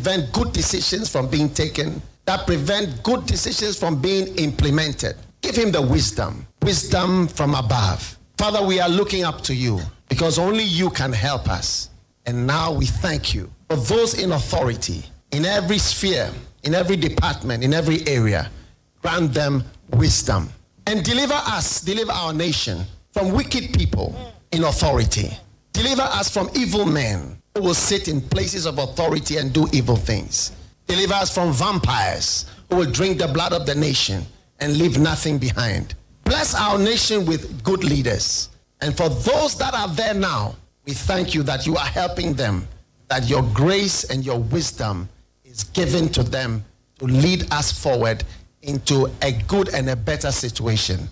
prevent good decisions from being taken, that prevent good decisions from being implemented. Give him the wisdom from above. Father, we are looking up to you because only you can help us. And now we thank you for those in authority, in every sphere, in every department, in every area. Grant them wisdom and deliver our nation from wicked people in authority. Deliver us from evil men who will sit in places of authority and do evil things. Deliver us from vampires who will drink the blood of the nation and leave nothing behind. Bless our nation with good leaders. And for those that are there now, we thank you that you are helping them, that your grace and your wisdom is given to them to lead us forward into a good and a better situation.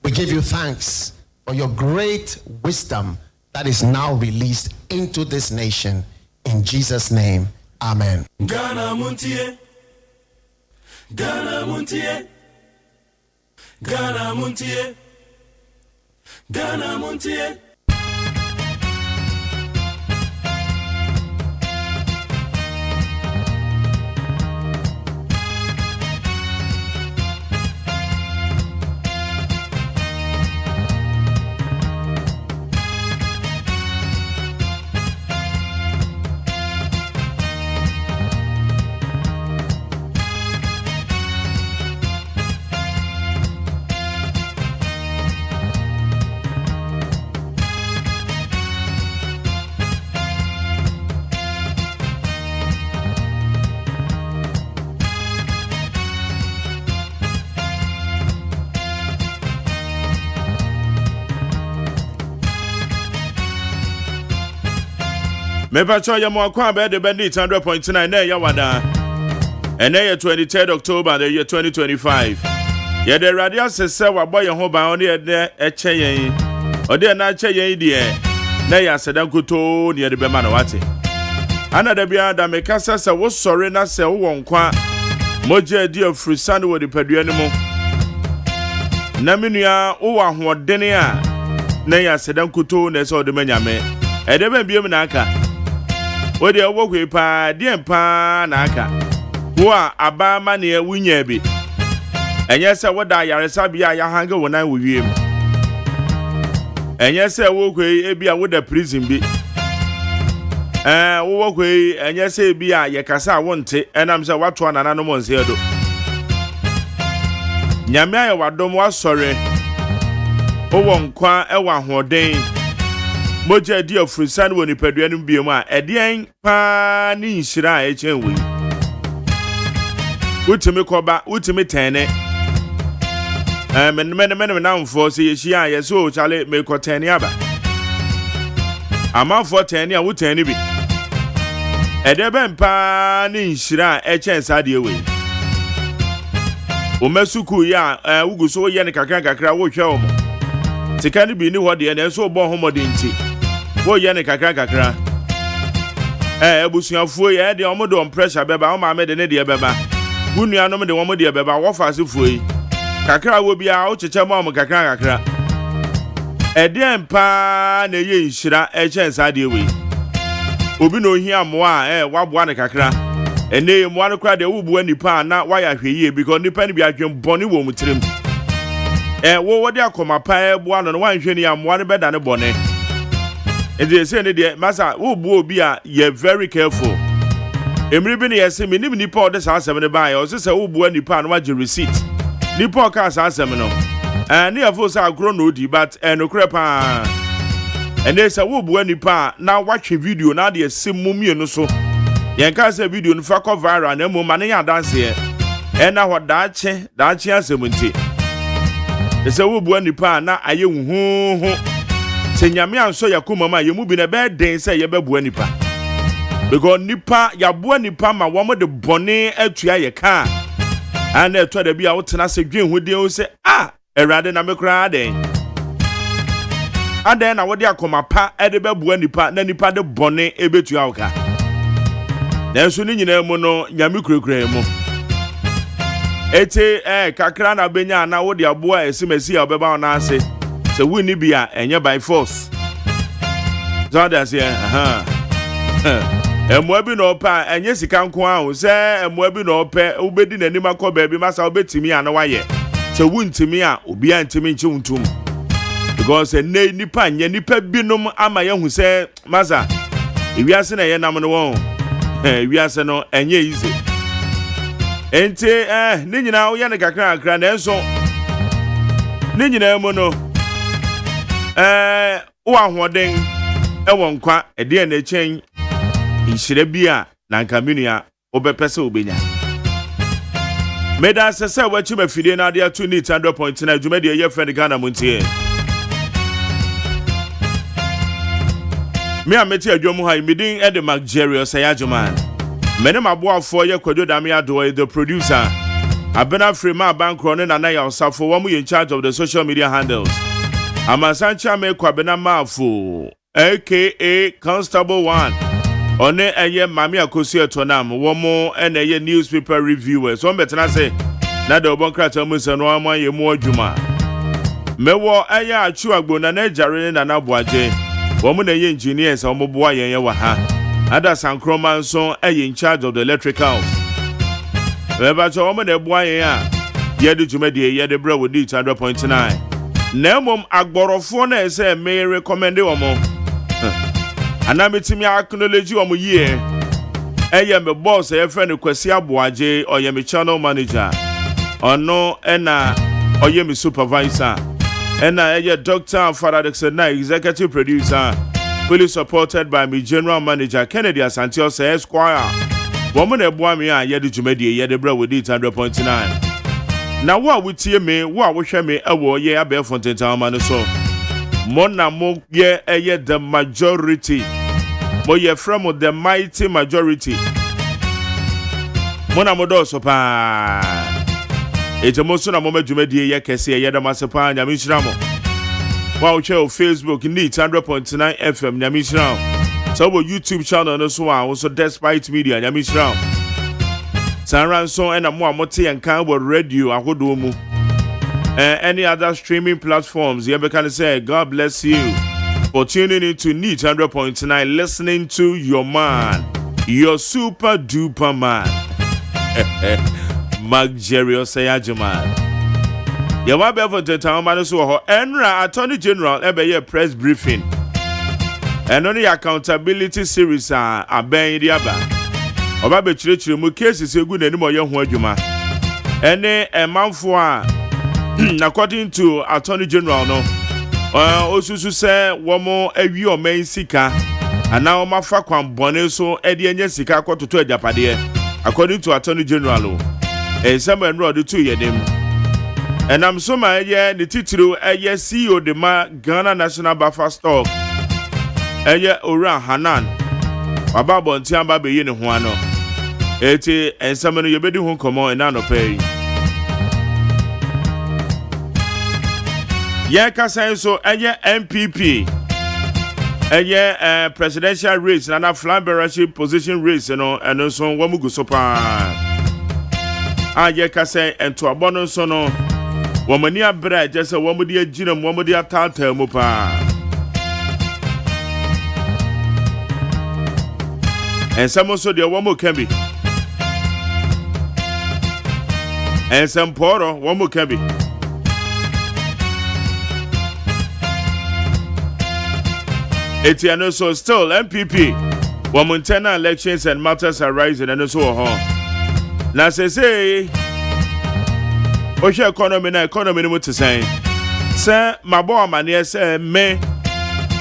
We give you thanks for your great wisdom that is now released into this nation. In Jesus' name, amen. Ghana Montie, Ghana Montie, Ghana Montie, Ghana Montie. Mepacho ya mwakwa bede bandit 100.9 na ya wada. Ene ya 23rd October the year 2025. Ya de radio sese wabo ye ho ba oni ede eche yen. Ode na eche yen die. Na ya sedan kuto ni ede be ma na wate. Ana da bia da mekasa se wo sore na se wo nkwa. Moje di ofrusan wo di padua ni mu. Na menua wo ahoɔdene a na ya sedan kuto na se ode manyame. Ede be biem na aka. Odi awokwe pa dien pa na aka wo a aba ma ne wunya bi enye se woda yaresa bia ya hange wonan wo wiem enye se wokwe e bia woda prison bi wo wokwe enye se bia ye kasa wonte enam se wato anana no monse edo nyame aye wadom wasore wo nkwa e wa hoden moja di ofrusan woni padua no biemu a edien pa ni nhira a echenwe utimi koba utimi tene men na mfo se yehia ye so chale me ko tene aba amafo tene a wutene bi edebe pa ni nhira a echensa de ewe o masuku ya uguso ye ne kakra wo hwe o tikani bi ni hode na so bo homode nti wo ye ne kakra ebusuafuo ye de omodo on pressure beba o ma me de ne de beba wunua no me de wo mo de beba wo fa se fuoi kakra wo bia o cheche mo am kakra ede mpa na ye nhira echensa de we obi no hia mo a waboa ne kakra ene mo an kra de wo buwa nipa na wa ya hweye because nipa ne bi adwen bone wo mutirem wo de akoma pa boa no wan hwe ni amwa ne beda ne bone ede se ne de masa wo bu obi a ye very careful emri bi ne yese me nim nipa o de sa asem ne ba ya o se wo bu nipa no waje receipt nipa o ka sa asem no ne yefo sa agro no di but no kre pa ene se wo bu nipa na watch video na de ese mumie no so yen ka se video no fa ko viral na mo mane ya dance na ho daache asem nti ese wo bu nipa na aye huhu se nyame anso yakoma ma yemu bi na be den se ye be bu nipa because nipa ya bu nipa ma wo mo de bone atua ye ka ana eto da bia wo tena se dwen ho de o se erade na mekra den aden na wo de akoma pa e de be bu nipa na nipa de bone ebetua wo ka na so ni nyina mu no nyame kurekure mu ete kakra na benya na wo de aboa esimesi ya obeba ona ase se wini bia enye by force so that say Emwa bi no pa enye sika nko a se emwa bi no pe ubedi nanim akọ ba bi masa obetimi ana waye se wuntimi a obi antimi nche wuntum because nipa nye nipa binom ama ye hu se masa ewiase na ye nam no won ewiase no enye easy ente ne nyina wo ye ne kakra na enso ne nyina mu no wo ahoden ewo nkwa ede na chen inhyire bia na nkaminua obepese obenya meda sese wachi mafidie na dia 2 need 100.9 adwumade ye friend Ghana Montie me ameti adwomu ha imidin ede McJerry OSEI AGYEMAN mene maboafo ye kwadwo dame ado the producer abena frema bankro ne nana ya osafo wo mu in charge of the social media handles amasancha me kwabena mafo aka Constable 1 one eye mami akosi etonam wo mo ene ye newspaper reviewers so betena say na de obonkrata mu se no amon ye mu adwuma mewo eye achu agbona na jare na na boaje wo mo na ye engineers wo mo boa yen ye wa ha ada sankroma nso eye in charge of the electricals eba cho wo mo na boa yen a ye de dwumade ye de bra wo di 100.9 na mom agborofo na ese me recommend wo mo anamitimi acknowledge omo yie eye me boss e friend Kwasi Aboaje oye me channel manager ono ena oye me supervisor ena eye Dr. Faradexen na executive producer fully supported by me general manager Kennedy Asante Osei Esquire womo na eboa me a ye de dwumade ye de bra wodi 100.9 na wo a wutie me wo a wo hwe me ewo ye abe Fontaine man so mona mo ye eye the majority mo ye from the mighty majority mona mo do so pa etemo so na mo madwumadie ye kese ye da masepa nyamishira mo wa wo hwe Facebook ni 100.9 FM nyamishira so wo YouTube channel no so a wo so despite media nyamishira sanran so ena mo amote yankan wo radio ahodo mu any other streaming platforms you can say God bless you for tuning into Need 100.9 listening to your man, your super duper man McJerry OSEI AGYEMAN ya wa be for the town man so ho enra attorney general ebe press briefing eno ne accountability series aben di aba oba be chirechire mu cases egu nanim oye ho adwuma ene emanfo according to attorney general no osusu se womo awi o man sika ana o mafa kwan bone so ede enye sika akototo ajapade according to attorney general Samuel Road to yedim enam so ma ye ne titiro eye CEO de ma Ghana National Buffer Stock eye Ora Hanan baba bonti amba be yi ne ho ano eti ensam no yebedi ho komo ena no pay ye kasa so eye MPP eye presidential race na flambership position race no eno so wamugu so pa aye kasa ento abono so no womani abra je se womudi agina womudi atata mu pa ensam so de womu kambi ensam poro womu kambi Etiano so still MPP Montana elections and matters arising and so on. Now say Osha economy no to say Sir Mabo Mania say me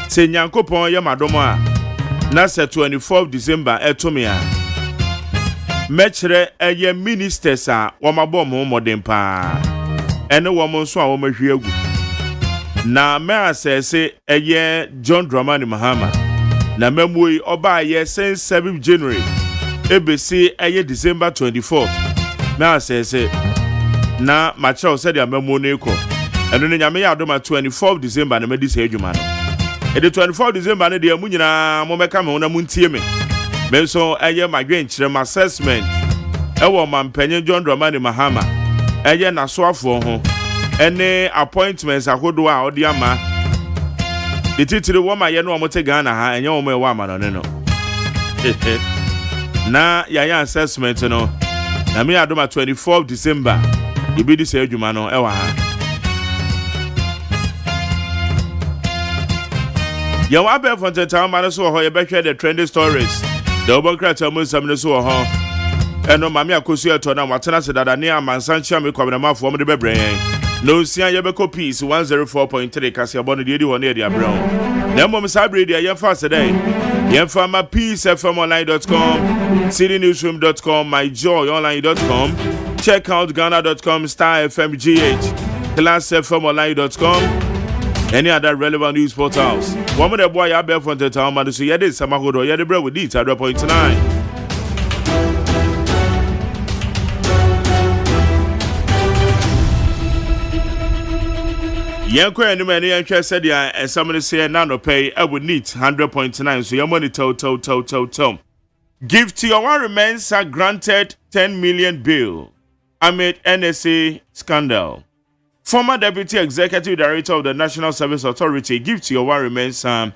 say Nyankopon ya madoma na say 24th December etomia Mechere eye ministers a womabo mo modern pa ene wo so a wo mahwe agu na me asese eye John Dramani Mahama na memui oba ye since 7th January ebesi eye December 24th me asese na macho said ya memu no eko eno ne nyame ya adoma 24th December na medi se adwuma no e de 24th December ne de amu nyina mo meka me na muntie me so eye madwen kirem assessment ewo mampanyin John Dramani Mahama eye na so afo ho any appointments akodo a odi ama the titiri wo ma ye no omote Ghana ha enye wo ma e wa ma no na yaya assessment no na me adoma 24 December ibidi say adwuma no ewa ha ya wa be for town man so ho ye be hwe the trending stories the obokrata mo sam no so ho eno mame akosu eto na watena se dada ne amansanchia me kwabramafo mo de bebreen no sia ye be copies 104.3 kasi abono de di ho ne dia brown na mom sabre dia ye fa se dey ye fa ma peacefmonline.com citynewsroom.com myjoyonline.com check out ghana.com star fmgh classfmonline.com any other relevant news portals one of the boy ya be from the town man so ye dey samahodo ye dey bread with it 100.9 Yanko and many yanko said ya and somebody say na no pay I would need 100.9 so your money to give to your one remains are granted 10 million bill amid NSA scandal. Former Deputy Executive Director of the National Service Authority give to your one remains has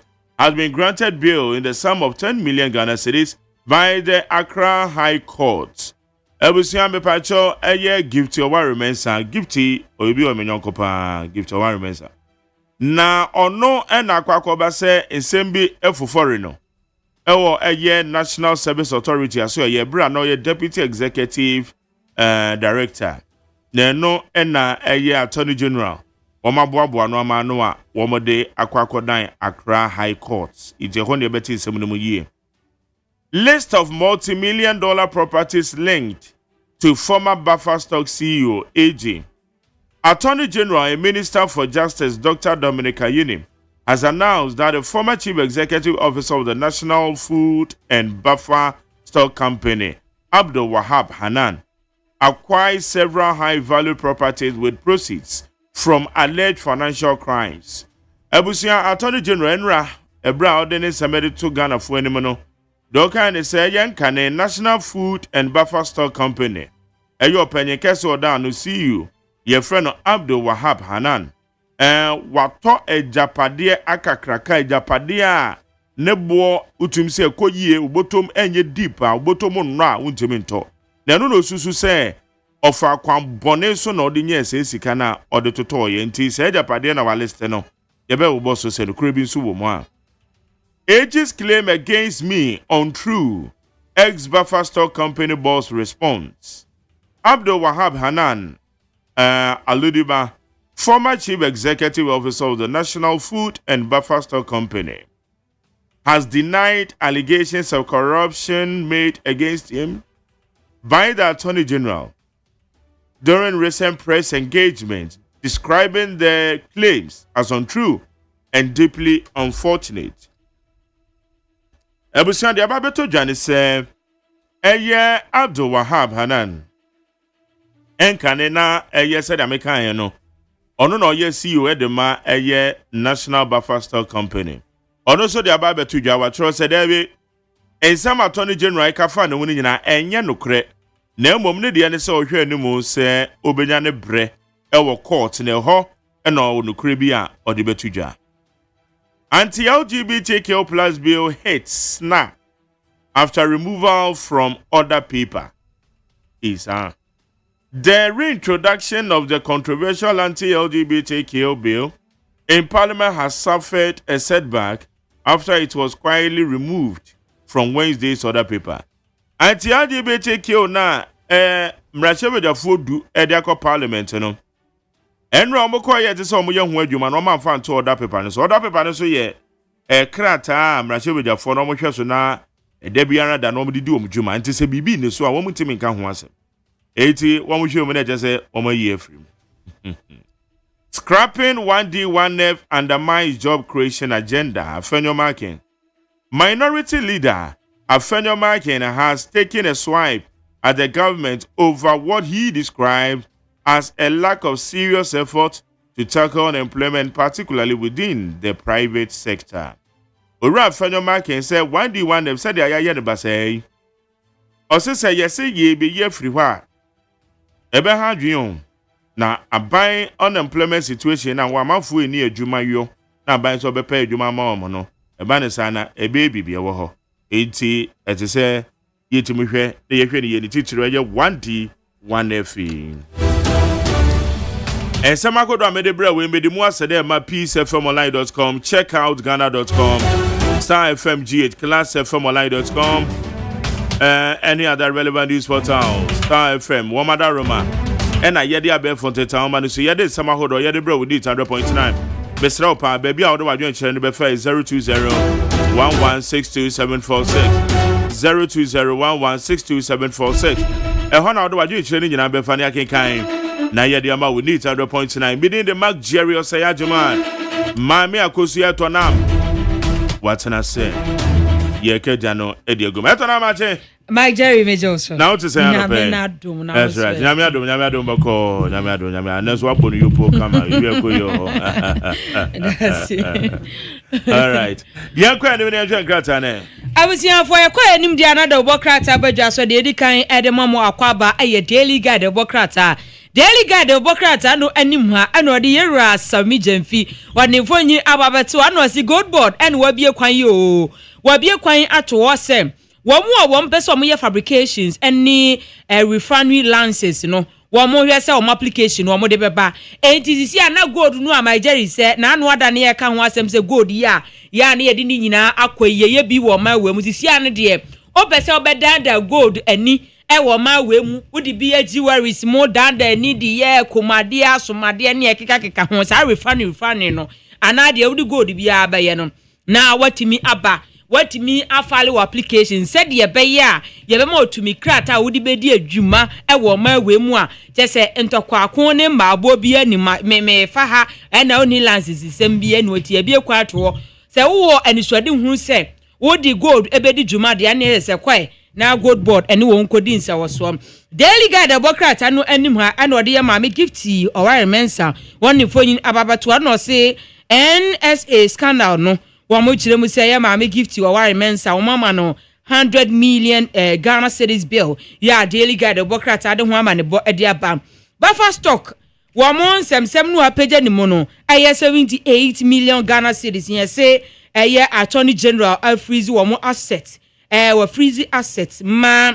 been granted bail in the sum of 10 million Ghana cedis by the Accra High Court. Ebusia me pacho eye gift your remensa gifty obi o menyonko pa gift your remensa na ono na akwakoba se ensem bi efofore no ewo eye National Service Authority aso eye bra no ye Deputy Executive Director na no na eye Attorney General omaboabo no ama no a womode akwakodan Accra High Court ije ho ne beti nsem no mu yie. List of multi-million-dollar properties linked to former Buffer Stock CEO AG. Attorney General and Minister for Justice Dr. Dominic Ayine has announced that the former Chief Executive Officer of the National Food and Buffer Stock Company, Abdul Wahab Hanan, acquired several high-value properties with proceeds from alleged financial crimes. Ebusia Attorney General Enra Ebra Odene Samedi to Ghana for any Doka ne say kane National Food and Buffer Stock Company. Eyo penye kese oda no CEO ye friend no Abdul Wahab Hanan. Wato ejapade akakraka ejapade a nebo utum se koyie ubotom enye deep a ubotom nno a untimi nto. Na no no susu se ofa kwan bone so na odi nye se sika na odi toto ye nti se ejapade na waliste no ye be wo boss se no kure bi nso wo mu a. AG's claim against me untrue. Ex-Buffer Stock Company boss response. Abdul Wahab Hanan Aludiba, former Chief Executive Officer of the National Food and Buffer Stock Company, has denied allegations of corruption made against him by the Attorney General during recent press engagement, describing the claims as untrue and deeply unfortunate. Ebusan de ababeto dwane se eye Abdul Wahab Hanan enkane na eye said American no ono no ye CEO edema eye National Buffer Stock Company ono so de ababeto dwa wa tro se dewe ensam Attorney General kafa na woni nyina enye nokre na emom ne de ne se ohwe animu se obenya ne bre ewo court na ho na onokre bi a ode betu dwa. Anti-LGBTQ plus bill hits snap after removal from other paper. The reintroduction of the controversial anti-LGBTQ bill in Parliament has suffered a setback after it was quietly removed from Wednesday's other paper. Anti-LGBTQ na mrachebe fodu ediako Parliament no. Enro omoko ye te se omo ye ho adwuma no ma mfa nto order paper no so order paper no so ye krata mrachebejafo no mo hwe so na da biara da no mo didi omdwuma nti se bibi ne so a wo mutimi nka ho asem eti wo mo hwe mo na je se omo ye afrim. Scrapping 1D 1F undermines job creation agenda. Afenyo Markin, minority leader Afenyo Markin has taken a swipe at the government over what he described as a lack of serious effort to tackle unemployment, particularly within the private sector. Ora Afenyo Markin said 1D 1F said the ayaye ne basay. Ose say yesi ye be ye free hwa. Ebe ha dwen na aban unemployment situation na wamafu eni adwuma yo na aban so bepa adwuma ma omo no eba ne sana ebe bibie wo ho enti ete se yetimi hwe na yehwe ne ye ni titiro ye 1D 1FE Ensamakodo amede bra we mede mu asede ma peacefmonline.com check out ghana.com Star FM GH classfmonline.com any other relevant news portals Star FM Wamada Roma and I yedi abe fonte town man so yedi samakodo yedi bra we need 100.9 Besra pa baby a wo adwen chere ne be fa 02011627746 02011627746 ehona wo adwen chere ne nyina be fa ne akenkan na yedi ama we need 100.9 meaning the Mark Jerry OSEI AGYEMAN Mami akosu etonam watana se yeke jano ediego metona mache Mike Jerry Mejoso now to say na that's right nyame adom bako nyame neso abonu yopo kama you ko yo all right yakwa ne ne hwe nkrata ne abusiafo yakwa enim dia na da obokrata badwa so de edikan edemamo akwaba aye daily guide obokrata Daily Guide obokrata no anim ha ana ode yewra Sami Jamfi wone fonyi ababeto ana osi gold board and wabie kwan yo wabie kwan ato wo sem wo mu a wo mpese mo ye fabrications any refinery lances no wo mo hwe se wo application wo mo de beba entisi ana gold no am Jerry se na anu ada ne ye ka ho asem se gold ya na ye de ni nyina akoyeye bi wo ma we mu sisi ane de obese obedanda gold ani ewo ma we mu wudi bi ajiwaris mo danda ni di ye komade asomade ne ekeka ho sa refinery no anade wudi gold bi abaye no na watimi aba watimi afale application said ye be ya ye be ma otumi krata wudi be di adwuma ewo ma we mu a chese ntokwa ne maabo bi ani me fa ha na oni lances sem bi ani oti bi ekwato se wo aniswade hu se wudi gold ebedi dwuma de ane se kwai na gold board ene won kodi nsa woso Daily Guide obokrata no anim ha ana ode ye maame gifty oware mensa woni fonyin ababato no se NSA scandal no wo mo kire mu se ye maame gifty oware mensa wo mama no 100 million Ghana cedis bill ya Daily Guide obokrata de ho ama ne bo ede aba bafa stock wo mo nsem no apagya ni mu no aye 78 million Ghana cedis ye se aye attorney general freeze wo mo asset wa freeze assets ma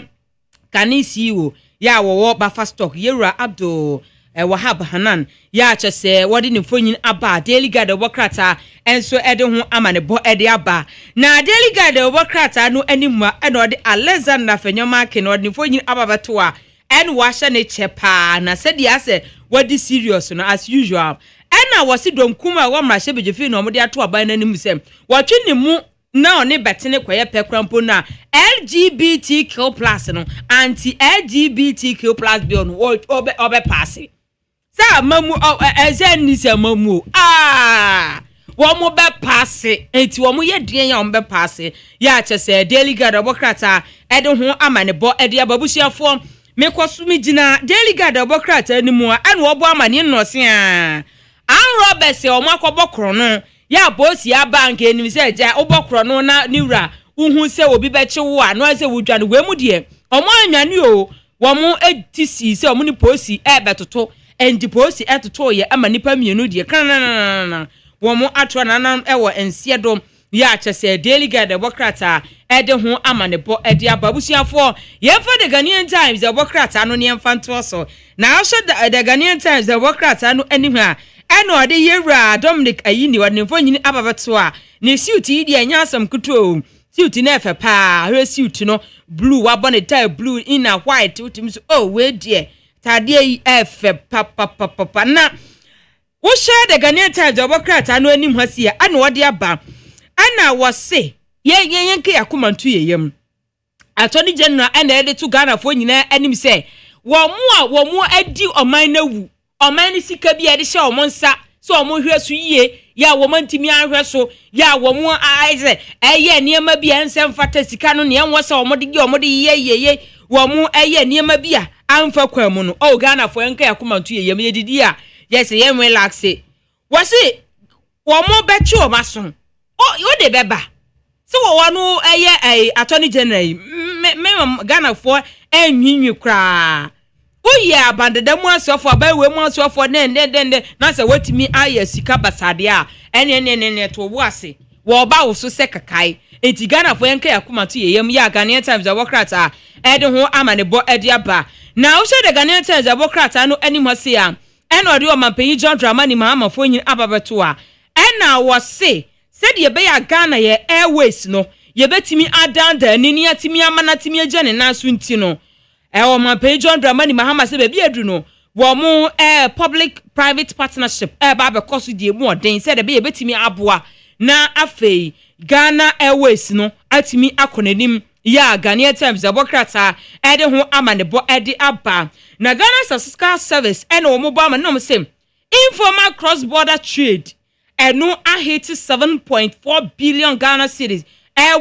kanisi wo ya wo bafa stock yewra Abdul Wahab Hanan ya chese wodi ne fonyin aba Daily Guide obokrata enso ede ho amane bo ede aba na Daily Guide obokrata no animu ene ode Alexander Fenyoma ke no ode ne fonyin aba beto a en wa hye ne chepa na said ya se wodi serious no as usual ena wasi domkuma wa mrahye bejefi no omode ato aba na nim sem watwe ne mu na oni betene kwaye pekrampo na LGBTQ+ no anti LGBTQ+ bill no obe pass sa mamu ezeni se mamu wo mo be pass enti wo mo ye duen ya wo be pass ya chese Daily Guide obokrata ede ho amane bo ede ababusuafo mekosumi gina Daily Guide obokrata ni mu ane wo bo amane no se an Robert se o makobo kro no ya bosi ya bank enim se ja obokro no na niwra uhu se obi be chewo a no se wudwane we mu de omo anwane o wo mu etisi se omo ni posi betoto endi posi etoto ye ama nipa mienu de kanana wo mu atro nanan ewo ensie dom ya chese Daily Guide obokrata ede ho amane bo ede ababusuafo ye fa the Ghanaian Times obokrata no ne mfanto so na asho the Ghanaian Times obokrata no anihwa eno ade yewra Dominic ayini wadne fonyin ababeto a ne suit yi de anya asam kuto suit na efe pa he suit no blue wa bonnet tie blue in a white utim so oh we dear tade yi efe pa na wo share the Ghanaian Times obokrata no anim hasi a ana wode aba ana wose ye nke yakomantu yeyem attorney general ana ede to Ghana fo nyina anim se wo mu adi oman na wu oman ni sika bi ede hye omo nsa so omo hwe so yie ya wo mantimi ahwe so ya wo mu aize eye niema bi ensem fata sika no ne enwo se omo de ye wo mu eye niema bi a amfa kwamu no o Ghana fo enka yakomantu yeyem ye didi a yes ye mu relax wose wo mu bechi o maso o yo de beba so wo wanu eye attorney general me Ghana fo enwinwi kra oye abandada mu asofo abawe mu asofo ne na se watimi aye sika basade a ene to wo ase wo ba wo so se kakai enti Ghana fo enka yakoma to yeyam ya Ghanaian Times abokrata ede ho amanebo ede aba na wo se the Ghanaian Times abokrata no anim hase a ena ode o mampanyi John Dramani Mahama fo nyin ababeto a ena wo se de be ya Ghana ye airways no ye betimi adanda nini atimi amana timi agane na so nti no o mampanyi John Dramani Mahama se be bi edu no wo mo public private partnership ba be koso die mu oden se de be ye betimi aboa na afei Ghana Airways no atimi akonanim ya Ghanaian Times abokrata ede ho amanebo ede aba na Ghana Statistical Service ene wo mobile man no say informal cross border trade eno a hit 7.4 billion Ghana cedis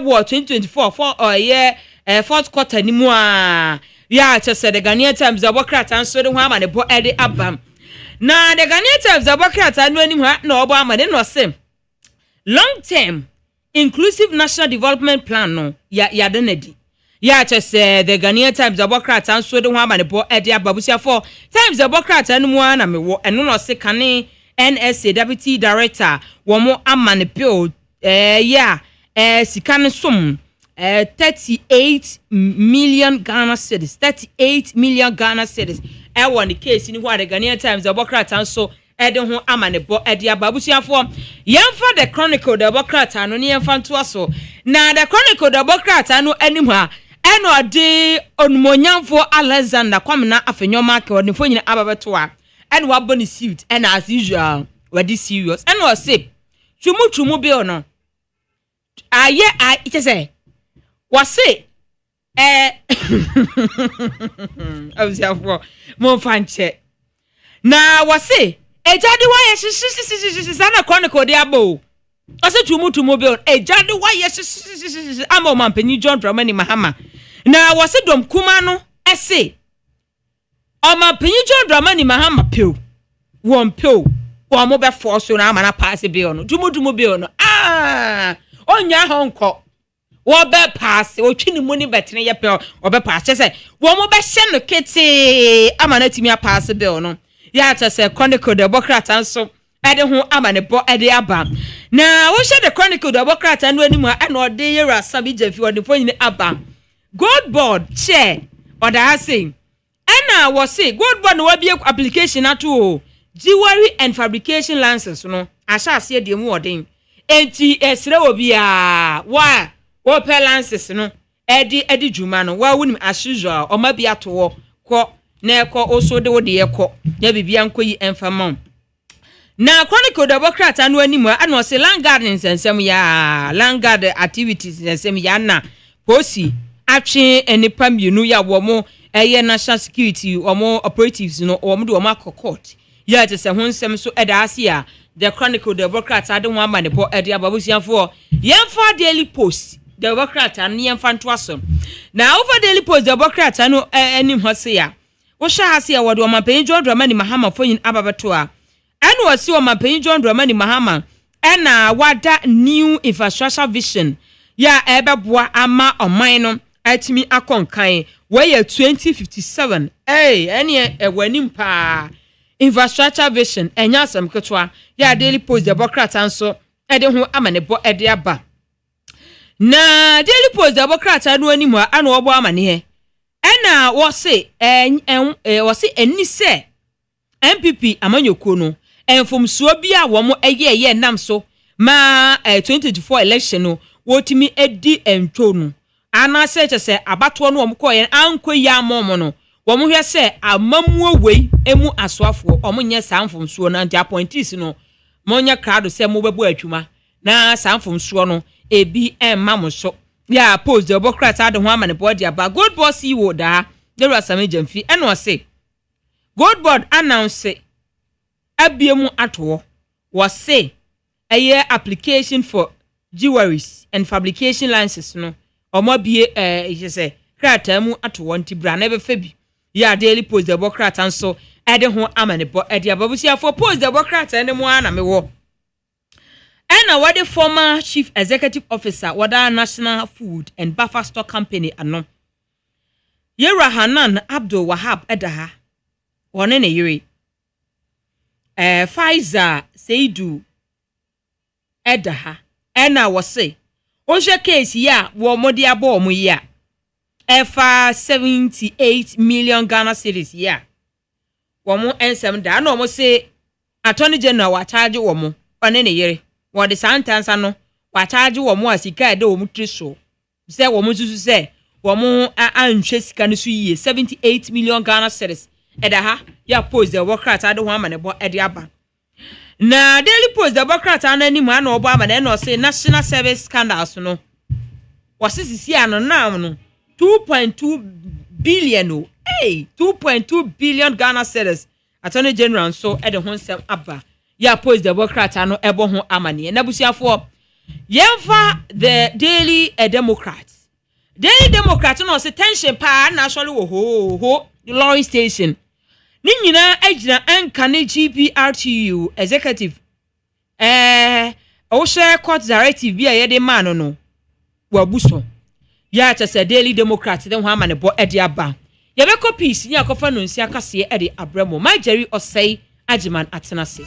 war 2024 for year fourth quarter ni mu a ya chese the Ghanaian Times abokrata nso de ho amanebo ede aba na the Ghanaian Times abokrata no anim ha na obo amane no say long term inclusive national development plan no ya denedi ya chese the Ghanaian Times abokrata nso de ho amanebo ede ababusia for Times abokrata no mu na mewo eno no se kane NSA Deputy Director womo amane bill sika ne som 38 million Ghana cedis 38 million Ghana cedis won the case ni who the Ghanaian Times abokrata nso ede ho amanebo ede ababusiafo yemfa the Chronicle the abokrata no ne yemfa nto aso na the Chronicle the abokrata no anim ha eno ade onmonyamfo Alexander Kwamena afenyoma ke onifo nyina ababeto a eno waboni suit and as usual we this serious eno say twumutumu bi ono aye it say wase abisiafo mo fanche na wase ejade wa ye sana Chronicle de abo ose twumutumu bi ono ejade wa ye ama mampanyi John Dramani Mahama na wase dom kuma no ese o mampanyi John Dramani Mahama pew won pew wo mo be force na ama na pass bi ono twumutumu bi ono onya honko wo be pass wo twini mu ni betene ye pe wo be pass say wo mo be hye no kete ama na timi pass bi ono ya ta say Chronicle the abokrata nso ede ho ama ne bo ede aba na wo hye the Chronicle the abokrata no anim a na ode yera sabi jafi wo de fo nyine aba gold board chair oda asing na wo say gold board no bi application ato jewelry and fabrication license no asha ase de mu odin enti esre obi a wa wo pe license no edi juma no wa wunim as usual o ma bi ato wo ko na ekọ oso de wo de ekọ ya bibia nkoyi enfamon na Chronicle the abokrata no anim a na say land garden sensem ya land garden activities sensem ya na posi atwe enipa mienu ya wo mo national security omo operatives no omo de omo akokot ya te se honsem so eda ase a the Chronicle the abokrata de ho amanebo ede ababusiafo yemfa Daily Post the abokrata no yemfa nto aso na over Daily Post the abokrata no anim hose ya wo sha hase ya wo de omampanyi John Dramani Mahama fonyin ababeto a eno wasi omampanyi John Dramani Mahama na wada new infrastructure vision ya ebeboa ama oman no atimi akonkan we 2057 ene ewanim pa infrastructure vision enya asem ketwa ya Daily Post the abokrata nso ede ho amanebo ede aba na Daily Post the abokrata no anim a na obo amane ena wo se wo se eni se MPP amanyoko no enfomsuo bi a wo mo eye nam so ma 2024 election no wotimi edi entwo no ana se abato no wo koye ankoyi amomo no wo mo hwe se amamuo wei emu asoafo o mo nye sanfomsuo na anti appointees no mo nya crowd se mo bebu atwuma na sanfomsuo no ebi emma mo so ya Post the abokrata de ho amane body aba gold boss wo da de rasame jamfi eno se gold board announce abiemu ato wo se eye application for jewelries and fabrication licenses no omo bie say krata mu ato nti bra na be fa bi ya Daily Post the abokrata nso ede ho amane bo ede ababusia for Post the abokrata ne mu ana mewo ena wade former chief executive officer wada National Food and Buffer Stock Company ano Yera Hanan Abdul Wahab edaha wone ne yiri Pfizer Seidu edaha ena wose Osha case ya wo modi abo mu ya. Efa 78 million Ghana cedis ya. Wo mo ensem da na mo say Attorney General wa charge wo mo one ne yere. Wo de santansa no wa charge wo mo asika e de wo mo triso. Say wo mo susu say wo mo anhwe sika no so yie 78 million Ghana cedis. Eda ha ya post the workers ade ho amanebo ede aba. Na Daily Post the workers ananim ana obo amane no say national service scandals no. Wasisi ano na no 2.2 billion oh. Hey, 2.2 billion Ghana cedis. Attorney General so ede ho nsem aba. Ya post the workers ano ebo ho amane. Na busiafo yemfa the Daily Democrats. Daily Democrats no say tension pa na actually wo ho lorry station. Ni nyina agina anka ne GPRTU executive o share court directive bi a ye de man no wa buso ya chese Daily Democrat den ho ama ne bo ede aba ye be copies ni akofa no nsia kase ede abramo my Jerry OSEI AGYEMAN atenase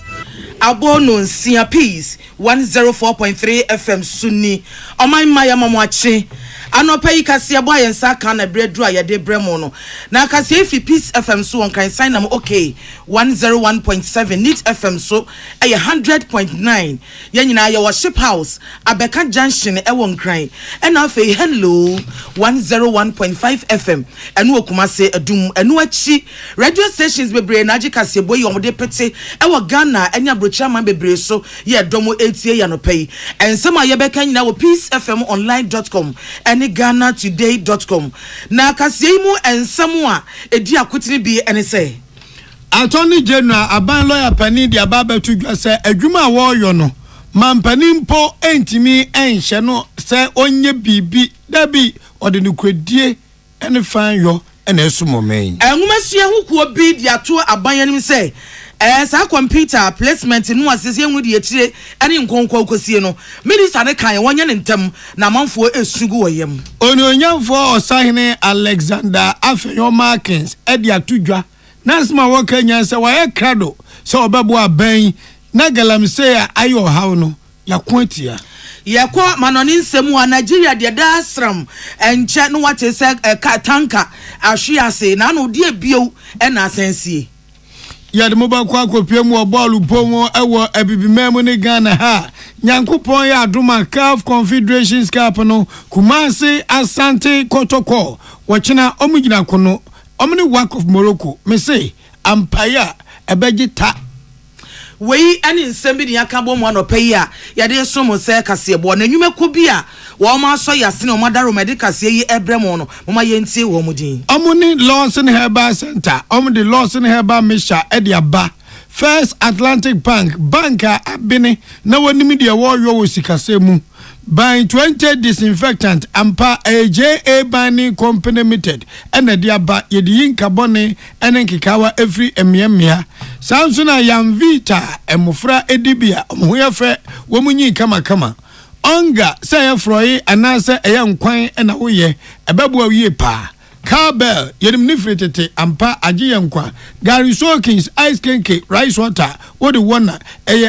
Abono nsia peace 104.3 FM Sunni oman maya mamwache anopa yi kase abo ayensa kan na bredu a yede bremo no na kase fi peace FM so on kan sign am okay 101.7 nit FM so 100.9 ye nyina ye wo ship house abeka junction e won kran e na fe hello 101.5 FM enu okumase adum enu achi radio stations bebre na agi kase boy omde pete e wo Ghana enya brochaman bebre so ye domo etie ya no pay ensema ye beka nyina wo peacefmonline.com GhanaToday.com. Na kaseimu ensemu a edi akotiri bi ene se Attorney General aban lawyer pani di ababa tudwa se adwuma wo yo no mampani mpo entimi enhye no se onye bibi dabi ode ne kwadie ene fan yo ene esumomen enwumasua hukuo bi di ato aban yanim se sa computer placement no asese enwu di etire ene nkonkwo kosie no minister ne kan wonye ne ntam na manfo esugu woyem ononyamfo osahene Alexander Afeyo Markins edi atudwa nasma woka nyanse waye krado so obebo aban na galamse ya ayo hawo no yakwatia yakwa manoni nsemu a Nigeria de dasram enche no wate se tanka ahwiase na no de bio na asensie ya de mobile kwa kopie mu obolu pomo ewo abibimemu ne Ghana ha nyankopon ya adoma CAF Confederations Cup no Kumasi Asante Kotoko wachina omugina kono omni work of Morocco me say ampaya ebegita wei ani nsembi ni akabo mu anopai a yade somo se kasebo na nwumeko bi a wo ma so yasene o madaro medicals yi ebremo no mama yentie wo mudin omuni Lawson Herbal Center omudi Lawson Herbal Misha ediaba First Atlantic Banker abene na wonimi de wo yo sikasemu by 20 disinfectant ampa AJA Banning Company Limited ene diaba yedi carbone ene nkikawa every emiemia Samsung Yamvita emufra edibia omuyefe womunyi kama onga say froyi anase eyankwan ena woye ebebu awie pa Carbell yedim nifretete ampa agiyenkwa Gary Sokins ice kenke rice water what the one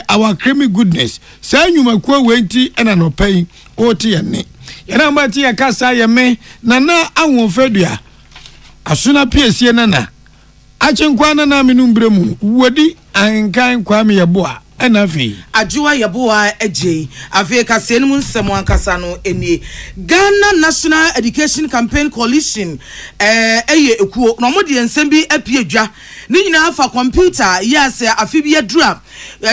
our creamy goodness say nyumakwa wenti ena no pay oti ene yana mbati ya kasa yeme nana anwofedua asuna piesie nana achenkwa na minumbremu wodi ankan kwa me yeboa enafi ajuwa yeboa eje afi kase nmu nsemo ankasa no enie Ghana National Education Campaign Coalition eye ekuo no mo de nsem bi apiedwa ni nyina afa computer yes afi bi adura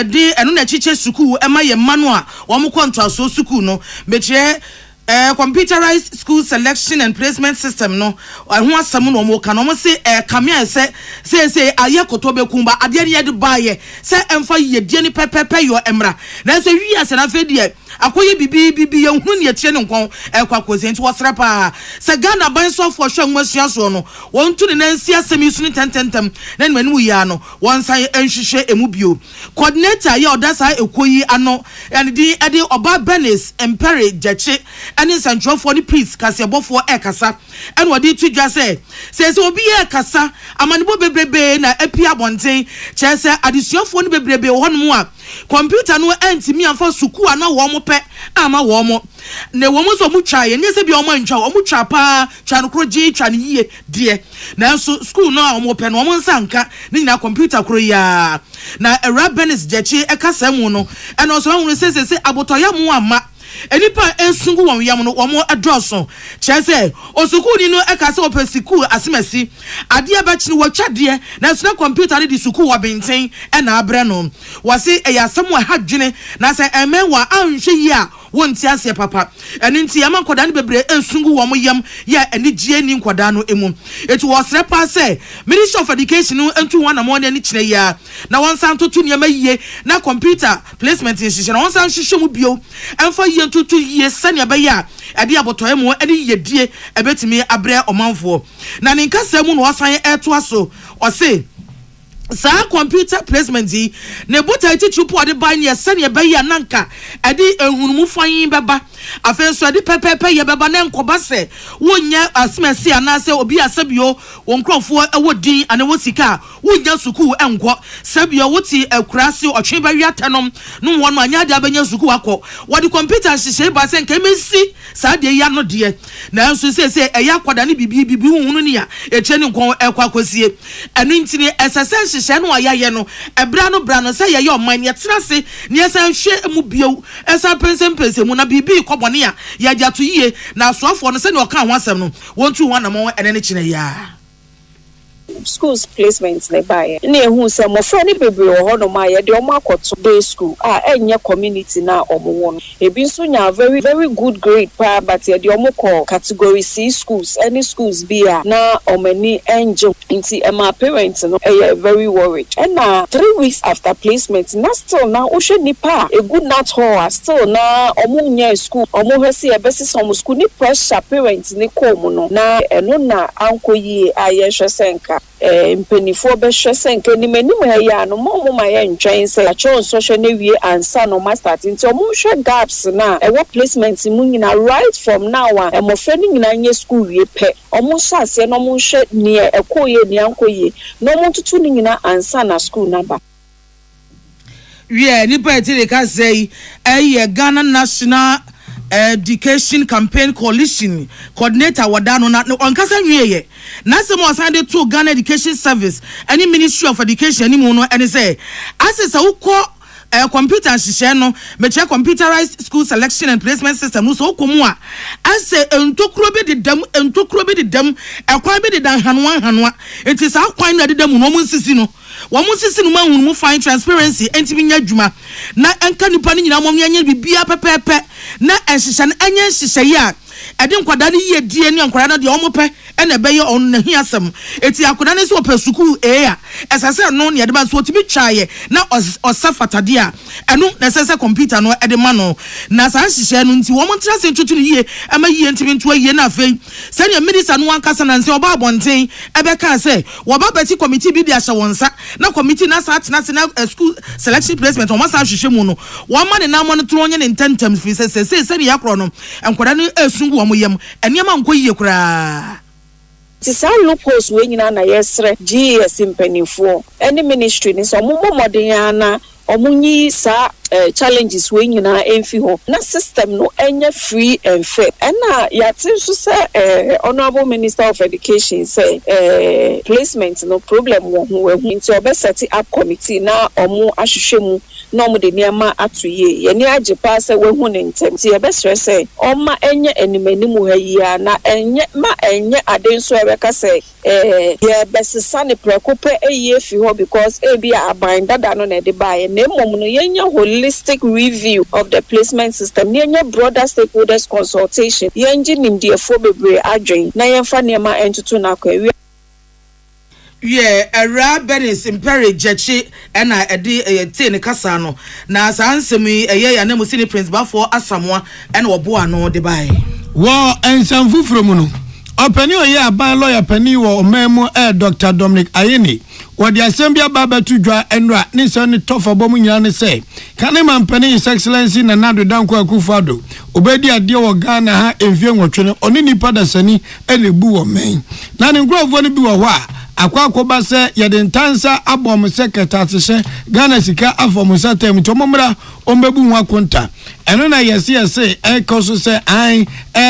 de eno na chiche suku ema ye manu a wo mo konto so suku no metre computerized school selection and placement system no ho asam no mo ka no mo se kamia se aye kotobe kumba ade ne yede baaye se emfa yedie ni pepepe yo emra na se wi ase na fedie akoye bibi ye hu ne tie ne nkon kwakoze nti wosrepa se Ghana ban so for hwe nwasua so no won tu ne nansi asemi su ni tententem na ne mu ya no won san enhwehwe emubio coordinator ye odasa ekoyi ano and di ade oba Benis empere jache ani santrofo ni priest kasebofo ekasa en wodi tudwa se obi ekasa amanebo bebrebe na apia bonten chese adesuafo ni bebrebe ho no a computer no entimi amfa suku ana wo mo pe ama wo mo na wo mo so mu twa ye nyese bi o mo ntwa wo mo twa pa twa no kroji twa ne yie de na so school no a wo mo pe no wo mo nsanka ni nyina computer kro ya na Benis jechi ekasa mu no eno so hu se abotoya mu ama enipa ensungu won yam no wo mo adroso chese osuku ni no ekasa opesiku asemasi ade abachini watwade na so computer ni di suku wo benten na abre no wase eyasem wa hadwene na se emenwa anhwe yi a wonti ase papa eno nti yama nkoda ne bebre ensungu wo mo yam ya enigie ni nkoda no emu etu wo sre pa se Ministry of Education no entu wana mo ne kine ya na wonsan totu ne ma yie na computer placement nhihye na wonsan hihye mu bio emfa yie ntutu yie sane ba ya ade abotoye mu ene yedie ebetimi abre omanfo na ne nkasa mu no wasan eto aso ose sa computer placement yi ne buta ti chupo ade ban ye sane ba ya nanka ade ehunmu fan beba afenso ade pepepe ye beba na nkoba se wonya asmesi anase obi asabio wonkrofo ewodin ane wosika wonya suku enko sabio woti akurase otwe ba wiatanom no wono anya de abanya suku akọ wodi computer hihye ba se nka mesi sa de ya no de na nso se eya kwada ne bibi hunu ne ya eche ne nkon ekwakosie eno ntini esese hihye no ayaye no ebra no se ye oman ye tenase ne esa hwe mu bio esa pense mu na bibi kobone ya ya jato yie na asoafo no se ne oka ho asem no wontu ho na mo ene ne kine ya schools placement ne bae na ehu se mo fo ni bebre wo ho no ma ye de o makoto day school enye community na omo no ebi nso nya very very good grade pa but ye de o ko category C schools any schools be na omani enje nti my parents no very worried and na 3 weeks after placement na still na o hwe nipa a good not ho still na omo nya school omo hwese e besi some school ni pressure parents ni ko no na eno na ankoyi aye hwesenka mpenifo be hwesenka ni mani ya no mo ma ye ntwen se acho social na wie ansa no master nti omo hwe gaps na e placement mu nyina right from now on mo freni nyina nye school wie pe omo sase no mo hwe ni ekoye ni ankoye no mo tutu ni nyina ansa na school number ni pa etire ka say Ghana National Education Campaign Coalition coordinator wadano na onkasa nweye na se mo asande to Ghana Education Service any Ministry of Education ni mu no ene say asesa ukọ computer hihye no me check computerized school selection and placement system no so komu a ase entokuro bi de dam ekwan bi de dan hanwa enti sa kwan na de dam no mo nsisi no wo mo nsisi no ma hunu mo fine transparency enti bi nya dwuma na enka nipa ni nyina mo nya bibia pepepe na enhihye na enya nhihye ya edi nkwada ne yie die ne nkwada no de omo pe ena beye on na hiasem eti akoda ne so pe suku a esase no ne de ba so tibi twaye na osafatade a eno na sese computer no ede ma no na san hihye no nti wo mo trase ntutu ne yie ama yie ntimi ntu yie na afei se ne minister no ankasa na nse oba abonten ebe ka se wo ba beti committee bi dia hye wonsa na committee na sa tena se na school selection placement o ma sa hwehwe mu no wo ma ne na mo no tro onye ne intentam fi se ne yakro no enkwada no esungu wo mo yam eniama nko yie kura Tisa loopholes we nyina na yesre GS mpanifo any ministry ni so mo modern ana omunyi sa challenges we nyina enfi ho na system no enye free and fair na yatin so say honorable minister of education say placement no problem wo ho nti obeseti up committee na omu ahwehwe mu na omu de niama atoye ye ni ajepa say we hu ne ntem ti ebesre say oma enye enimani mu ha yi na enye aden so ebeka say ye besesa ne prekope eye fi ho because be aban dada no na de bae na mom no yenya holistic review of the placement system yenya broader stakeholders consultation yenji nimdie fo bebre adwen na yemfa niama entutu na kwa Benis imperi jechi ena edi te ne kasa no na sansem ya na musini principal for asamwa ena obo ano de bai wo ensamfu from no opani oye aban lawyer pani wo omemu Dr. Dominic Ayeni wodi assembly baba tudwa enra ne se ne tofa bom nyina ne se kane mampani his excellency na nado danko akufado obedi ade wo Ghana ha emfie nwotwe ne oni nipa da sani elebu wo men na ne ngrofo ne bi wo ho akwakoba se yede ntansa abom secretary se Ghana sika afom satem tomomra ombebu hu akonta eno na yese ekoso se an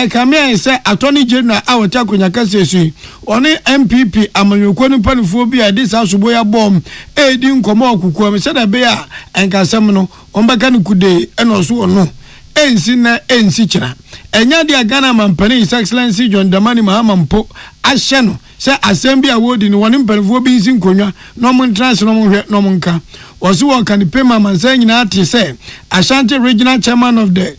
kamia se attorney general awota konyaka sesu oni MPP amanyoko ni panifo bi ade sa sobo ya bom edi nkomo okuku am se da be a enkasem no ombaka ni kude eno so ono ensi na ensi kira enya dia Ghana mampani His Excellency John Dramani Mahama mpo ahye no se assembly awodi ni woni mpanifo bi nsi nkonwa no mo trans no mo hwe no mo nka wasu wo kan pema mansa nyina ate se Ashanti regional chairman of the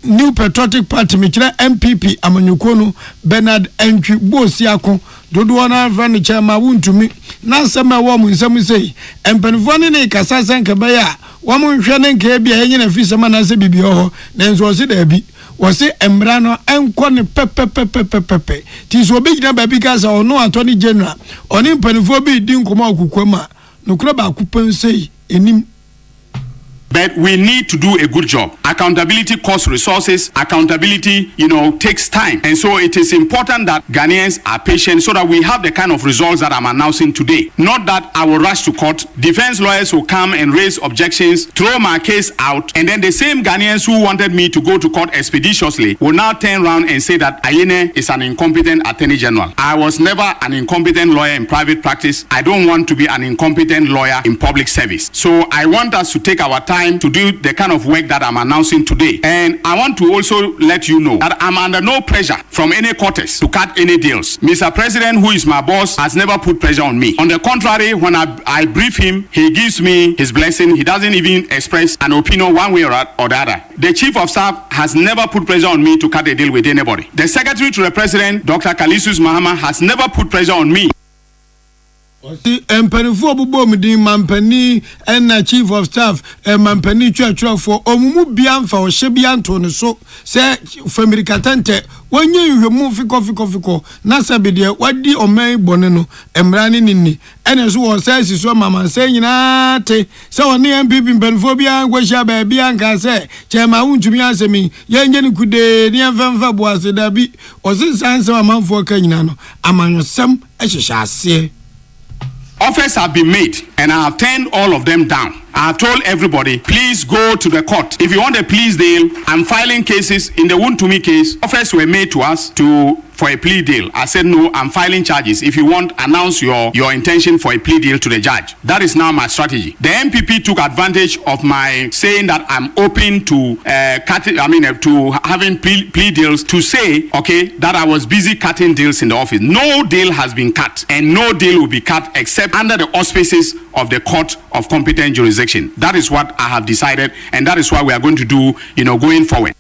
New Patriotic Party mikira MPP amanyoko no Bernard Entwi Bosiako dodo na van chairman wuntumi na sema wo mo nsam sei empanifo ne kasa senka ba ya wo mo hwe ne nka bia nyina fi sema na se bibi ho na nso se da bi wose emra no enko ne pepepepepepe ti so be gina ba bi ka sa ono attorney general oni mpanifo bi di nkoma okukwama no kura ba kupen sei enim. But we need to do a good job. Accountability costs resources. Accountability, takes time. And so it is important that Ghanaians are patient so that we have the kind of results that I'm announcing today. Not that I will rush to court. Defense lawyers will come and raise objections, throw my case out, and then the same Ghanaians who wanted me to go to court expeditiously will now turn around and say that Ayene is an incompetent attorney general. I was never an incompetent lawyer in private practice. I don't want to be an incompetent lawyer in public service. So I want us to take our time to do the kind of work that I'm announcing today. And I want to also let you know that I'm under no pressure from any quarters to cut any deals. Mr. President, who is my boss, has never put pressure on me. On the contrary, when I brief him, he gives me his blessing. He doesn't even express an opinion one way or the other. The Chief of Staff has never put pressure on me to cut a deal with anybody. The Secretary to the President, Dr. Kalisus Mahama, has never put pressure on me. Osi empanifo obubo mdi mampani na chief of staff mampani twatwafo omumu biamfa o hye bianto ne so se famirikatante wonye hwemu fiko na sabede wadi oman bone no emrane nini ene so wo sai siso mama sai nyina te se woni MPP mpanifo bia gwahia ba bia nka se chema wuntumi asemi yenye ni kude ni emfamfa boase dabi osi sanse amanfo ka nyina no amanyosem ehihya ase. Offers have been made and I have turned all of them down. I have told everybody, please go to the court. If you want a plea deal, I'm filing cases. In the Wontumi case, offers were made to us for a plea deal. I said, no, I'm filing charges. If you want, announce your intention for a plea deal to the judge. That is now my strategy. The MPP took advantage of my saying that I'm open to to having plea deals to say, okay, that I was busy cutting deals in the office. No deal has been cut and no deal will be cut except under the auspices of the court of competent jurisdiction. That is what I have decided and that is what we are going to do, going forward.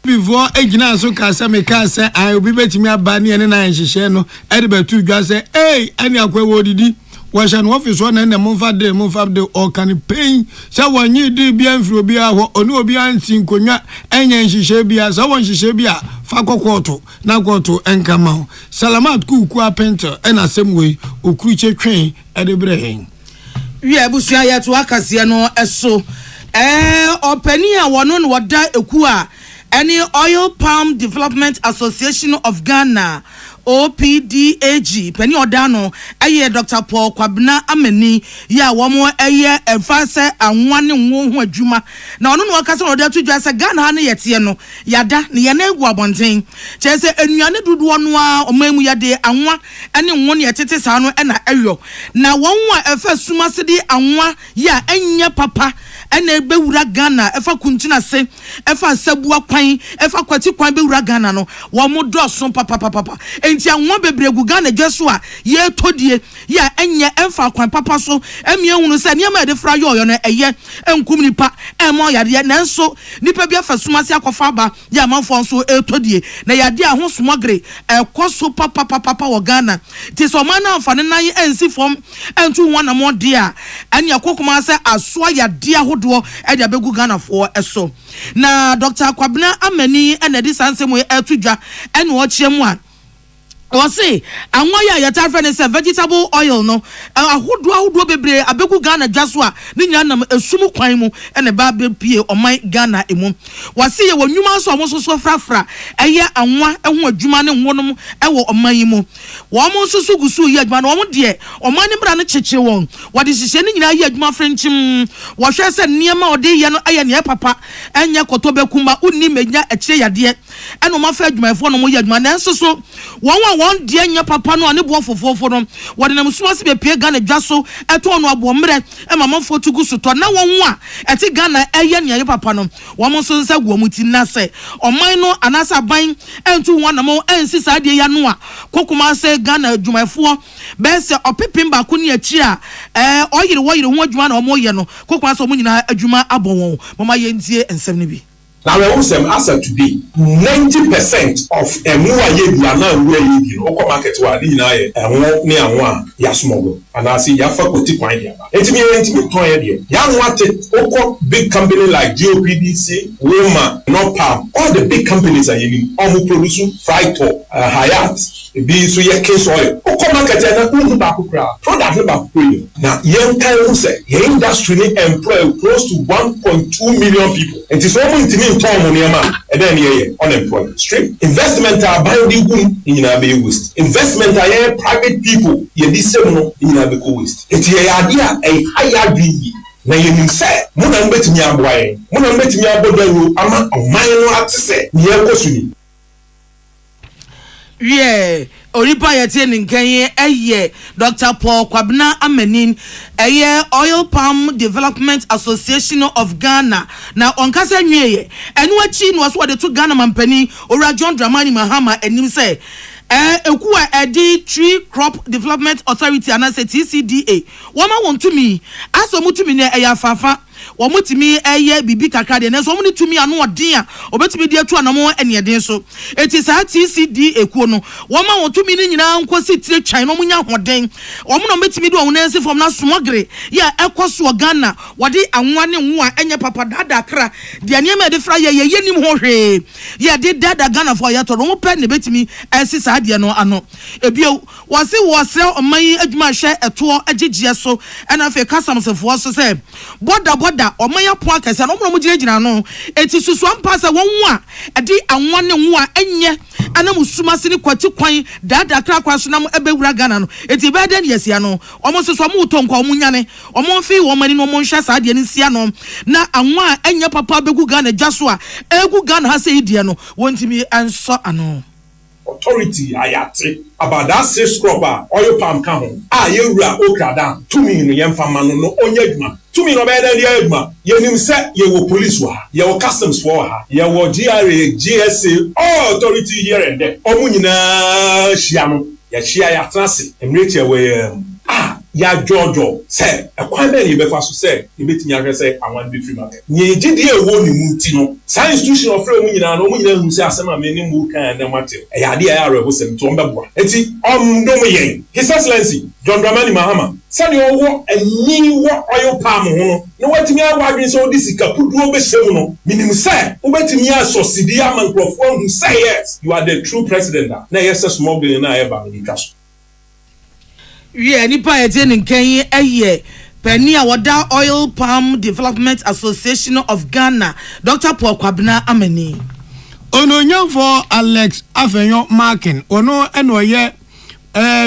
Before ejina so kasa me kasa I obi betimi abani ene na nhihye no e de betu dwa se ani akwa wodidi washan office one na momfa de o kan pain se wanyi di bia mfiro bia ho oni obi anti nkonwa enye nhihye bia se won nhihye bia fa kokoto na koto enkama ho salamat kuku apento ena semwe okuruche twen e de brehin wi abusua ya to akase no eso opani a wono no woda eku a any Oil Palm Development Association of Ghana OPDAG penny odano eye Dr. Paul Kwabena Amani ya womo eye emfase anwane nwo adwuma na ono no akasa no de to dwa se Ghana ha ne yete no yada ne ye na egu abonten chese enuane dudu ono a omamu yade anwa ene nwo ne yetete sa no na eyo na wonwa efa suma se di anwa ya enya papa ene ebewura Ghana efa kuntuna se efa sabua kwan efa kwati kwan bewura Ghana no womo doso papa enti anwa bebregu Ghana dweso a ye todie ya enye emfa kwan papa so emie hunu se niam ede fra yo no eye enkum nipa emo yade nanso nipa bia fasumase akofa ba ya manfo so etodie na yade ahosomogre ekoso papa wo Ghana ti so man na amfane nan ensi fom entu wana mo de a ene akokoma se aso yade ahodo ede abegu Ghana fo eso na Dr. Kwabena Amani ene di sansemo etudwa ene o chiemu a Say, and why ya friend is a vegetable oil no ahodo bebre abegu Ghana jaswa ni nyanam esumu kwan mu ene ba be pie oman Ghana emu wase ye wonwuma so so frafra eye anwa eho adwuma ne nwonom ewo oman yi mu wo mo susu gusu ye adwuma no wo de oman ne bra ne cheche won wode hihye ne nyina ye adwuma frenchim wo hwe se niema ode ye no aye ne papa enye koto bekumba unni menya ekire yade eno ma fa adwuma efo no mo ye adwuma na enso so one dear nya papa no ane bo fofofo no wode na musuma se be pie Ghana dwaso eto no abo mre e mama fo tugu so to na won a eti Ghana eye ne papa no wo mo so nsa gwo muti na se oman no anasa ban entu won na mo ensi sa de ya no a kokuma se Ghana adwumafo be se opepem ba ko ne achi a oyire ho adwuma na o mo ye no kokuma se o mo nyina adwuma abon won mama ye ntie ensem ne bi. Now, as of today, 90% of MUA Biana will market to Adina and near one Yasmogo. And I see Yafa Kotiquania. It's me intimate toy. Young wanted big company like GOPDC, Woma, Nopam, all the big companies are in Omu Produce, Frito, Hayat, be so your case oil. Market and product about now, young time say, your industry employ close to 1.2 million people. It is only to me. And then unemployment straight investment are binding good in a waste investment are private people in this in a waste it's a idea a higher be na you say muna mbetimi aboy muna mbetimi abodaru ama oman no atse ne yakosuni yeah Oripa yete ninkenye eye Dr. Paul Kwabena Amenin eye Oil Palm Development Association of Ghana na onkasa nweye enu achi no so de to Ghana mampani Ora John Dramani Mahama enim say ekuwa edi Tree Crop Development Authority anase TCDA woma wontumi aso mutumi ne eya fafa womutimi eye bibi kakra de nenso womuni tumi anu odin a obetumi de atu anamo eneden so eti sa TCDA ekuo no woma wotumi ni nyina nkosi tire twan no munya hoden womuno betumi de wonensi fom na smogre ya ekoso Ghana wode anwa ne nwo a enye papa dada kra de aniema de fra ye yenim ho hwe ye de dada Ghana for ya to no pe ne betumi ensi sa de no ano ebio wase wose oman adwuma hwe eto agegye so ena fe kasamsefo so se boda omaya po akase no mo gina no eti susu ampa se wonwa edi anwo ne nwo a enye ana musuma se ne kwati kwan dada kra kwaso na mo ebewura Ghana no eti be den yesia no omo susu mo utonkwa omo nyane omo fi wo mani no mo nhwa sa de ne sia no na anwo a enye papa begu Ghana dwaso a egu Ghana ha se idie no wontimi anso ano authority ayate about that six crop oil palm ka ho yewura okrada tumi no yemfa no no onye adwuma tumi no be den dia adwuma yenim se ye wo police wa ye wo customs for ha ye wo GRA GSA all authority here and there omu nyina hia no ya hia ya trase emrete we ya jojo say ekwan be ni be fa so say e betimi ahwe say awan be free market nye gidi e wo ni munti no science institution of free mu nyina no mu nyina hu say asema me ni mu kan na mate e ya de ya reho sem to mbeboa enti omdom yen his excellency John Dramani Mahama sani owo ani wo oil palm ho no no watimi awadwen say odisika puduo be hyem no minim say obetimi asosidi amankrofo hu say yes you are the true president na yes small bill na e ba me kaso yeah nipa yete ninken eye Penny Awada Oil Palm Development Association of Ghana Dr. Paul Kwabena Ameni Ono for Alex Afenyo Markin ono eno ye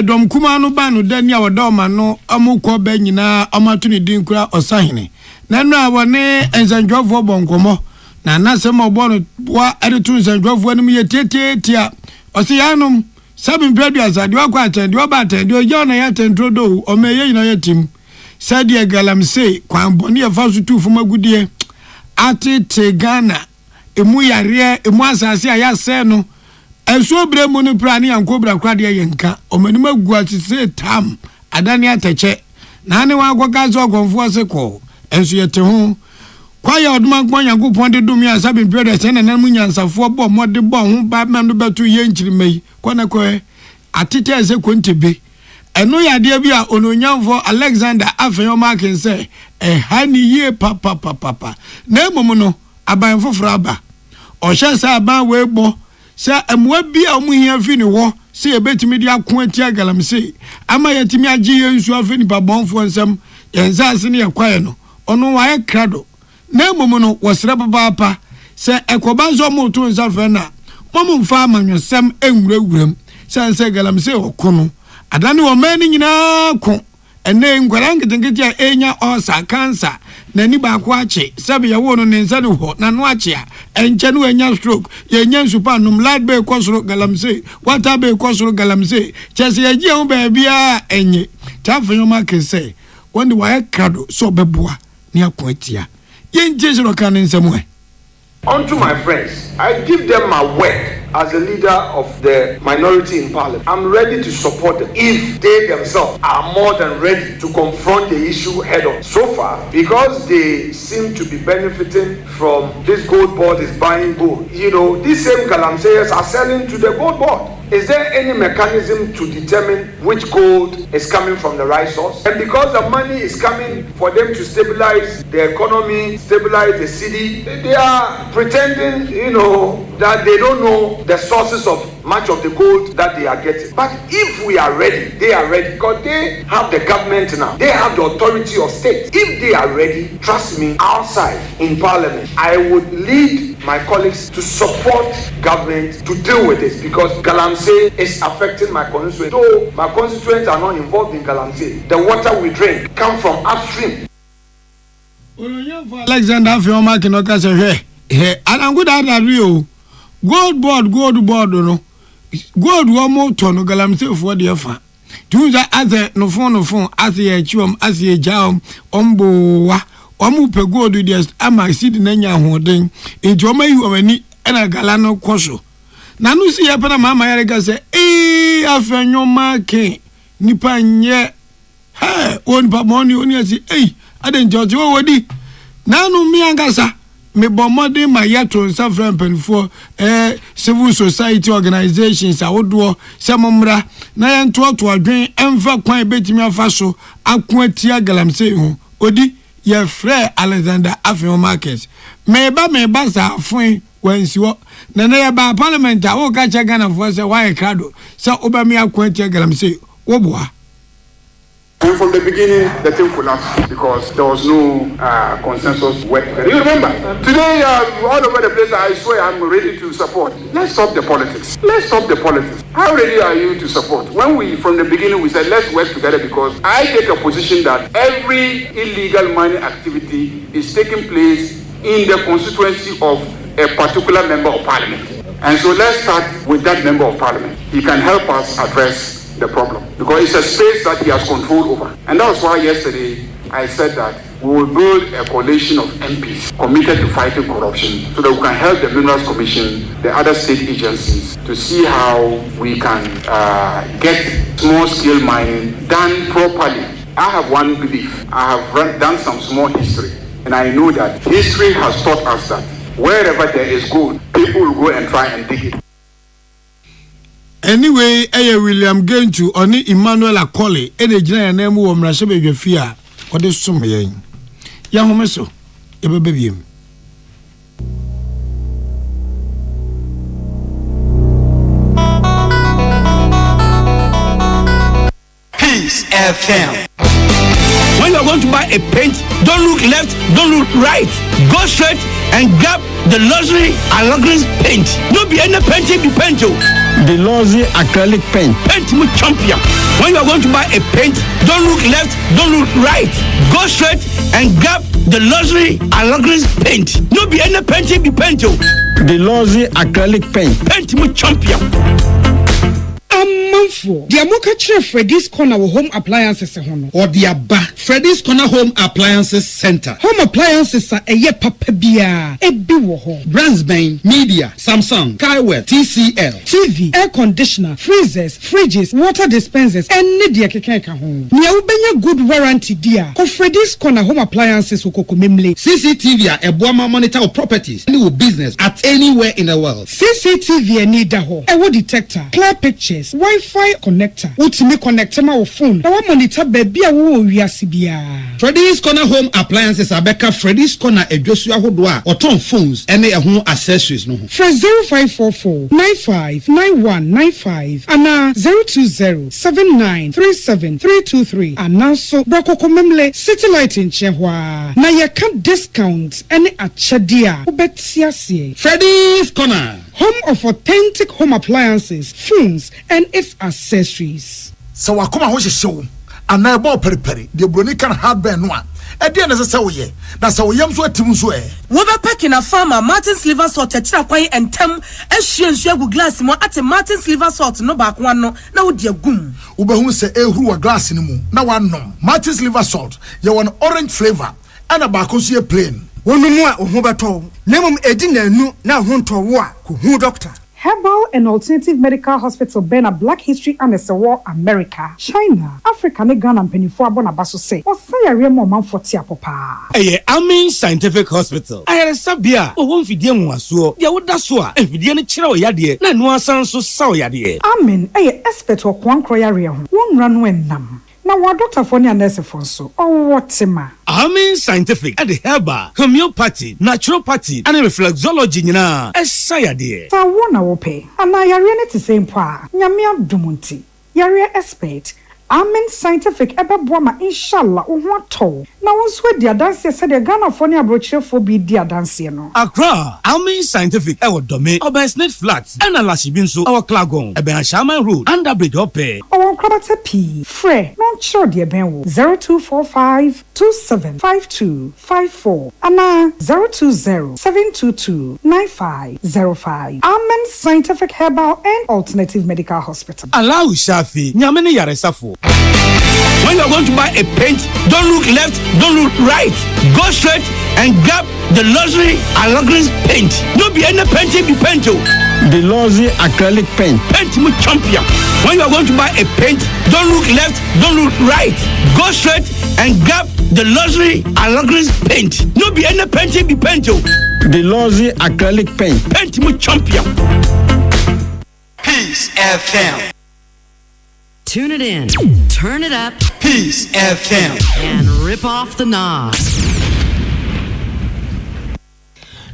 dom kuma no ba no dani Awada ma no amukọ ba nyina amatuni din kura osahene na no awone ensanjofo bonkomo na nasem obo no wa edetu ensanjofo anim ye tietietia osiyanum Sabin Preduasa, the Aquatin, the Obata, the Jona Yaten Trodo, or May Yatim. Sadia Galamse, Quambonia Fasutu from a good year. Ate Tegana, Emuya Ria, Emwasa Yaseno, and so Bremoni Prani and Cobra Cradia Yanka, or Menuma Guati say Tam, Adania Teche, Nani Wagazo Conforce call, and so yet to home. Quiet Mark Moya go pointed to me as Sabin Preduasa and Namunians of 4 bomb, what the bomb, bad man about 2 years May. Kwanakwe atite ese kwontibe eno ya de bia ononyamfo Alexander Afenyo Markin say hani ye papa na emom no abanfo fraba o hye sa aban we bo se emwa bia omuhia fi ni wo say a bet me dia quentia galamsey ama yetimi agye yensu afa nipa bonfo nsam yensa ne yakwae no ono wa krado na momo no wosre papa se ekoba zo mo to nsa fa na momo mfa amanwesem enwurawuram se galamsey okono adane wo mani nyina ko ene ngwara ngetenkete a enya osa cancer na ni ba ko ache sabe ya wo no nensa ne ho na no ache a enche no enya stroke ye nya nsupa num lad be kosoro galamsey water be kosoro galamsey chese ye ho ba bia enye tafanyo make say wonde wa krado so beboa ni akoatia ye nje so kan nsemu e. Unto my friends, I give them my word as a leader of the minority in parliament. I'm ready to support them if they themselves are more than ready to confront the issue head on. So far, because they seem to be benefiting from this gold board is buying gold, these same galamseyers are selling to the gold board. Is there any mechanism to determine which gold is coming from the right source? And because the money is coming for them to stabilize the economy, stabilize the city, they are pretending, that they don't know the sources of much of the gold that they are getting. But if we are ready, they are ready because they have the government now. They have the authority of state. If they are ready, trust me, outside in parliament, I would lead my colleagues to support government to deal with this because galamsey is affecting my constituents. Though my constituents are not involved in galamsey, the water we drink comes from upstream. Alexander Fioma kinoka se he anangu da rio gold board no gold wo mo to no galamsey fo de fa tunza aze no phone ase ye chiom ase ye jaom ombo wa omu pe gold de ama seed na nya hoden enti o mayi o mani na gala no koso na no si ye pena mama yare ga se afenyo make nipa nye on pa money oni asi aden jojo wodi na no mi angasa me bomode ma yato nsa friend for civil society organizations awodo semomra na yento to adwen emfa kwan betimi afa so akoatia galamsey ho odi ye frere Alexander Afro Market me ba sa afun wansiwo na ye ba parliament a wo ka che Ghana for say why krado say oba me akoatia galamsey wo boa. And from the beginning, the thing collapsed because there was no consensus work. You remember, today, all over the place, I swear I'm ready to support. Let's stop the politics. How ready are you to support? When from the beginning, we said, let's work together because I take a position that every illegal mining activity is taking place in the constituency of a particular member of parliament. And so let's start with that member of parliament. He can help us address the problem because it's a space that he has control over. And that was why yesterday I said that we will build a coalition of MPs committed to fighting corruption so that we can help the Minerals Commission, the other state agencies to see how we can get small-scale mining done properly. I have one belief. I have done some small history and I know that history has taught us that wherever there is gold, people will go and try and dig it. Anyway, William Gentu oni Emmanuel Akole gina na mu wo mrahye bedwafi a wode som yen ya homeso e bebebiem Peace FM. When you are going to buy a paint, don't look left, don't look right. Go straight and grab the luxury acrylic paint. No be any painting be paint. The luxury acrylic paint. Paint me champion. When you are going to buy a paint, don't look left, don't look right. Go straight and grab the luxury acrylic paint. No be any painting be paint. The luxury acrylic paint. Paint me champion. Amanfo dia moka chere Freddy's Corner home appliances hono or dia ba Freddy's Corner Home Appliances Center. Home appliances are eye papa bia ebi wo ho. Brands ben Media, Samsung, Kaiwell, TCL, TV, air conditioner, freezers, fridges, water dispensers and need keke ka ho. Nia ubenya good warranty dia. Ko Freddy's Corner Home Appliances ukoko memle. CCTV a eboama monitor of properties any business at anywhere in the world. CCTV need da ho. Ewo detector, clear pictures, Wi-Fi Wi-Fi connector. Ultimate connector ma wo phone. Na wa monitor baby a wo wiase bia. Freddy's Corner Home Appliances Abeka Freddy's Corner Edwosu ahodo a oton phones ene ehun accessories no ho. Fresh 0544 959195 ana 0207937323 ana so Brakoko Memle City Light in Chehwa. Na ye can discount any achadia ubetiasie. Freddy's Corner, home of authentic home appliances, phones and its accessories. So wakoma ho hyehyew ana ebo periperi de broni kan hardware no a e de na se woye na se woyam so atim so e wo be pack na farmer Martin's liver salt achira kwan entem ehwie nsu agu glass mo ate Martin's liver salt no ba ko no na wo de agum wo be hu se ehuru wa glass ni mu na wanom. Martin's liver salt ye won orange flavor ana ba ko so ye plain wonumu a ho beto nemum edi na anu na ho ntowo a ko hu doctor. Herbal and Alternative Medical Hospital Bena Black History and War America, China, Africa, ne Ghana penifo abona baso say. Osaya remo manfoti apopa. Amen Scientific Hospital. Ayere sabia o won fidie mu aso. Dia woda so a fidie ne kire o yade na no asan so sa o yade. Amen expert o kwankro yare ho. Won ra no enam. Na wa doctor for ni nurse for so. O wotima. Amen Scientific at the herbal, homeopathy, naturopathy, and reflexology nyina. Esayade. Sa wona wo pe. Ana yare ne te same pa. Nyame adumunti. Yare expert. Amen Scientific ebeboama inshallah ohwato na wonso dia dance se de Ghana for ne abrochefo bi dia dance no. Accra Amen Scientific e wodome Obersnet Flats and Alashibinso our Klagon e ben Shaman Road under bridge ope o krabata p frɛ non chiro de ben wo 0245 275254 ana 020-722-9505. Amen Scientific Herbal and Alternative Medical Hospital. Allow Shafi nyamene yaresafo. When you're going to buy a paint, don't look left, don't look right. Go straight and grab the luxury Alagris paint. No be any paint, be paint. The luxury acrylic paint. Paint mu champion. When you're going to buy a paint, don't look left, don't look right. Go straight and grab the luxury Alagris paint. No be any paint, be paint. The luxury acrylic paint. Paint mu champion. Peace FM. Tune it in, turn it up, Peace FM, and rip off the knobs.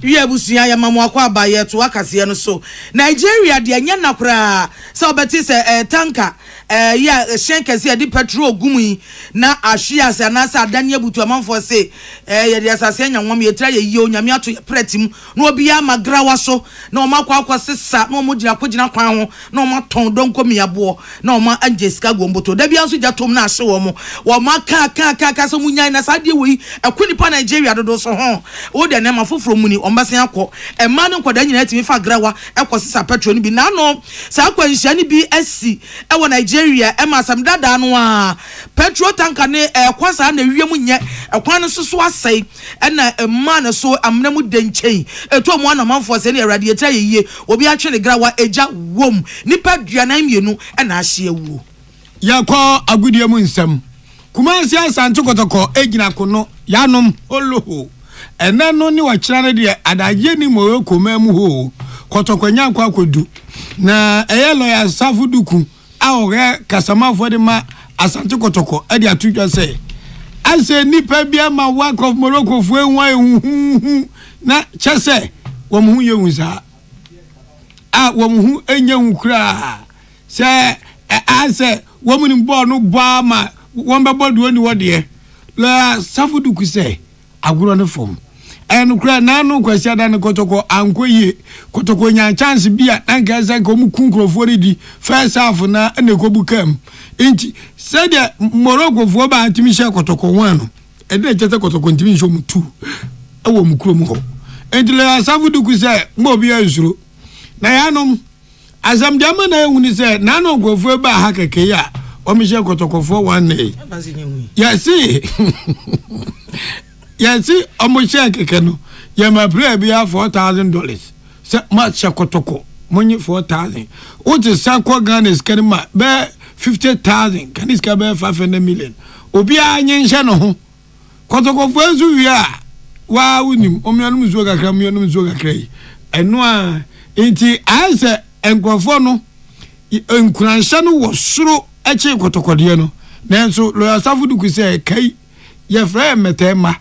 We abusia ya mamu akwa abaye to akase no so Nigeria de anya nakura se obeti se tanker ya shenkese de petrol gumi na ahwia se na sa adane abutu amanfo se ye de asase anya nwam ye tra ye yi onyame ato ye pretim na obi ya magrawa so na o makwa akwa sesa na o mojira kogina kwan ho na o maton donko miabo na o ma anjeska gomboto da bia so jatom na ahye wo mo wo maka ka so munyan na sa de wi ekunipa Nigeria dodo so ho o de na mafoforo muni ombasen akọ ema ne nkoda nyina timi fa grawa ekosisa petrol ni bi na no sa akwanhia ni bi asi ewo Nigeria ema sam dada no a petrol tanker ne ekwasa na wiem nye ekwan no soso asai na ema ne so amna mu denchen eto mu anamanfo se ne radiator yeye obi atwe ne grawa eja wom nipa duanan mienu na ahye wuo yakọ agudie mu nsam Kumasi Asante Kotoko egina kono yanom oloho ena no ni wachira ne de adaje ni mo koma mu ho Kotoko nyankwa akodu na eye lawyer Safuduku a ore kasamafo de ma Asante Kotoko e de atudwa se ase nipa bia ma work of Morocco fu enwa ehu na chese wo mu ye hunsa a wo mu enye hukura se ase wo mu ni bo no ba ma won be bodu oni wode la Safuduku se aguro ne fom en kura na no kwasi ada ne Kotoko ankoye Kotoko nya chance bia na nka se ko mu kunkrofo re di first half na ne ko bukam enti se de Morocco fo ba antimi she Kotoko wano e de chete Kotoko ntimi sho mu tu e wo mu kuro mu ho enti la Safuduku se mo bia zuro na yanom azam jama na ehuni se na no gofo ba ha keke ya o mi she Kotoko fo one day Yes, omoche keke no. Ye ma pray bia $4,000. Se ma she Kotoko, money 4,000. O te sanko Ghana skani ma be 50,000. Kan iska be 500 million. Obi anye nhye no ho. Kotoko fo ezu wi a wa unim omianum zuo kakra yi. Eno a enti ase enkrofo no nkuransha no wo soro eche kotokode no nanso lawyer Safudu ku say kai ye fra metema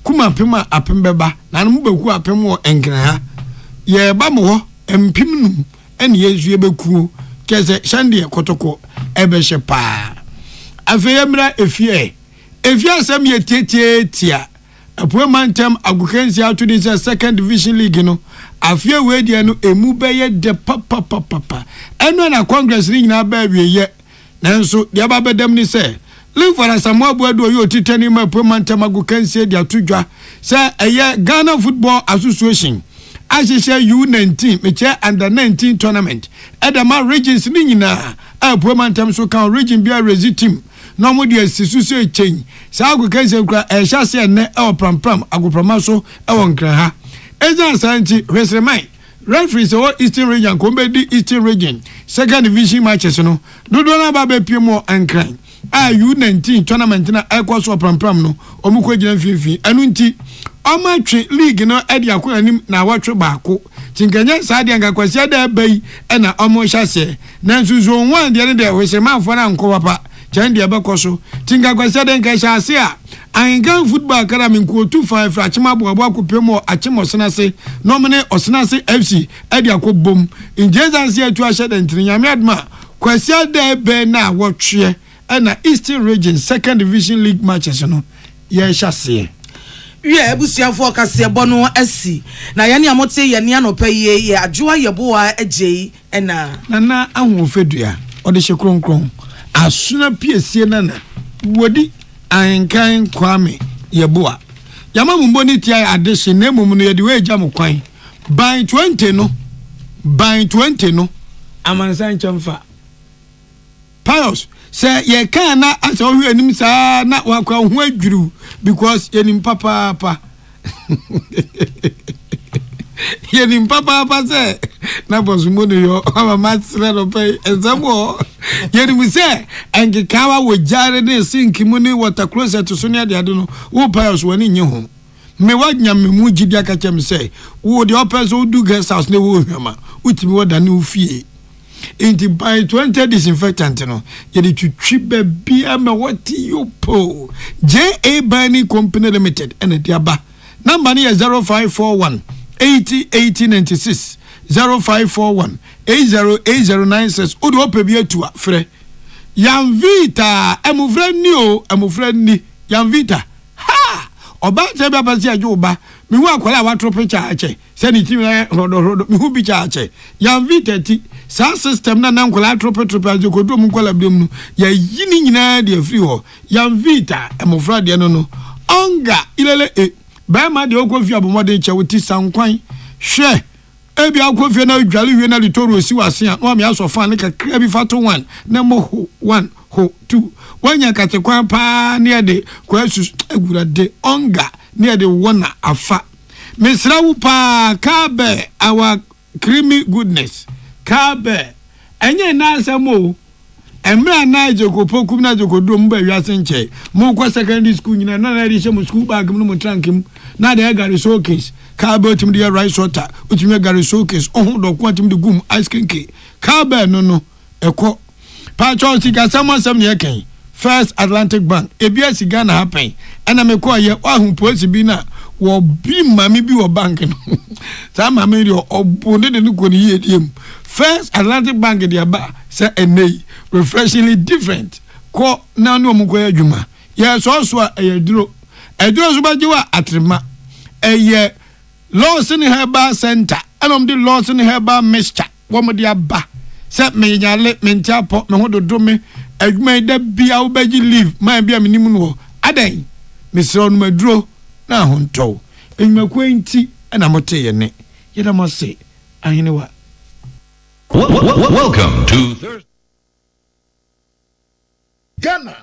kuma pema apembeba na no beku apem wo enkran ha ye ba mo ho empim num ene yesu ye beku kese shande kotoko ebehye pa afeye mra efie asem ye tietietia apuemantem agukensi atudi se second division league no afie we dia no emu beye de papa eno na congress ni nyina ba wieye nanso dia ba bedam ni se leave for Samuel Boado yo titani ma apuemantem agukensi dia tudwa se eye Ghana Football Association ashisha U19 meche under 19 tournament edama regions ni nyina apuemantem so kan region bia resi team no mo dia sisusu echenyi sa agukense kra ehya ne e oprampram agoprama so e wonkra ha eza santi hwesemai referees o Eastern Region kombedi Eastern Region second division matches no dodo na ba be piemo ankran U19 tournament na ekwaso oprampram no omukọ gina fifi anu nti omatwe league no edi akonanim na watwe baako tinkanya saade ngakwasi ada bai e na omo hyase na nsuzo 1 de ne de hwesemafo na nko papa chandi abakoso tinga kwase den ka hyase a Angan Football Academy ko 25 fra chima bo akopemo achimo senase nomene osenase FC edi akobom injezansi atu ahye den nyame adma kwase ada be na wotwe na Eastern Region Second Division League matches no ye hyase ebusiafo kase bono asi na yane amote yane anopa ye adwoa yeboa agei na ahofedua ode hye kronkron asuna piesie nana wodi ankan kwame yeboa yama mumboni tia adehye na mum no yede we gya mokwan by 20 no amansan chamfa Pius say ye kan na asa ohwe anim saa na wakwa ho adwuru because yenim papa yenim papa say na bosumo no yo mama tsira no pay ezamo yenim say engikawa wo jare ne sink mu ni water closet so ne ade no wo Pius wani nye ho me wanya me mu gidi aka chem say wo de open so do guest house ne wo hwama utimi woda ne ufie inti by 20 disinfectant no yedi twitwi bia me wati yopo JA Bani Company Limited and diaba number ni 0541 808096 0541 808096 odo opebia tua frɛ Yanvita emufrɛ ni Yanvita ha oba te bia pasi ajuba mi hu akwala watro picture ache se ni timi rodo mi hu picture ache Yanvita ti sa system na nkwala trope ajokodo mu kwala biom no ya yini nyina de afri ho Yanvita emufra de no onga ilele ba ma de okofi abomode che woti sankwan hwe ebi akofi na dwale wie na litoro si wase a no me asofa ne kakra bi fato 1 na mo 1 ho 2 wanya katekwan pa ne de kwasu agurade onga ne de wona afa misrawu pa kabe our creamy goodness kabe enye na asamo emra na jokopokum na jokodo mba wiase nche mo kwa secondary school nyina na na ri school bag mu trankim na de gari showcase kabe otim de rice water otim gari showcase ohun do kwa tim de gum ice cream kabe no eko pa chọọchị gasamasam ne kan First Atlantic Bank ebia siga na happen ana me ko ye ahun police bi na wo bi mami bi wo bank no sa mami ri obonde de ko ni yediem First Atlantic Bank de aba say enei refreshingly different ko na no mu ko adwuma ye so a eduro so ba jiwa atrema eye Lawson Herbal Center anom de Lawson Herbal Mixture wo mo de aba se me nyale me ntiapo me ho dodo me adwuma da bia wo bagi leave man bia me nimu no adan me sro no maduro na ho nto enwuma kwenti na mote ye ne ye da mo se ahene wa welcome to Ghana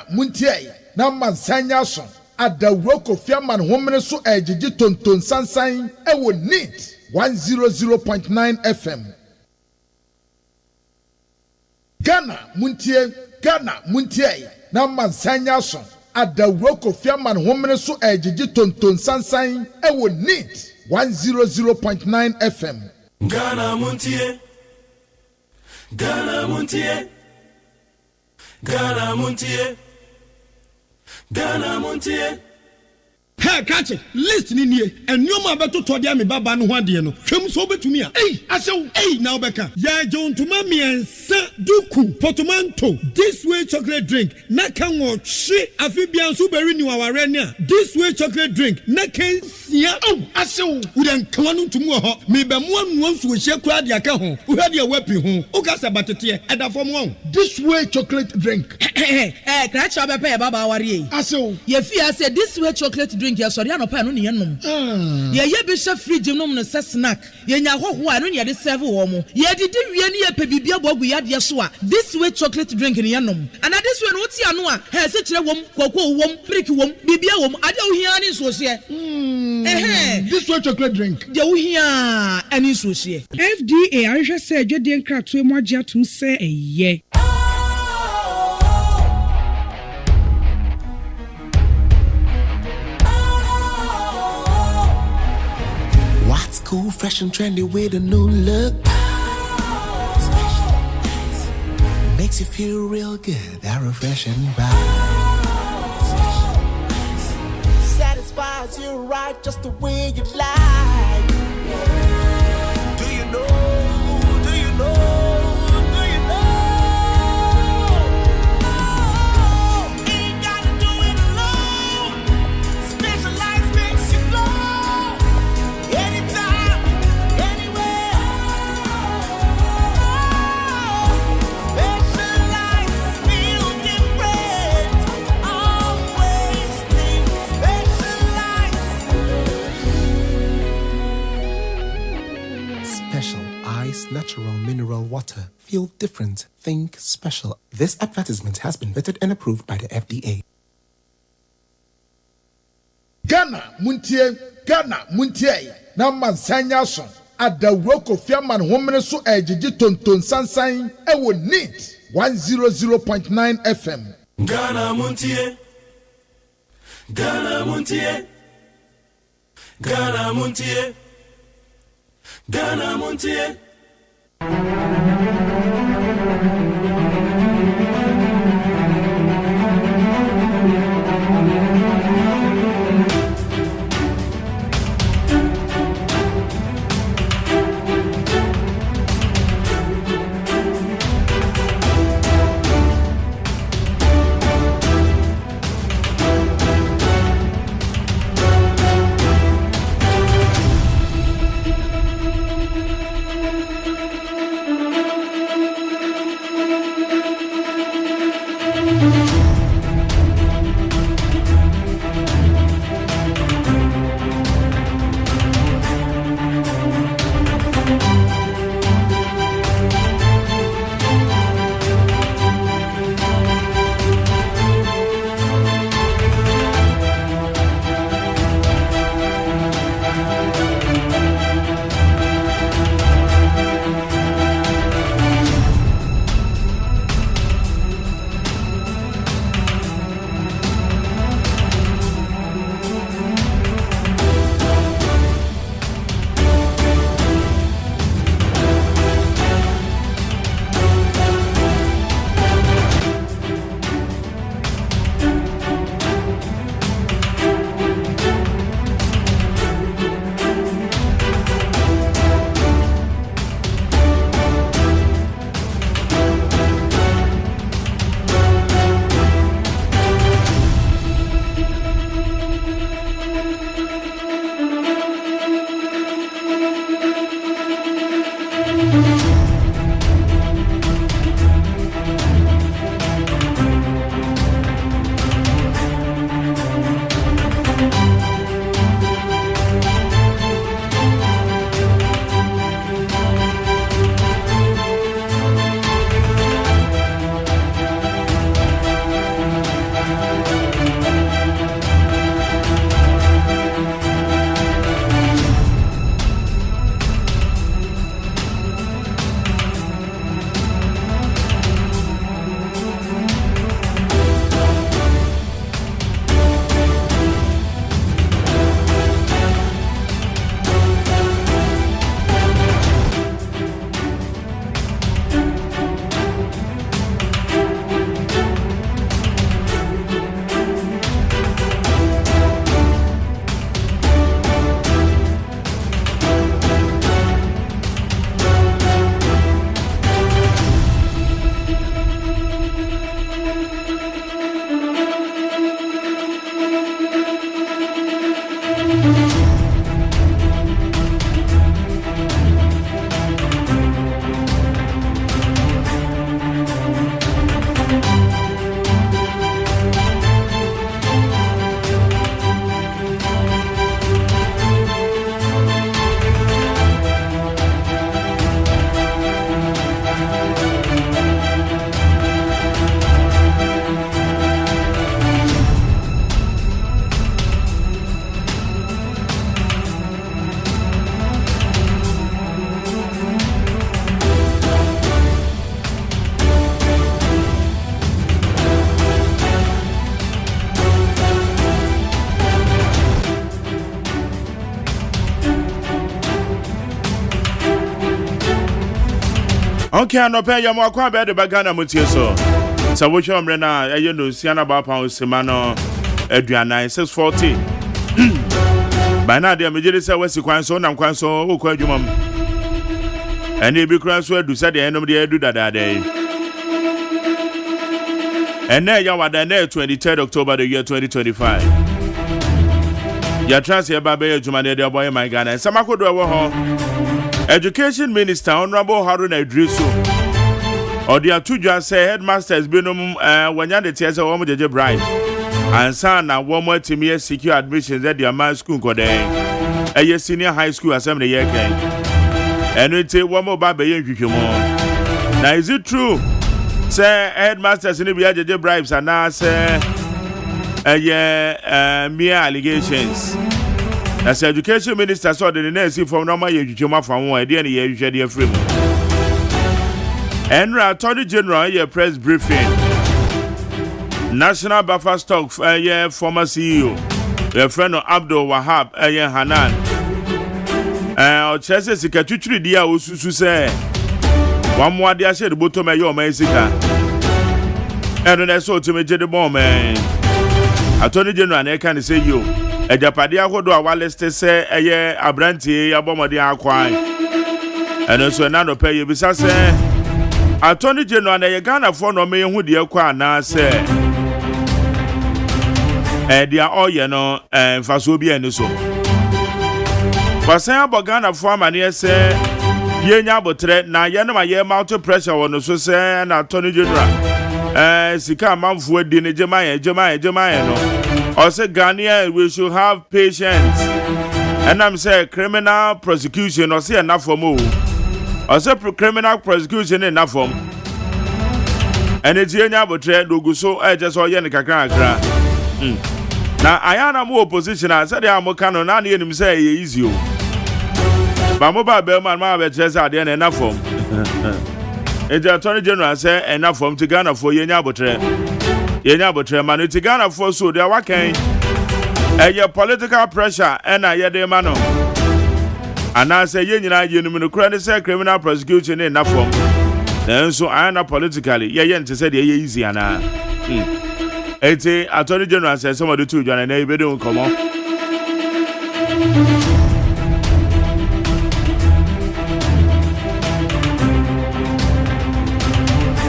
muntie na mansanya so adawro kofiaman homene so ejiji tonton sansan ewo neat 100.9 FM Ghana muntie na mansanya so adawro kofiaman homene so ejiji tonton sansan ewo neat 100.9 FM Ghana muntie Ghana Montie. Ghana Montie. Ghana Montie. Hey, catch it. List ni nie. And you ma beto to dia me baba no ho ade no. Hwem so betumi a. Asew. Now beka. Ya jon to ma miensa duku portmanteau. This way chocolate drink. Na kan wo hwe afibian so beri ni waware ni a. This way chocolate drink. Na kan sia. Asew. Udan kan no tumu ho. Me be mo anu so hye kura de aka ho. Wo hade e wapi ho. O ka sa batete e da fom won. This way chocolate drink. Kra cha be pe baba ware yi. Asew. Ye fi ase this way chocolate drink ya sorry anopa no ne yenom. Ye bi hye fridge nom no se snack. Ye nya hoho a no ne de serve wo mo. Ye didi wie ne ye pe bibia bogu ya de so a. This way chocolate drink ne yenom. Ana this way no ti ano a he se kire wom koko wom prick wom bibia wom ade wo hia ne so se. This way chocolate drink. De wo hia ani so se. FDA ahwehwe se adwede nkratoe mo agye atum se eye. What's cool, fresh and trendy with a new look? Makes you feel real good, that refreshing vibe. Satisfies you right just the way you like. Do you know? Do you know? Natural mineral water. Feel different. Think special. This advertisement has been vetted and approved by the FDA. Ghana Montie. Na mansanya so. Adawroko fiaman homene so ejiji tonton sansan ewo NEET 100.9 FM. Ghana Montie. Ghana Montie. Ghana Montie. Ghana Montie. Okay, no pay ya mo kwa be de bagana mutie so. Sa wo hwe omre na eye no siana ba pa osima no aduanan 640. By now they me say wesi kwan so nam kwan so wo kwa adwuma m. Ene bi kran so adu said enom de adu dadade. Ene ya wada na 23rd October the year 2025. Ya trans ya ba be adwuma de boy my Ghana. Samakodo wo ho. Education Minister Honorable Haruna Idrisu Odi atudwa say headmasters binom wanya de tie say wo mo jeje bribe ansa na wo mo atimi secure admissions at their school kodai eye senior high school assembly year kan eno te wo mo ba be ye hwehwemo na is it true say headmasters ni bi jeje bribes ana say mere allegations. As Education Minister saw the nurse from normal Yujuma from one idea and ye frame. And Attorney General ye press briefing. National Buffer Stock former CEO. Your friend Abdul Wahab Hanan. Chese Sikatutri dia ususu say. One more dia said bottom of your Mexica. And then I saw to me the bomb man. Attorney General I can say you. Ejapade akodo awaleste se eye abrantie abomode akwan eno so na no pay bisa se Attorney General na ye Ghana for no me hu de kwa na se dia oye no mfaso bi eni so kwasan abogana for amane se ye nya abotre na ye no ma ye mount pressure wono so se na Attorney General sika manfo adi ne jemaye no also Ghanaians we should have patience and I'm say criminal prosecution or say enough for more also criminal prosecution enough for and it's here now but do so just all yen kakra now I am more opposition I said I am canon and him say easy but mobile bellman ma be just at the end enough for the Attorney General say enough for to Ghana for yenya botre man to Ghana for so there waken your political pressure and I de mano and I say you no credit say criminal prosecution enough for and so I am politically yen to say the easy and it's Attorney General says some of the two John and they don't come on.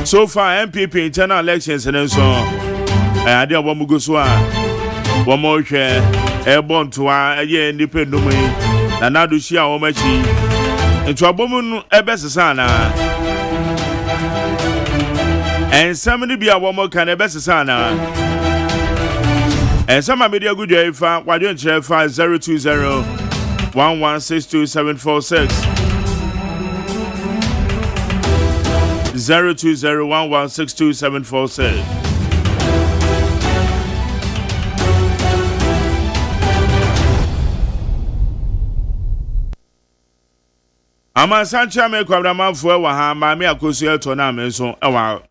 So far, MPP internal elections and so I did one go so one more share airborne to a year independent and now do share how much into a woman a best sana and somebody be a woman can a best sana and some media good if why don't you 020 1162746 02011627746. Ama sancha me kwabra manfo e wa ha ma me akosu eto na me so e wa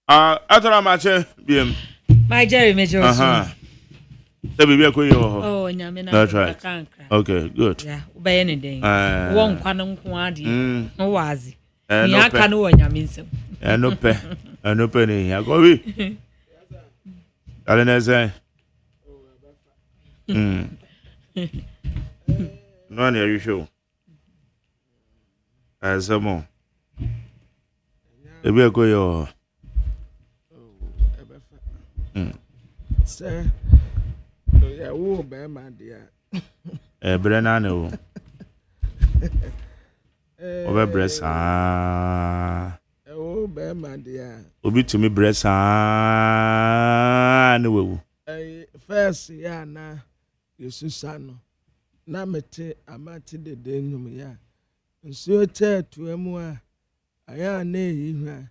atara ma che biem my Jerry Major the baby akoyi ho oh nyame na that's right okay good yeah ubaye ne den won kwano nko ade no wazi ni no aka no nyame nsem no pe ni ya go wi ale na say no na you show azamo ebi akoyi ho sir ya wo be ma dia bre na ne wo obe bresa o be ma dia obi tumi bresa ne wo first ya na yesusa no na mete amati de denum ya nso te tuamu a aya na ehihwa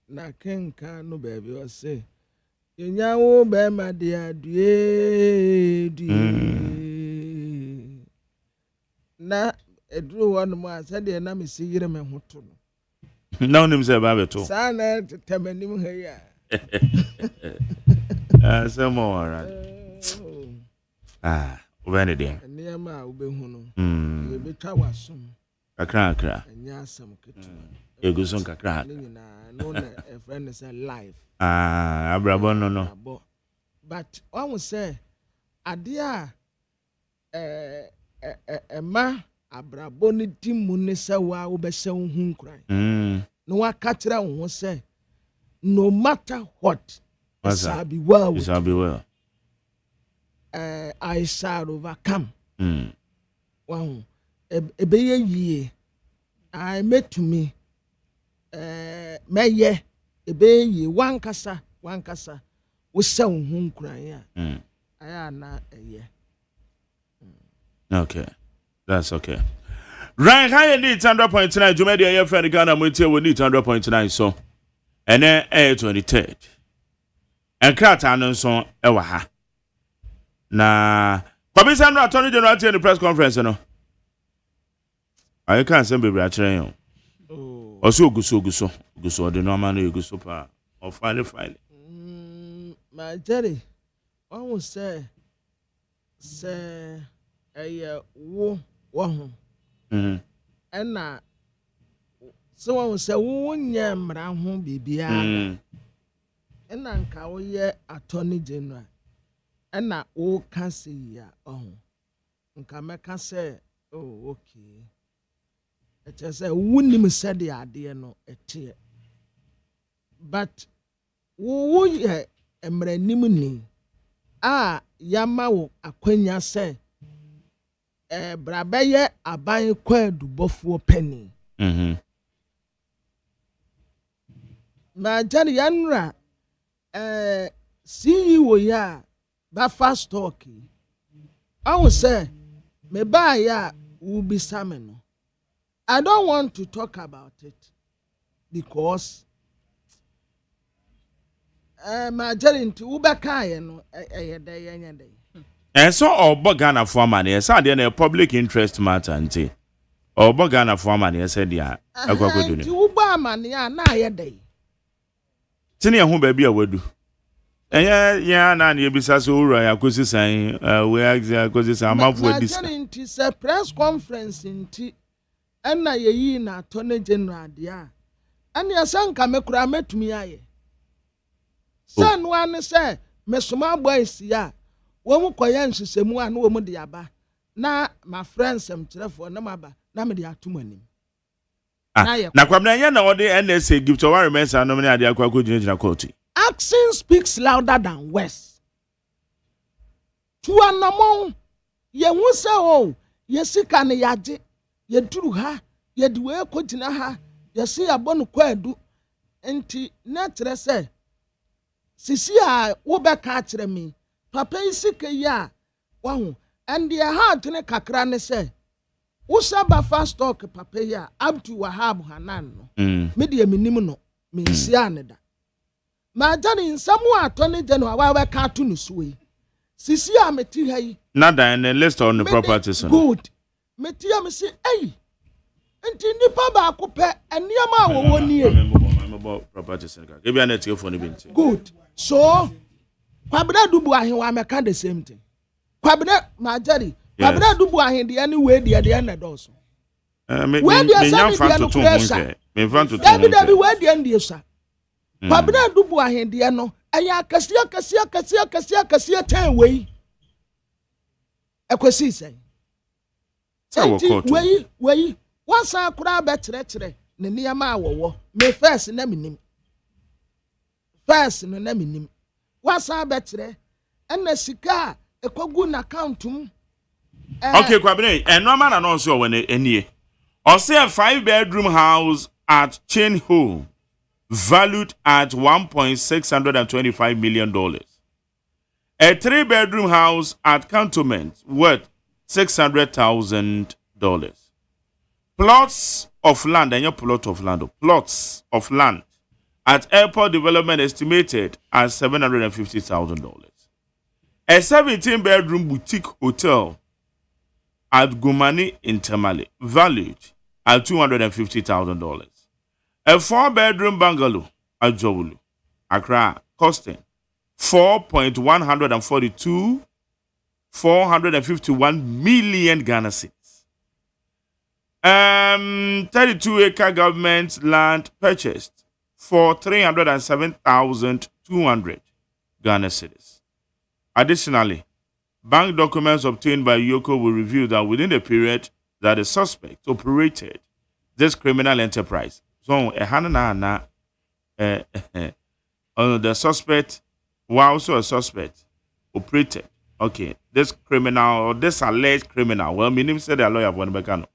na kenka no baby o say yenyawo be ma dia due na edru wonu mu asade na me sigire me hoto no na onim se ba beto sa na temanim ha ya asemo ora obene dia niam a obehu no ye betwa wasom kakra. Enya asam ketu. Eguson kakra. No na a friend is live. Abrabo no. But one will say adia ma abrabo ni dimu ne se wa wo be se hu nkran. No wa ka kire wo say no matter what it shall be well. It shall be well. I shall overcome. Wow. Ebeye yie. I met to me. Meye ebeye wankasa. We say hu nkran ya. Aya na eye. Okay. That's okay. Right, high need 100.9. Jumedi aye friend Ghana Montie we need 100.9 so. And then 23rd. And krata no so e wa ha. Na Commissioner Attorney General at the press conference no. I can't send baby a kire yo. Oso guso the normal no guso pa. Or file. My Jerry, one will say a wo. And now, someone will say, one year, Mram, baby, and Uncle, Attorney General, and now, all can see ya. Oh, and can say, oh, okay. It just a wouldn't said the idea, no, a tear. But, who ye, a mrenimuni, Yamao, Aquenia say. Brabeye aban kwa dubofo penny. Ma jani yanra CEO ya ba fast talk. I will say me ba ya will be salmon. I don't want to talk about it because ma jani nti ubeka ye no yede. And so Obo Ghana for money, I said a public interest matter nti. Obo Ghana for money, I said ya. Ti uba money na ye dey. Tini hu baby awedu. Ya na na ebisa so ura ya kosi san we ask kosi san amafo edis. Nti se press conference nti na ye yi na Attorney General dia. Ani asanka mekura metumi aye. San wan say mesoma boys ya. Womu koyan sisemu anu womu de aba na my friends am kirefo na maba na me de atomanim na kwamna yen na ode NSA give to one mensa no me ade akwa gyina court. Action speaks louder than words. Tu anamon ye hu se o ye sika ne yaje ye duru ha ye de we ko gyina ha ye se abonu kwadu enti na kire se sisi a wo be ka kire mi papa isike ya wahu and the heart ne kakra ne say usaba fast talk papa ya abdu wahab hanan no me de minim no me nsia ne da ma jani nsamu Attorney General wa ka to no suwe sisi a meti ha yi na dan list on the properties good meti am say ei enti nipa ba ko pe eniama wo woni e properties ka e bia na tie no binti good so Kwabena dubu ahin wa meka the same thing. Kwabena majari. Kwabena dubu ahin the anyway the na doso. Me nyam fan to tunke. Me fan to tunke. Dabi we the end yesa. Kwabena dubu ahin the no. Aya kasia ten we. Ekwesi say. We once akura betre ne niama awowo. Me first na minim. First no na minim. Wasa betre ena sika ekogu na accountum. Okay, Kwabene, and no man also when any. Or say a 5-bedroom house at Chain Home valued at $1.625 million. A 3-bedroom house at Cantonment worth $600,000. Plots of land, and your plots of land at airport development estimated at $750,000. A 17-bedroom boutique hotel at Gumani in Tamale valued at $250,000. A 4-bedroom bungalow at Jowulu, Accra, costing $451 million Ghana cedis. 32-acre government land purchased for 307,200 Ghana cedis. Additionally, bank documents obtained by Yoko will reveal that within the period that the suspect operated this criminal enterprise, so the suspect, while also a suspect, operated. Okay, this criminal or this alleged criminal. Well, my name said a lawyer for Bekano.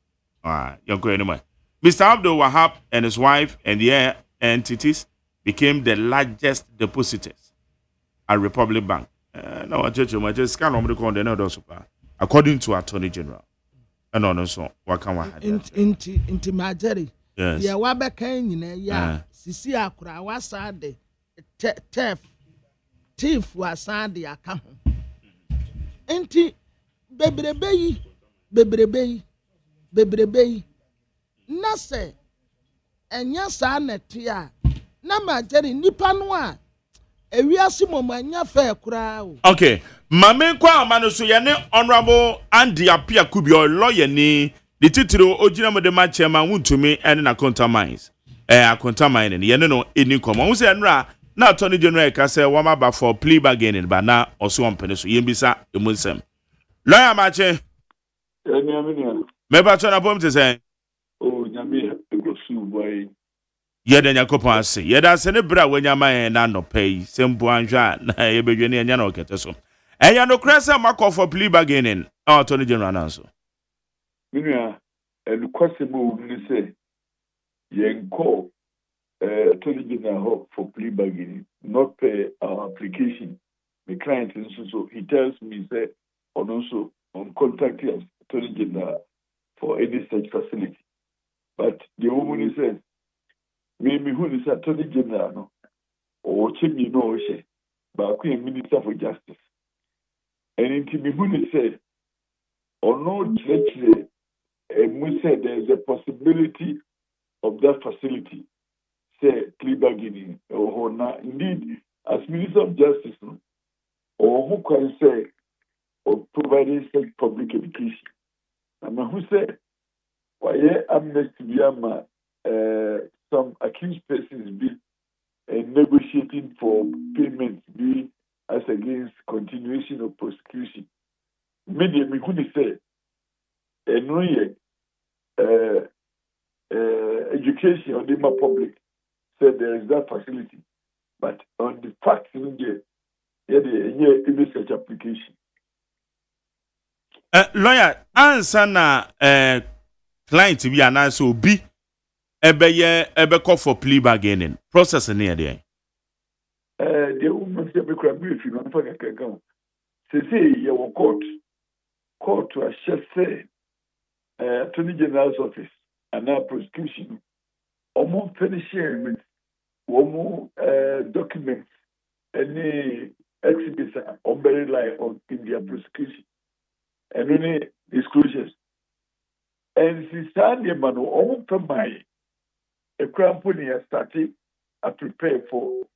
Mr. Abdul Wahab and his wife and their entities became the largest depositors at Republic Bank. No, according to Attorney General. And also, what can we have? Into Majeri. Yes. Yeah, Wabaka, yeah, Sisi Akura, Wasade, Thief was Sandy account. Enti, bebrebe, Nase, and Yasana Tia, Namajeri, Nipanwa, a real Simomania fair crowd. Okay. Mame kwa manusu yane honorable Andy Apia Kubio lawyer ni the titiro ojina mo de ma chairman wuntumi ene na contamines contamine ni yene no eni komo wo se enra na attorney general ka se wa ma ba for plea bargaining ba na oso ompene so yembisa emunsem lawyer mache eni amenia me ba chona bom te say o nyame egosu boy yede nyakopon ase yede ase ne bra wanyama na no pay sempo anhwa na yebedwene enya na okete so. And you know, Cressa Markov for plea bargaining. Attorney General answer. Minia, and possible to say, yen call Attorney General for plea bargaining, not pay our application. The client is so he tells me say, or also on contact Attorney General for any such facility. But the woman says, maybe who is Attorney General or Chimney no she, but Queen Minister for Justice. And in Timihuni said, or no church, and we said there is a possibility of that facility, say, plea bargaining, or not. Indeed, as Minister of Justice, or who can say, or providing such public education. And who said, why, amnesty Yama, some accused persons be negotiating for payments be as against continuation of prosecution. Media me could say, education on the public said there is that facility, but on the facts in there, such application. Lawyer, answer na client be an answer be ebe call for plea bargaining process near there. The woman said, if you don't forget, say, your court to assess Attorney General's office and now prosecution, or more finishing or more documents, any exhibits or very life in their prosecution, and any disclosures. And since Sunday, man, all from my a company has started to prepare for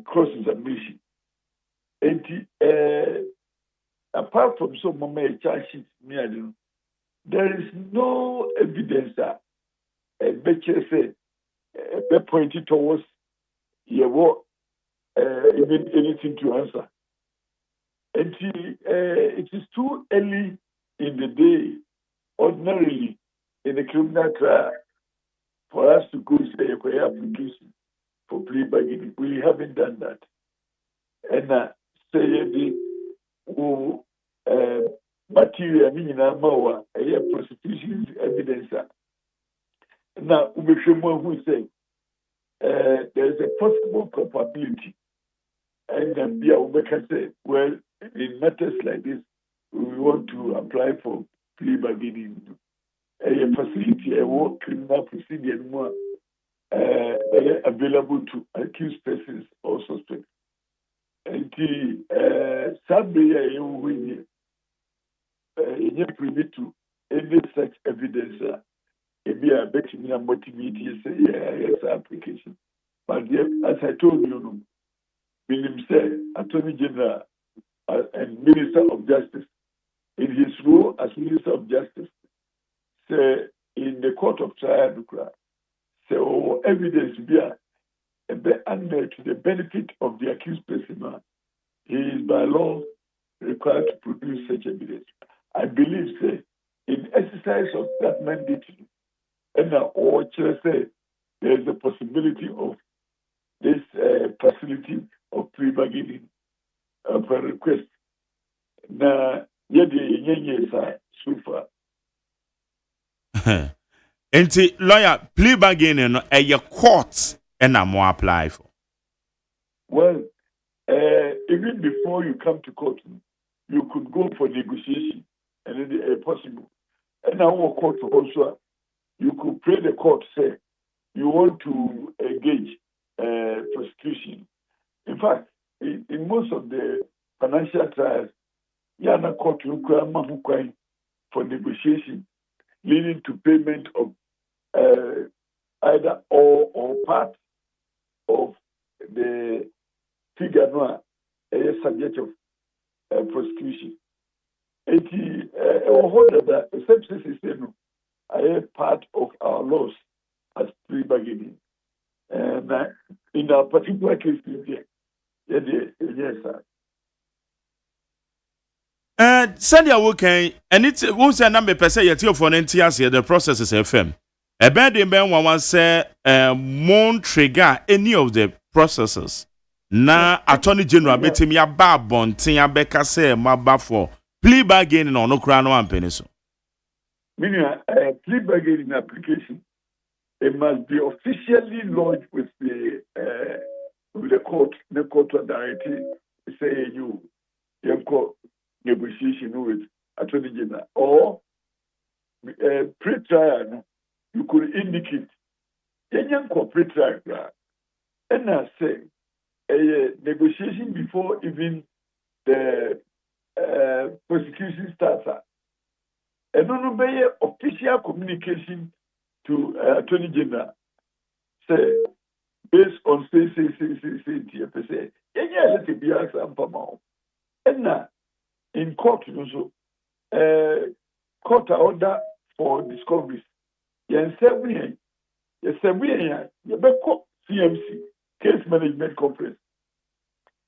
cross-examination. And apart from some of my charge sheets, there is no evidence that a better say pointed towards even anything to answer. And it is too early in the day, ordinarily in a criminal trial, for us to go say a application for plea bargaining. We haven't done that. And say the material meaning a prosecution evidence. Now, who say there is a possible probability, and then we can say, well, in matters like this, we want to apply for plea bargaining. A facility, a war criminal procedure more available to accused persons or suspects. And the Sabria in privy to any such evidence, be a better motivate yes application. But as I told you, William said, Attorney General and Minister of Justice, in his role as Minister of Justice, say in the court of trial, so evidence be under to the benefit of the accused person. He is by law required to produce such evidence. I believe, say, in exercise of that mandate, and or say there is a possibility of this facility of plea bargaining per request. Now, so far. And lawyer, plea bargaining a court and I'm more apply for. Well, even before you come to court, you could go for negotiation, and it's possible. And now, court also, you could pray the court, say, you want to engage prosecution. In fact, in most of the financial trials, you are not court requirement for negotiation, leading to payment of either all or part of the figure no subject of prosecution. That part of our laws as plea bargaining. And in our particular case, yes, sir. Sandy Awoken, and it's won't say number per se yet for the process is FM. A bad in Ben one say won't trigger any of the processes. Na Attorney General betim ya ba bontin ya beka say maba for plea bargaining or no crown one penny so. Meaning plea bargaining application, it must be officially lodged with the court, the court directly say you court negotiation with Attorney General or pre-trial. You could indicate any corporate trial, and I say a negotiation before even the prosecution starts. And no be official communication to Attorney General. Say based on say let it be asked and in court also court order for discoveries. Yes, CMC, case management conference.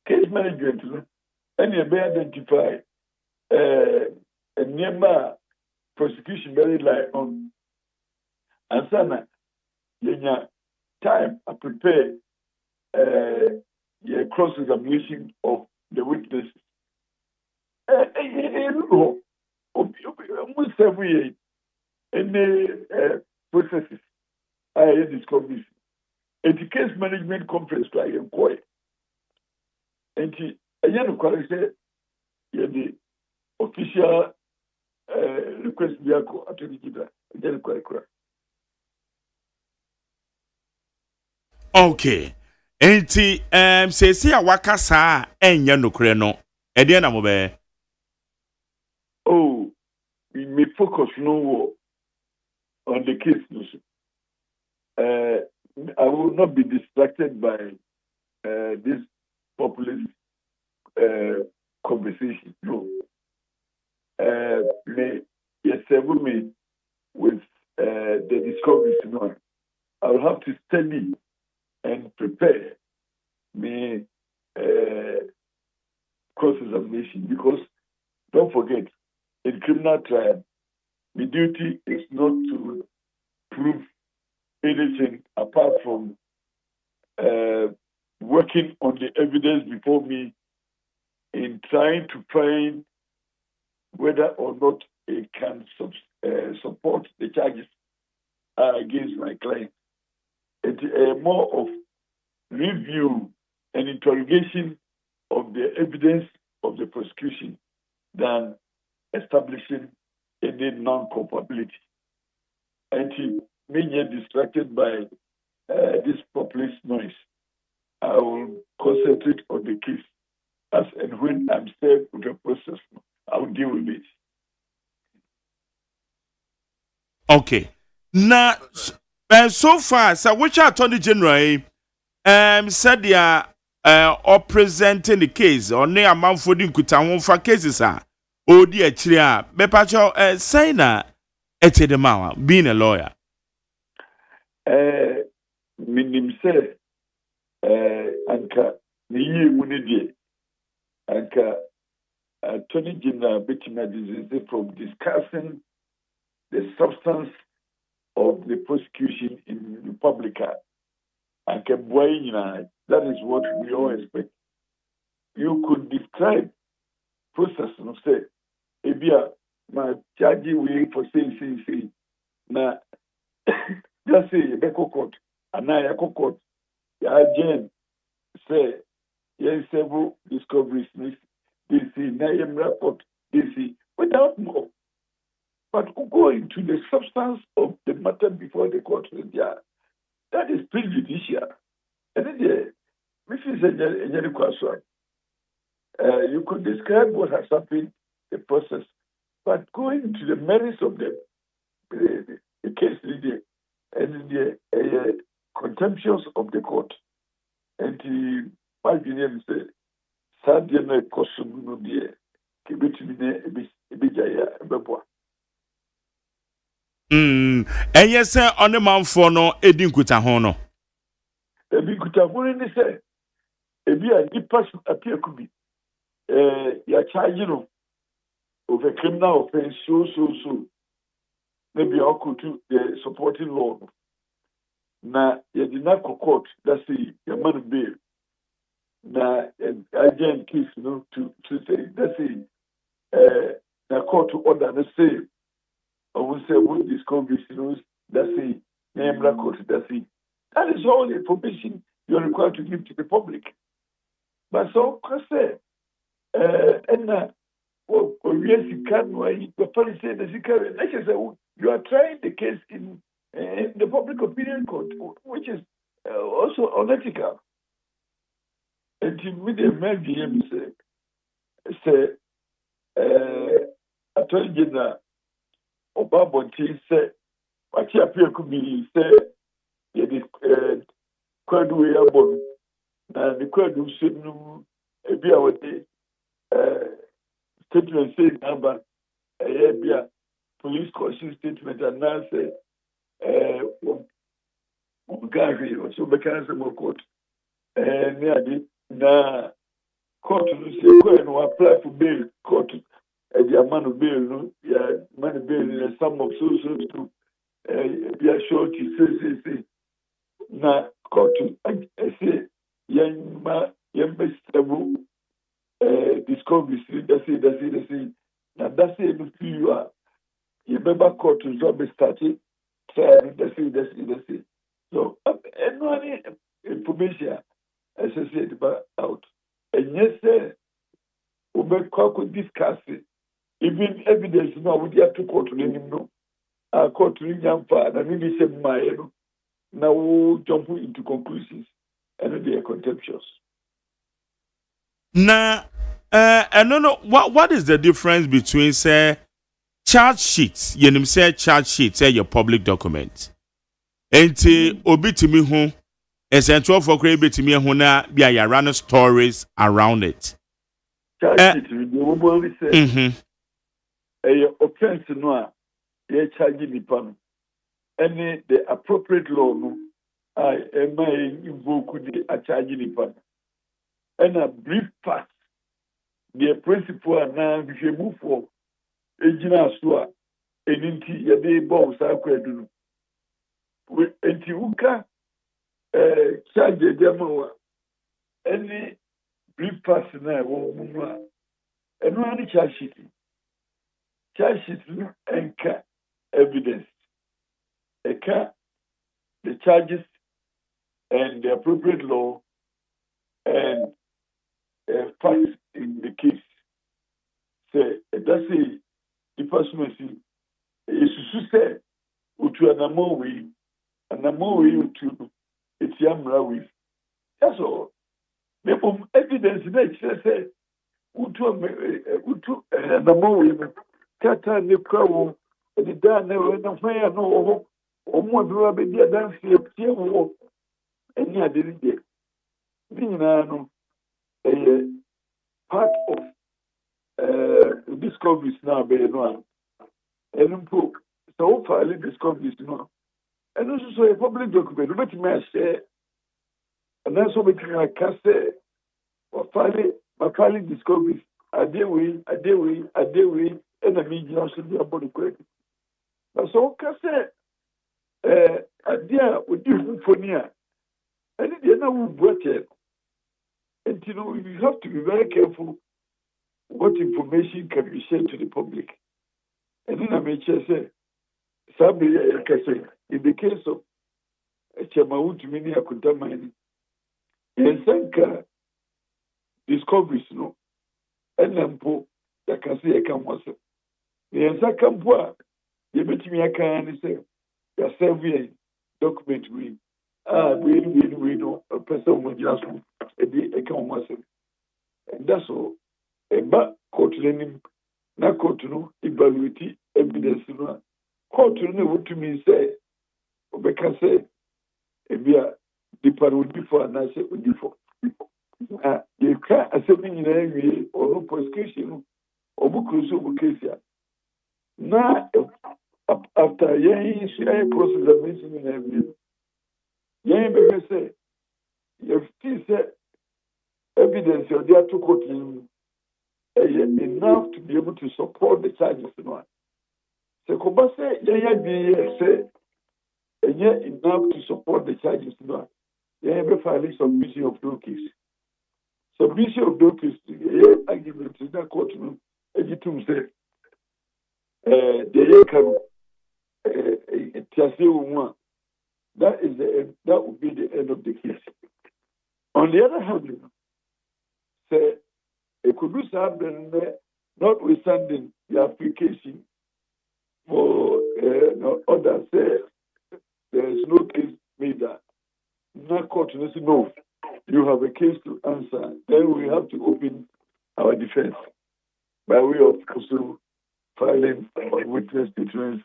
Case management, and you may identify a nearby prosecution very light on. And sana, time I prepare cross-examination of the witnesses. Almost every year, any processes I discovered. And the case management conference I inquire. And the the official request vehicle Attorney General. Okay. Enti say waka saa enya nokre no. E dey na mo be. Oh, we may focus no on the case. I will not be distracted by this populist conversation. No. Me with the discoveries. No. I will have to study and prepare me cross-examination because don't forget, in criminal trial, the duty is not to prove anything apart from working on the evidence before me in trying to find whether or not it can support the charges against my client. It's more of review and interrogation of the evidence of the prosecution than establishing any non-culpability. And he may get distracted by this populist noise. I will concentrate on the case as and when I'm served with the process, I will deal with it. Okay. Now, so far, so which Attorney General said they are presenting the case or near amount for the for cases are oh dear chia bepacho say na etedemawa being a lawyer? Minim say anka niyi munidi anka Attorney General Bettina disease from discussing the substance of the prosecution in Republica and that is what we all expect. You could describe process and say, Ebia, my charge we for say, na just say, Beko court, and I court, Jen say, yes, several discoveries, this Nayam report, this without more. But go into the substance of the matter before the court, that is prejudicial. And then, this is a question. You could describe what has happened, the process, but going to the merits of the case, and the contemptuous of the court, and the Marginian said, Sadia question no dear, keep it to me, a bit. And yes, sir, on the man for no Edin Kutahono. Ebi Kutahono say, Ebi a deeper appear could be. Ya charging of a criminal offense, so. Maybe I could do the supporting law. Now, you did not court, that's the man bail. Now, agent case, to say, that's the court to order the same. I will say, what discoveries, that's the name record, that's it. That is all the information you're required to give to the public. But so, I say, and yes, you can, the policy said that you are trying the case in the public opinion court, which is also unethical. And with the MGM say, Attorney General MONTIE say, what you appear to be say, it is quite way about, and the quite do should know a be our day. Statement saying number police caution statement and now say Gary or so mechanism of court na court no say go and apply for bail court the amount of bail no man bail in some of so be a short say na court say best discovery that's it now that's it you are you remember court to job started that's it so any information associated out and yes sir we could discuss it even evidence now we have to court to no court to young father and maybe say my now we'll jump into conclusions and they are contemptuous. Now, I don't know what is the difference between say charge sheets, you say charge sheets, say your public document, and obi to me who essential for create to me who na be a run stories around it. Charge sheet, we will say, a offense no, ye charge me pan, any the appropriate law no, I may invoke the charge me pan. And a brief pass, the principle and now if you move for a genasua, and into your day boss, I could do. And you can charge the demo any brief pass now, and one charge sheet. Charge sheet and evidence. The charges and the appropriate law and facts in the case. Say that's the person is say utu anamo we utu etiamra we. That's all. The evidence that say utu anamo we kata ne kwawo the dan na fire no omo bi be dia dan tie wo eni adiri de. No, part of discoveries now, be no, and so far discoveries no and also a public document but me share and then so between I can say or finally discoveries adewe and the media should be about the credit but so can say idea with you for near and the other will work it and you know you have to be very careful what information can be shared to the public and then I may just say in the case of Chamautu Mini Akuntamani, Yensanka discoveries, no, and Lampo, that can say a camwasa. The Yensakampoa, you bet me a can say, your survey document we know a person with just a camwasa. And that's all. A back court learning, not court to know, evaluate evidence. Court to know what to me say, or because say, if we are deeper would be for an answer would be for. You can't assuming in any or no prescription or book of case. Now, after yang share process of mentioning in every yang baby say, if this evidence or there to court enough to be able to support the charges. So, Kobase, say, and yet enough to support the charges. They have filing submission of documents. Submission of documents, argument in that court, Egitum said, the Ekam, Tiasi, that is the end, that would be the end of the case. On the other hand, say, it could be something notwithstanding the application for others say there is no case made that. No court no, you have a case to answer. Then we have to open our defense by way of also filing witness defense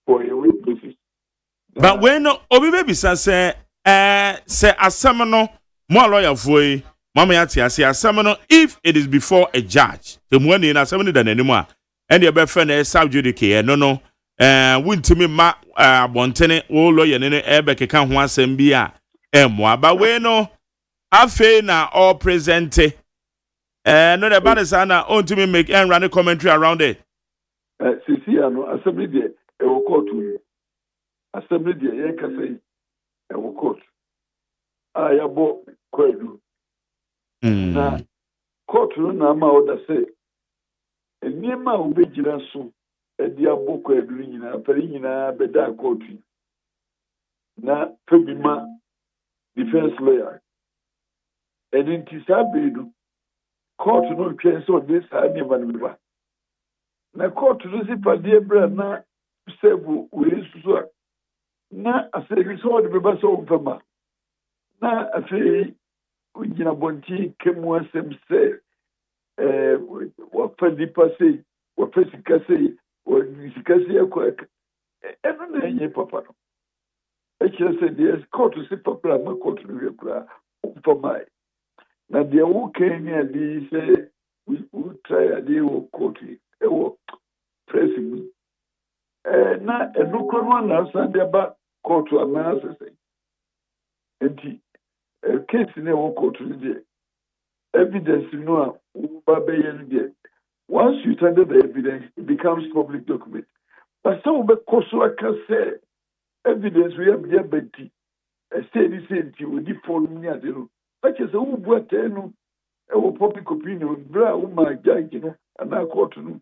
for a witness. But when Obi baby say asemno mo lawyer foi mama ya tia say asemno if it is before a judge the money na asemno da nanimo and the be friend e subjudice no wuntimi ma abontene wo lawyer ne ebe keka ho asem bi a emo ba we no afe na all present no the bad is na ontimi make and run a commentary around it sisi ano assembly de e wo court assembly de ye ka say e wo court ayabo kwadu na court no na ma order say enima obejira so edi abo kwadu nyina pari nyina beda court na pebima defense lawyer edinti bedu court no twen so this had never been na court no si pade bra na sebu we so na asegi so de beba so mfama na afi ujina bonti kemu asem se wa padi passé wa pesikase wa nisikase akwa eno na enye papa no eche se de court si papa ma court no kura mfama na de wo kenya di se we try ade wo court ewo pressing na enukoro na sande ba court amana se enti case ne wo court ni evidence no ba be yen de once you tender the evidence it becomes public document but so be koso aka say evidence we have there beti say this enti we di for ni ade no but say who bought no ewo public opinion bra wo ma judge no ana court no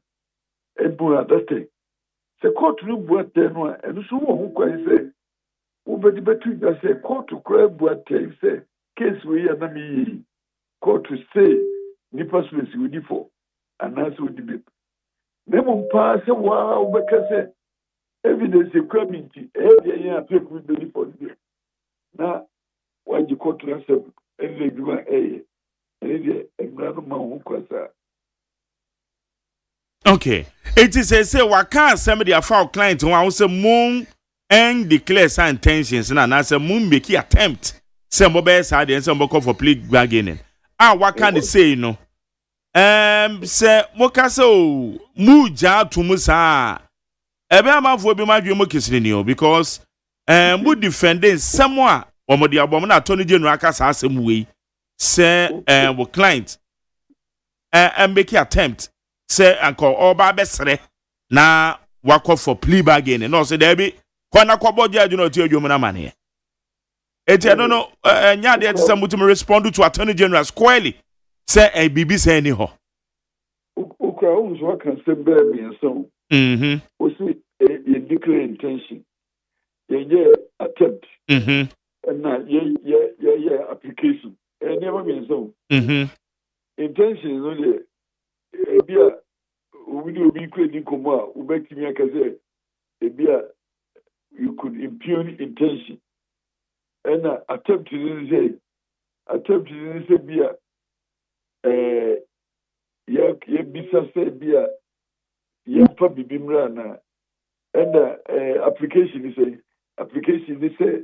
ebu adate se court no bought no eno so wo kwan say wo be di betu da say court kra bought say case we ya na mi court say ni passport we di for ana so di be nemo pa say wa wo be ka say evidence equipment e ya fake we di for na waji court na say ele duma okay, it is a say what can't somebody a foul client who was a moon and declare some intentions and as a moon make attempt some mobile side and some book for plea bargaining. What can they say no? se mokase o mu ja tumu sa ebe amafo bi madwe mo kisiri ni o because mu defending someone omo de abom na attorney general aka sa asem we say wo client make attempt say anko oba besere na wako for plea bargain no say there be kwana kwabo judge no ti adwom na mane eti I don't know nya de say mutum respond to attorney general squarely say bibi say any ho ukra unzo kan say be so o see a declare intention ye attempt and na ye application never been so intention no dey ebia obi kwedi komo a ubetimi akaze ebia you could impugn intention and attempt to say bia ye bisa say bia ye pa bibimra na and application is say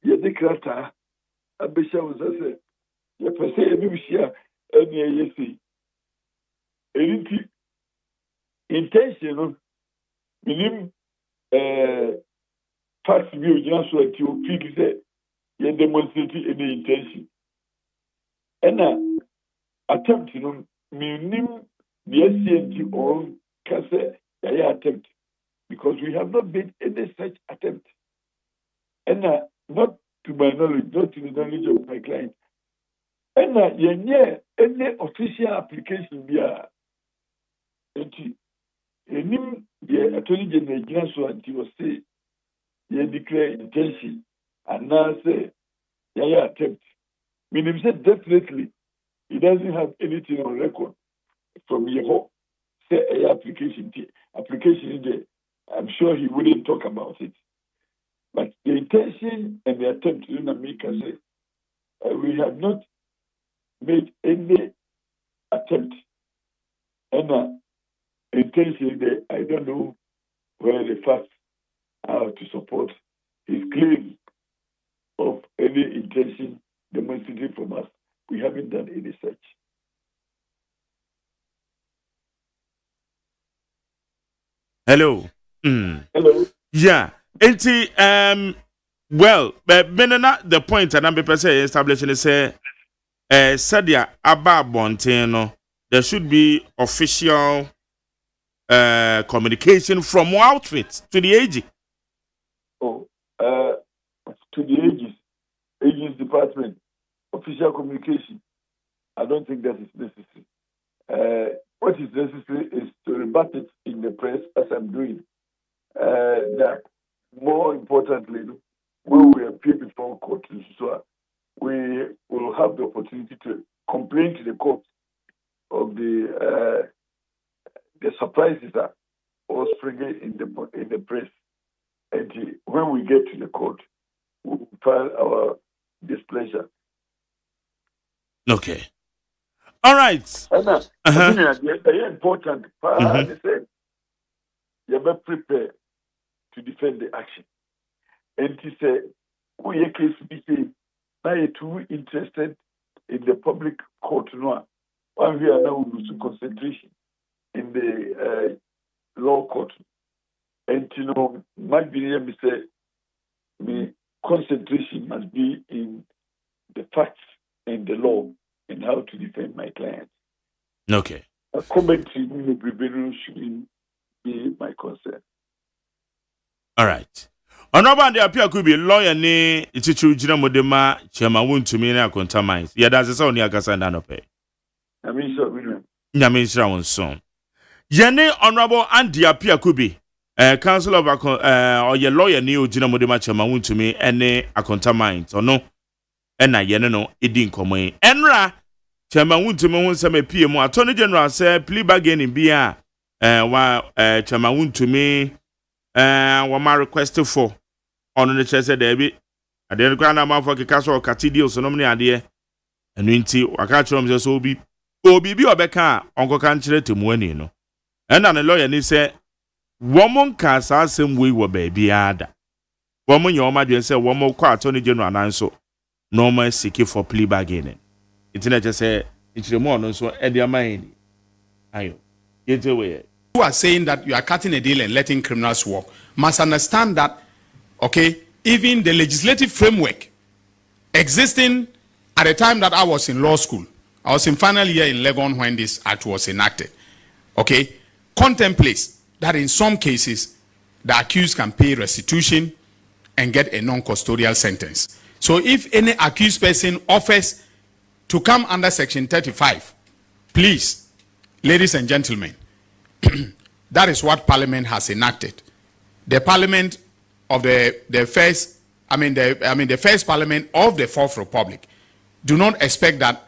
ye declare abesha was say ye pese enushia eni yesi enti intention minim fact bi o jina so ati o pick say ye demonstrate any intention and attempt no minim the SCNT or kase ya attempt because we have not made any such attempt and not to my knowledge, not to the knowledge of my client. And yenye any official application via the attorney general so until say ye declare intention and now say yeah attempt. Meaning say definitely he doesn't have anything on record from Yeho. Say a application in there. I'm sure he wouldn't talk about it. But the intention and the attempt to make us say we have not made any attempt. And intention there, I don't know where the facts are to support his claim of any intention demonstrated from us. We haven't done any such. Hello. Hello. Yeah. Well, but the point and I'm establishing is said Sadia Abba Bonteno, there should be official communication from outfit to the AG. Oh, to the AG's department, official communication. I don't think that is necessary. What is necessary is to rebut it in the press as I'm doing. That more importantly, when we appear before court, so we will have the opportunity to complain to the court of the surprises that are springing in the press. And when we get to the court, we will file our displeasure. Okay. All right. Very important. You better prepare to defend the action. And he said, we are too interested in the public court now. While we are now losing concentration in the law court. And my belief is that the concentration must be in the facts and the law and how to defend my client. Okay. A commentary should be my concern. All right. Honorable de appear could be lawyer ne itichu jina modema chairman wontumi na contaminate. Yeah, that's the only akasa na no pay. I mean so William. Nyame sra won so. Yene honorable Andy appear could be council of or your lawyer ne ojina modema chairman wontumi ene akontamine or no. Ena yene no edi nkomo yi. Enra chairman wontumi ho nsem PM attorney general say plea bargaining bia chairman wontumi my request for on the chest there be at the grand amount for castle catidi so no many idea and winti waka chom so obi obeka onko kan kire temu ani no and an lawyer ni say woman ka sa asem we wo ba biada woman your madwen say woman kwa attorney general nan so normal seek for plea bargaining it na just say ichire mo no so e dia man Ayo. Get away. Who are saying that you are cutting a deal and letting criminals work must understand that, okay, even the legislative framework existing at the time that I was in law school, I was in final year in Legon when this act was enacted, okay, contemplates that in some cases the accused can pay restitution and get a non-custodial sentence. So if any accused person offers to come under section 35, please, ladies and gentlemen, that is what Parliament has enacted. The Parliament of the first Parliament of the Fourth Republic do not expect that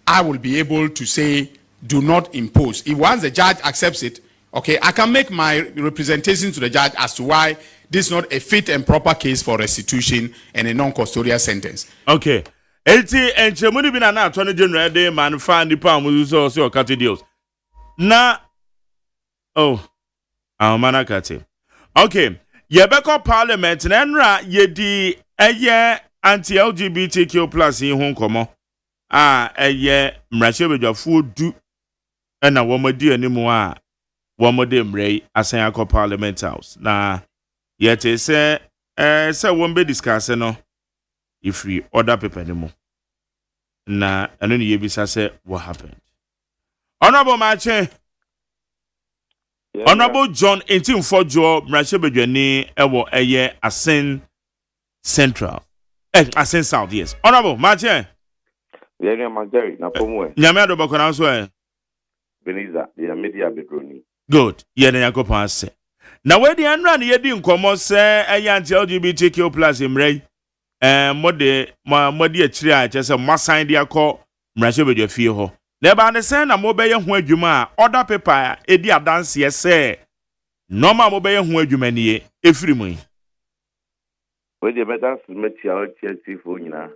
I will be able to say do not impose. If once the judge accepts it, okay, I can make my representation to the judge as to why this is not a fit and proper case for restitution and a non-custodial sentence. Okay. Eti enchemuni bina na attorney general de man fa nipa muzo so okate deals. Na oh, amana kate. Okay. Yebeko parliament na nra yedi eye anti-LGBTQ plus yi ho nkomo. Eye mrahye bedwafo du na womadi animu a womode mrei asan akọ parliament house. Na yete se wombe discuss no if we order paper anymore. Na anu ni yebisa say what happened. Honorable Mache. Honorable John 18 mrahye bedwani ewo eye Asen Central. Asen South, yes. Honorable Mache. Yeah, Magari, na pomwe. Nyame ado bakona so Beniza, ya media bedroni. Good. Ye na yakopon ase. Na we di anra na yedi nkomo se eye anti-LGBTQ plus mrei mode akiri a che se masan de akọ mrahye bedwa fie ho. Na ba ne se na mo beye ho adwuma a order paper edi adanse ye se normal mo beye ho adwuma nie efiri mu. We dey better metia o chesi fo nyina.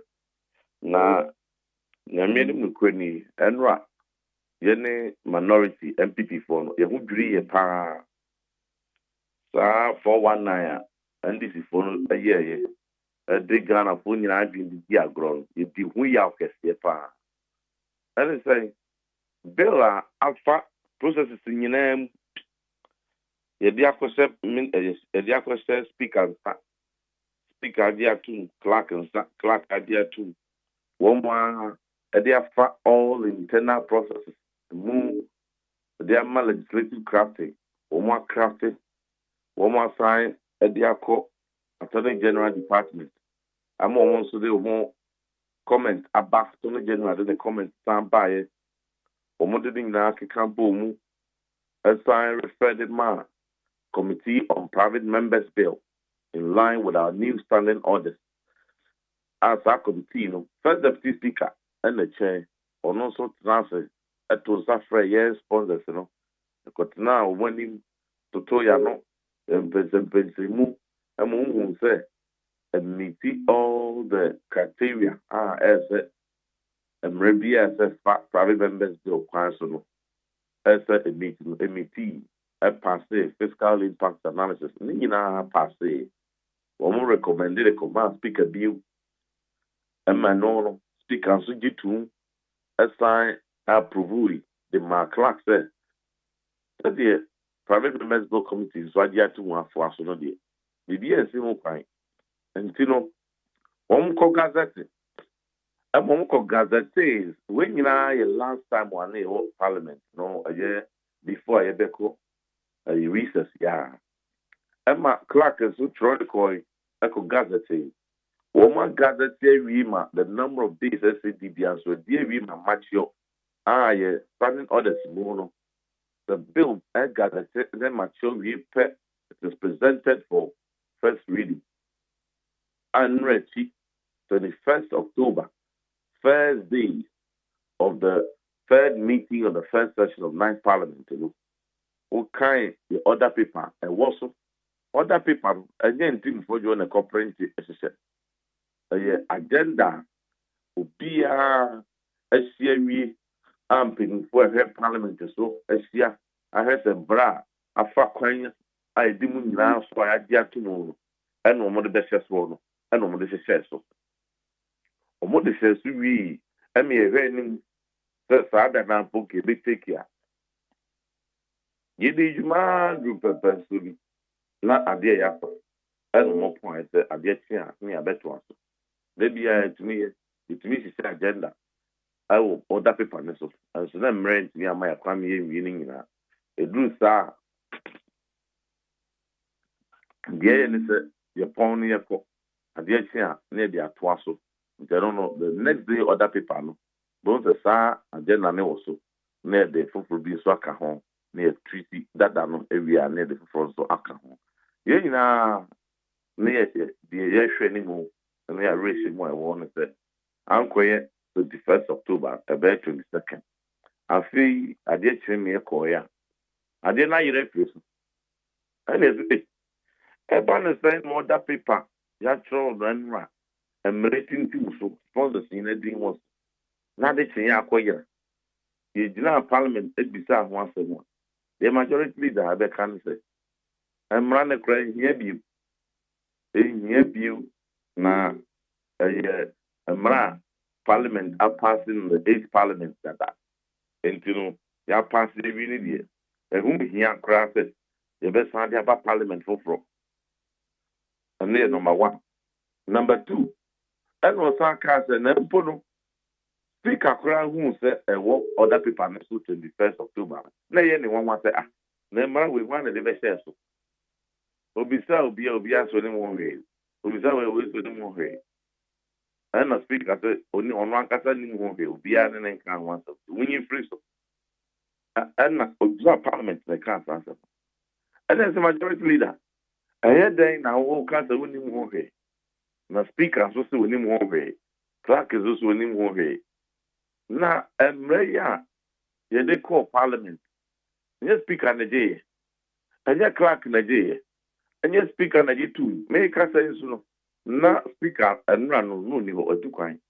Na nyame nim kwani enra yene minority MPP for no ye hu dwiri ye pa sa 419 NDC for no ye de Ghana for nyina adwin di agro ye di hu ya okese pa and say bill alpha processes nyina ye di akose speaker dia to clerk dia to one they have all internal processes move they are legislative crafting one crafting one sign at the Attorney General Department. I'm also the one comment about Attorney General the comment stand by it or didn't can boom assign referred man Committee on Private Members Bill in line with our new standing orders. As our committee, first deputy speaker and the chair, or also transfer at to suffer years sponsors, because now when him to Toyano and Pensimu, and Moon say, and meet all the criteria as and maybe as a private members bill, council, as a meeting, a passe fiscal impact analysis, Nina passe. One recommended a command speaker bill. And my no speaker so get to assign approve the Mark Clark said that the private members bill committee is what you have to want for us no day. The DNC no crime. And you know, one call gazette. And one call gazette says when you know last time one hold parliament, no a year before I ever go a recess, yeah. And my Clark is so trying to call echo gazette. Woman gathered the number of days SADB and so dear Rima Macho. Standing orders mono. The bill I gathered then Macho it is presented for first reading. And Rechi 21st October, first day of the third meeting of the first session of 9th Parliament. Who kind the other paper and also other paper again thing for you on a comprehensive agenda obia asiawi amping for her parliament so asia I heard a bra afa kwan I dimu nyina so adia to no and no more the best so and no more the share so o mo de share so wi e me e nim sa da na book e be take ya Yedi Juma group person, not a dear yapa. And more point, a dear chair, me a better one. Maybe to me, it's agenda. I will order paper, and so then rent me and my family meaning that. A blue star. Dear, and it's your pony, a dear chair, near the Atwaso. I don't know, the next day order paper, no. Both the Sa agenda also. Near the full be so home, near treaty that no area near the front so home. You know, near the year training move, and we are racing more. I want to say, I'm quiet 21st October, about 22nd. I feel I did train me a Korea. I did not hear it. And it's a banner saying more that paper, Yatro Ranra, and rating too, so sponsors in a dream was not the thing I acquire. The general parliament is beside once a month. The majority leader have a cancer. I'm running crying here, you. Here, you. Now, parliament are passing the 8th parliament that are. And you know, you are passing the really and whom here crafted the best idea about parliament for. And there, number one. Number two, that was our cast and then put Speaker Crown who said a walk other people next to 21st October. No, anyone wants to say, never we want to live a share. So, Obisa will be so in one way. Obisa will wait for them one way. And a speaker said, only on one cast in one way, be an and can want to win you free. So, and observe parliament, they can't answer. And there's a majority leader. I had day now, all cast a winning one way. Now, speaker is also winning one way. Clark is also winning one way. Now, Maria, they call parliament. Yes, speaker in the day. And your clerk in the day. And your speaker in the day too. Make us say so. Now, speaker and run no niveau or two kind.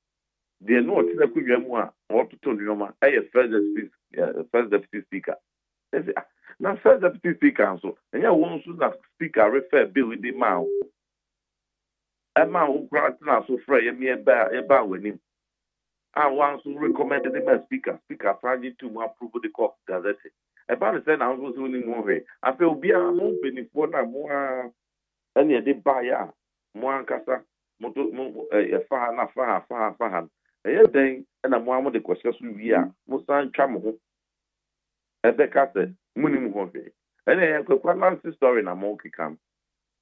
They know what the good memoir or to tell you, I have first deputy speaker. Now, first deputy speaker, so, and your one should not speaker refer bill with the mouth. A man who grants now so fray a mere bar with him. I once recommended him as speaker. Speaker Friday to approve the court gazette. About the same, I was winning one way. I feel be a moving for more any of the buyer, more cassa, moto, far. A day, and I'm one of the questions we are. Most time, Chamo. As the castle, winning one way. And I have a quite story in a monkey camp.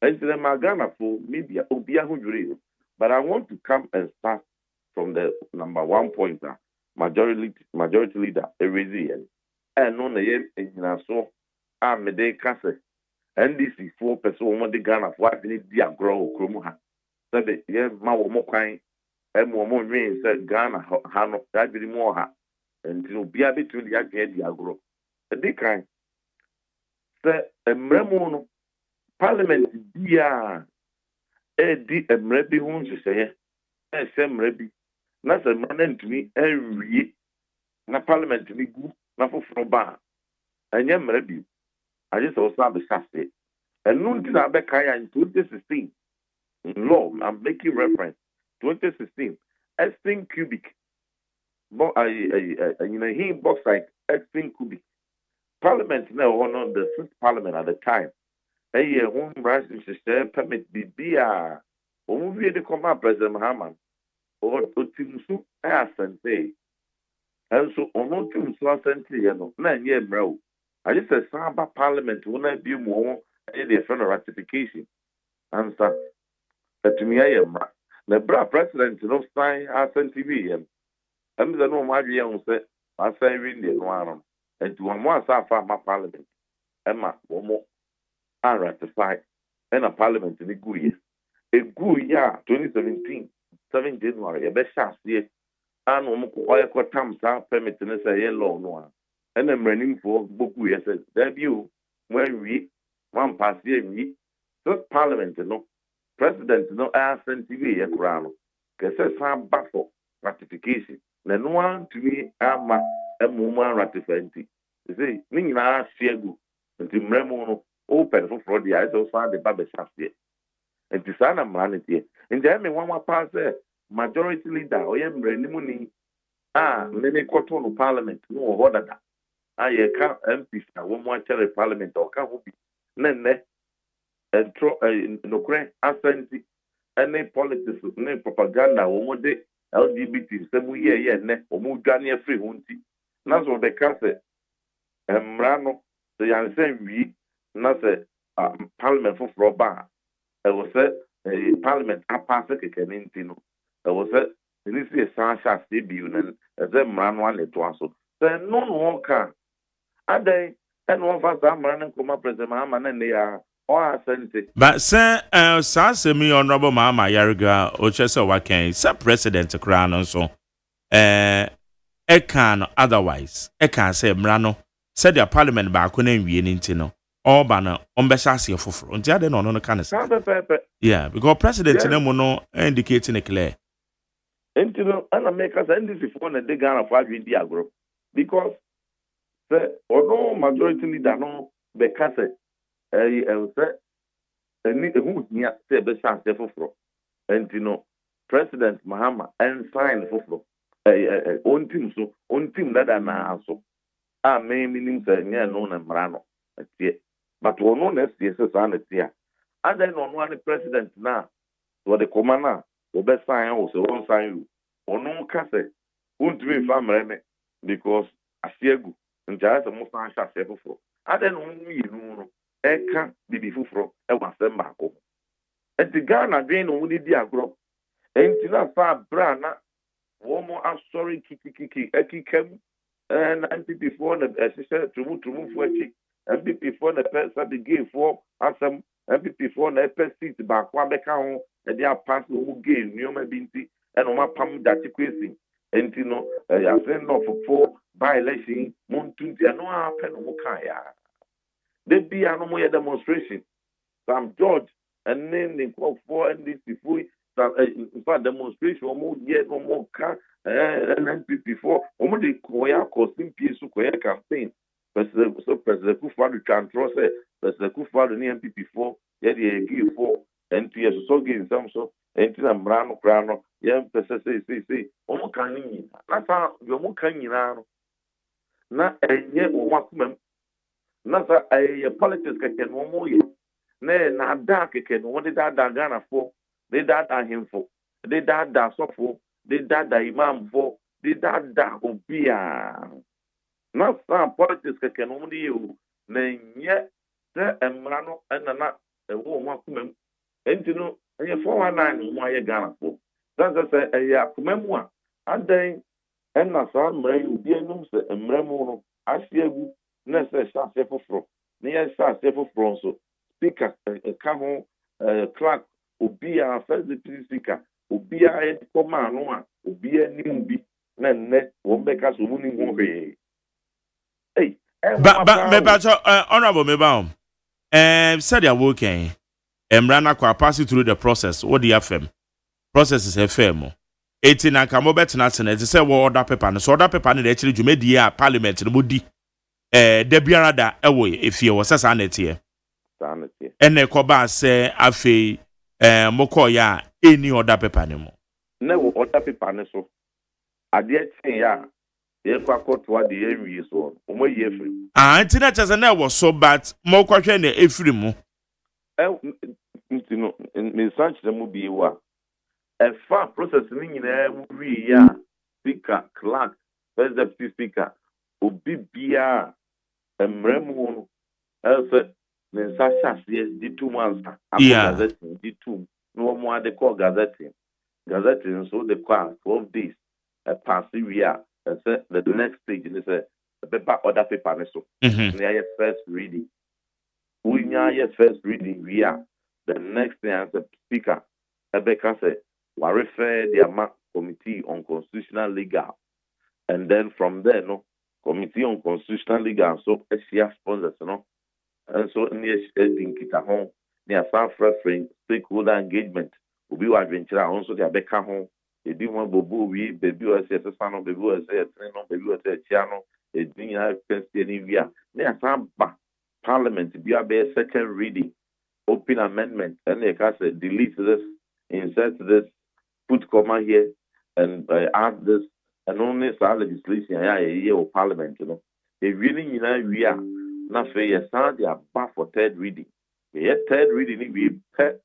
And to the Magana for maybe a Obia who. But I want to come and start from the number 1 pointer, majority leader, Erezian. And on the year in so I'm a day castle. NDC 4% of the Ghana for what need dear grow Krumuha. Said the year Mawamokai, and more rain said Ghana, Hano, that be more. And to be a bit to the agro. A decline. Said a Mremono Parliament, dear. Edi Mrebi won't you say, Mrebi. That's a man to me every na parliament to me good, na for bar. And yet, maybe I just also have a sasset. And no did I back in 2016. In law, I'm making reference 2016. Extreme cubic. He box like extreme cubic. Parliament now on the 6th parliament at the time. A home rights system permit BBR. When we come up, President Muhammad. Or Timsu Asante. And so on Timsu Asante, 9 year bro. I just said Saba Parliament will not be more a friend of ratification. Answer that to me I am the bra president no sign Asante TV. And the no Maria said, I say really one and to one more my parliament. Emma, one more unratified and a parliament in a good year. A good year, 2017. 7 January, a best chance here. And I got time permit to say law no. And I'm running for Boku. Yes, debut when we one pass here, we first parliament, no president, no ascent TV, a crown. Because some battle ratification. Then one to me, I'm a woman ratifying. You see, meaning I share good until Remono open for the eyes of the Babby Shaft here. And to sign a man here. And then one more pass there. Majority leader, or Many cotton parliament, no order that. I can't MPs na one more chair parliament or can't be nene and throw no grand assent any politics any propaganda one more day LGBT semu ye ne omu dwane free hunti na so be ka se emrano so yan say wi na se parliament for ba e wo se parliament apase keke ninti no e wo se ni si san sha se biu na e se emrano ane to aso se no ka adai and one fast amrano kuma president Mahama na ne ya o asente but say semi honorable Mama Yariga o chese waken say president kra no so e can otherwise e can say mrano said the parliament ba ko na nwie ni nti no all ba na on be shase foforo nti ade no kan say yeah because president na mu no indicating it clear nti no ana make us ndc for na de Ghana for adwi di agro because the ono majority leader no be ka say say ni who nia say be shase foforo nti no president Mahama and sign foforo on team that na so me meaning say nya no na mrano tie but ono na sie say sa na tie and then ono an president na so the commander we be sign o so one sign you ono ka say untimi fa mreme because asiegu nja say mo san sha se foforo and then onu yinu no eka bibi foforo e wasem ba ko enti Ghana dwen no woni di agro enti na fa bra na womo asori kiki ekikam and MPP for the assistant to for chi MPP for the person the give for asem MPP for the seat back wa beka ho e dia pass who gain nyoma binti and o ma pam that kwesi enti no ya say no for by election montunti no happen no kan ya they be an mo demonstration Sam George and then the call for NDC in fact demonstration almost yet no more car and MPP for almost the Koya costing piece to Koya campaign. President Kufuor can trust President Kufuor the MPP for yet the give for NPS so give some so enti na mrano krano yem pese say omo kan ni na sa yo mo kan nyina no na enye o wakumam na sa politics keke no mo ye na da keke no won da Ghana for they da him for they da sofo they da imam for they da obia na sa politics keke no mo ye o na enye se emrano na wo wakumam enti no eye 419 mo aye Ghana for that's say ya kumemu a adan na sa mra yu bi enum se emramu no asiegu na se shase foforo na ye shase foforo so speaker ka ho clerk obia first deputy speaker obia e koma no a obia nim bi na nne wo beka so mu ni ho hwe but me ba honorable me ba said ya working emrana kwa pass through the process what the FM process is FM 18 na kamo betena tena say wo order paper no so order paper no dey chiri dwumadi a parliament no bodi da biara da ewo efie wo sesa na tie ene ko ba say afi moko ya any order paper no mo na wo order paper no so ade tin ya ye kwa koto ade ewie so omo ye free ntina chese na wo so but moko hwe na efiri mu ntino me search them bi wa a far process ni nyina wi ya speaker clerk first deputy speaker obi bia emremu no else ne sasha di 2 months gazette di 2 no mo ade call gazette so the call 12 days pass we are the next stage is a paper order paper so na first reading we first reading we are the next thing as a speaker Rebecca said we refer the committee on constitutional legal and then from there no committee on constitutional legal so SCF sponsors no and so near in kita home near South referring stakeholder engagement will be what venture also the Rebecca home they do one bobo we baby or say son of baby or say train on baby or say channel a dinner Pennsylvania near some parliament be a second reading open amendment and they can say delete this insert this put comma here and add this and only legislation yeah or parliament you know If really we are not fair, yes, they are back for third reading. Yet third reading, we pet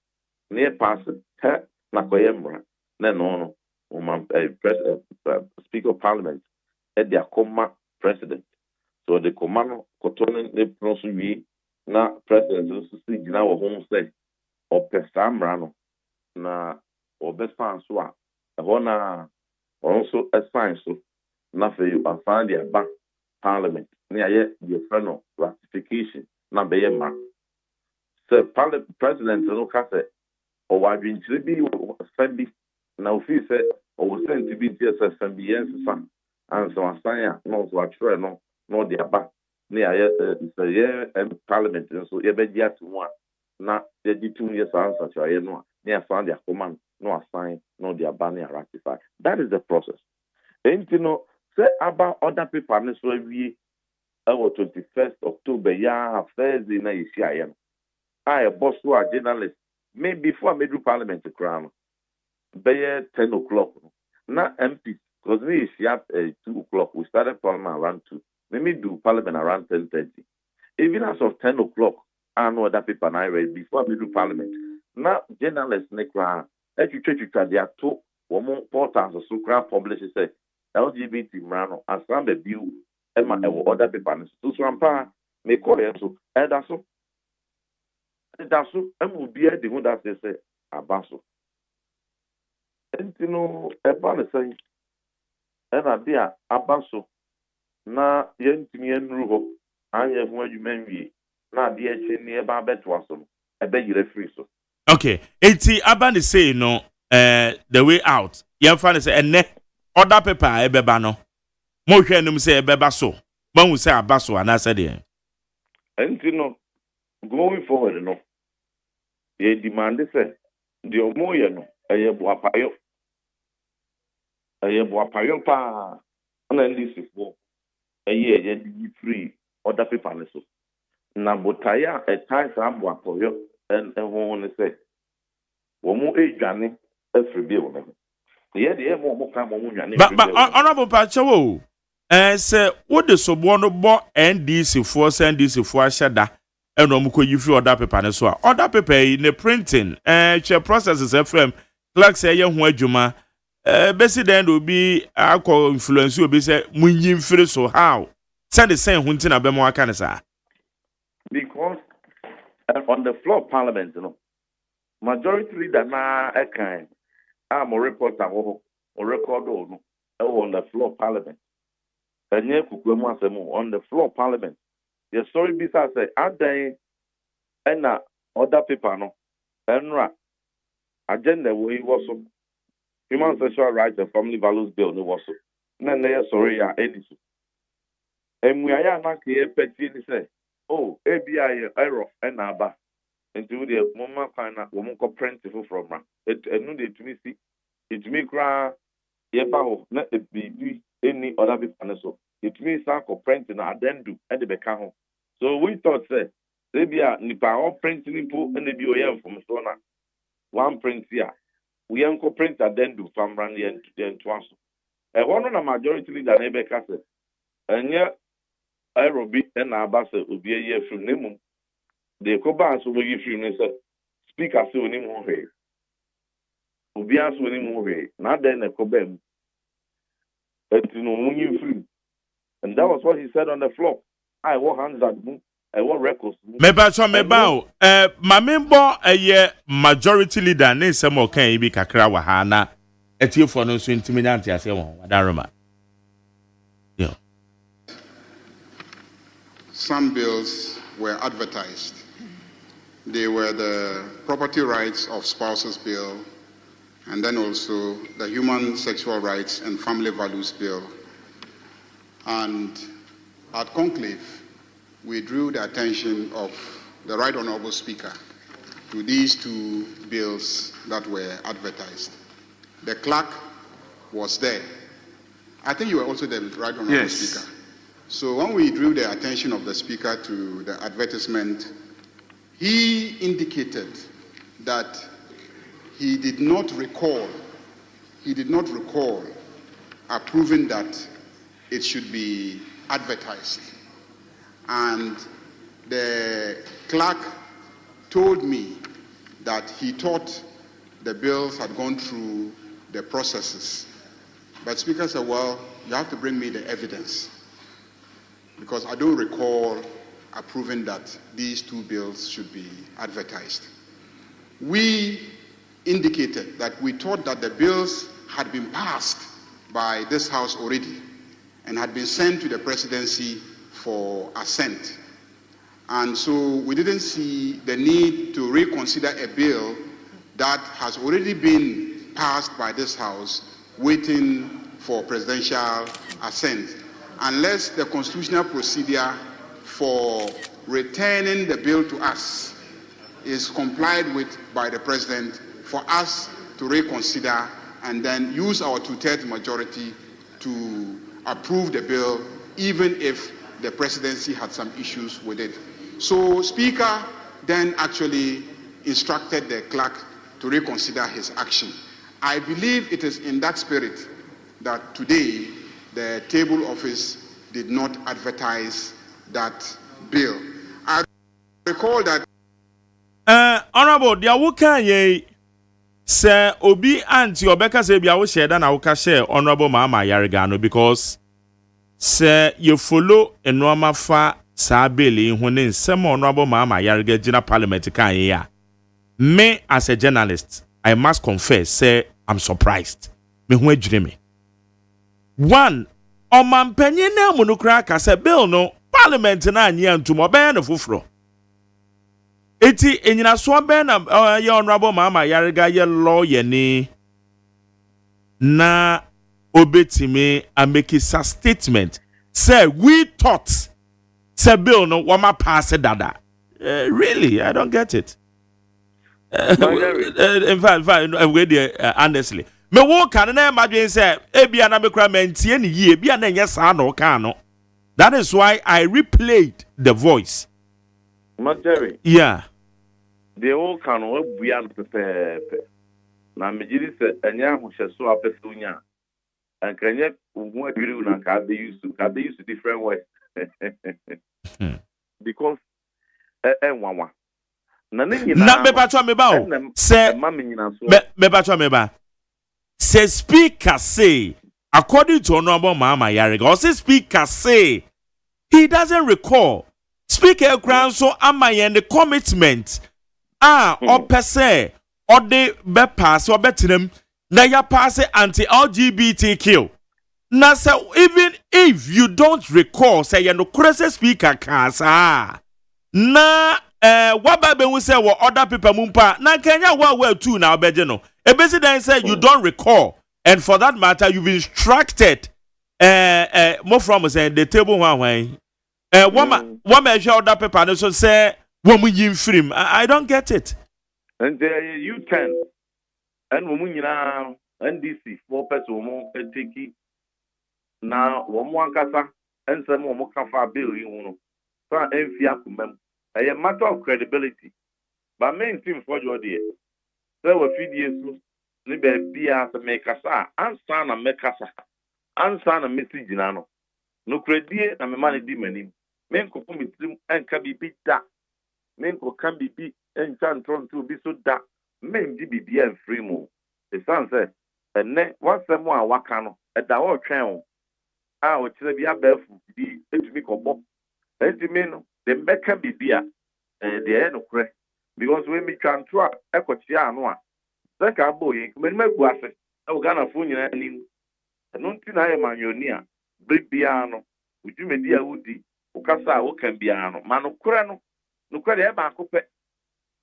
near pass pet Nakoyemra. No. President, Speaker of Parliament, at their comma president. So the command Cotonin the Prosuvi, na president, so see now home say, or Pesamrano, na or best fan swap. A honor also a sign so, nothing you are find their back Parliament, near yet the friend of ratification, na Bayema. Sir, President, no cassette, or why been to be offended. Now, if he said, or was sent to be TSS and be son, and so I say, no, so I try no their back near Parliament, and so you bet yet one. Not the 2 years answer to I know, near found their command, no assign, no their banner ratify. That is the process. And you know, say about other people, and so we our 21st October, yeah, Thursday night, I a boss who are journalists, maybe before I made Parliament to crown. By 10 o'clock. Not empty. Because we is at 2 o'clock. We started Parliament around 2. Maybe do Parliament around 10:30. Even as of 10 o'clock, I know that people I read before we do Parliament. Now, journalists, they are two more portals so crowd publishers say LGBT man as some the view and my other people. So, I'm may call it so. And that's so. That's so. And will be the one that they say, Abaso. And you know, about the same, and I dear Abaso, na yentimi enruho, anya when you menwi, na dear chin about betwasum, I beg you free so. Okay, it's Abani say no, the way out. Young fan say, and ne other paper, ebebano. More can say bebaso, one will say Abaso, and I said, and you know, going forward, you know, ye demand say, the Omoyano. Aye buapayo pa and then this is for a year free other people so na botaya a time sam buapayo and one say womu edwane afri bi wo ye de mo kan mo nwane but honorable pacho say what the sobo no bo NDC for NDC for ashada and no mko you free other people so other people in the printing che processes FM like say ye ho adwuma besi den obi akọ influence obi say munyin free so how say the same hunti na be mo aka ne sa because on the floor of Parliament you know majority leader na ekan am reporter wo record no on the floor of Parliament enye kukwemu asemu on the floor of Parliament the story be say adan na other people no enra agenda we was Human Sexual Rights and Family Values Bill no was then they sorry ya edisi and we are not here petty say oh ABI error and aba into the mama kana woman ko print from it no dey to me see it me cry ye ba ho na e be any other people so it means sa ko print na adendu and the beka ho so we thought say ABI nipa all printing po and be oyam from so na one print here we uncle print addendum from Randy and Twasso. A one on a majority leader neighbor castle. And yet, Aerobi and Abasa will be a year from Nimum. The Cobans will give you speak as soon as you will be as soon as not then a Cobem. But you know, when you free. And that was what he said on the floor. I walk hands at me. I want records. Meba so meba mamembo eye majority leader ne sem okan bi kakra wa ha na etiefo no so ntimi nante ase won wadaroma. Yeah. Some bills were advertised. They were the Property Rights of Spouses Bill and then also the Human Sexual Rights and Family Values Bill. And at conclave we drew the attention of the Right Honorable Speaker to these two bills that were advertised. The clerk was there. I think you were also the Right Honorable Speaker. So when we drew the attention of the Speaker to the advertisement, he indicated that he did not recall approving that it should be advertised. and the clerk told me that he thought the bills had gone through the processes. But Speaker said, well, you have to bring me the evidence, because I don't recall approving that these two bills should be advertised. We indicated that we thought that the bills had been passed by this House already and had been sent to the presidency for assent. And so we didn't see the need to reconsider a bill that has already been passed by this House, waiting for presidential assent, unless the constitutional procedure for returning the bill to us is complied with by the president, for us to reconsider and then use our two-thirds majority to approve the bill, even if the presidency had some issues with it. So Speaker then actually instructed the clerk to reconsider his action. I believe it is in that spirit that today the table office did not advertise that bill. I recall that Honorable, the awuka ye se obi anti obeka se bia wo share da na woka share Honorable Mama Yarigano, because se you follow enoma fa sa beli hu ne nsem Honorable Mama Yariga gina parliament kan ye ya. Me as a journalist, I must confess, say I'm surprised. Me hu adwire me. One, omampanyin na munukra ka se bill no parliament na anya ntum oben na fufuro. Eti enyina so ben na ye Honorable Mama Yariga ye lawyer ni na obetime ameki sa statement say we thought say bill no wama pass dada. Really, I don't get it. In fact, honestly, me wo kan na imagine say ebia na me kra mentie ni ye bia na nya sa no kan no. That is why I replayed the voice. Jerry. Yeah. The whole can we are prepared. Now, Majidi said, and ya who shall so up a sunya. And can yet what you and can they used to different ways. Because one. Na me patwa me ba o. Say me patwa me ba. Say speaker say, according to Honorable Mama Yariga, or say speaker say he doesn't recall. Speaker Grand so amaye the commitment or per se or the be pass or betrem na ya pass anti-LGBTQ. Na say even if you don't recall, say you no crazy speaker can na what Bible will say what other people mumpa na Kenya well too now no. A president say you don't recall, and for that matter you've instructed more from saying the table one woman show that paper and so say woman yin film. I don't get it. And you can and woman na NDC 4 person mo take na one kasa and some mo kan fa bill you know. So enfia kumem. A matter of credibility. But main thing for your dear. There were few years ni be as a mekasa answer na mekasa answer na message nano. No credit na me man di manim. Men ko komitim enka bibi da. Men ko kan bibi enka ntron to bi so da. Men di bibi en free mo. The son say enne wasem a waka no e da wo twen o. A o kire bi abafu bi etumi ko bo. Etumi no the meka bibi a the no kre because when me twanto a ekotia ano a saka boy me magu ase e wo Ghana fo nyina anim. No nti na e manyoni a bibia no udwumedi a wudi ukasa wo kan bia no ma no kure e ba akopɛ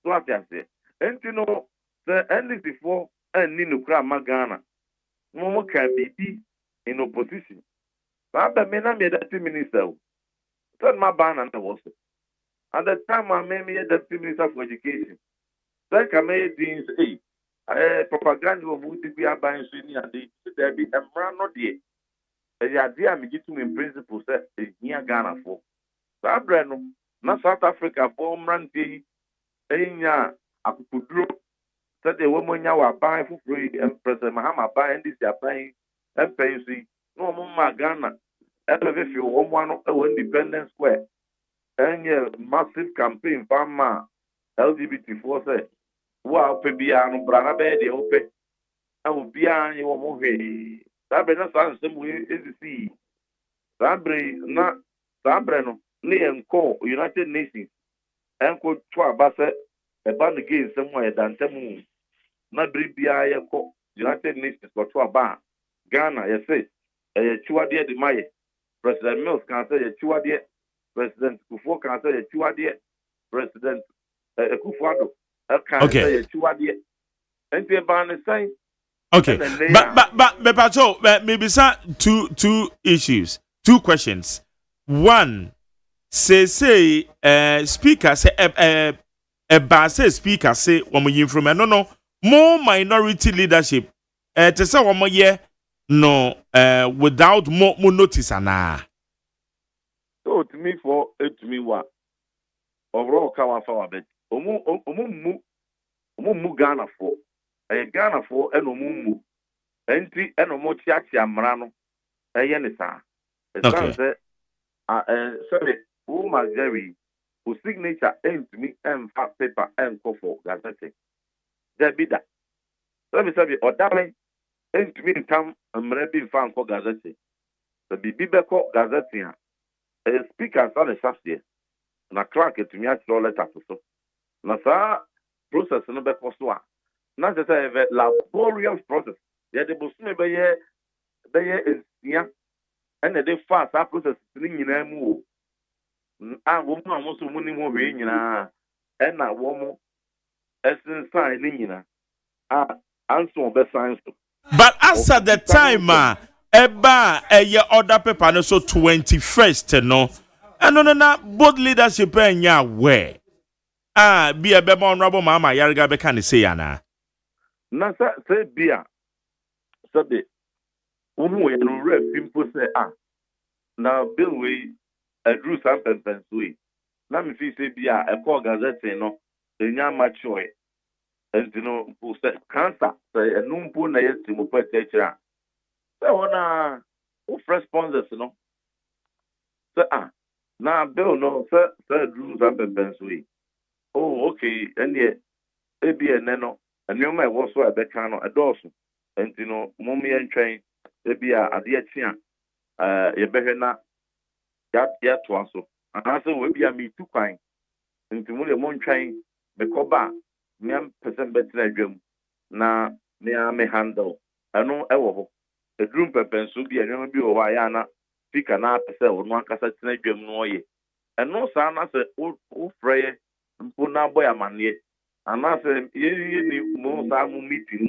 so afiase enti no the NDC for ani no kura magana mo ka bibi in opposition ba me na me deputy minister so my ban na was at the time I made me deputy minister for education then I made things propaganda of would be about so ni ade there be emra no de e ade me gitu in principle say here Ghana for Sabra no na South Africa for mranti enya akukuduro said the woman ya wa ban fufuro President Mahama ban this ya ban MPC no mo ma Ghana e be fi wo mo no e independence square any massive campaign for LGBT force. Wow, Pebiano, Brana Bedi, Ope, and Bian, you won't be. Sabina Sans, is the sea. Sabre, not Sabreno, near Co, United Nations, and could try Basset, a band against somewhere than Temu. Not Bribia, United Nations, but to a bar. Ghana, you say, a Chuadia de Maye. President Mills can say a Chuadia, President Kufo can say a Chuadia, President Kufuado can say a Chuadia. And the ban is saying, okay, but Pacho, maybe sir, two issues, two questions. One, say speaker say say speaker say woman from no more minority leadership. To say one year no without more notice ana. So to me what overall kawa for bit. Omu Ghana for. Ghana for enomu entry enomo chiachi amrano eyenisa. Say sorry, who must Jerry whose signature aimed to me and fat paper and call for gazette. There be that. Let me say, or that aimed to me in time and maybe found for gazette. The Bibeko gazette. A speaker on the Saturday. Na clerk to me at all letter so. Na sa process no be possible. Na just a laborious process. They the busume be ye is and they fast that process ni nyina mu. And wo mu amoso mu ni ho we nyina. And na wo mu esen sign ni nyina. Answer be signs. But as at the time eba eye order paper no so 21st no. And no both leadership enya where be a bema honorable mama yarga be kan say yana. Na say bia sabe umu ye no rep people say na bill we drew some pens we na me fi say bia e call gazette no enya mature and you know who say cancer say enu mpo na yes mo pete kira say ona who responses no say na bill no say drew some pens we oh okay and ye ebi eneno enioma e wo so e be kan no edoso and you know mommy entwen ebi ade atia ye behwe na ya to aso anase we bia me tu kwan ntimu le montwen me koba me person betre adwam na me handle eno e wo ho edrum pepenso bi enwom bi wo ya na speaker na pese wo no akasa tena adwam no oye eno sa na se o freye mpo na boy amane anase ye ni mo sa mo meeting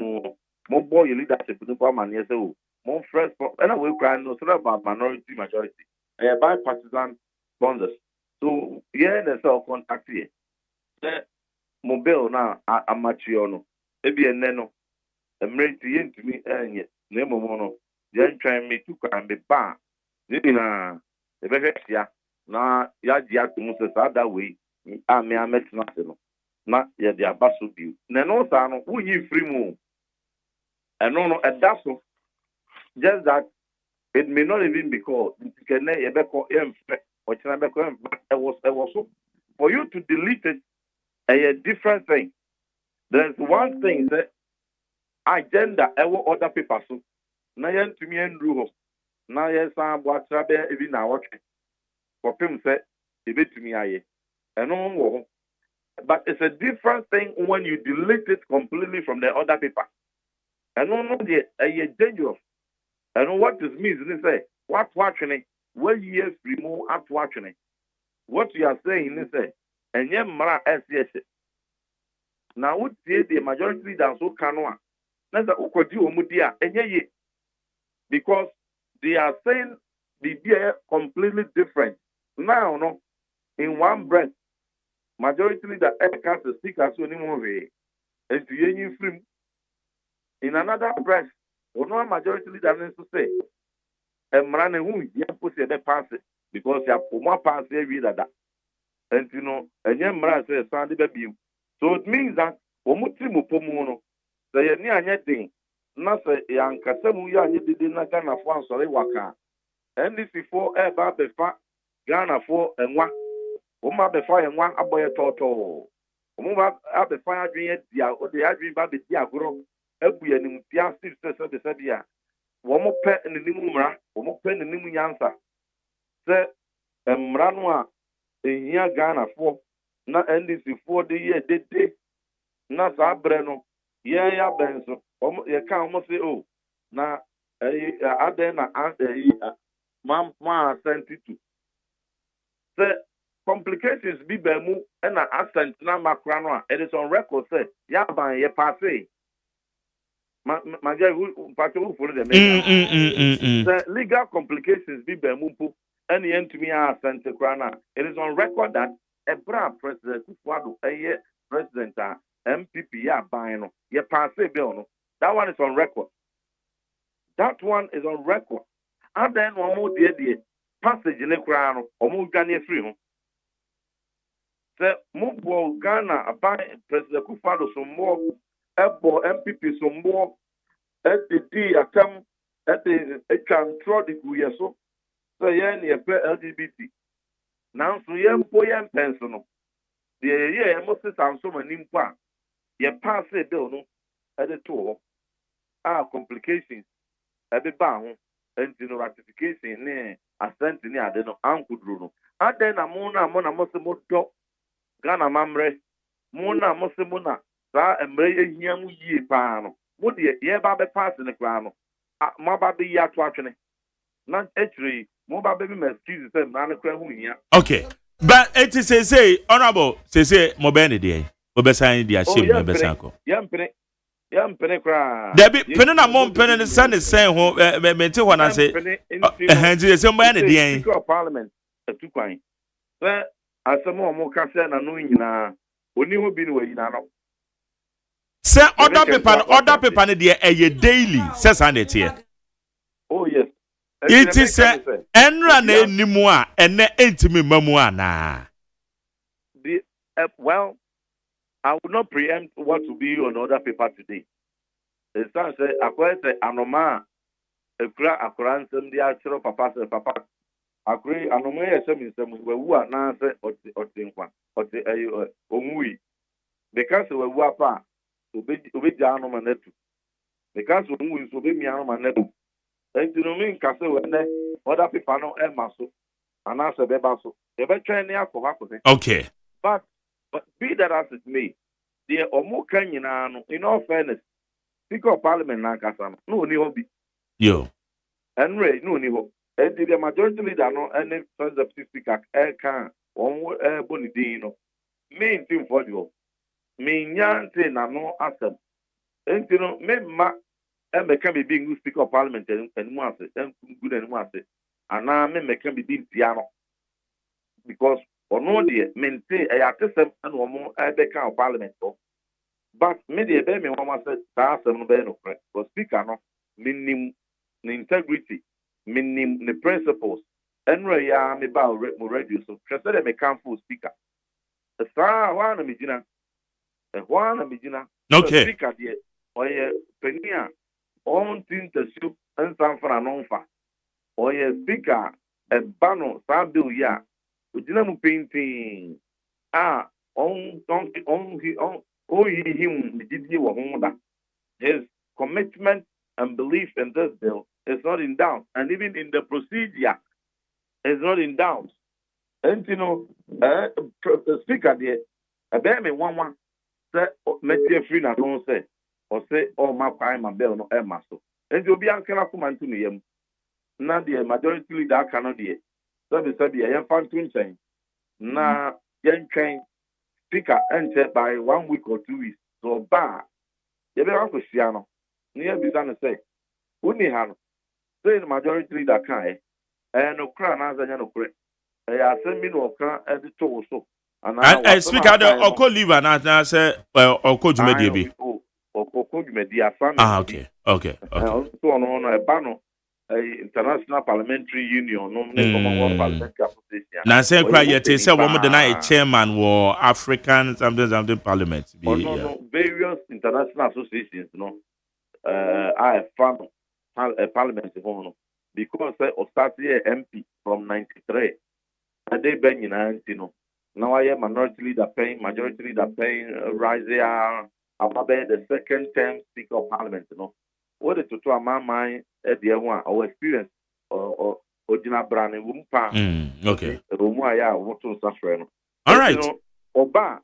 mo boy leadership no kwa amane se o mo fresh and we cry no so about minority majority bipartisan sponsors so yeah the self contact here mobile na amateur no ebi enne no emerenti yentumi enye na emomo no ye ntwan me tu kan be ba ni na ebe hwehia na ya ji atumu se sa da we me ametina se no na ye de abaso bi na no sa no wunyi free mu eno no edaso just that it may not even be called it was so for you to delete it a different thing. There's one thing that agenda other people so na yen to me and rule na yes what even now watch for him say it to me aye and but it's a different thing when you delete it completely from the other people and no a dangerous. And what this means is say what watching when years remove at watching what you are saying is say and yet mara SS now would say the majority leaders so canoa that's a ukodi omudia and ye because they are saying the idea completely different now no in one breath majority leader can't speak as anymore and to ye free in another breath one majority leader needs to say, and Marane who you put the pass it because you have more pass every that. And you know, and young Mara says, Sandy baby. So it means that Omutrimu Pomono, the near anything, not say young Casamu Yan did not Ghana for sorry waka. And this before ever the fat Ghana for and what Oma be fire one aboy toto. Oma be fire dream dia o de adwin ba be dia agoro. Ebu ya nim pia sif se be dia. Wo mo pe ne nim mra, wo mo pe ne nim nyansa. Se mra no a ehia Ghana fo na NDC fo de ye dede na sa bre no ye ya benso ye kan mo se o na aden na ma sentitu se complications bi be mu na accent na makra no a it is on record say ya ban ye passe ma je party who follow the the legal complications bi be mu po and yentumi accent kra na it is on record that Ebra President Kufuado President MPP ya ban no ye passe bill no that one is on record. That one is on record. And then one more dear passage in the crown or move Ghana free. The move Ghana by President Kufuado some more Ebo MPP some more at the D attempt at the control the Guyaso. So yeah, near LGBT. Now so yeah, boy and pencil. The year must sound so many nimpa. Ye pass a bill no at the tour. Complications. Ebe ba ho enti no ratification ne assent ne ade no ankudru no ade na mo na mo se mo do Ghana mamre mo na mo se mo na sa emre ehia mu yie pa no mo de ye ba be pass ne kra no mo ba be ya to atwene na etri mo ba be me excuse say na ne kra hu hia. Okay, but it is say honorable say mo be ne de mo be san di ashim mo be san ko Debbie, penny na mom penny the sun is saying who mente when I say somebody in the Speaker of Parliament to quine. Sir, as some more cassa and knowing na only who been away now. Sir, other paper dear a daily says on it here. Oh yes. It is enra ne nimua and ne intimate memoir. Well, I would not preempt what to be on other paper today. The son said, "Acquire anoma, a cra some the actual papa, agree anoma, some who are now or think one, or the omui. Because we were pa, obey Jano Manetu. Because we will obey Miano Manetu. And you know, mean Castle and other people know and muscle, and answer Bebaso. They were trying to okay. But be that as it may, the Omo Kenyan, in all fairness, Speaker of Parliament Nankasam, no ni hobby. Yo. And Ray, no ni hope. And the majority leader, no, and first of speaker, can, on Bonidino, main team for you. Mean yan say na no asem. And you know, me ma, and me can be being Speaker of Parliament and once, and good and once. And now me can be being piano. Because no dear, maintain a artisan and one more become parliament. But media be me one said that's no be no correct. But speaker no minim the integrity, minim the principles. And ya me ba mo radio so say me can full speaker. The star one me jina. The one me jina. Okay. Speaker there oye penia on tin to soup and san for an onfa. Oye speaker e bano sa bill ya. Ujina mu painting on him his commitment and belief in this bill is not in doubt, and even in the procedure is not in doubt. And you know, the speaker there, I bear me one say Metia free na don't say or say oh my prime my bill no maso. And you'll be uncle come to me na the majority leader cannot be. So be said I am fan twin na yen train speaker enter by 1 week or 2 weeks. So bar you be uncle Siano. Near Bizana say, Uni han say the majority leader can and no crown as a no correct. I send me no crown as the so. And I speak out of Oko Liver and I say, well, Oko Jumedia. Oko Jumedia. Okay. So on a banner. International Parliamentary Union, no Commonwealth Parliamentary Association. Now, say, cry yet, say, woman deny chairman war African something parliament. No, various international associations, no, I found a parliament, because I started MP from 93, and they been in, Now I am minority leader paying, majority leader paying, Rise about the second term Speaker of Parliament, you know. What is to my mind at the one our experience or Ojina Brand Wumpa. Okay. Rumaya, what to suffer. All right. Oba,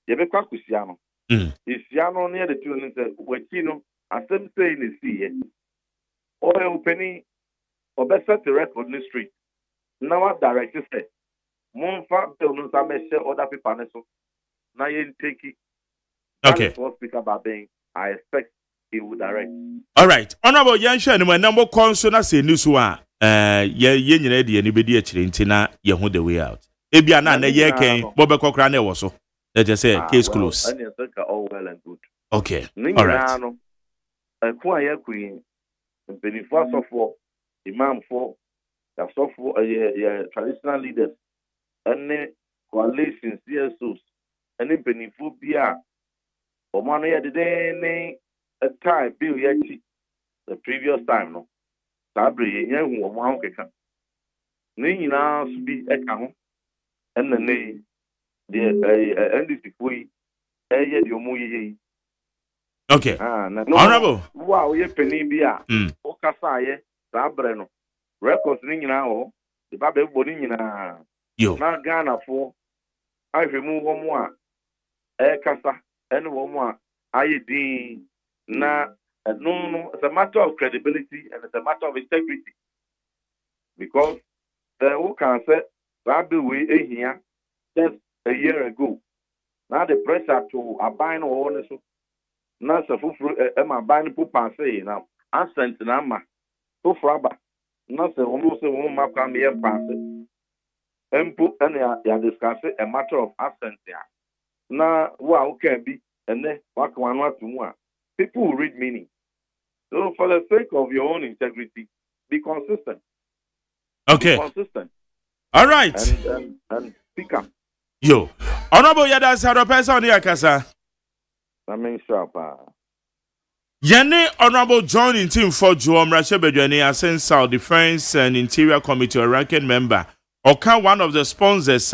Yebeka Kusiano. If Yano near the two and said, Wetino, as them saying is see it. Or penny or better the record in the street. Now what director said. Monfa no share other people so now you take it. Okay. Speaker Babing, I expect he would direct. All right. Honorable Yansha and my number consona say news one. Ye nyina de anybody actually ntina ye ho the way out. Ebia na ye ken Bobe Kokra na wo so. Let just say case close. I think all well and good. Okay. All right. Ku aye queen. Benefit for imam for traditional leaders. Any coalitions, CSOs, any benefit bia. Or money at the day, a time, Bill Yachi, the previous time, no. Sabri, young woman, Nina be a count, and the name, the NDC, okay. Honorable. Wow, ye penny bia, Okasaye, Sabreno, records ringing now, the Baby Bodina. Yo. Not Ghana for I remove one more. Casa and one more. I did na no, it's a matter of credibility and it's a matter of integrity. Because the who can say Rabbi we here just a year ago. Now the pressure to abide on so now so am abiding put say now answer nama to fraba. Not say almost a woman come here pass. And ya discuss a matter of absence there. Now, wow, can be, and then what one to one. People will read meaning. So, for the sake of your own integrity, be consistent. Okay. Be consistent. All right. And speak up. Yo. Honorable Yada Sado person here, Kasa. I mean, sharp. Yene Honorable John in team for Joam Rashebedwani, Asen South Defense and Interior Committee, a ranking member. Oka one of the sponsors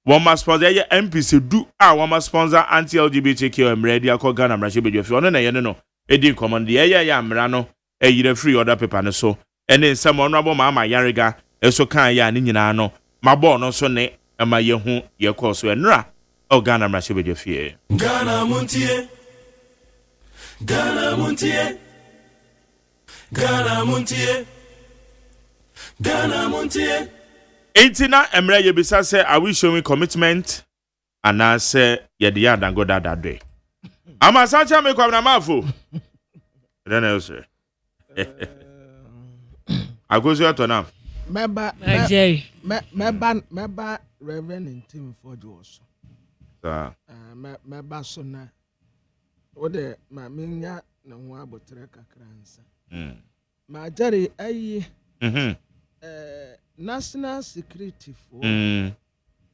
one must sponsor MPC do one must sponsor anti-LGBTQ and media called Ghana Rashid. If you want to know, Eddie command the Mrano, a year free order paper so, and then some honorable Mama Yariga, so can ya Ninano, my born also ne, and my young your course when Ra, oh Ghana Rashid. Ghana Montie, Ghana Montie, Ghana Montie, Ghana Montie. Eightina Emre Yebisa say, are we showing commitment? And I say, Yedia and go that day. I'm a such a make of Namafu. Then I say, I go to now. Member Reverend in Team for Josh. Member Sona. What the Maminia no one but Treka Cransa. My Jerry, National Security for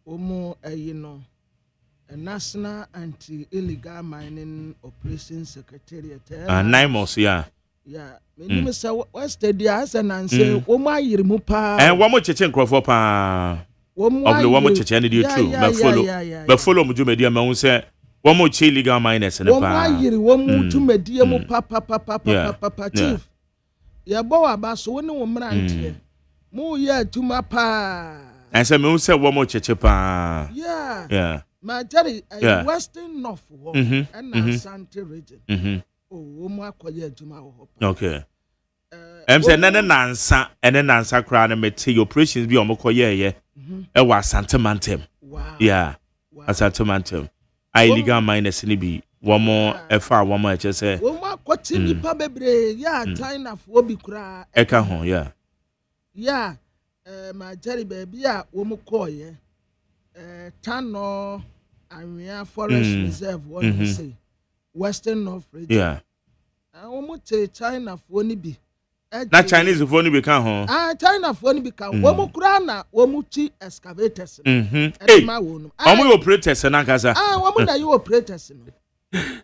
Omo a National Anti-Illegal Mining Operations Secretariat. Naimos, yeah. Yeah, me say what's the dias and say Oma Yirimupa. And one more Chechen Crawford of the one more Chechen you too. But follow Mujumedia Moon say one more illegal miners and a pa. One more to Media Papa Chief. Ya boa baso one woman auntie. Mo ya tuma pa. And some who say one more chechepa. Yeah. My daddy, Western North and Asante region. Oh, mo akoye tuma ho. Okay. Say nansa and then nansa crown and mete operations be omokoye ye. E wa Asante Mantem. Wow. Yeah. Asante Mantem. Illegal miners ni bi. One more FR, one more say. One more kwati nipa bebre. Yeah, China for bi kura. Eka ho, yeah. Yeah, my Jerry baby, woman call ye. Tano, Area Forest Reserve, what you say, Western North region. Yeah. I almost say China for be. Not Chinese for only become home. China for only become woman crana, womuchi excavators. Hey, woman operators and Akaza. Woman that you operators.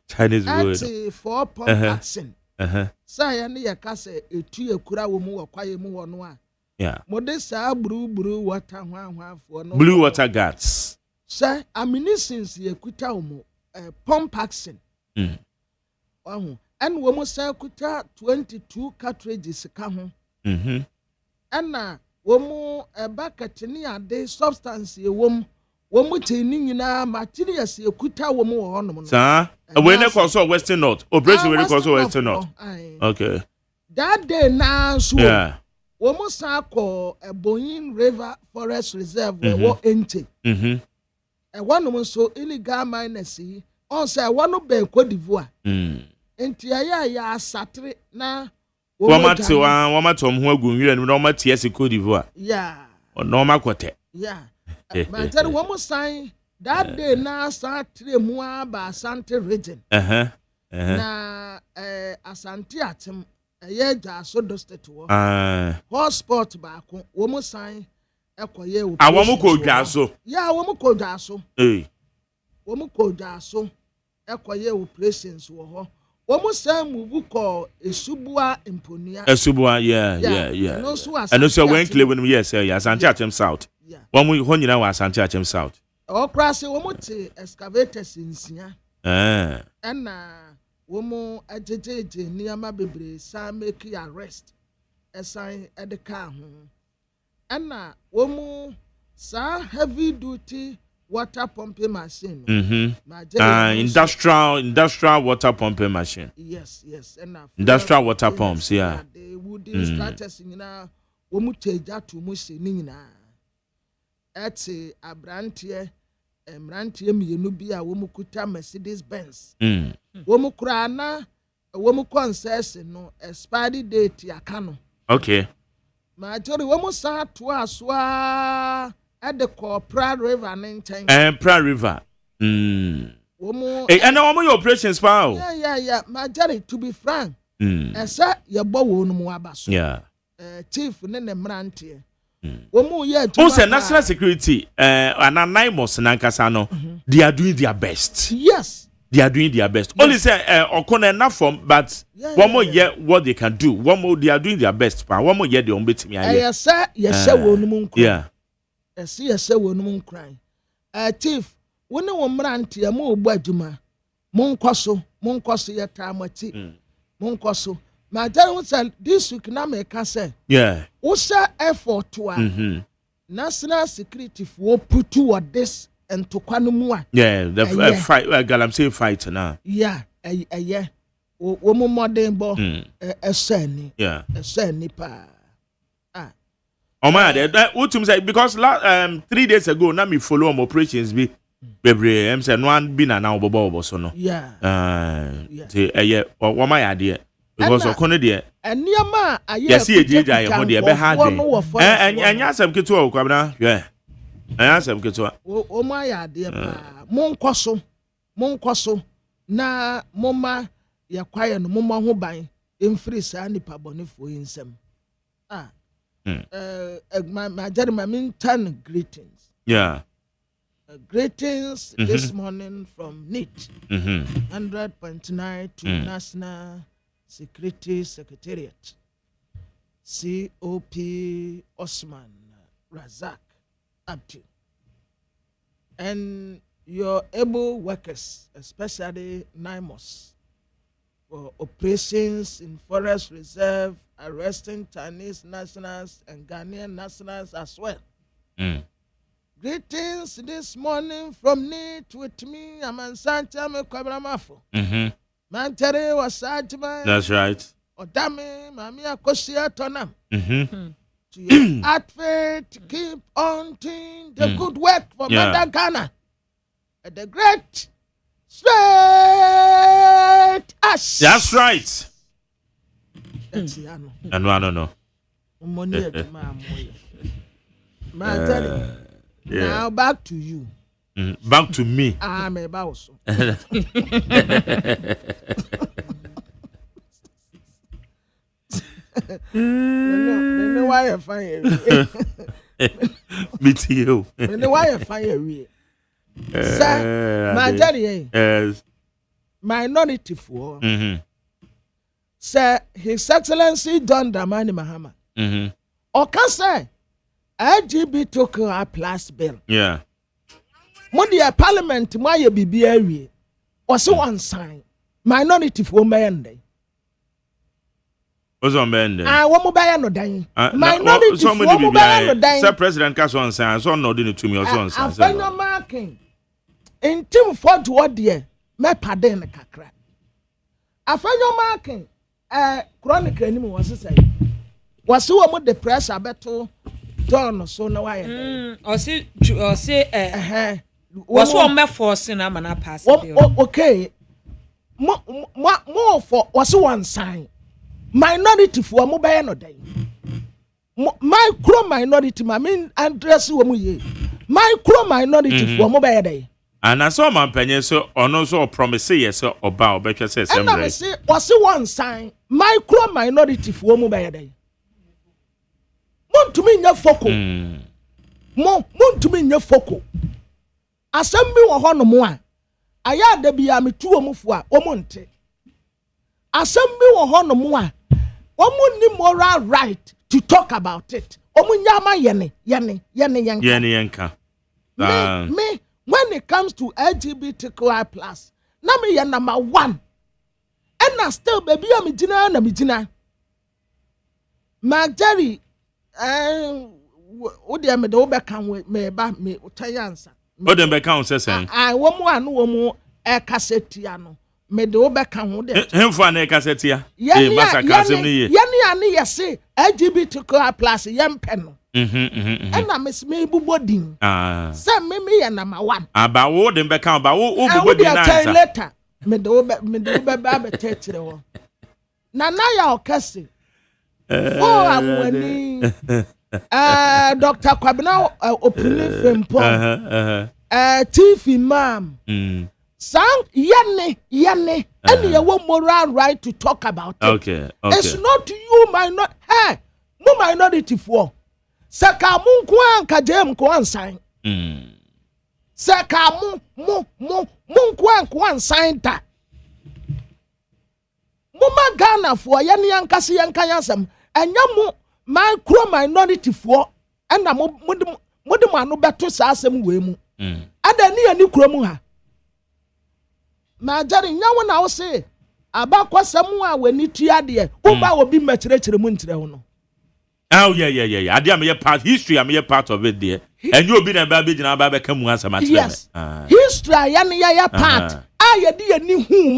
Chinese word. 4-point accent. Say, and your case, a 2 kura woman or quiet mu on one. Yeah. Modesta blue water for no blue water guards. Sir, ammunitions ye kuta omo pump action. And woman say kuta 22 cartridges ka ho. And na womo bucket ni ade substance ye womo te ni nyina materials ye kuta womo wo honom no. Sir, we ne cause Western North. Operation we cause Western North. Okay. That day now so. Yeah. Womo sa ko Boyin River Forest Reserve wo ente. E wonom so illegal miners yi on say wono be Cote d'Ivoire. Enti ya asatre na wama tom ho agu nwire no ma tie se Cote d'Ivoire. Yeah. No ma kote. Yeah. But tell womo sign that day na asatre mu aba Asante region. Na Asante atem ja so do state wo. Hotspot ba ko womo sign ekoye wo. Awomo ko dwa so. Yeah, womo ko dwa so. Womo ko dwa so ekoye operations wo ho. Womo say move ko Esubua Imponia. Esubua, yeah. And also when clear when yes, Asante Achem South. Womo ho nyina wa Asante Achem South. O krase womo te excavators insia. And womo ajejeje niama bebre sa make arrest. Assign at the car ho. And womo sa heavy duty water pumping machine. Industrial water pumping machine. Yes. And industrial water pumps, yeah. They would instructors in womu teja to musi nina. Eti abrantie mienu bi a womu kuta Mercedes Benz. Womu krana womu concess no expiry date yakano. Okay. Majori womu sa to aswa at the Pra River ninten. Pra River. Womu and womu your operations power. Yeah. Majori, to be frank. Esa yebo wo no mu abaso. Yeah. Chief ne mrantie. Womu ye who say national security anonymous nankasa no they are doing their best. Yes. They are doing their best. Only say okona enough from but one more year what they can do. One more they are doing their best. One more year they on betimi aye. Yes sir, yes wo no mu nkran. Yeah. Yes wo no mu nkran. Chief, woni wo mrantie mo obu adwuma. Monkoso yeta amati. Monkoso. My dad said this week na me ka say. Yeah. Usa effort to national security for put to this and to kwanumua. Yeah, the fight I'm saying fight now. Yeah, wo mo modern bo eseni. Yeah. Eseni pa. Oh my god, what to say because 3 days ago na me follow operations be bebre am say no one be na now bobo so no. Yeah. What my idea because okone de eniama aye yes ejeja ye ho de be hard enya asem ketu o kwabna yeah enya asem ketu o ma ya de pa monkoso na moma ya kwaye no moma ho ban emfiri sa nipa bonefo yinsem my gentleman turn greetings. Yeah. Greetings this morning from NIT 100.9 to National Security Secretariat. COP Osman Razak Abdi. And your able workers, especially NIMOS, for operations in Forest Reserve, arresting Chinese nationals and Ghanaian nationals as well. Greetings this morning from NIT with me, Amansanta Mekabramafo. Mantere was Sajman. That's right. Odame, Mamia Kosia Tonam. To your outfit, keep on doing the good work for Mother Ghana. And the great straight ash. That's right. That's Yano. And I don't know. Now back to you. Back to me. I'm about so. Me why you fire? Me too. Me why you fire? Sir, my daddy, minority for. Sir, His Excellency John Dramani Mahama. Or can say LGBT plus bill. Yeah. mo de parliament mo aye bibia awie wose one sign minority for men What's on bend? Wo mo buy no dan. Minority for mo buy no dan. Sir President Kaso sign so no dey to me also on sign. Afenyo marking. Intim for to what there. Me pardon kakra. Afenyo marking. Chronicle ni mo was say. Was wo mo the pressure beto John so na why. O say was wo me force na ma na pass. Okay. More for was one sign. Minority for mo buy no dan. Micro minority ma mean address wo mo ye. Micro minority for mo buy dan. And I saw my penny so or no so promise yes or about better say and I say was one sign micro minority for mo buy dan. Mon to me nya foko. Mon to me nya foko. Asem bi wo ho no mo a aya da bia metu wo mfo a wo mo nte. Asem bi wo ho no mo a wo mo ni moral right to talk about it. Omo nyama yene yenka. Me when it comes to LGBTQI+, na me ya number 1. And I still baby am gina. Magari wo de me de wo be kan me ba me utayansa. Wo de be kan say sen. Wo mo anu wo mo e kasetia no. Me de wo be kan ho de. Hemfo na e kasetia. Masa kasem ni ye. Ye yese LGBTQI+ yempe no. And I miss me bubodin. Send me ya number 1. About wo de be kan about wo bubodin na answer. Later. Me de wo be ba tetire wo. Na ya okase. Amwani. Dr. Kwabena opening fempo. TV ma'am. Sang yane and you want moral right to talk about it. Okay. It's not you minority for. Saka munku anka jem ko ansan. Saka munku anko ansan ta. Muma Ghana for yani yankasi yankayasam enya mu micro minority for na modem anu beto sa asem we mu. Ada ni ani kuro mu ha. Na jari nyawo na wo se abakwasam a wani tua de wo ba obi machire mu ntire ho no. Oh yeah. Ade am part history am part of it there. And you be na ba be gina ba be ka mu answer ma tire me. History ya part. Ayedi ani hu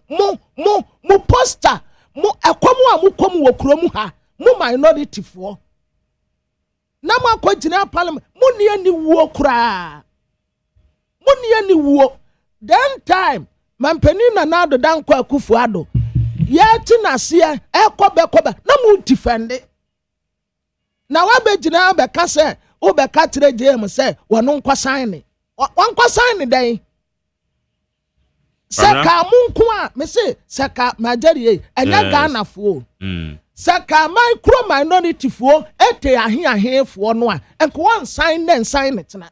mo poster mo ekomu a mo komu wo kromu ha mo minority for. Na mo akogina parliament mo ni ani wo kra. Mo ni ani wo. Then time mampeni na nado danko akufu ado. Yeti na sia ekobe na mo defend it. Na wa be gina be ka se o be ka tire JM se wono nkwa sign ni. Wankwa sign ni dan. Saka munku a me se saka majari enya Ghana fo. Saka micro minority fo ete ahe fo no a enko wan sign it na.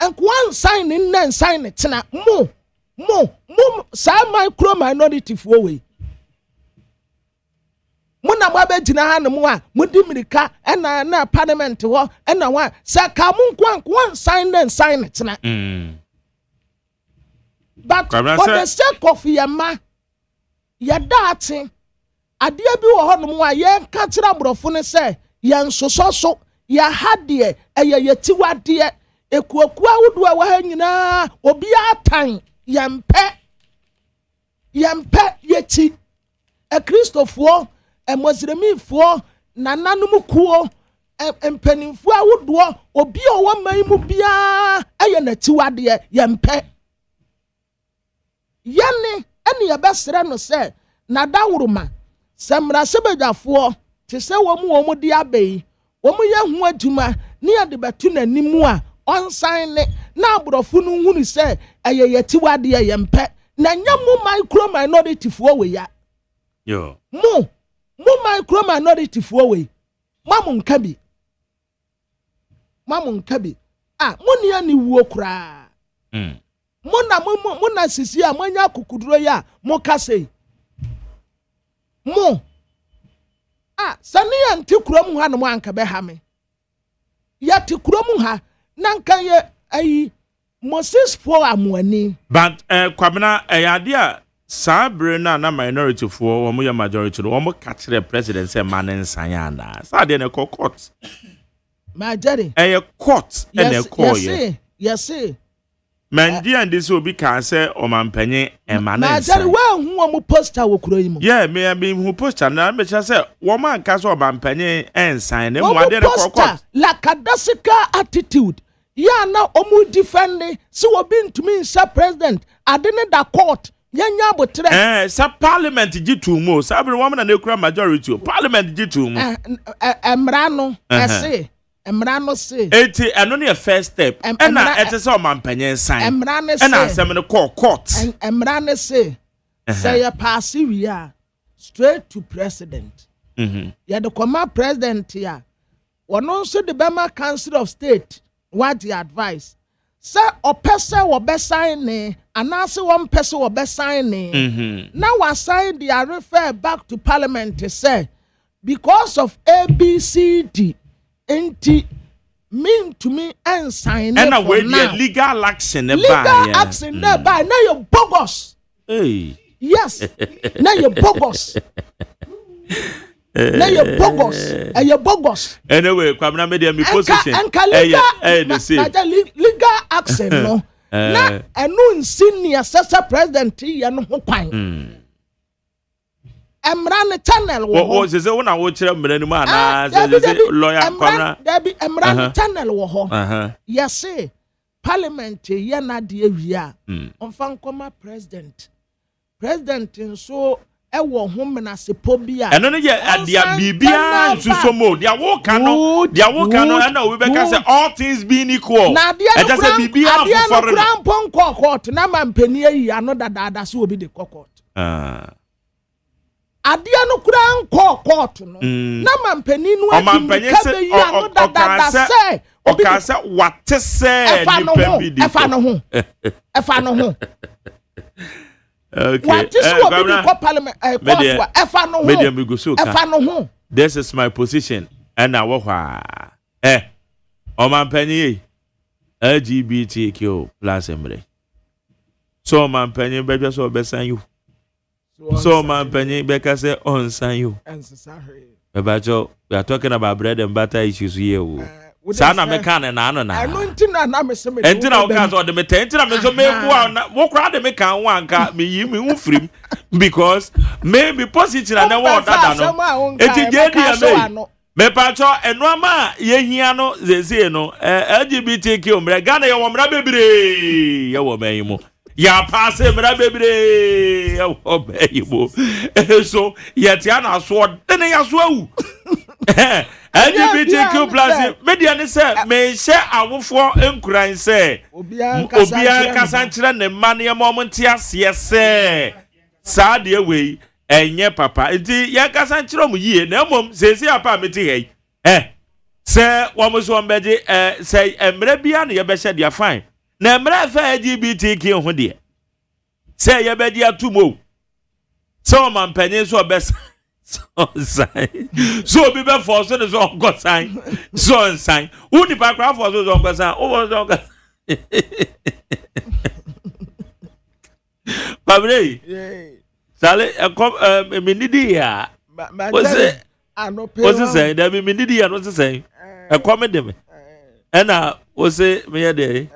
Enko wan sign it na mo sa micro minority fo we. Muna mwabe jina hana mwa mudi mirika na parliament wo ena wa saka munku anko wan sign it na. But for the sake of yama yadati adia bi wo hono mu a ye ka kira brofo ne se ye nsososo ya hadie yetiwade ekuaku awudu a wa ha nyina obi atan yempe yeti Kristofo Muslimifo nananum kuo empanimfo awudu obi owo man mu bia natiwade yempe Yanni any a best no say, Nadawuruma, Samra Sebejafo, to say womu diabe, womu ya huatuma, near the Batuna Nimua, on sign it, now brofunu wuni say, a yetiwa dia yempe, Nanyamu micro minority for we ya. Yo. Mo micro minority for we. Mamun Kabi. Munia ni wokra. Mona sisi a manya kukuduro ya mo kase mo sani ya nti kurom ha no anka be ha me ya ti kurom ha nanka ye ayi Moses for amwani. But kwabena eyade sabre na minority for wo mo majority wo mo catch the president say man nsan ana sa de na court majority court and a call yes Mandi and this will be can say o mampanyin ema na majority we hu wo poster wo kuro yimo yeah me be hu poster na me say wo man ka so o mampanyin ensan na mu ade the court la kadasika attitude ya na omu defend si obi ntumi nsa president adene da court yanya botre sa parliament gitu mo sa be woman na ekura majority parliament gitu mo emrano ese emrano se eti eno ne first step na ete se o mampanyen sign emrano se na asem ne court emrano se say ya pass wi straight to president ya the command president ya wono so the Bama Council of State what the advice say o person wo be sign ne anase one person wo be sign ne now we sign the refer back to parliament to say because of ABCD enti mean to me and sign and now legal action na you bogus yes na you bogus na you bogus anyway kwamna media me position the same legal action no na enu senior assessor president ya no ho kwan Emran channel wo se wona wo kire mrani mu ana se lawyer kwamna Debi Emran channel wo ho yes parliament ya na de awia onfa nkoma president nso ewo homena se pobia eno ne ye adia bibia nsuso mo dia wo kan no na we be ka say all things being equal e just say bibia for foreign court na mampani ayi ano dada so obi de court adia no kura nko court no na mampani no mampani se ano dada say obi ka say wate say ni efa no ho okay. What is what parliament this is my position and now Oman Penny LGBTQ plus embrace. So man penny better so best you. So man penny better say on sign you. About we are talking about bread and butter issues here. Sana mekane na ano na. Anu ntina na me se me. Entina o ka so de me tentina me so me bua na wo kra de me kan wan ka me yi me ufrim because maybe position na wo dada no. Enti je dia me pa cho enu ama ye hia no zeze no LGBTQ mra Ghana ye wo mra bebre ye wo man mu. Ya pass mra bebre ye wo man mu. So ye tia na so de ne ya so awu. LGBTQ plus media ni say me share awofo enkuran say obia kasa nkyere ne ma ne moment ase say saa de we enye papa enti ye kasa nkyere mu yie na mom sesi apa meti hei say wo mo so mbeje say emre bia ne ye be hye dia fine na emre fa LGBTQ ho de say ye be dia tumo so man panyin so be so be force the so go sign so sign who the background for so go sign o go Babre sale me nidi ya was it say that me nidi ya no say e come dem e na o say me dey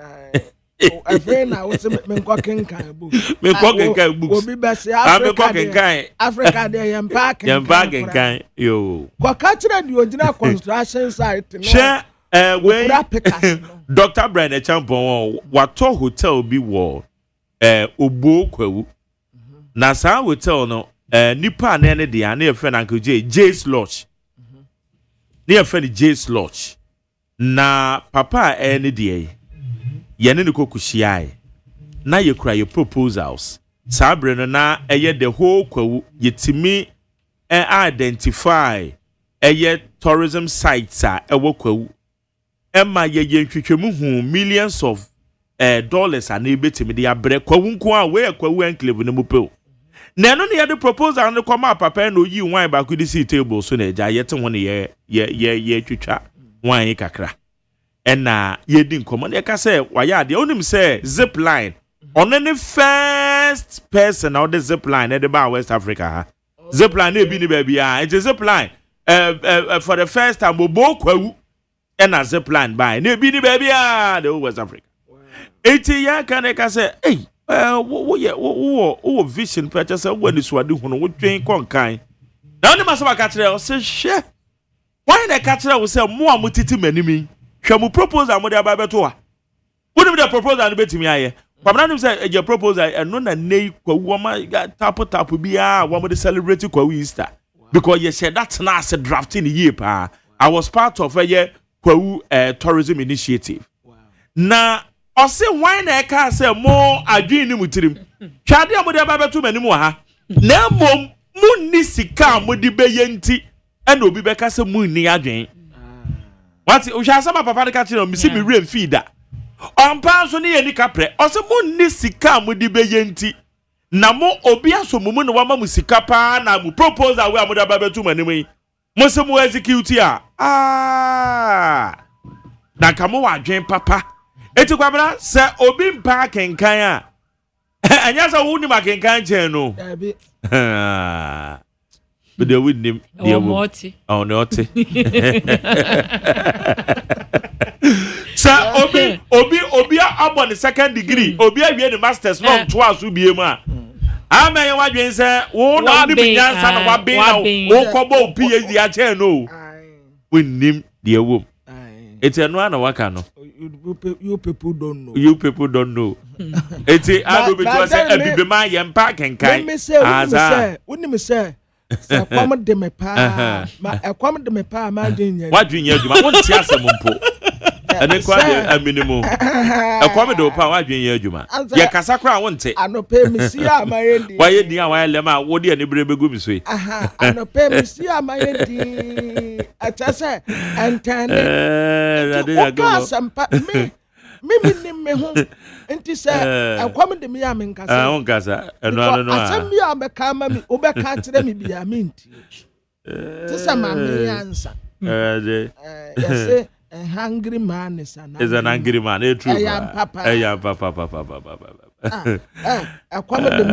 afraid na we say me nko kenkan book obi be say Africa dey yempa kenkan yo kwa kachira di ogina construction site no share we Dr. Brian Champon wato hotel bi wo obo kwawu na sa hotel no nipa na ne dia na efe na nko J's Lodge na efe ni J's Lodge na papa ne dia yene ne kokuhyiae na yekura ye proposals sabre no na eye the whole kwawu yetimi identify eye tourism sites a ewo kwawu emma ye nhwehwemu hu millions of dollars ana ebetimi de abre kwawu nko a we kwawu enclave no mupeo na no ne ye the proposal no koma papa na oyi wine ba ku di table so na eja yete ho ne ye twetwa wine kakra ɛna yɛdi nkɔmmɔ na yɛka sɛ wayɛ adeɛ wonim sɛ zip line ɔno ne first person na ɔde zip line ɛde ba West Africa ha zip line na ebi ni baabi a it's a zip line for the first time bobo kwawu ɛna zip line by na ebi ni baabi a the West Africa eti ya ka na ka sɛ hey wo vision pɛkyɛ sɛ wo ni suade hu no wo twen kɔnkan na ɔne ma sɛ ka kyerɛ wo sɛ hwɛ why na ka kyerɛ wo sɛ mo a mo titi manimi hwɛ mo proposal mo de aba beto wa wo ni the proposal no betimi aye kwamna nim sɛ eje proposal ɛno na nei kwawu ma tap bia wo mo de celebrate kwawu Easter because you said that na as drafting year pa I was part of a kwawu tourism initiative na ɔse why na ka sɛ mo adwin ni mutirim twade a mo de aba beto manim wa ha na mom mu ni sika mo de beyenti ɛna obi bɛka sɛ mu ni adwen wati o hwa sama papa de ka kyerɛ me si me rem feeda ɔmpa so ne yɛ ni kapre ɔsɛ mu ni sika mo de beyenti na mo obi asomumu no wama mu sika pa na mu proposal we amoda ba betu manim yi mo se mo execute a na kamo wa adwen papa eti kwabra se obi mpa kenkan a anya sa wo ni ma kenkan chen no but they with him the moti oh no oti sa obi abon the second degree obi awie the masters long to asu biem a amen you wadwen say wo na ni binyansa na waben na wo kobo PhD a chen no with him the wom it's a no na waka no you people don't know it's a do be to say abibema yempa kenkan me say unim say se kwam de me pa ma ekwam de me pa ma dwen wadwen adwuma won ti asem mpo ene kwa de minimum ekwam de pa wadwen adwuma ye kasa kra won te anope me si amayedi waye din a waye lema wo de ne brebe gu mi so anope me si amayedi atase antane sampa me ho enti se ekwam de me ya me nkasa won kasa eno no asem bi abeka ma mi obeka kire me bia me nti tse ma me answer yes a hungry man is an angry man true papa ekwam de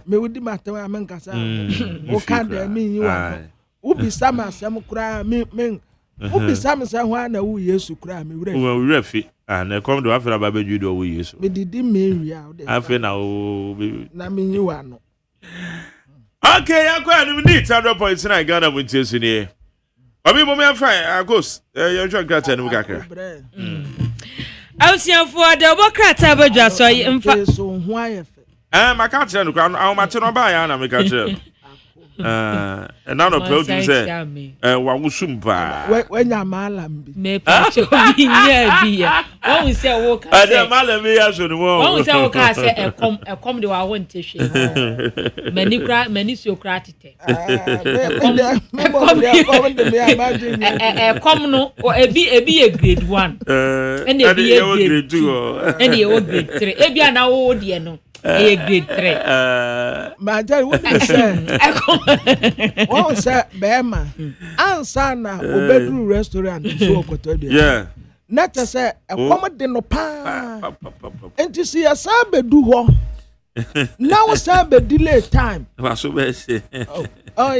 me wudi matawa ya me nkasa o ka de me yi wa ubi sama asem kura me ubi sama se ho na wu Yesu kura me wura fi na ekwam de afra ba beju do wu Yesu me didi me ria afi na o na me yi wa no okay yakwa ni need 100.9 Ghana Montie su ni obi mo me fa agos you try grata ni kakra Ausianfo de obokrata badwa so mfa so ho ayefe maka kire no kwa ma che no ba ya na me ka kire na no produce say wa wusum pa wenya malambi me pa che nya bia won se wo ka se malambi ya so no won se wo ka se ekom de wa won te hwe mani si okra tete ekom no ebi e grade 1 and ebi e grade 2 and e grade 3 ebi ana wo de no e grade 3 ma jari wo be say wọ́n sẹ́ bẹ́ẹ̀ma ansa na obeduru restaurant so okoto bi na tẹ sẹ ẹkọm de no paa nti si yẹ sá bedu hɔ na wọ́n sá delay time wàásù bẹ́ẹ̀ ṣe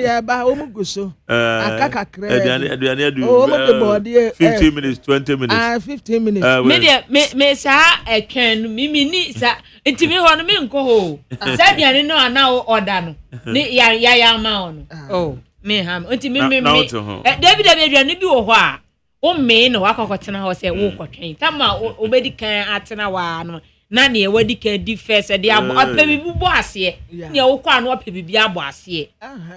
yẹ ba ọmọ guso akakakra aduane adu 15 minutes 20 minutes 15 minutes me sa etwen mimi ni sa enti mi ho no mi nko ho sa aduane no ana order no ni ya ma ono me ham enti mi David aduane bi wo ho a o me no wakokotena ho se wo kotwen tama obedi kan atena wa no na ne wadi kan di first de apebi bubo ase ne wo kwa no apebi bi abo ase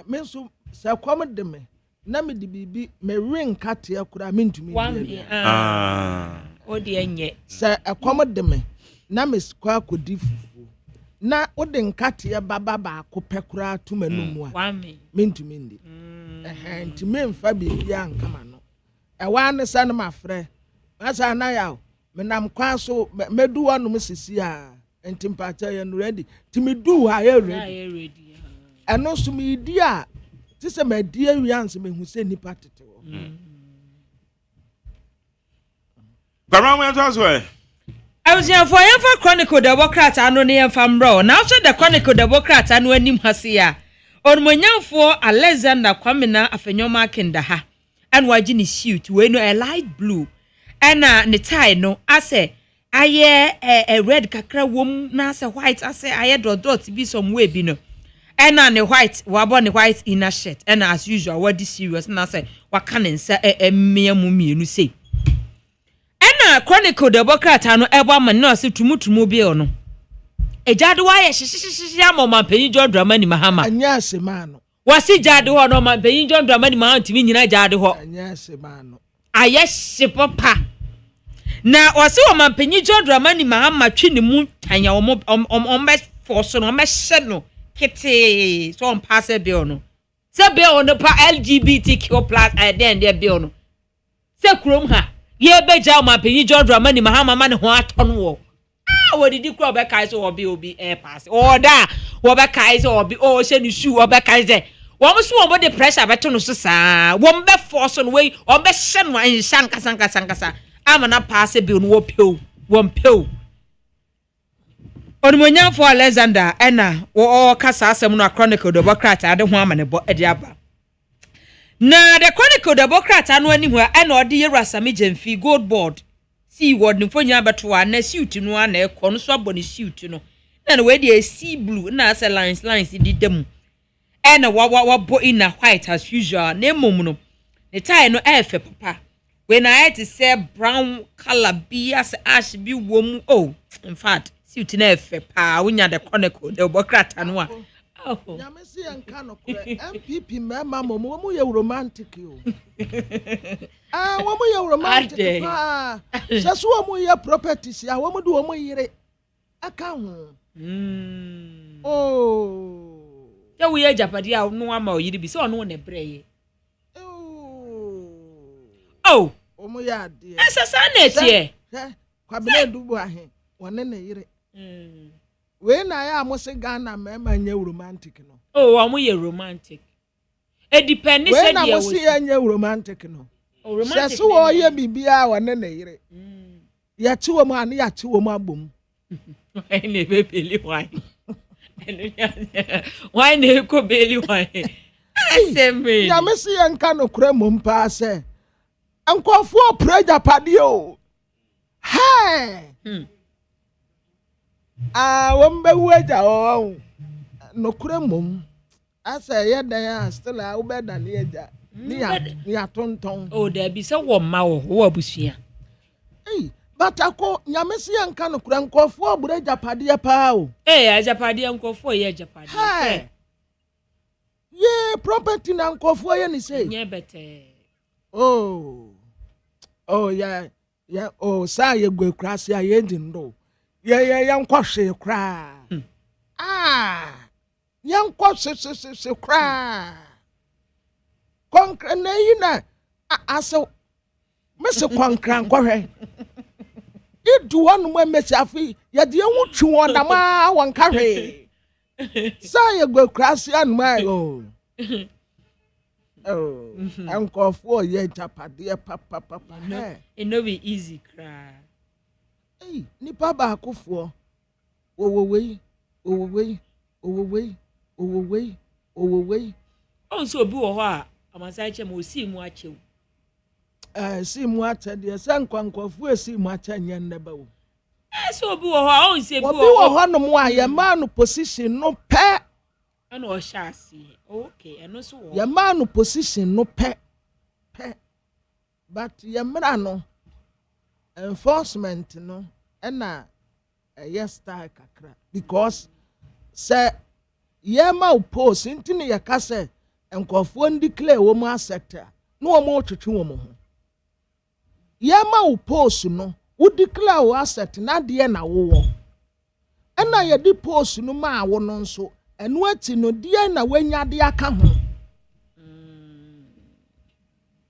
me so sa kwam de me na me di bibi me ring kate akura me ntumi o de enye sa kwam de me na me kwa akodi fufu na o de nkate baba ba ko pekura to manum a me ntumi ndi nti me mfa bibi ankama no wa ne sa na mafrɛ asa na ya menam kwa so medu wanum sisi a enti mpacha ya no ready ti medu ha ya ready eno so me di a ti se me di awianse me hu se nipa tete wo Kwamra to so I was here for ever Chronicle Democrat ano ne yemfam bro. Now so the Chronicle Democrat ano anim hase on monyamfo Alexander Kwamina afenyoma kenda ha. And waji ni suit we no a light blue. And ne tie no ase aye a red kakra wom na ase white ase aye dot be some way bi no. And ne white wabo ne white inner shirt. And as usual what this serious na say waka ne nsa miamu mienu say. Ena Chronicle Democrat ano eba man no se tumutumu bi ono. Ejade wa ye hihihihihia amoma panyi John Dramani Mahama. Anya asema no. Wasi jade ho no man panyi John Dramani Mahama timi nyina jade ho. Anya asema no. Aye hyepopa. Na wasi wo man panyi John Dramani Mahama twi ne mu tanya ombe force no ombe hye no kete so on pass be ono. Se be ono pa LGBTQ+ den there be ono. Se krom ha ye beja ma penyi John Dramani Mahama ma ne ho aton wo wo didi kro be kai so obi air pass order wo be kai so obi o she ni shoe obi kai ze wo mo so wo de pressure beto no so saa wo be force no we obi hye no an sankasa ama na pass be no wo pew onmonyan for Alexander ena wo kasa asem no Chronicle Democrat ade ho ama ne bo ade aba. Na the Chronicle Democrat anu ani ho e na ode yewura sami Jemfi gold board see word ni fonya beto na suit no na e ko no so abɔ ne suit no na we dey sea blue na as lines di dem e na wa bo in a white as usual na mom no the tie no e fe papa we na it say brown color bi as ash bi wom oh in fact suit na e fe pa wonya the Chronicle Democrat anu a Nyamesi yanka no kure MPP mema momo mu ye romantic yo. Wo mu ye romantic pa. Sasu wo mu ye properties ya wo mu do wo mu yire. Aka ho. Oh. Ya wo ye japade a no ama o yire bi se ono ne breye. Oh. Wo mu ya de. Esa sa na tie. Kwabena dubu ahe. Wone ne yire. We na ya amose Ghana mema nye romantic no. Oh, amu ye romantic. E depend say we na amose ye nye romantic no. Oh, romantic. So wo ye bibia wone na yire. Ya chi wo mu ane ya chi wo mu abom. Why ne be beli why? Why ne ko beli why? Assembly. Ya mesi ye nka no kura mom pa se. Enkofo prayer pade o. Hey. Wombe weja o no kure mom asa ye dan still a wo da ne eja ni atonton oh there be say wo ma wo abusua batako nyamesi yanka no kure nkofo obure japade pa o ajapade nkofo ye japade ye property na nkofo ye ni say nye bete oh ya oh sa ye gwe krase ya ye ndindo yankwa hwe kra yankwa se kra konkre na yina aso mese konkre nkwa idu wonu mo mese afi ya de hu twi won na ma wonka hwe sa ye gwe kra se anu ai oh ankofo ye japade papa no it no be easy kra. Nipa ba akofo owowei on so obi wo ho a amasa che mo si mu achew si mu ache de se nkwankofo si mu ache nye nneba wo so obi wo ho a on se bi wo ho no mo a ye ma no position no pe ana o sha si okay eno so wo ye ma no position no pe but ye mra no enforcement no na yes style kakra because say ye ma post ntini ye ka say enkofo ndiclare wo mu asset no wo mo twetwe wo mo ho ye ma post no wo declare wo asset na de na wo na ye di post no ma wo no nso eno ati no de na wanya de aka ho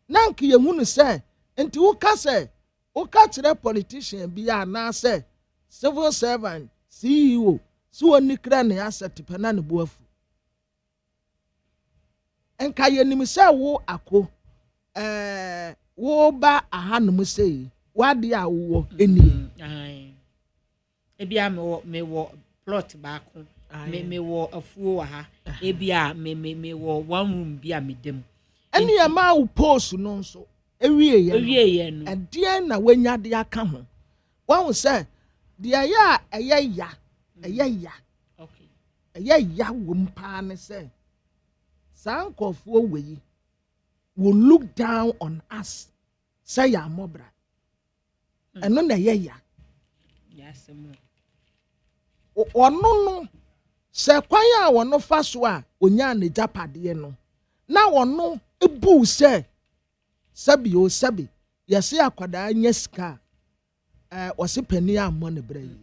nank ye hunu say enti wo ka say o ka kire politician bi ya na say civil servant CEO so oni kra ne asset pena ne boafu enka ye nim say wo ako wo ba ahanum say wadi a wo eni ebia me wo plot back me wo afuo wa ha ebia me wo one room bia me dem eni ya ma wo post no nso ewie ye no ade na wanya de aka ho wan say de ya eye ya okay eye ya wo mpa ne say sankofo weyi will look down on us say ya mobra eno na eye ya yes ono se kwan a wono fa so a onya ne japade no na wono ebu se sabi yesi akwada nya sika wose pani ammo ne bra yi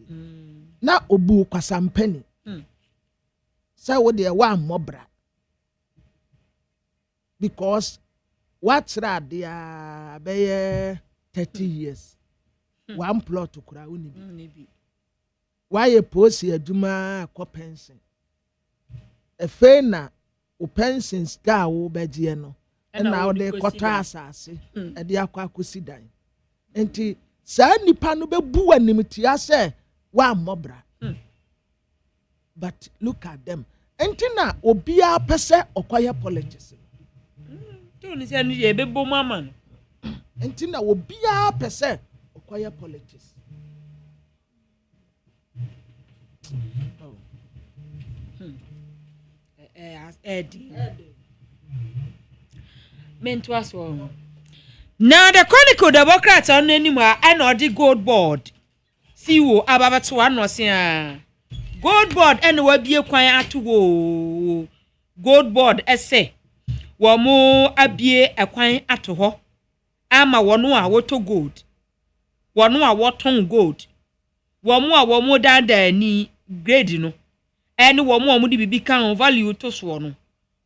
na obu kwasampani se wo de wa ammobra because what radia be 30 years one plot kura uni bi why posi aduma ko pension efe na o pensions ga wo beje no na wo de kota asase e de akwa akosi dan enti sa nipa no bebu animtia se wa mobra but look at them enti na obia pese okoye politics tu ni se ni e bebo mama no enti na obia pese okoye politics Mentuaso. Now the Chronicle Democrats on anymore and or the gold board. See wo ababato ano sia. Gold board and we be kwan atowo. Gold board ese. Wo mo abie ekwan ato ho. Ama wono a woto gold. Wono a woton gold. Wo mo dada ni grade no. Eni wo mo di bibi kan value to so no.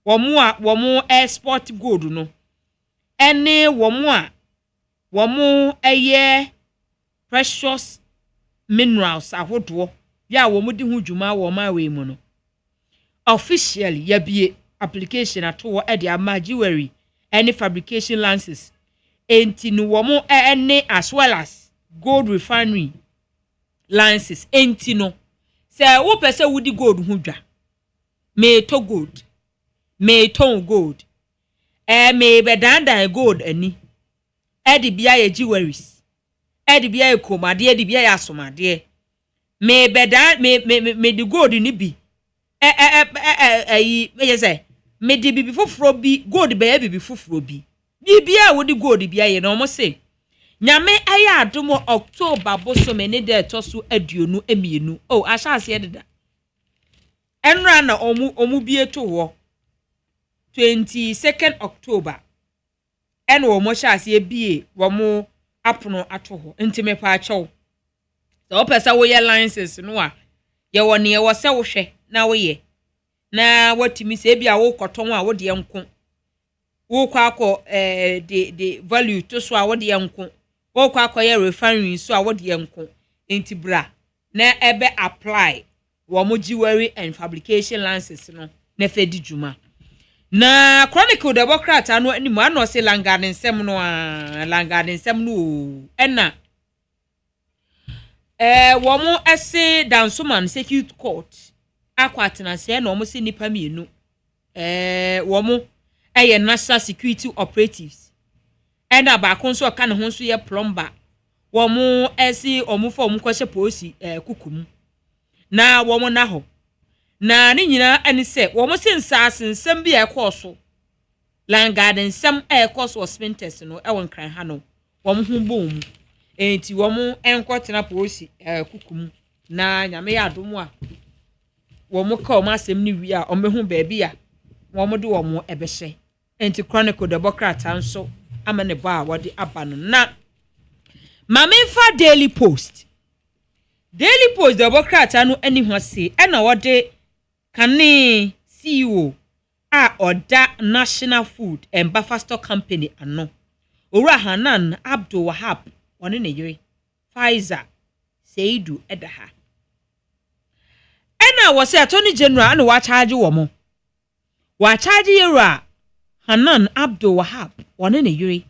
Wo mo export gold no. Eni wo mo eye precious minerals ahodo ya wo mo di hu dwuma wo ma we mu no. Officially ya bie application ato e de ama jewelry any fabrication licenses enti no wo mo ene as well as gold refinery licenses enti no se wo pese wudi gold hu dwa me to gold me ton gold me bedanda gold ani edi bia ye jewelries edi bia ye komade edi bia ye asomade me bedan me di gold ni bi me say me di bibi foforo bi gold be bibi foforo bi bia wudi gold bia ye no mo say nyame aya adomo October boso me ne de toso aduonu emienu oh ashase ededa enra na omu bie to ho 22nd October en wo mo shase ebie wo mo apono ato ho ntime pa achew so opesa wo ye licenses no a ye wo ne wo se wo hwe na wo ye na watimi se bia wo koton a wo de enko wo kwa akọ the value to so a wo de enko wo kwa akọ ye refinery so a wo de enko enti bra na ebe apply wo mo jewelry and fabrication licenses no na fe di djuma na Chronicle Democrat anu animu ano se langane nsem no ena wo mo ese Dansoman Circuit Court akwatena se na wo mo se nipa mienu wo mo eye national security operatives ena ba kon so ka ne ho so ye plumber wo mo ese omufo omukose police kukum na wo mo na ho na ni nyina ani se wo mo sensase nsem bi ekoso langarden nsem ekoso spinters no e won kran ha no wo mo hu bom enti wo mo enkotena police kukum na nyame ya adom a wo mo ka o ma asem ni wi a o mehu ba bia wo mo de wo mo ebehye enti Chronicle Democrat anso amane ba wo de aba no na Mamemfa Daily Post Democrat anu ani ho se e na wo de kane CEO a oda National Food and Buffer Stock Company ano Owura Hanan Abdul Wahab woni ne yire Pfizer Seidu edaha ena wo se Attorney General anu wa charge wo mo wa charge yera Hanan Abdul Wahab woni ne yire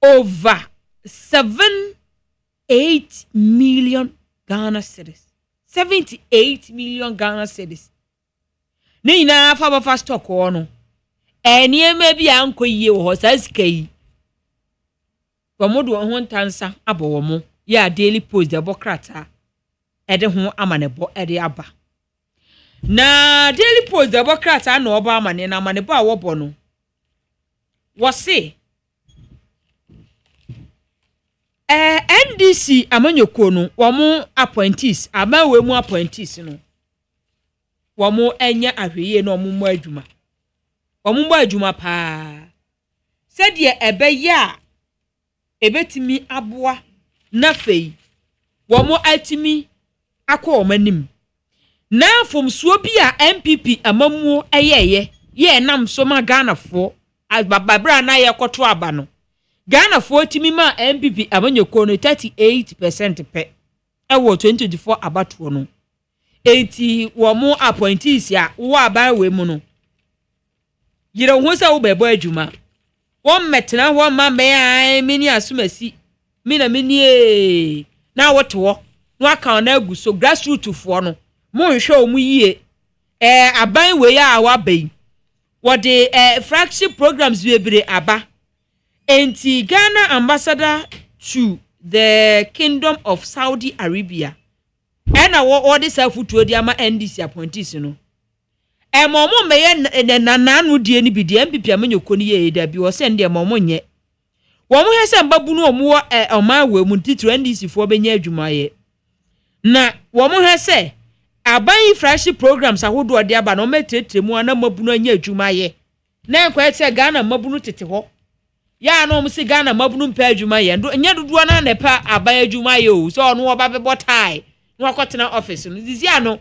over 78 million Ghana cedis. 78 million Ghana cedis. Ni na fa ba fa stock no. Eniema bi anko yie wo sa skai. Womodo ho ntansa abo wo ya Daily Post de bokrata. Ede ho amanebo ede aba. Na Daily Post de bokrata na oba amane na amanebo a wo bo no. Wo se NDC amanyoko no womo appointees amawe mu appointees no womo enya ahweye no womo adwuma womo adwuma pa sɛdeɛ ɛbɛyɛ a ebetimi aboa na fei womo atimi akɔ omanim na fomsuo bi a MPP amamuo ɛyɛyɛ ye nam so ma Ghana fo abababra na yɛ kɔto aba no Ghana for timima MPP amanyoko no 38% pe ewo 2024 abatuo no enti wo mo appointees a wo aban we mu no yire ho sa wo bebo adwuma wo metena ho ma me ai mini asumasi mina mini na woto wo no aka na agu so grassroots fo no mo nhwe o mu yie aban we ya wa bai wo de flagship programs bebre aba. Enti Ghana ambassador to the Kingdom of Saudi Arabia. Ena wo de safutuo di ama NDC appointees no. Momo meye nanu die ni bi di MPP amanyoko ni ye da bi wo se ndie momo nye. Wo mo hese mbabu no omo oman we mu titru NDC fo benya adwuma ye. Na wo mo hese aban flagship programs ahodo de aba no metetre mu ana mabu no anya adwuma ye. Na enko ete Ghana mabu no tete ho. Ya no msi Ghana mabunu mpa adwuma ye ndo nya dodo na nepa aban adwuma ye o so no oba bebo tai no akotena office no disi ano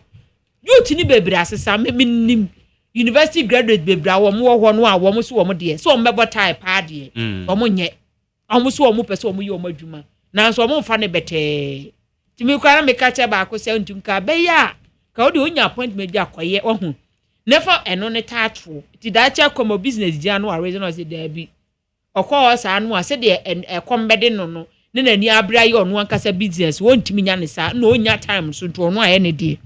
youth ni bebre asesa menim university graduate bebre a wo mo ho no a wo mo so wo mo de so mbebo tai pa de wo mo nye wo so wo mo pese wo mo ye wo adwuma na so wo mo fa ne bete timi kwara me ka che ba ko se ntunka be ya ka wo de onya appointment bi akoye wo hu nefa eno ne taatro ti da cha komo business dia no a reason say there be okwa sa anu ase de ekombede no ne nani abra ye onu ankasa business wontimi nya ne sa na onya time so to onu aye ne de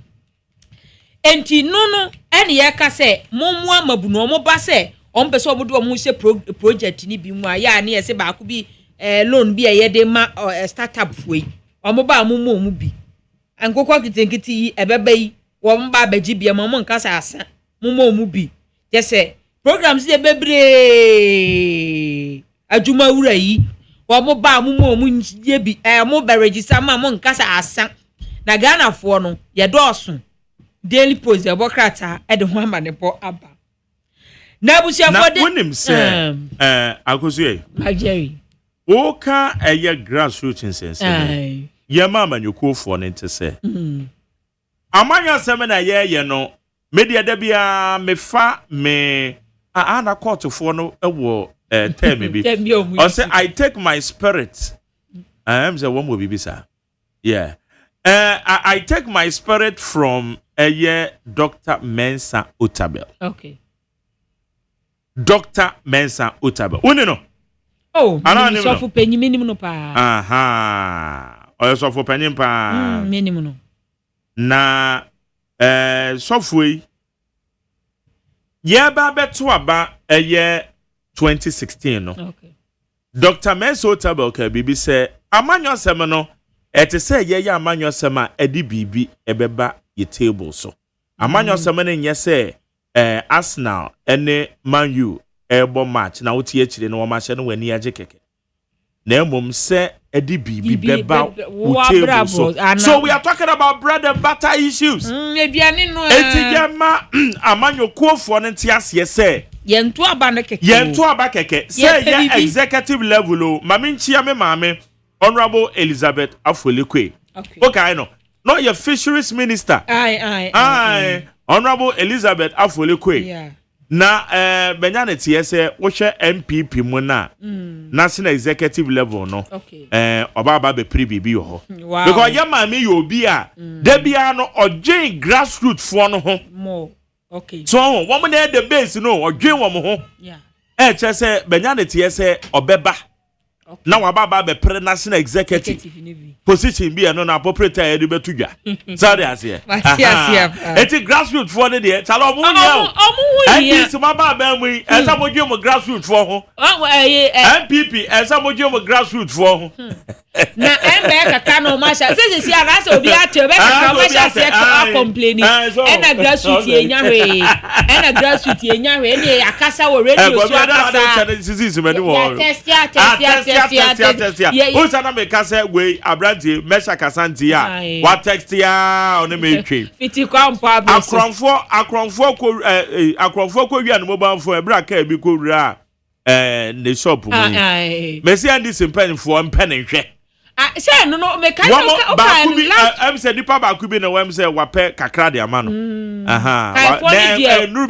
enti no ene ye ka se momu amabu no mo ba se on pese obodo o mo hye project ni bi mu aya ne ye se ba ko bi loan bi ye de ma startup foi o mo ba mo mu bi ankokwa kitenkiti yi ebeba yi wo mo ba baji bi mo nkasa asa mo mu bi je se programs de bebre adwuma wura yi wo mo ba mo ye bi mo ba register ma mo nkasa asa na Ghana fo no ye dɔɔso Daily Post e bokrata e de ho amane po aba na busia fo de wonim se akosuye Jerry o ka eye grassroots sense ye ma amanyoko fo ne ntese amanya seme na ye no media da bia me fa me ana court for no ewo tell me be or say I take my spirit I am the one will be sir yeah I take my spirit from Dr. Mensa Otabel. Okay. Dr. Mensa Otabel. Uni no? Oh, so for penny minimum pa. Aha. Or so for penny pa. Minimum. Na software yeah ba beto aba 2016 no. Okay. Dr. Mensa Otabel ka bibi say amanyo sem no ete say ye amanyo sem a edi bibi ebeba ye table so. Amanyo sem no nye say Arsenal ene Man U ebo match na wotie akire no ma hye no wani age keke. Na emom say edi bibi beba table so. So we are talking about bread and butter issues. Eduane no. Etiyama amanyo kuofo no ntiase say yentu aba ne keke. Yentu aba keke. Say ye executive level o mame nchia me mame Honorable Elizabeth Afolekwe. Okay, no. Not your fisheries minister. Aye. Honorable Elizabeth Afolekwe. Yeah. Na benyane tie se wo hwe MPP mu na national executive level no. Okay. Oba be pri bibi ho. Wow. Because your mame you obi a de bia no odwen grassroots fo no ho. More. Okay. So woman na the base no odwen wo mo ho. Yeah. Che se benyane tie se obeba. Now wababa be pre national executive position be no na proprietor e be tudwa. Sorry asie. Eti grassroots for the there. Chalo mu nya. NDC maba ba mu esa modwe mo grassroots for ho. MPP esa modwe mo grassroots for ho. Na embe kaka no masha se anase obi ate be kaka masha se ka complaining na grassroots enya hwe na grassroots enya hwe ne akasa wo radio so akasa test Usa na make say we abranti mesha kasanti ya what text ya on me twi fiti kwa mpa akronfo ko wi no mobile phone ebra ka bi ko wura ne shop mu Messi and this pen for pen hwe say no me kan am say dipa ba ku bi na wam say wape kakra de ama no enu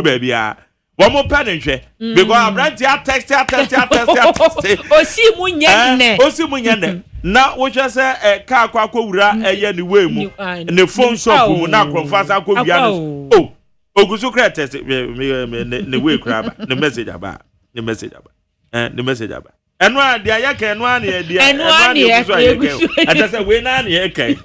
ba bia One pen and share because I'm right here text. Osi munyane. Now what you say car kwa wura eye ni we mu ne phone shop mu na konfasa ko bia no. Oh, ogusu kra test ne we kra ba ne message aba. Ne message aba. Enu a dia ya ka enu a ne dia enu a ne ogusu ayeke. Ata say we na ne yeke.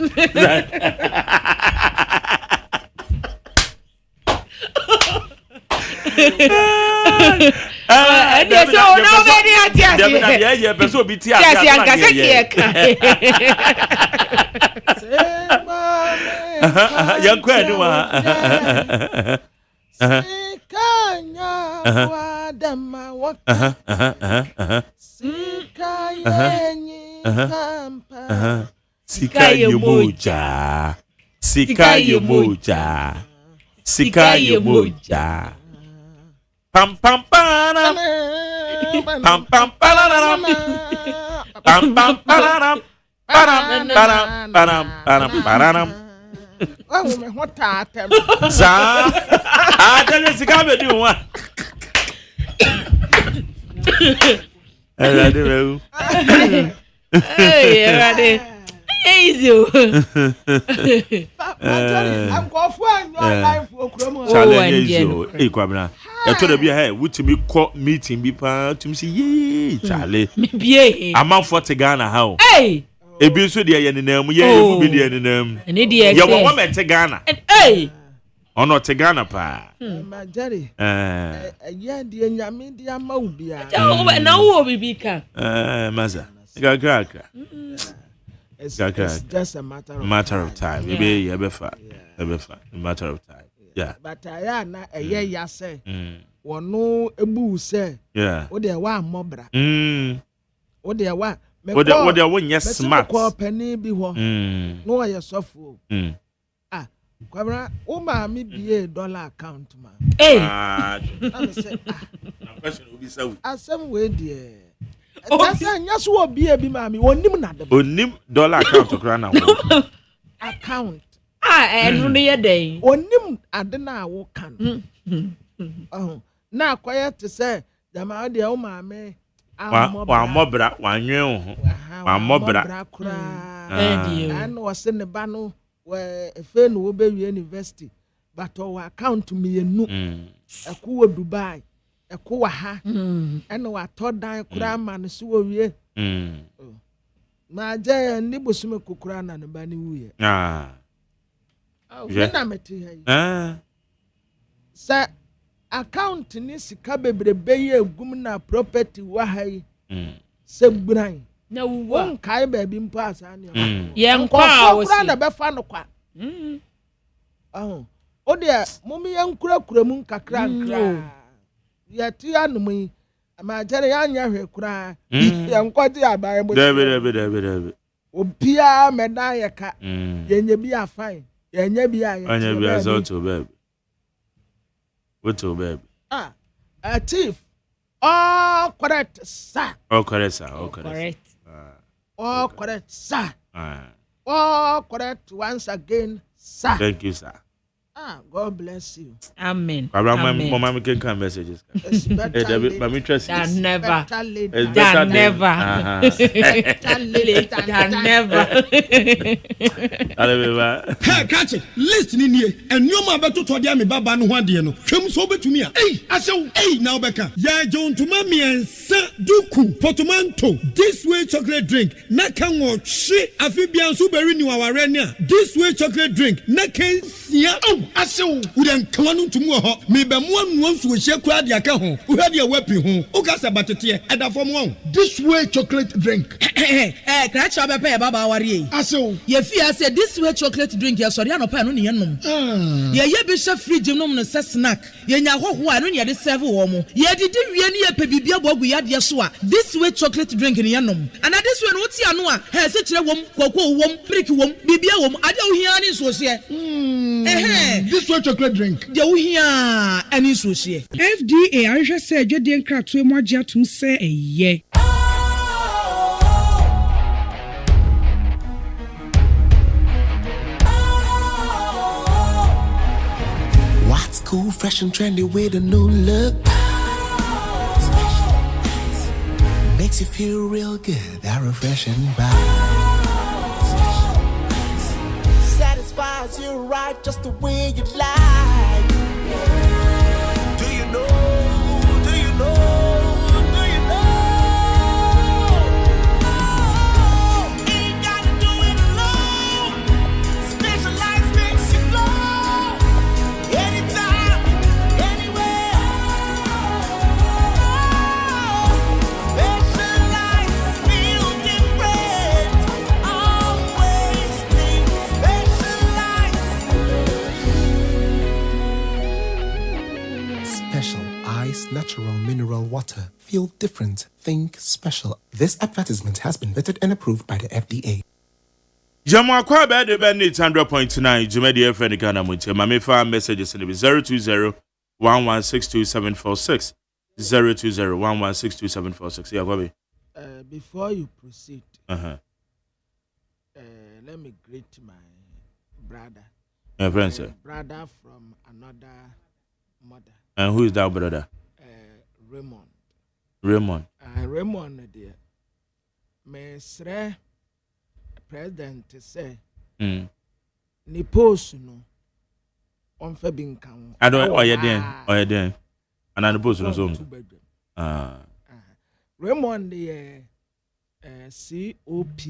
Pam pam param pam pam pararam pam pam pararam param sa adele sika be di wa Erade mewu erade easy I'm going for life for Kromo. Challenge Kwabena. Ya to da bia he wutimi call meeting bi pa tumi si ye chale. Me bie. Amam for Ghana ha o. Hey. Ebi so de ye nenam ye ebu bi de nenam. Ene de ye. Ya wo me te Ghana. Hey. Ono te Ghana pa. Ma Jerry. Ya de nyame de ama ubia. Na wo bibi ka. Maza. Gagaka. It's just a matter of time. Maybe yeah. A matter of time. Yeah. But I na ya say. Wono ebu say. Yeah. O de wa mobra. O de wa what they won yes smart. Ko penny bi ho. No ya sofo. Kwabra o ma mi bi dollar account ma. Hey. I say question will be so. Asem we there. Yes, will be a bimami, onim dollar account to crown account. And only a day. Onim adena wo can. Oh, now quiet to say, the ma de o mame. One mobra, one new, one mobra. And was in the bano where a friend will be university, but our account to me a cool Dubai. Ekowa ha eno wa todan kura ma no so wie ma je ni bosume kokura na ne ba ni wuye na meti ha sa account ni sika bebrebe ye gum na property wa ha yi se buran na wo kai ba bi mpo asa ne ye nkwa wo si na be fa no kwa o de mumi ye nkura mu kakra nkra yati anumi ama jere anya hwe kura ya nkwati abaye bo David obia meda ye ka yenye bi afan yenye bi aye anya bi aso to baby what to baby a thief oh correct sir correct sir oh correct once again sir thank you sir God bless you. Amen. Mama can messages. Never. Hey, catch it. Listen in here. And you ma beto to dia me baba no ho ade no. Hwem so betumi a. Hey, asew. Hey, now beka. Ya John to mami ensa duku portmanteau. This way chocolate drink. Na kan wo hwe afibia so beri ni waware ni a. This way chocolate drink. Na kan sia. Oh, asew. Udan kwanu tumu ho. Me be mo anu nsu hye kura de aka ho. Wo hwe de wepi ho. O ka se batete e da fom ho. This way chocolate drink. Kra cha be pe baba aware yi. Asew. Ye fi say this way chocolate drink ya sori anopa no ne yenom. Ye be hye fridge nom no se snack. Ye nya hoho anu ne ye de serve wo mo. Ye didi wie ne ye pe bibia bogu ya de so a. This way chocolate drink ne yenom. And this way no ti anu a, he se kire wom, koko wom, brick wom, bibia wom, ade wo hia ni so se. This way chocolate drink. De wo hia ani so se. FDA ahwehwe se adwede nkratoe mo agye atum se eye. What's cool, fresh and trendy with a new look? Makes you feel real good, that refreshing vibe. Satisfies you right just the way you like. Do you know? Do you know? Do you know? Ain't gotta do it alone. Specialized makes you flow. Anytime, anywhere. Specialized feel different. Always think special ice natural mineral water. Feel different. Think special. This advertisement has been vetted and approved by the FDA. Jamu akwa be de be 100.9 Jumedi FM Ghana Montie. Mame fa messages in the 020-1162746. 020-1162746. Yeah, Bobby. Before you proceed, let me greet my brother. My friend, sir. Brother from another mother. And who is that brother? Raymond. Raymond. Raymond, dear. Mr. President say, ni post no on Fabin Town. I don't. Oh, you're there. And I post no so. Raymond, the COP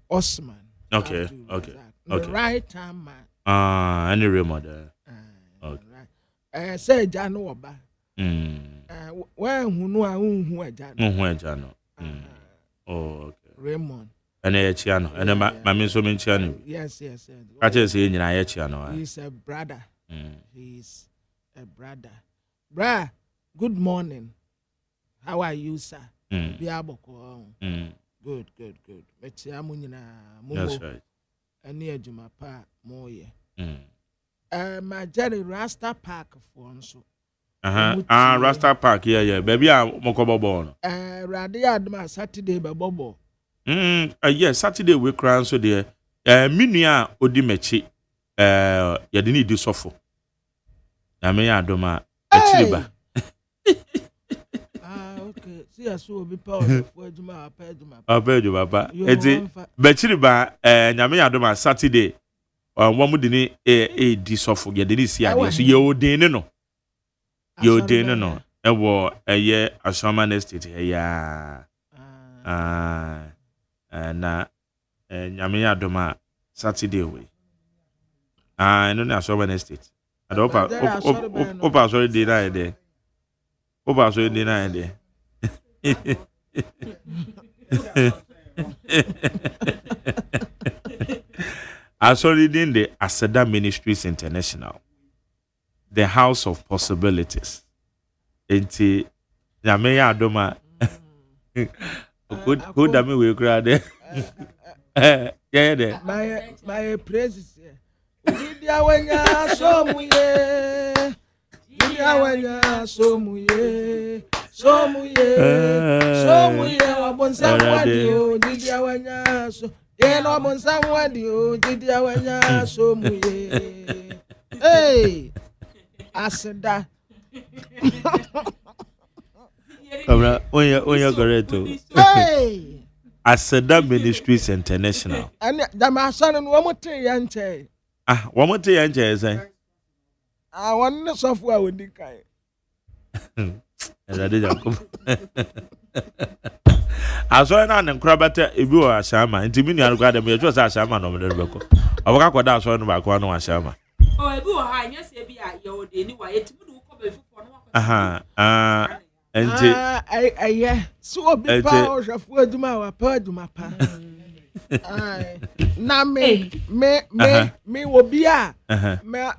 Osman. Okay. The right time man. Any Raymond there. Okay. Say Jano Oba. Where who know I who Jano. Oh, okay. Raymond. And a Chiano. And my mean so many Chiano. Yes. I just say in a Chiano. He's a brother. He's a brother. Brah, good morning. How are you, sir? Biaboko. Good. That's right. And near Jumapa, Moye. My Jerry Rasta Park for so. Rasta Park, yeah. Baby, I'm Mokobo born. Radia Adma Saturday, Bobo. Yes, Saturday we crown so there. Minia Odimechi, you didn't do so. I mean, I don't mind. Okay. See, I saw be power for Juma, Papa. It's Betchiliba, and I mean, I don't mind Saturday. One would didn't a disoffo, you didn't see ideas. You didn't know. You didn't know. And war a year a shaman estate. Yeah. And Yamia Doma Saturday way. I know that's shaman estate. I don't Opa sorry deny there. Opa sorry deny there. I saw it in the Aseda Ministries International, the House of Possibilities. Enti Yameya Adoma. Good dami we cry there. Yeah, there. My praises. Udia wenya so muye. so muye obonsa wadi o didi awanya so ye no obonsa wadi o didi awanya so muye hey aseda Abra onya correct. hey Aseda Ministries International. and dama son no mo te yanche One more thing yanche say. One software with the guy. I saw an uncrabata if you are Shama, and Timmy and Gradam, you just ask Shama no Rebecca. I will go down one back one Shama. Oh, I go high, yes, your anyway, and yeah, so big powers of word my word, my pa. Na me will be a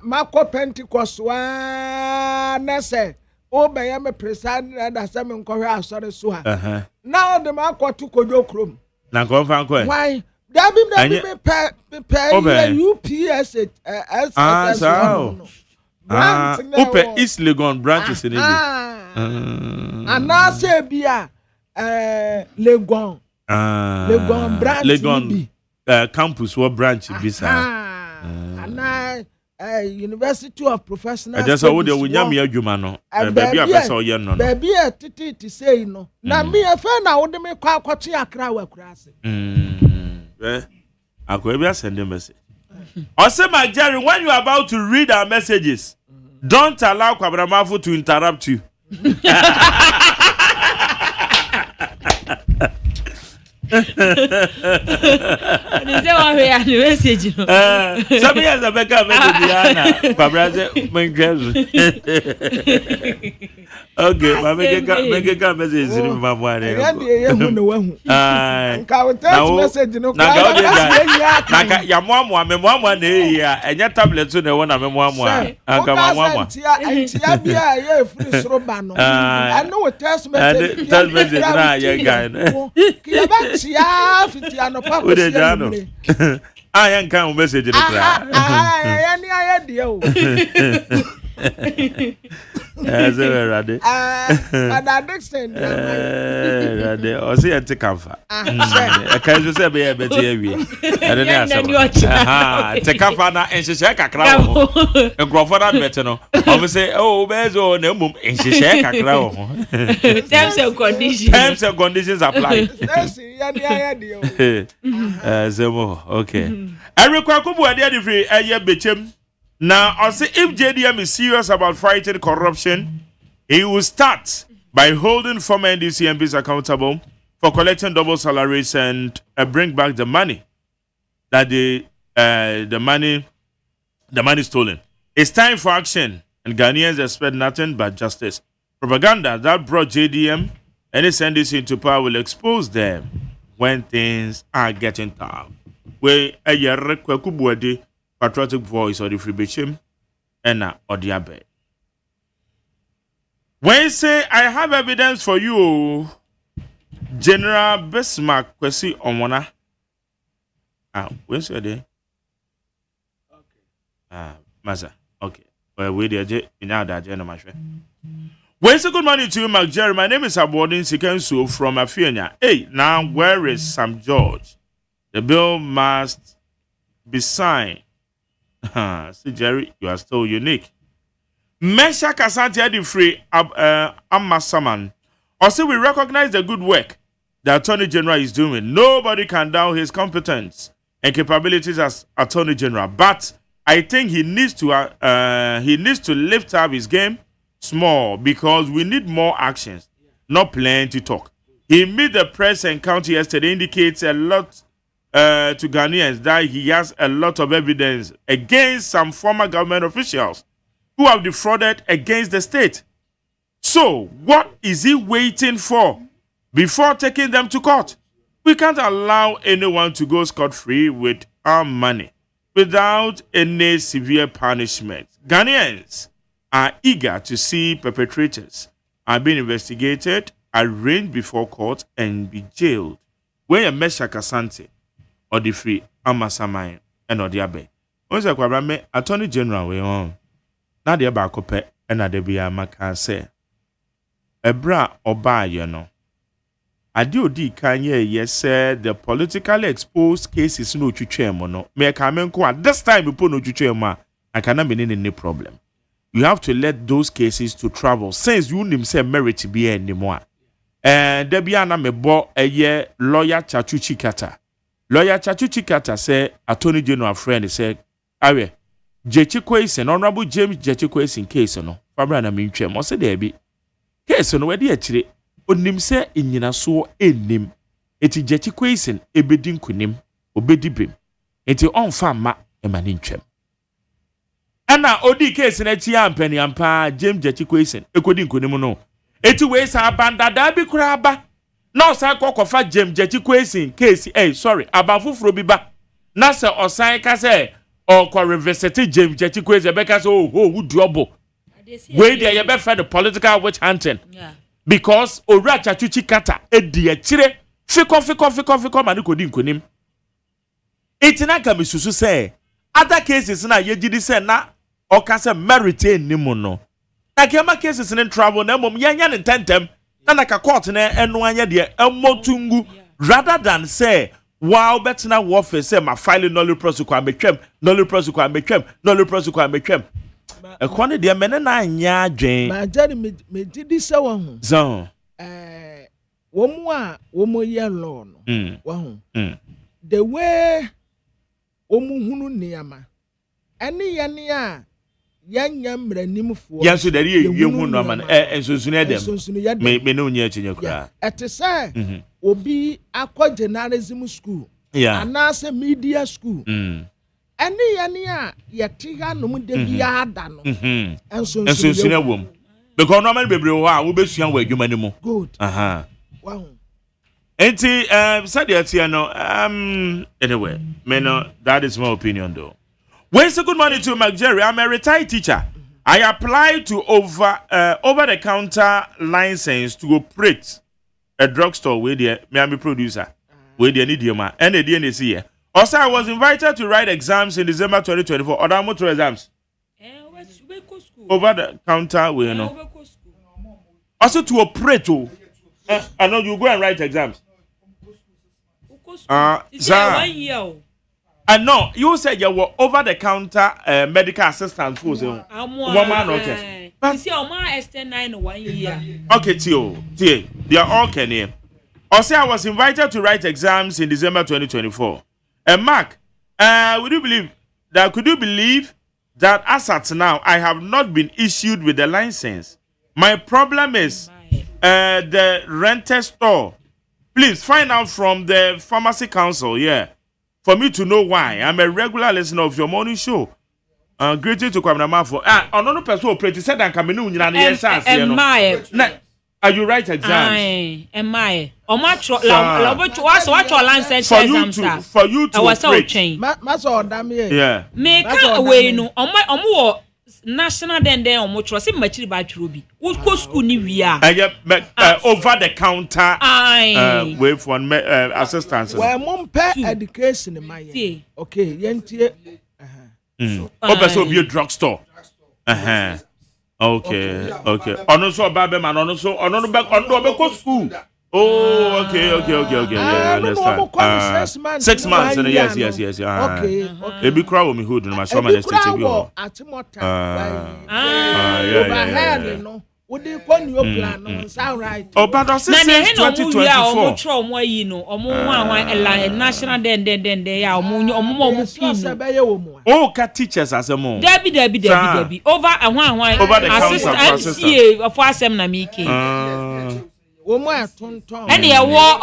Marco Pentecost na say obey me present and as I'm correct sorry so now the Marco to Kojo Chrome na go fan ko why that be pay UPS Open East Legon branches in it and now say be a Legon Legon campus what branch bisa and University of Professional I just saw the Winyami Agyeman no baby abesa oye no baby titi say no na me afa na wo de me kwa kwatu akra wa kurase Akwebia send a message Osema Jerry, when you are about to read our messages don't allow Kwabramafo to interrupt you. Message. Some years I become Diana. Pabraze, okay, I make a message in my one. Message no. Ya mwa me mwa ne ya enya tablet so na wona me mwa aka mwa ya bia ye free soro ba no I know text message na ya guy ya ba tia fiti anopa ko sia yan kan message no kra ya ni aya de o Rade. Addiction. Rade. O se ente kamfa. E kan so se be e beti awie. E de na asaba. Te kamfa na enhyehyɛ kakra wo. Enkrofo na beti no. O say oh bezo na mum enhyehyɛ kakra wo. Terms and conditions apply. Yes, ya de o. Zemo. Okay. Erikwa kubu ade ade free eye bechem. Now, I say if JDM is serious about fighting corruption, he will start by holding former NDC MPs accountable for collecting double salaries and bring back the money that the money stolen. It's time for action, and Ghanaians expect nothing but justice. Propaganda that brought JDM and its NDC into power will expose them when things are getting tough. We patriotic voice or the free Bechim and or the Abbey. When say I have evidence for you, General Bismarck Kwesi Omona. When's your day? Okay. Maza. Okay. Well, we did in our agenda, my friend. When's a good morning to you, Mark Jerry? My name is Abordin Sikensu from Afiania. Hey, now where is Sam George? The bill must be signed. See, Jerry, you are still unique. Mesha Kasante Adifree Amasaman. Also, we recognize the good work the Attorney General is doing. Nobody can doubt his competence and capabilities as Attorney General. But I think he needs to lift up his game small because we need more actions, not plenty talk. He met the press encounter yesterday indicates a lot to Ghanaians that he has a lot of evidence against some former government officials who have defrauded against the state. So, what is he waiting for before taking them to court? We can't allow anyone to go scot-free with our money without any severe punishment. Ghanaians are eager to see perpetrators are being investigated, arraigned before court, and be jailed. When a Mesha Kasante or the free Amasamai and or the Abbey. Once a Quabrame, Attorney General, we on. Now the Abacope and Adebia Maca say. ebra oba ye no ade odi kan ye say the politically exposed cases no twetwem no me ka men ko this time people no twetwem a I cannot be any problem. You have to let those cases to travel since you nim say merit be anymore. And debia na me bo eye lawyer Chachuchi Kata. Lawyer Chachuchi Kata say attorney general friend say awe Jechi Kwesi honorable James Jechi Kwesi case no fabra na me ntwem o say there be case no we de akire onim say enyina so enim eti Jechi Kwesi ebedi nkunim obedi bem eti onfa ma emani ntwem ana odi case na tia ampani ampa James Jechi Kwesi ekodi nkunim no eti we sa bandada bi kura ba na osan kokofa James Jechi Kwesi case sorry abanfufuro bi ba na se osan ka se or revisit James Jechi Kwesi because who double. Where they be for the political witch hunting. Because Ora Chachuchi Kata edi chire fiko mani kodi nkonim. Etina ka misusu say other cases na ye gidi say na o ka say merit enimu no. Na kema cases in travel na mom yanya ne tentem na ka court na eno anya de emotungu rather than say wow, better now warfare say my filing nolly prosecute metwem nolly prosecute metwem e kwone de mene na anya adwen ma jari me didi se wo ho so wo mu a wo mo ye law no wo ho the way wo mu hunu niama ene ye ne a yanya mranimfo yanso dari ye hunu no ma ensonsunu edem me no nya chinya kura ete say obi akọ journalism school anase media school ene ye ne a yete ha no mu de bia ada no ensonsunu awom because normal bebre ho a wo besua wo adwuma ni mu good wow enti said the no anyway me no that is my opinion though. Well, so good morning to Jerry. I'm a retired teacher. I applied to over-the-counter license to operate a drugstore with the Miami producer, with the Nidioma, and the DNC here. Also, I was invited to write exams in December 2024. Other motor exams. Over-the-counter, we know. Also, to operate, I know you go and write exams. And no, you said you were over-the-counter medical assistant for woman, okay. But see, Oma extend 9 1 year. Okay, Tio, they are all Kenyan. Also, I was invited to write exams in December 2024. And Mark, could you believe that as at now, I have not been issued with the license? My problem is the rental store. Please find out from the pharmacy council, for me to know why. I'm a regular listener of your morning show. Greeting to Kwamna Mafo. Another person who pretty said that coming in are you right exams? Am I? Or much what your license exams for you to was so change. Yeah. Make away no on national then on much was in much about Ruby. What go school ni we are? Over the counter with one assistance. Well, mom pay education in my okay, yentie. So be a drugstore. Okay. Also babe man on back on school. Oh, okay. Yeah, I understand. 6 months and yes. Okay. Ebi kra wo me hood no ma show man estate bi ho. Yeah. What do you call your plan? Sound right. Oh, but that's since 2024. Oh, cat teachers as a mom. Debbie. Over and one assistant MCA for Assembly making. And you war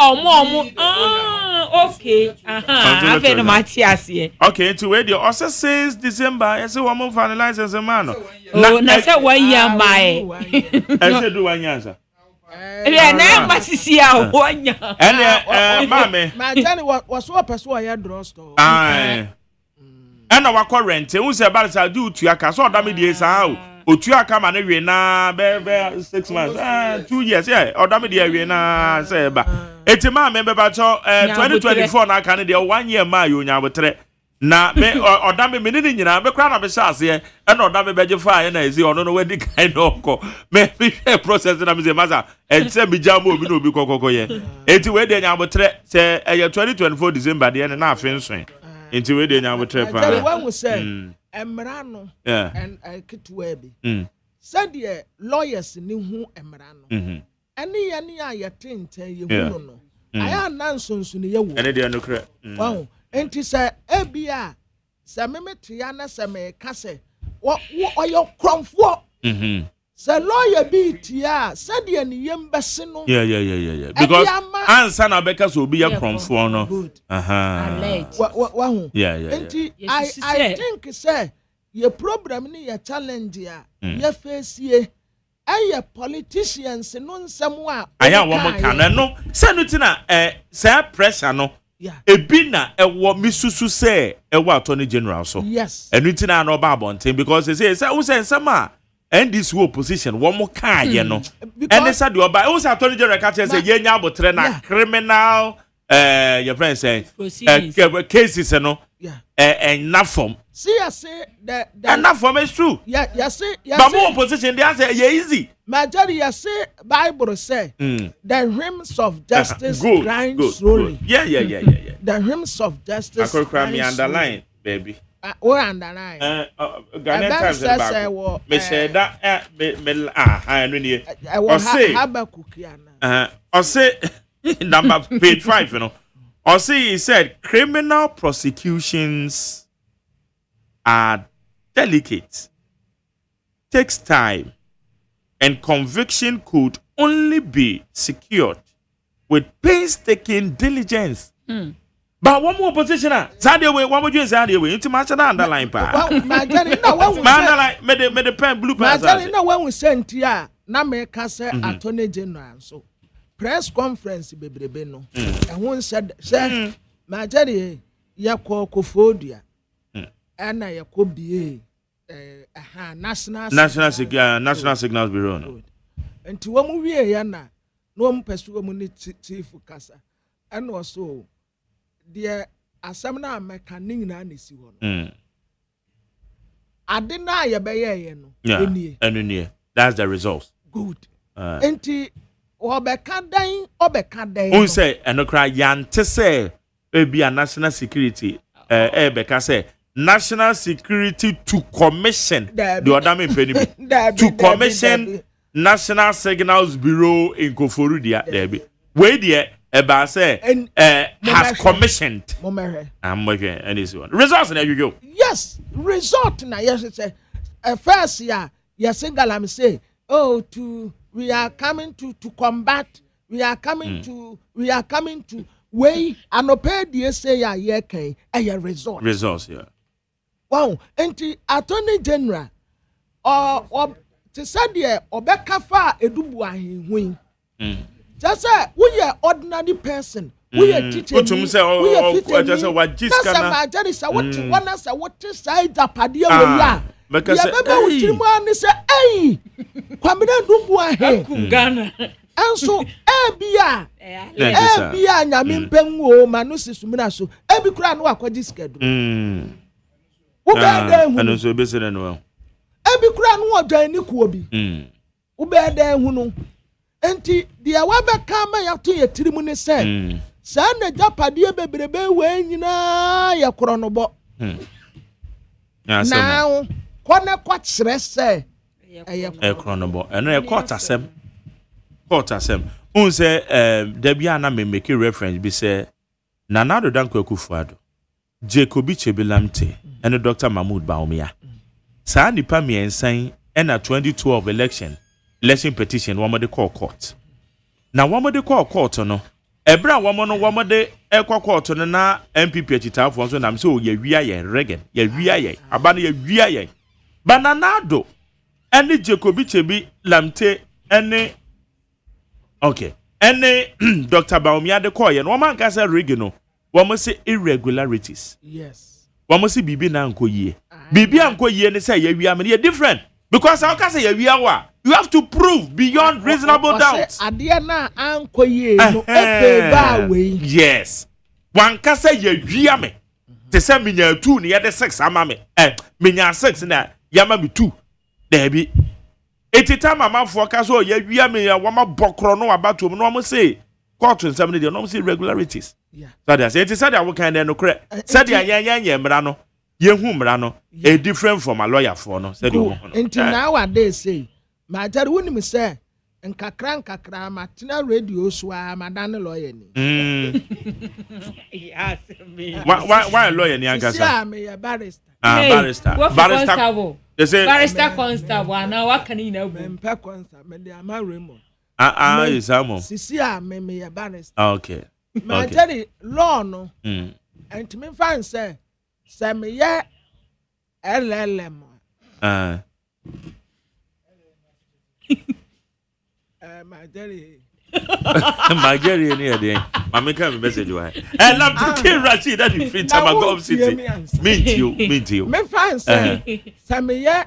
okay. I've been Matthias here. Okay, to where the also says December, I say woman finalize as a man. Oh, na say 1 year my. I say do 1 year, sir. Yeah, na masisi ya 1 year. And mama. My Johnny was so person I draw store. Aye. And our current, who say about I do to your castle damage is how. Otua kama na we na be 6 months 2 years odam de we na say ba etima member ba cho 2024 na aka ne de 1 year ma yo nya botre na me odame me ni nyina me kra na be shase e na odame beje fa ye na ezi ono no wedi kind okọ me process na me say maza ente me jamo obi na obi kokoko ye enti we de nya abotre se 2024 December de na afen so enti we de nya abotre pa when we say emra no and kitwe bi said the lawyers ni hu emra no ene ye ne ayetenten ye hu no aya nansonso ne ye wo ene de no kra wow enti say ebia say memetia na say me ka say oyo kromfo say lawyer bi tia said the ne yem bese no yeah because answer na beka so obi ya kromfo no wow yeah enti I think say your problem ni your challenge ya your face ye aye politicians no nsem a aya wo mo kan no say no tina say pressure no ebi na ewo misusu say ewo attorney general so yes enu tina na oba abonten because say wo say nsem a and this opposition wo mo kan ye no and say the oba wo say attorney general ka say ye nya abotre na criminal your friend say cases no enough form see I say that enough form is true say but more opposition they say easy majority say Bible say the hymns of justice grind slowly yeah the hymns of justice I could me underline baby or underline Ghanaian Times back me say that me I know ni or say or say number page 5 you know or see, he said criminal prosecutions are delicate, takes time, and conviction could only be secured with painstaking diligence. But one more position, Saturday way, one more you Saturday way, international underline pa. My Jenny, no one like made the pen blue pen. My Jenny, no one was sent here. Na me kase attorney general so. Press conference bebrebe no and one said say majari yakọ kofodia ana yakọ bie national signals bureau no enti wo mu wie ya na no mu pesu mu ni chief kasa and also the asem na mekaning na nesi ho no ade na ye be ye no enie that's the result good enti obeka dan un say enokra yante say ebi a national security beka say national security to commission the other me penny to commission national signals bureau in Koforudia there we there eba say has commissioned I'm working and this one results there you go yes result na yes say first year yes single am say we are coming to combat. We are coming to weigh and pay the say a result. Results, yeah. Wow, and the attorney general or to say the obeka fa edubua win. Just say we are ordinary person. We are teaching. We are fitting. Just say what just kana. That's what side apadia we because say hey kwamina dubua he Ghana anso ebia nyame mpenwo manu sisumina so ebi kura no akwaji schedule wo be da hu anu so be se no ebi kura no odan ni kuo bi wo be da hu no enti dia wa be ka ma ya to yetirimu ne se sa na japade bebrebe we nyina ya koro no bo now kone kwachire se kronobo eno e court asem un say debia na me make reference bi say Nanado Danko Akufo-Addo Jacobi Chebelamte and Dr. Mahmoud Bawumia sa nipa mi ensan na 2012 election petition one de call court na one de call court no ebra one de ekwa court no na MPP achitafo so na me say o ye wia ye regen ye wia ye aba na ye wia ye Nanado ene Jacobi Chebelamte ene okay ene Dr. Bawumia de call ye no man ka say regen no one say irregularities yes one say bibi na ankoyie bibi ankoyie ne say ye wia me different because how can say ye wia wa you have to prove beyond reasonable doubt ade na ankoyie no efe ba we yes one can say ye wia me Te say minya 2 ne yede 6 ama me. Minya 6 na yama me 2. There be. Etita mama foka so ya wia me ya wama bokro no abatom no am say court nsem ne de no am say irregularities. So that say it said that we can no correct. Said ya mra no ye hu mra no a different from a lawyer for no said you. Until nowadays say my dad wouldn't say nkakra matena radio so madane lawyer ni. Yes me. Why lawyer ni ankasa? Yeah, me a barrister. Barrister. They say barrister constable and what can you know? Mpe constable me dey am Raymond. Is amo. Sisi me a barrister. Okay. My daddy law no. And to me fan say me ye LLM. My daddy. My Jerry near the Mamma can message you. I love to kill Rashid that you fit time go city. Meet you. Me fan say me ye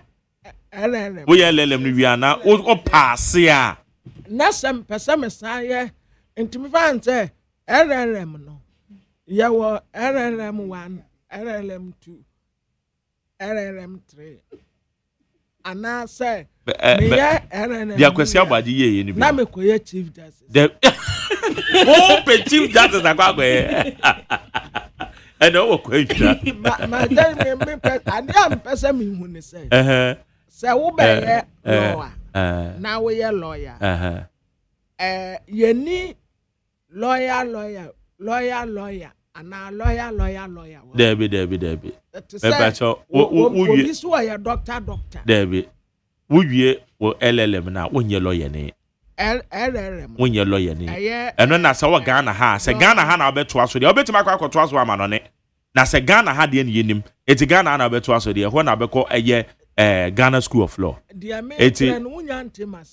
LLM. We LLM we are now o pass ya. Na some person me say and to me fan say LLM no. Ya wo LLM 1, LLM 2, LLM 3. Ana say me ya LLM. Dia kwesi abadi ye ni bi. Na me koye chief justice. Pe chief justice akwa e no kwetwa. Ma tell me ade am person me hu ne say. Say wo be ye lawyer. Na we ye lawyer. Ye ni lawyer. And a lawyer. Debbie. Police who are doctor. Debbie. Would you LLM now when you're lawyer? LLM. When you're lawyer. And then that's our Ghana has. A Ghana had our bet to us. I'll bet to my quack to us one on it. Now, say Ghana had the Indian. It's a Ghana and I bet to us. When I becall a year Ghana School of Law. It's a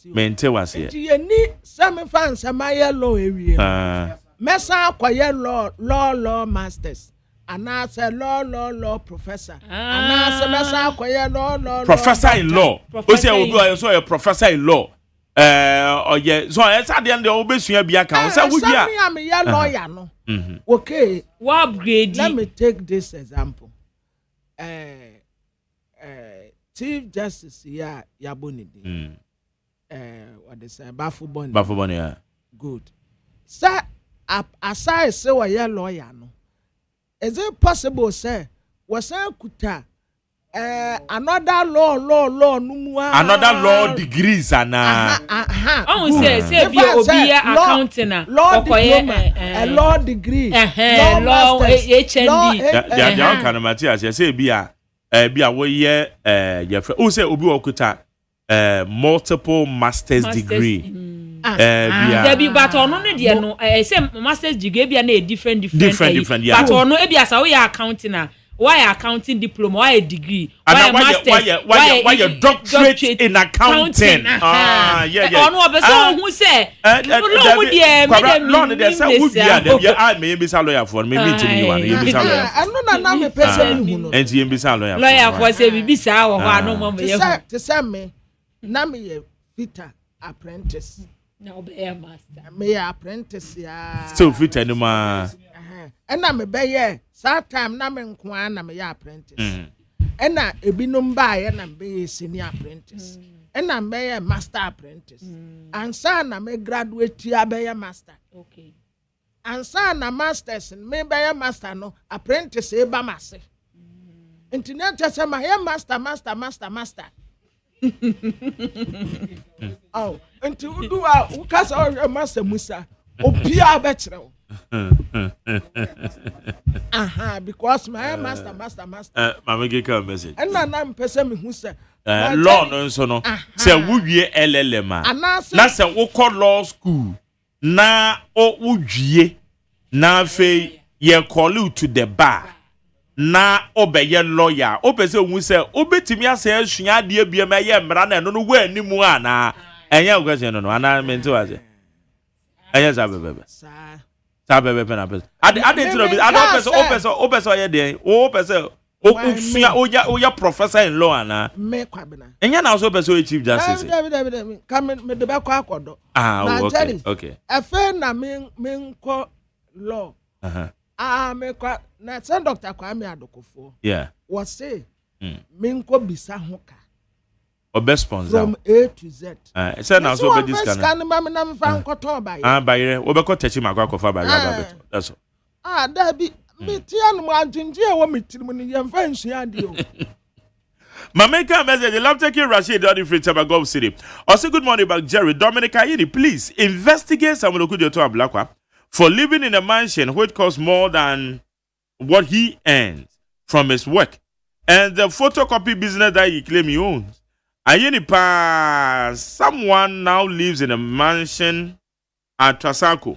maintain was here. You need some fans a my law area. Mesa kwaye law masters. And I say law professor. And I say mesa kwaye law professor in law. O say obi o so a professor in law. So it's at the end the obesua bia kan. Say we bia. I'm a lawyer no. Okay. What upgrade? Let me take this example. Chief Justice Yabonidi. What they say Bafuboni. Yeah. Good. Sir, aside say we are lawyer no. Is it possible say we say kuta another law numua another law degrees ana say be obi accounting law diploma a law degree law HND ya kan Matthias say bia we ye say obi okuta multiple master's degree there be but ono ne de no say master's degree bia na different yeah. But ono e bia sa we accounting why accounting diploma why a degree why master's why a doctorate in accounting yeah ono obeso hu say no we dey no dey say we bia dey I me be say lawyer for me meet me one you be say lawyer anu na me person hu no and you be say lawyer for say bi sa wo ho anu mo me to say me na me ye Peter apprentice na be a master me apprentice ya so fit anima and na me be ye that time na me nko na me ya apprentice and na ebinom ba ye na be senior apprentice and na me ye master apprentice and sa na me graduate ya be ye master okay and sa na masters me be ye master no apprentice e ba mase internet say ma ye master oh until we do cause our master Musa opia betre because my master mama get a message and na person me who say law no so no say we wie LLM na say we call law school na o udwie na fe ye call you to the bar na obeye lawyer opese hu say obetimi asa asua de bia ma ye mra na no wa animu ana enya question no ana menti wa say enya za bebe sa bebe na person ade ntino bi ade opese ye de opese osua oya professor in law ana me kwabena enya na so opese o chief justice come me de ba kwa akodo okay afa na me nko law me kwa na say Dr. Kwame Adokofo. Yeah. Was say minko bisa hoka. Or best sponsor. From A to Z. It said now so be this kind. Scan mama na mfa nkoto ba ye. Ba ye. Obeko techi makwa kofa ba ya ba. That's all. That be me tia no adwinje e wo metirim ni ye mfa nsua ade o. Mameka message, love taking Rashid Dodi free Tabagov City. Also, good morning back, Jerry. Dominic Ayini, please investigate someone who could do a Blackwap for living in a mansion which costs more than what he earns from his work. And the photocopy business that he claims he owns. Ayini pa, someone now lives in a mansion at Trasako.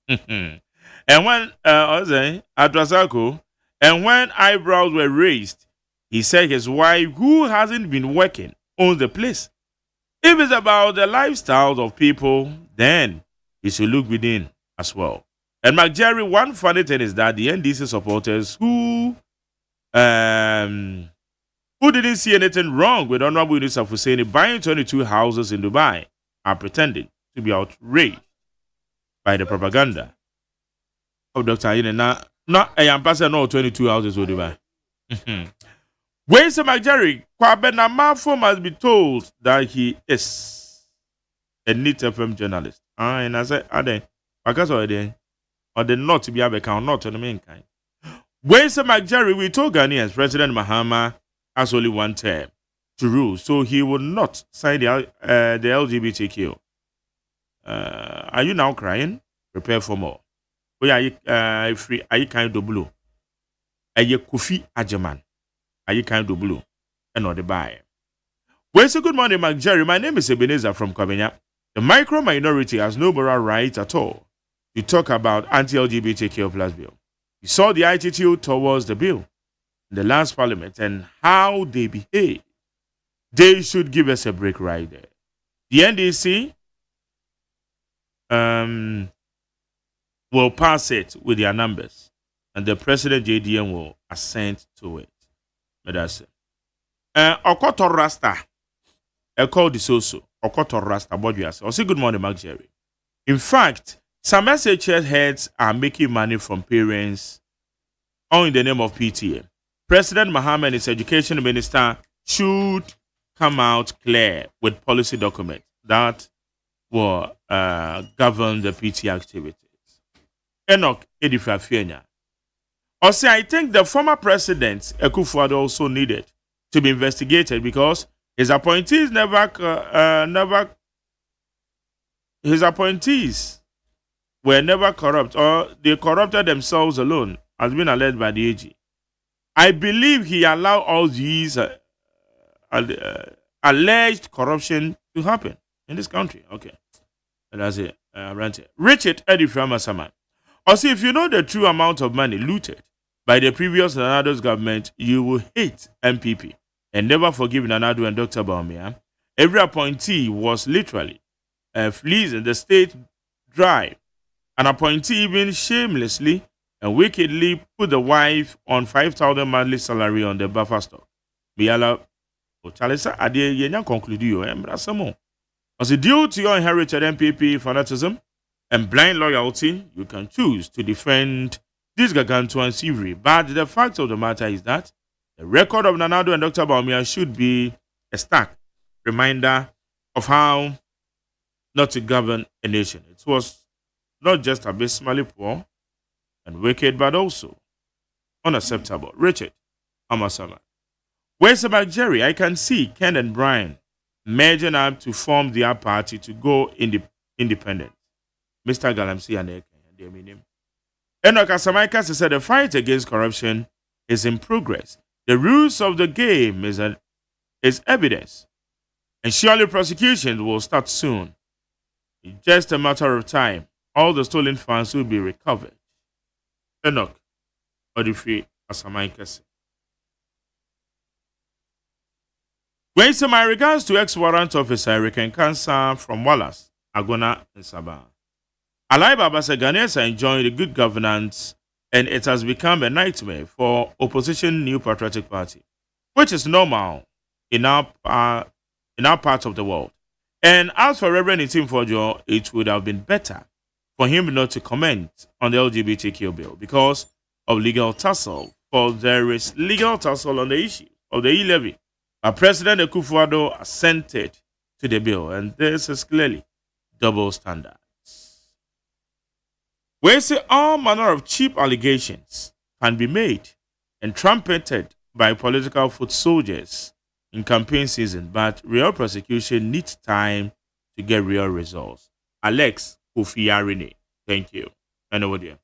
And when, at Trasako, and when eyebrows were raised, he said his wife, who hasn't been working, owns the place. If it's about the lifestyles of people, then he should look within as well. And McJerry, one funny thing is that the NDC supporters who didn't see anything wrong with Honorable Yusuf Hussein buying 22 houses in Dubai are pretending to be outraged by the propaganda of Dr. Ayine. Not a ambassador, no 22 houses in Dubai. Where's McJerry? Kwabena Mafo must be told that he is a NIT FM journalist. And I said, are they? Because or they not to be able to not on the main kind. Where's McJerry? We told Ghanaians President Mahama has only one term to rule, so he will not sign the LGBTQ. Are you now crying? Prepare for more. Where are you free? Are you kind of blue? Are you OSEI AGYEMAN? Are you kind of blue? And not the buy. Well, so good morning, McJerry. My name is Ebenezer from Kwabena. The micro minority has no moral right at all to talk about anti-LGBTQ plus bill. You saw the attitude towards the bill in the last parliament and how they behave. They should give us a break right there. The NDC will pass it with their numbers, and the president JDM will assent to it. But that's it. Okoto Rasta, called the Soso. Okoto Rasta, what you say? Say good morning, Mark Jerry. In fact, some SHS heads are making money from parents all in the name of PTA. President Mahama and his education minister should come out clear with policy documents that will govern the PTA activities. Enoch Edifafienya. Also, I think the former president, Akufo-Addo, also needed to be investigated because his appointees were never corrupt, or they corrupted themselves alone, has been alleged by the AG. I believe he allowed all these alleged corruption to happen in this country. Okay, that's it. Richard Eddie Framasaman. Also, if you know the true amount of money looted by the previous Nanado's government, you will hate MPP and never forgive Nanado and Dr. Baumia. Every appointee was literally fleecing the state dry. An appointee even shamelessly and wickedly put the wife on 5,000 monthly salary on the buffer stock. Biala Ochalesa Ade Yenya conclude you, Embrasamo. As due to your inherited MPP fanatism and blind loyalty, you can choose to defend this gargantuan thievery. But the fact of the matter is that the record of Nanado and Dr. Baumia should be a stark reminder of how not to govern a nation. It was not just abysmally poor and wicked, but also unacceptable. Richard Amasama. Where's about Jerry? I can see Ken and Brian merging up to form their party to go independent. Mr. Galamsi and their meaning. Enoch Asamaika said the fight against corruption is in progress. The rules of the game is evidence. And surely prosecution will start soon. It's just a matter of time. All the stolen funds will be recovered. Enoch Odifi Asamaika said. When my regards to ex-warrant officer Hurricane Cancer from Wallace, Agona, and Sabah. Alai Baba said Ghanaians are enjoying the good governance, and it has become a nightmare for opposition New Patriotic Party, which is normal in our part of the world. And as for Reverend Itim Fojo, it would have been better for him not to comment on the LGBTQ bill because of legal tussle. For there is legal tussle on the issue of the e-levy. President Akufo-Addo assented to the bill, and this is clearly double standards. We say all manner of cheap allegations can be made and trumpeted by political foot soldiers in campaign season, but real prosecution needs time to get real results. Alex Kofi-Arine, thank you. Anyway,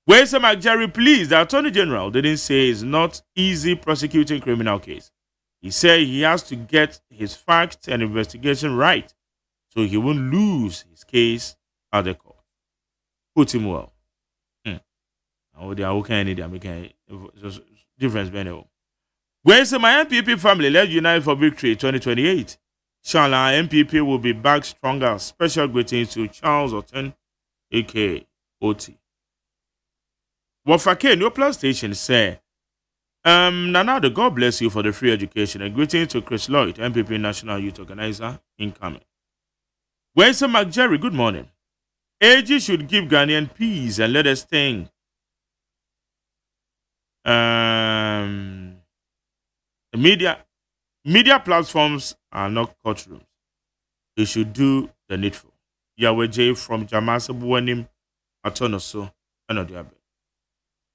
where's Jerry, please? The Attorney General didn't say it's not easy prosecuting criminal case. He said he has to get his facts and investigation right so he won't lose his case at the court. Put him well. Difference, Benno. Where's my MPP family? Let's unite for victory 2028. Inshallah, MPP will be back stronger. Special greetings to Charles Otten, aka OT. Wafake, New Plus Station, say, Nanado, God bless you for the free education. And greetings to Chris Lloyd, MPP National Youth Organizer, incoming. Where's Mark Jerry? Good morning. AG should give Ghanaian peace and let us think. Media platforms are not courtrooms. They should do the needful. Yahweh J from Jamasa Buanim, Atonoso, and Odiabe.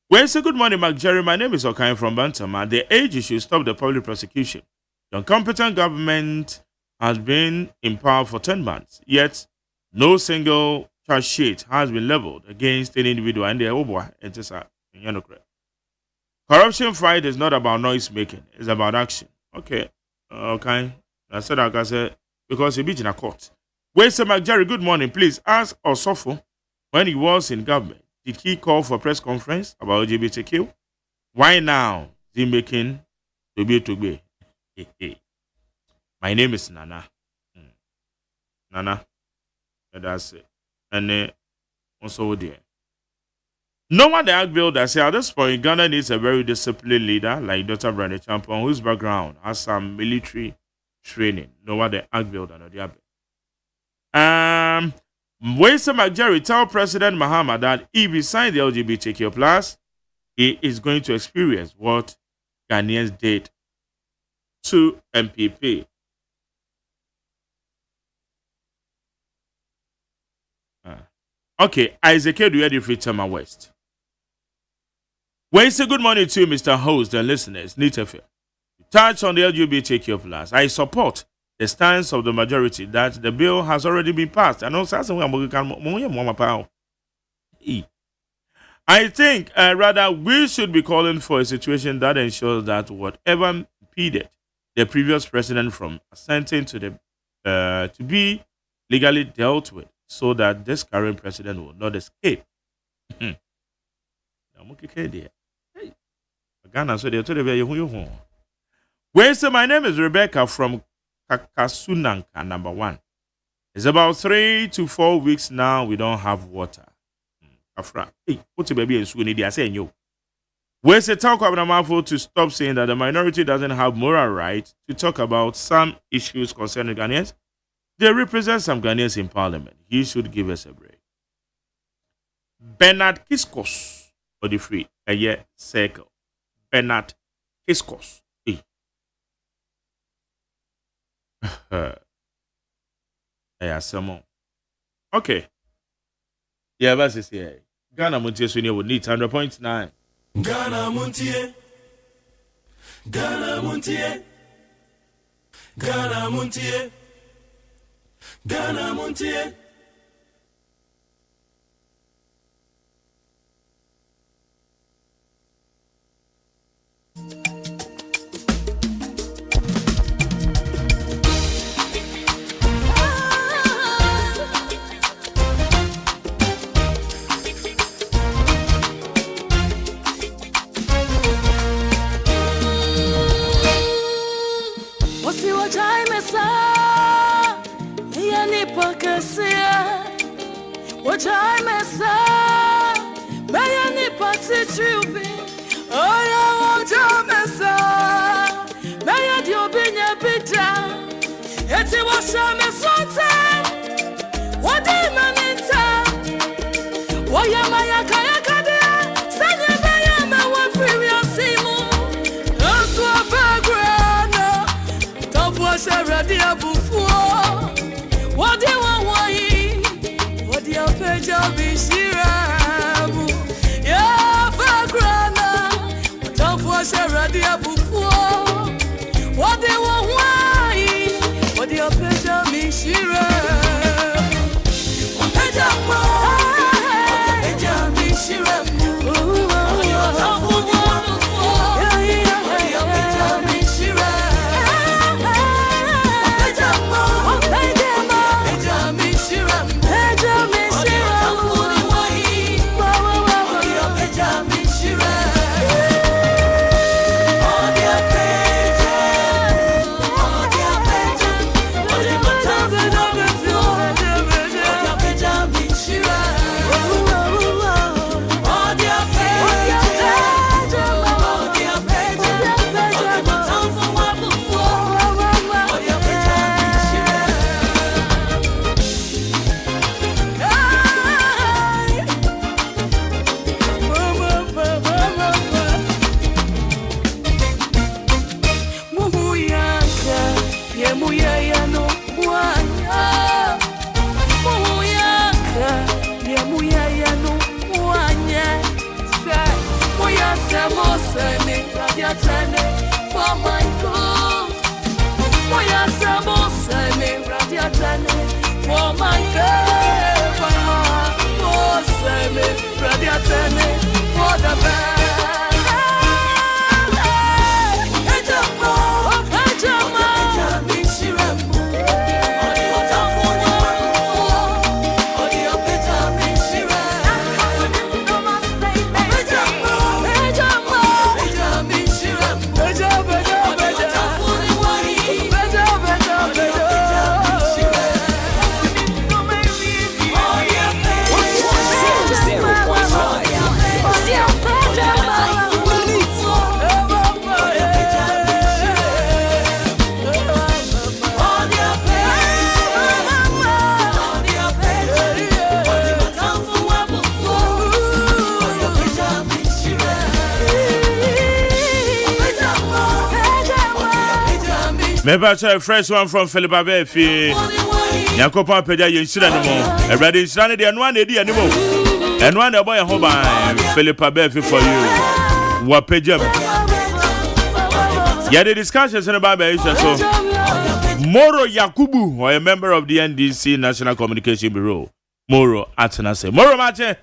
Well, say good morning, Mark Jerry. My name is Okain from Bantama. The AG should stop the public prosecution. The incompetent government has been in power for 10 months, yet no single charge sheet has been leveled against any individual and their Oboa and Tessa. Corruption fight is not about noise making, it's about action. Okay. I said I said because he beat in a court. Wait, Sir Mark Jerry, good morning. Please ask Osofo when he was in government. Did he call for a press conference about LGBTQ? Why now is he making to be? My name is Nana. Nana. That's it. And also there. No one the act builder say at this point Ghana needs a very disciplined leader like Dr. Brandon Champon, whose background has some military training. No one the act builder no the Waisa McJerry tell President Mahama that if he signs the LGBTQ plus, he is going to experience what Ghanaians did to MPP. Okay, Isaac Edu free Tama West. Waisa, good morning to you, Mr. Host and listeners. Nitafe. Touch on the LGBTQ plus. I support the stance of the majority that the bill has already been passed. And also, I think rather we should be calling for a situation that ensures that whatever impeded the previous president from assenting to the to be legally dealt with, so that this current president will not escape. Well, so my name is Rebecca from Kakasunanka, number 1. It's about 3 to 4 weeks now we don't have water. Hey, put the baby in school, I say you. Where's the talk about Amafo to stop saying that the minority doesn't have moral right to talk about some issues concerning Ghanaians? They represent some Ghanaians in parliament. He should give us a break. Bernard Kiskos, for the free, a year circle. Bernard Kiskos. Okay. Yeah, that's it. Yeah. Ghana Montier Senior would need 100.9. Ghana Montier. Ghana Montier. Ghana Montier. Ghana Montier. What I mess up, may I need party to be. Oh, yeah, what I mess up, may I do be a bit down. It's a wash on me something. What do you mean in time? se ready abufuo. What do you want? What do you pay job is shirabu? Yeah, bagrana. Time for se ready abufuo. What do you want? What do you pay job is shirabu? Pay job is shirabu. For my God, for my favor, for the best. Maybe I try a fresh one from Philip Abefi. Yakopa Peja Yinshira no more. Everybody is running the one idea anymore. And one the boy home Philip Abefi for you. What Peja? Yeah, the discussions in about so Moro Yakubu, or a member of the NDC National Communication Bureau. Moro Atenase. Moro Mache.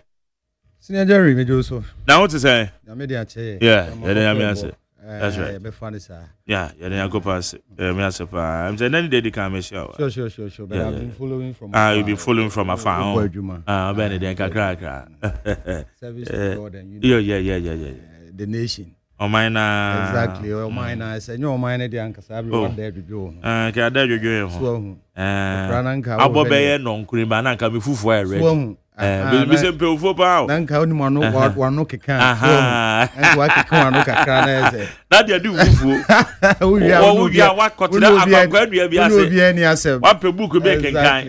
Senior Jerry, me Joseph. Now what to say? Yeah, that's right. Yeah, you go pass. I'm saying any day they can make sure. Sure. But I've been following from. You'll be following from afar. Benedict Kakra. Service to God and yeah. The nation. Oh, mine. Exactly. Oh, mine. I say no, mine. The uncle said everyone there to go. Can there you go? So, Abo Bay non Kurimbana can be full ready. Bisa mpeufu pao. Nanka oni mano wano keka. Nanka wakeka wano kakra eze. Nadia du fufu. Uya wakotira akwa dua bi ase. Uya ni asem. Wape buku be kenkan.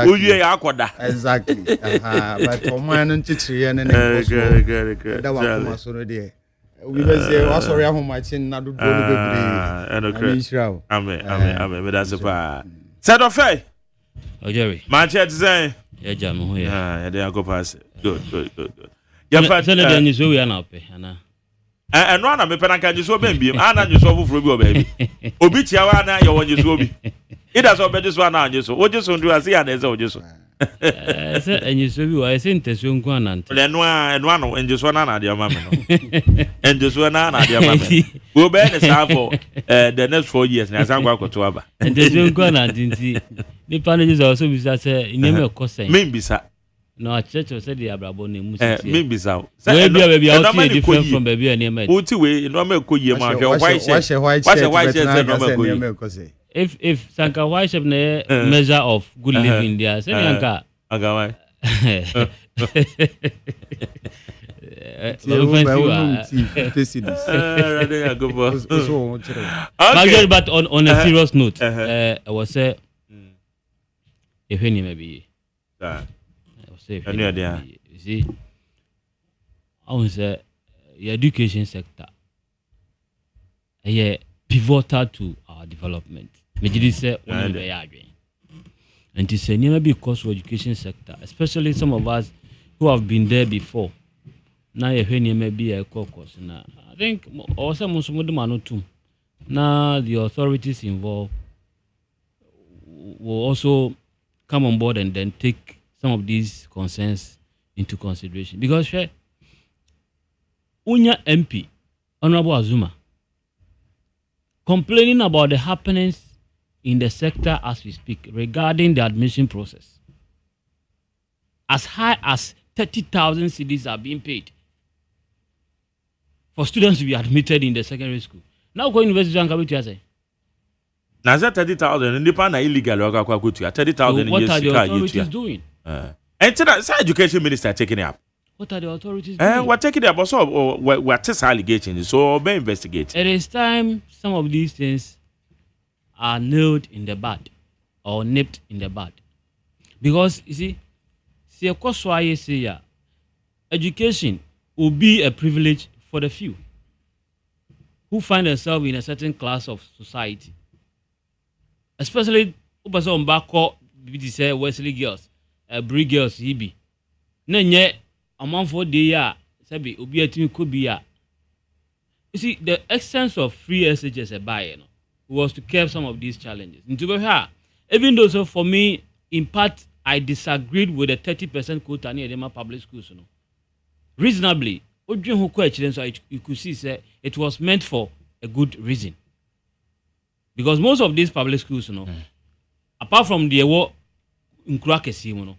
Uya ya akoda. Exactly. But omano nchichire ne ne. Good. Da wakoma so no de. We be say wasori ahomachin na do do bebre. Amen. Me that's pa. Said of faith. Oh Jerry. Manchester say yeah, jam ho ya. Yeah, they go pass. Good. Yeah, but tell them you so we are now pe, ana. And one me pena kan so ben biem. Ana you so fufuro bi o baby. Obi tia wa na ye won so bi. It does obey this one na you so. O je so ndu ase ya na ese o je so. Say enyi so bi wa ese nteso nku anante. Le no no enji so na de ma me no. Enji so na de ma me. We be ne sa for the next 4 years na san gwa koto aba. Nteso nku anante nti. Nipa no just also bisa say nyeme kosen. Me bisa. No church say the abrabo na mu sisi. Me bisa. Say baby out here different from baby na me. Uti we no me ko yie ma hwe white shirt no me ko yie. If sanka white shirt na measure of good living there say yanka agawai. But on a serious note, I was say if any maybe I was say you see I was say the education sector pivotal to our development. Mejidi say one be ya adwen. And to say never be cost for education sector, especially some of us who have been there before. Now you hear me be a caucus. Now I think also most of them too. Now the authorities involved will also come on board and then take some of these concerns into consideration. Because Unya MP, Honorable Azuma, complaining about the happenings in the sector as we speak regarding the admission process. As high as 30,000 cedis are being paid for students to be admitted in the secondary school. Now go university and come to say. Now that 30,000 independent illegal 30,000 so what are the authorities doing? And that's education minister taking it up. What are the authorities doing? We're taking it up also we're test allegations, so we investigate. It is time some of these things are nailed in the bud or nipped in the bud. Because you see, education will be a privilege for the few who find themselves in a certain class of society. Especially on Bako, say Wesley girls, Brig girls, Hibi. Nenye, a month for the year, Sabi, Ubi a team could be. You see, the essence of free SHS a buyer was to curb some of these challenges. And to be here, even though so for me, in part, I disagreed with the 30% quota near the public schools. Reasonably, so you could see say, it was meant for a good reason. Because most of these public schools, apart from the war in Krakesi,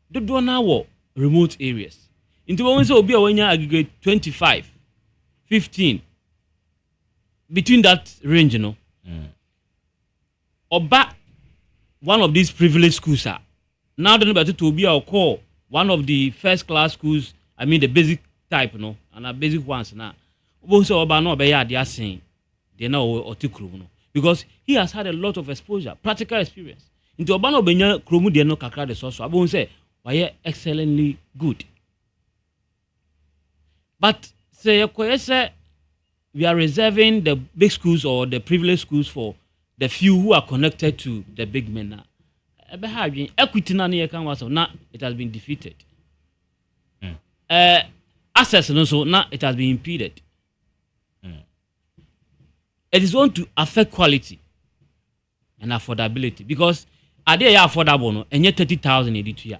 they do now remote areas. Into when we aggregate 25, 15, between that range, Oba, one of these privileged schools are now done better to be our core, one of the first class schools, I mean the basic type, and the basic ones now. Also, Oba no be they are saying they know or because he has had a lot of exposure, practical experience. Into Obano Benya Kromu de no kakra de soso. I won't say why excellently good. But say we are reserving the big schools or the privileged schools for the few who are connected to the big men now. Equity now it has been defeated. Access also now it has been impeded. It is going to affect quality and affordability because are they affordable and yet 30,000 in this year.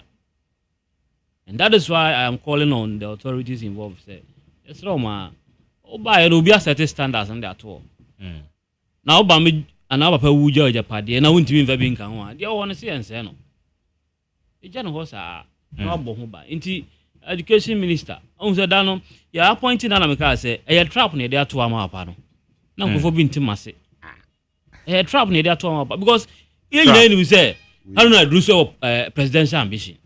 And that is why I am calling on the authorities involved. Say, yes, Roma, it will be a certain standards and that all. Now, Bami and our people judge a party and I won't even be in Kanwa. They all want to see and say no. The general horse are not Bohuba. Into education minister, on the Dano, you are appointing Anamika say, a trap near there to Amapano. Now, for being Timasi. A trap near there to Amapano because you say, I don't know, do so presidential ambition.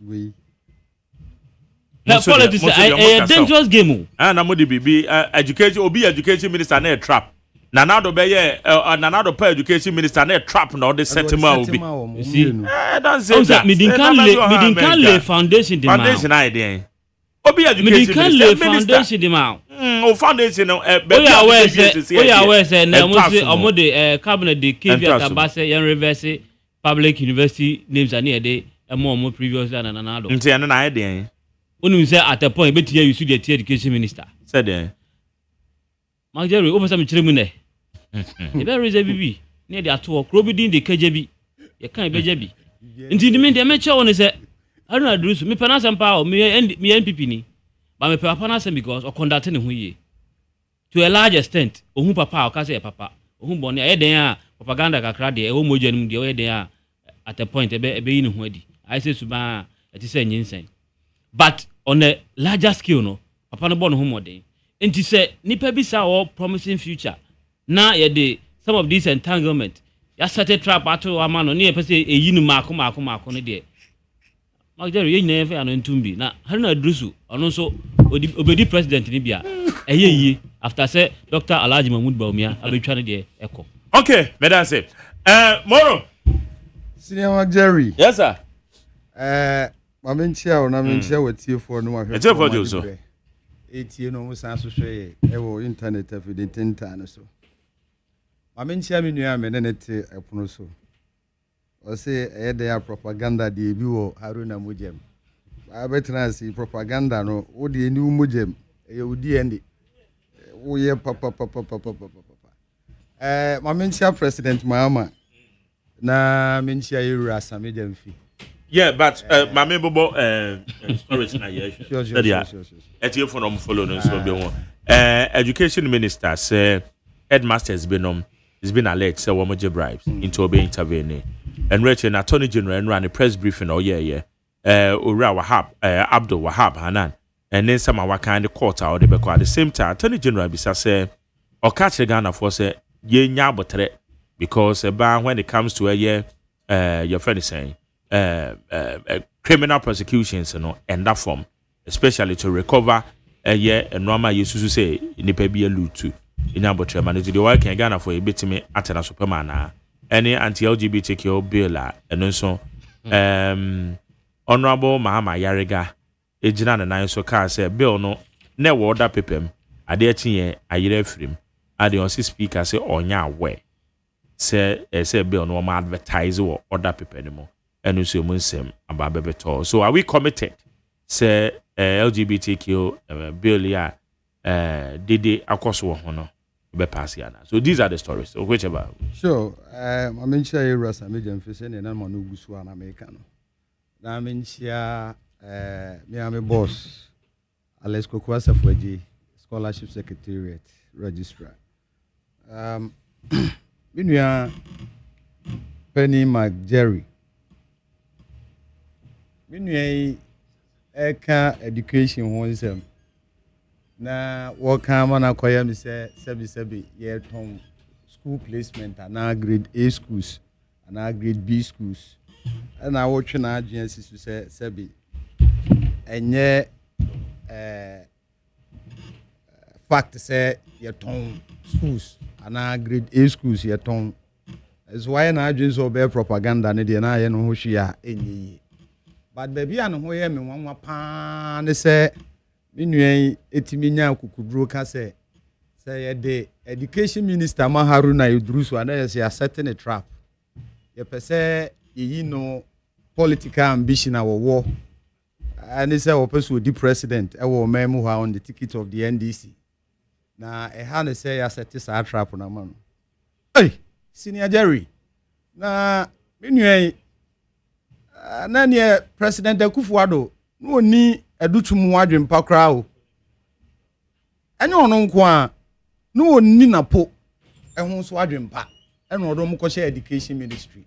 Politics a dangerous game. And I'm going to be education minister and a trap. Nanado be Nanado per education minister and a trap no the settlement will be. You see, that's it. Me can lay foundation the foundation idea. Obi education minister foundation the man. O foundation no we are aware say na mo the cabinet the KV Tabase yan reverse public university names and dey mo previously na Nanado. Nti na idea. Unu say at a point bet here you see the education minister. Said there. Magere over some chiremu ne. E be reason bibi near the ato krobi din the KJB. You can be JB. Nti the men dey make sure say I don't address me panasem pa me NPP ni. But me panasem because o conduct ne ho ye. To a large extent, ohun papa o ka say papa. Ohun bone e den a propaganda kakra de e wo moja nim de o den a at a point e be yi ne ho adi. I say suba e ti say nyinsen. But on a larger scale no papa no born ho modern. Enti say nipa bi sa o promising future. Na ye de some of these entanglement. Ya set trap ato ama no ne e pese e yi nu mako ne de. Magere ye nyina fe ano ntumbi na Haruna Adrusu ono so obedi president ni bia eye after say Dr. Alhaji Mahmoud Baumia abetwa ne de eko. Okay, me da say. Moro. Senior Jerry. Yes sir. Mamenchia o na menchia wetie for no ahwe. Etie for you so. Etie no mo san so hwe e wo internet afidintinta no so. Mamenchia me nua me ne te epono so. O say e dey propaganda dey bi wo Haruna Mujem. Abetra si propaganda no wo dey ni Mujem e odi ende. Wo ye papa. Mamenchia President Mahama na menchia Yura Samijam fi. Yeah, but mame bobo storage na yeah. Sure. Etiye for no follow no so be one. Education minister say headmasters has been alleged say wo bribes into obey intervene. And Rachel Attorney General and ran a press briefing Ura Wahab Abdul Wahab Hanan and then some our kind of court or the at the same time Attorney General bisa say or catch the Ghana for say ye nyabotre because when it comes to your friend is saying criminal prosecutions and that form especially to recover and normal used to say nipa be a loot too in nyabotre man the work in Ghana for a bit me atena superman any anti-LGBTQ bill and also Honorable Mahama Yariga ejina na nan so ka say bill no na order pepem ade atinye ayere frame ade on speaker say onya aware say bill no ma advertise or order pepem anymore and so mun sem about bebeto so are we committed say LGBTQ bill ya dede akoso ho no be pass yana. So these are the stories. So whichever. Sure. I mention you Rasa Major Fission and I'm on Ugusu and Americano. Now I mention me boss Alex Kokwasa Fuji, Scholarship Secretariat, Registrar. Minya Penny McJerry. Minya Eka Education One na waka mana koya mi say sebi ye ton school placement and grade A schools and grade B schools and I watch na agencies to say sebi enye fact say ye ton schools and grade A schools ye ton is why na agencies obey propaganda ne de na ye no ho hwia enyi but baby an ho ye me wanwa pa ne say Minuay etiminya kukudro ka say the education minister Haruna Idrusu and they are setting a trap. Ye pese you know political ambition our war. And they say opesu the president e wo memu ha on the ticket of the NDC. Na e ha ne say ya set a trap na man. Hey, Senior Jerry. Na minuay na ne President Akufo-Addo no ni edutumu adwen pakra o ene ono nko a no onni napo ehun so adwen pa ene odo mo kɔhye education ministry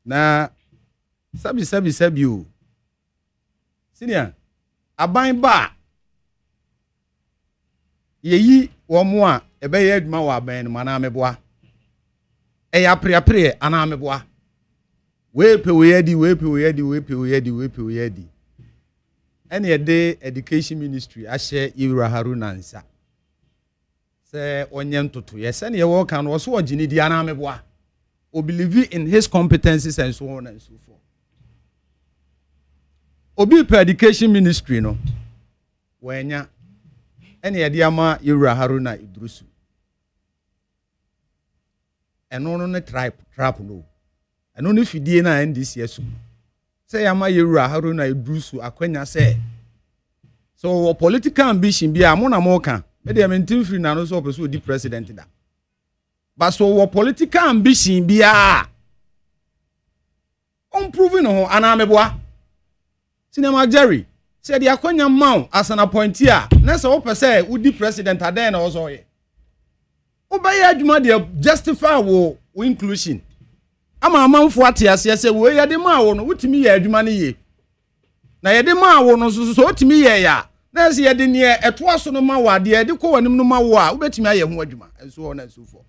na sabi o senior aban ba yeyi wo mo a ebeye adwuma wa aban no mana meboa eya preapre ana meboa wepe yedi any day education ministry ashe Ira Haruna nsa say onye ntoto yes and ye work and also ogini di ana meboa o believe in his competencies and so on and so forth obi per education ministry no wanya any ye ama Ira Haruna Idrusu eno no trap no eno no fidie na NDC asu say ama Ira Haruna Idrusu akwanya say so political ambition bi amona mo kan me dey mentin free na no so person di president da but so political ambition bi on proving no ana meboa Cinema Jerry say the akwanya maw as an appointee na say wo pese udi president adan na ozo ye obey adwuma dey justify wo inclusion ama amanfo atiase se we yede ma wo no wutimi ye adwuma ne ye na yede ma wo no so wutimi ye ya na se yede ne eto aso no ma wa de yede ko wanim no ma wo a wobetimi aye ho adwuma enso na enso fo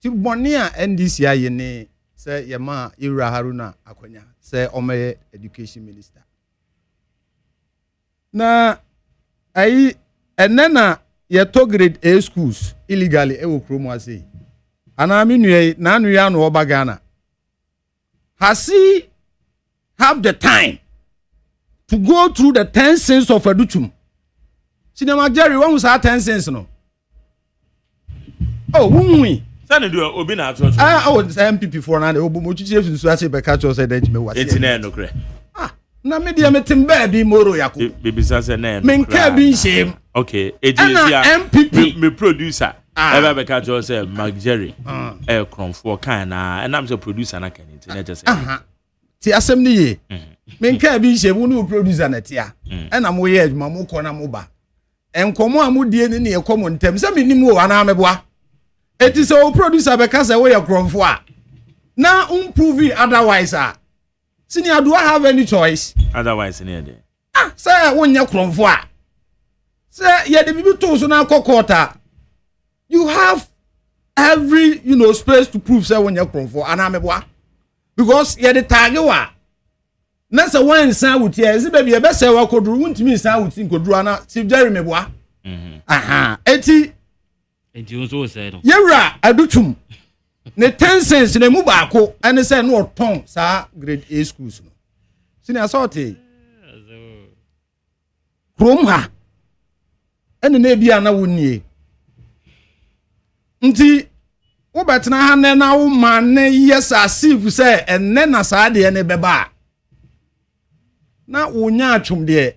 ti boni a NDC aye ne se ye ma Ira Haruna akonya se omeye education minister na ayi enena ye to grade A schools illegally e wo kromo ase ana minue na anu ya no oba Ghana has he have the time to go through the 10 sins of edutum Cinema Jerry when was 10 sins no Oh, wumi. Sani do obi na ato. Oh, MPP for na obo mo chiche fi so ase be ka cho say that me wase. Enti na no kre. Na me dia metim ba bi moro yako. Bibisa say na no. Men ka bi nshem. Okay, agency MPP me producer. Eba be ka cho say Mark Jerry. Kronfo kan na and am say producer na kan enti na just say. Ti asem ni ye. Men ka bi nshem wo no producer na tia. Na mo ye adwuma mo ko na mo ba. Enkomo amudie ni ne ekomo ntem se menim wo ana meboa. Eti se o producer be ka say wo ye kronfo a. Na prove otherwise a. Senior, do I have any choice? Otherwise, senior. Say when you kronfo a. Say ye the bibi to so na kokota. You have every, space to prove say when you kronfo ana meboa. Because ye the target wa. Na say when san with here, baby ye be say wa koduru wuntimi san with koduru ana Chief Jerry meboa. Eti unso say no. Yewra adutum. Ne 10 cents ne mu baako ene say no ton sa grade A schools no. Senior sorte. Krom ha. Ene na bia na wonnie. Nti wo betena ha ne na wo man ne yes asif say enne na sa de ne beba. Na wonya atwom de.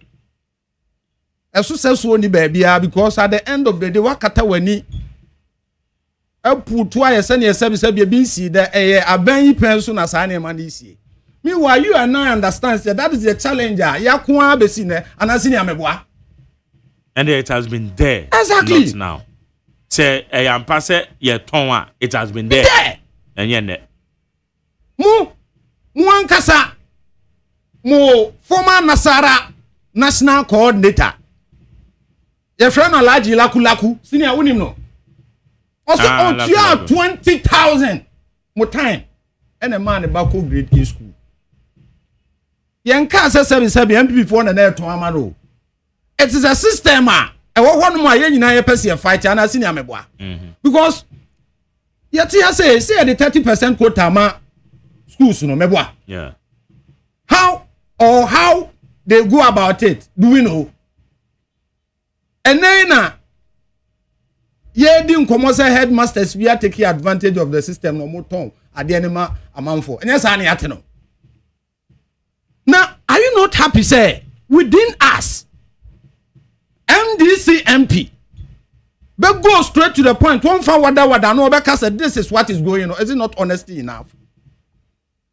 Eso seso ni ba bia because at the end of the day wakata wani apu to ayese ne yese bi binsi de aban yi penso na sa ne man isi. Meanwhile you and I understand that is the challenge ya ko abesi ne anasi ne ameboa. And it has been there. Exactly. Not now. Say ampa se ye ton a it has been there. Enye ne. Mu ankasa mo former Nasara national coordinator. Your friend Alaji Lakulaku, senior unim no. Also, you have 20,000 more time. And a man about grade A school. Yanka says 77 MPP for an air to Amaro. It is a system. I want one more year person fight and I senior meboa. Because yet say the 30% quota ma schools no meboa. Yeah. How they go about it, do we know? And then ye din komo say headmasters we are taking advantage of the system no more ton at the anima amount for. And yes, I no. Now, are you not happy, say, within us, MDC MP, but go straight to the point. One for what no because this is what is going on. Is it not honesty enough?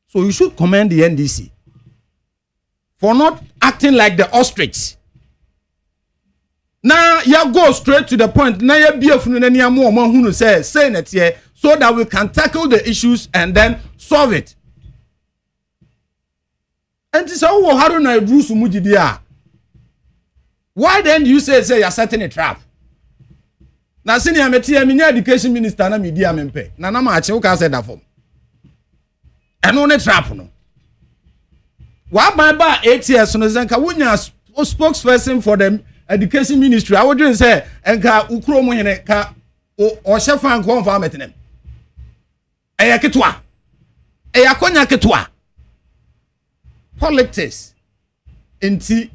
So you should commend the NDC for not acting like the ostrich. Now you go straight to the point. Now you be who say it here so that we can tackle the issues and then solve it. And this how Haruna Bruce Mujidia. Why then you say you're setting a trap? Now senior metia education minister na media mempe. Na ma ache uka say that form. And no trap no. Wa ba 8 years no zenka wunya spokesperson for them education ministry. I would say enka ukro mu hene ka o shefa nko fa metenem. Eya ketwa. Eya konya ketwa. Politics. Inti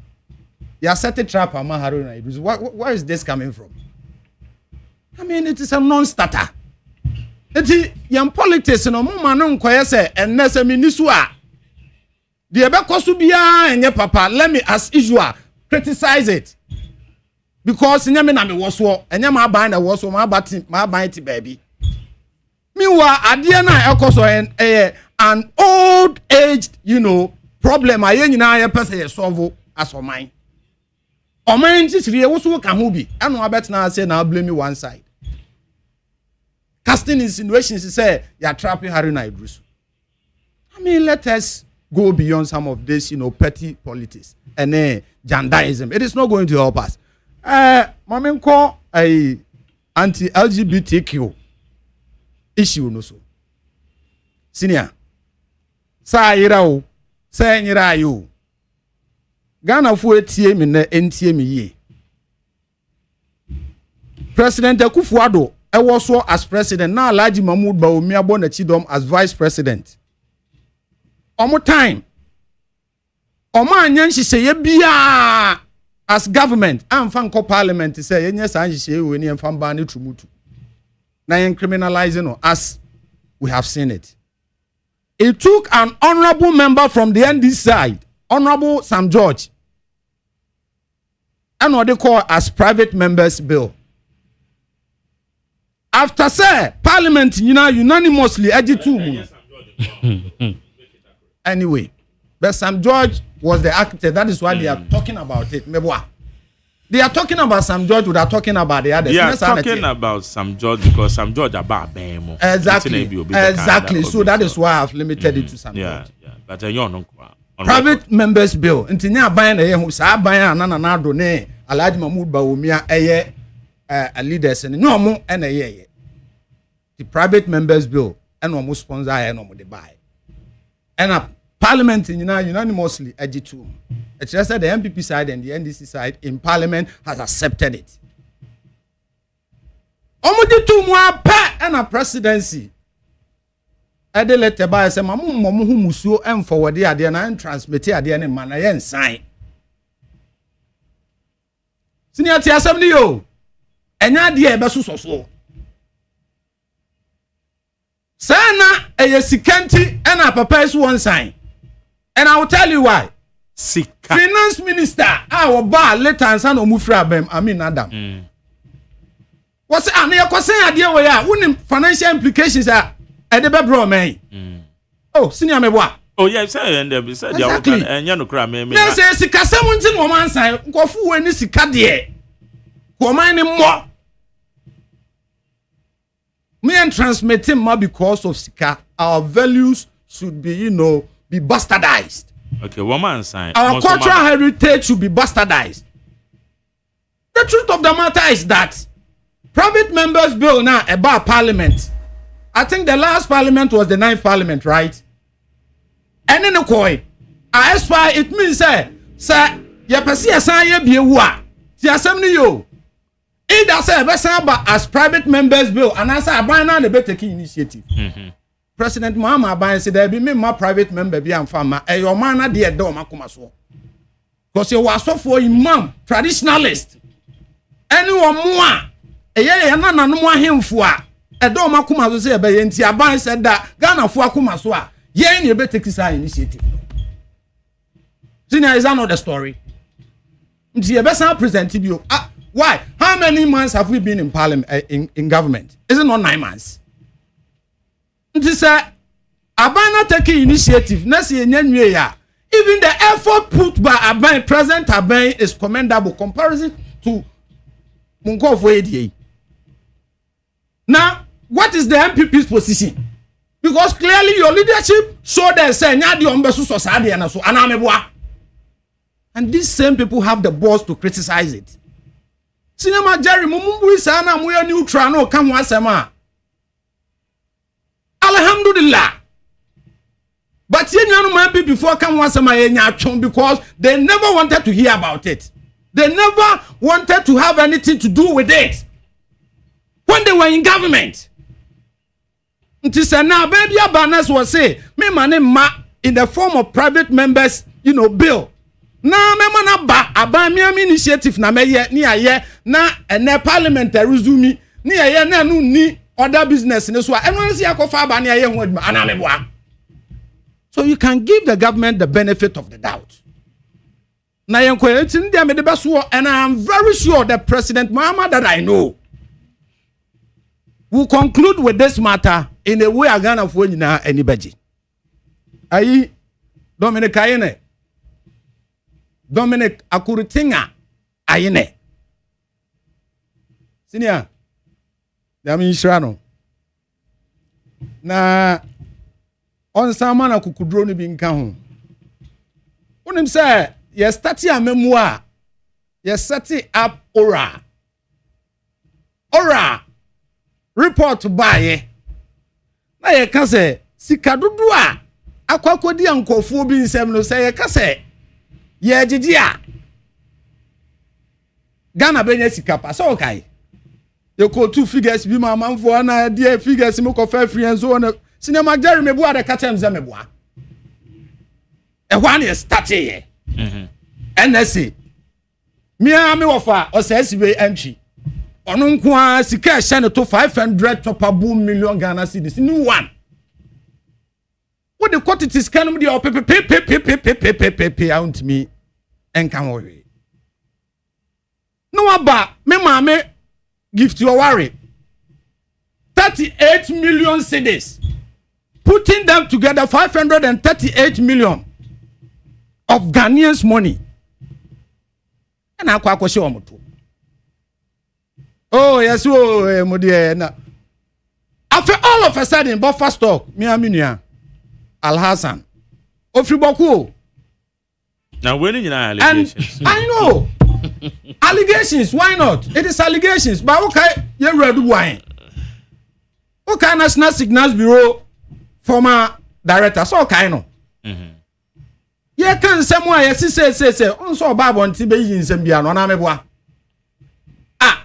ya set a trap ama Haruna. Where is this coming from? I mean, it is a non-starter. Inti yan politics no mo ma no nkoye se ennese minisu a. The ebekosu bia enye papa, let me as usual criticize it. Because nyame na me woso, enye ma ban na woso, ma ban ti baby. Meanwhile, adie na ekoso an old aged, problem aye nyina ye pese ye solve asoman. Oman ti sire wo so ka ho bi, eno abet na say na blame one side. Casting insinuations say you are trapping Haruna Idrisu. I mean, let us go beyond some of this, petty politics and jandaism. It is not going to help us. Mamenko a anti-LGBTQ issue no so. Senior. Sa yira say nyira yo. Ghana fu etie me na entie me ye. President Akufo-Addo was so as president, now Alhaji Mahmoud Bawumia Bonachidom as vice president. Omo time. Oma anyan hihye bia as government amfa nko parliament say yenye san hihye we ni emfa ba ne trumutu. Now criminalizing as we have seen it. It took an honorable member from the ND side, Honorable Sam George, and what they call as private members bill. After say Parliament, unanimously anyway, but Sam George was the architect. That is why they are talking about it. They are talking about Sam George without talking about the others. They are talking about Sam George because Sam George about Bemo. Exactly. So that is why I've limited it to Sam George. Yeah. But you know, private members bill. Intinya ban na yehu sa ban na na do ne Alhaji Mahmood Bawumia a leaders and no mo na ye. The private members bill and no mo sponsor and no mo dey buy. And a Parliament unanimously AG2. It's just that the MPP side and the NDC side in Parliament has accepted it. Omudi tu mwa pa and a presidency. Ede letter by say mamu hu musuo em forward ade na transmit ade na man na yen sign. Senior ti asem ni yo. Enya ade e be so. Sana eye sikanti and papa is one sign. And I will tell you why. Sika. Finance minister, our bar later and son of Mufra Bem, Adam. What's an idea where financial implications are at the bedroom, man? Oh, senior me what? Oh, yes, and they said, exactly. And you know, cram me. Yes, Sika, someone's in one side, go for any Sika dear. Go mind more. Me and transmitting more because of Sika. Our values should be, be bastardized. Okay, woman sign. Our cultural heritage should be bastardized. The truth of the matter is that private members bill now about Parliament. I think the last Parliament was the 9th Parliament, right? And in the coin, as far it means, sir, you perceive a sign be a war. See, assembly you. Either say as private members bill, and I say I buy now the better key initiative. President Muhammad Aban said there be me my private member be and farmer. Your man na dey do makoma so. Because you was so for imam, traditionalist. Anyone more. Eye na no mo ahemfo a. E do makoma so say be enti Aban said that Ghana fo akoma so a. Ye na be take this initiative. Senior is another story. Nti e be san present you. Why? How many months have we been in parliament in government? Is it not 9 months? This Abana taking initiative. Even the effort put by Aban, President Aban, is commendable comparison to Munko Foyediye. Now, what is the MPP's position? Because clearly your leadership showed that say and these same people have the balls to criticize it. Cinema Jerry Mumbu sana muya neutral no come wasema. Alhamdulillah. But you know before come wasema because they never wanted to hear about it. They never wanted to have anything to do with it. When they were in government. It is now baby Abanas was say me money ma in the form of private members, bill. Na me mana ba Aban me initiative na me ye ni aye na ene parliamentary resume ni aye na no ni other business ne so a eno nsi akofa Aban ni aye ho aduma ana me boa. So you can give the government the benefit of the doubt. Na yen ko etin dia me de beso and I am very sure the President Muhammad that I know will conclude with this matter in a way Ghana for nyina anybody. Ayi Dominic Ayene Dominic Akuritinga Ayene. Senior, Dami Israno. Na on sama na kukudro ni bi nka ho. Unim say ye start a memoir. Ye set up Ora report by na ye ka say sikadudu a akwakodi ankofo bi nsem no say ye ka say ye gigia Ghana benya sikapa so okay you call two figures be my man for na dear figures me ko fa free and so on cinema Jerry me bua de ka tem ze me bua e hwan ye start here NSA me ofa o say sibe entry ono nko a sika shane to 500 topabu million Ghana cedis new one what the quantities can be the pay out me and come away no aba me mama gift your worry 38 million cedis putting them together 538 million of Ghanaians money and akwa show omoto oh yes oh mo de na after all of a sudden buffer stock me aminua Al Hassan Ofriboku now when you allegations I know allegations why not it is allegations but okay you read wine okay National Signals Bureau former director so okay no ye kan nsem a yes say onso Bible nti be yi nsem bia no na meboa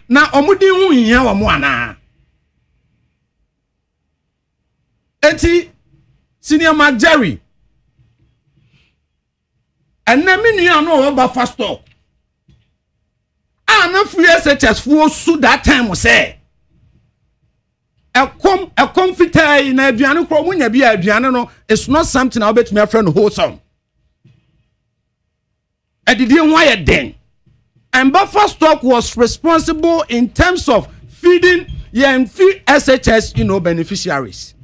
na omudi hu hia wo mo ana enti senior Mark Jerry and na menu no oba fast talk na free SHS for su that time say a confite na aduane kro munya bia aduane no it's not something I bet me friend wholesome I didn't why then and buffer stock was responsible in terms of feeding SHS beneficiaries.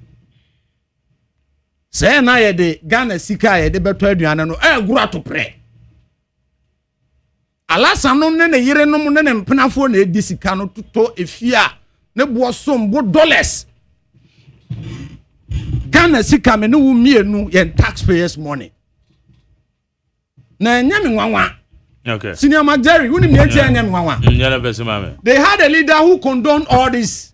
Say na ye de Ghana sika ye de beto aduane no gura to pre. Alasa no ne yire no ne mpenafo na edi sika no to efia ne bo som bo dollars. Ghana sika me no mienu ye taxpayers money. Na nyame nwanwa. Okay. Senior Mark Jerry, who didn't they had a leader who condoned all this.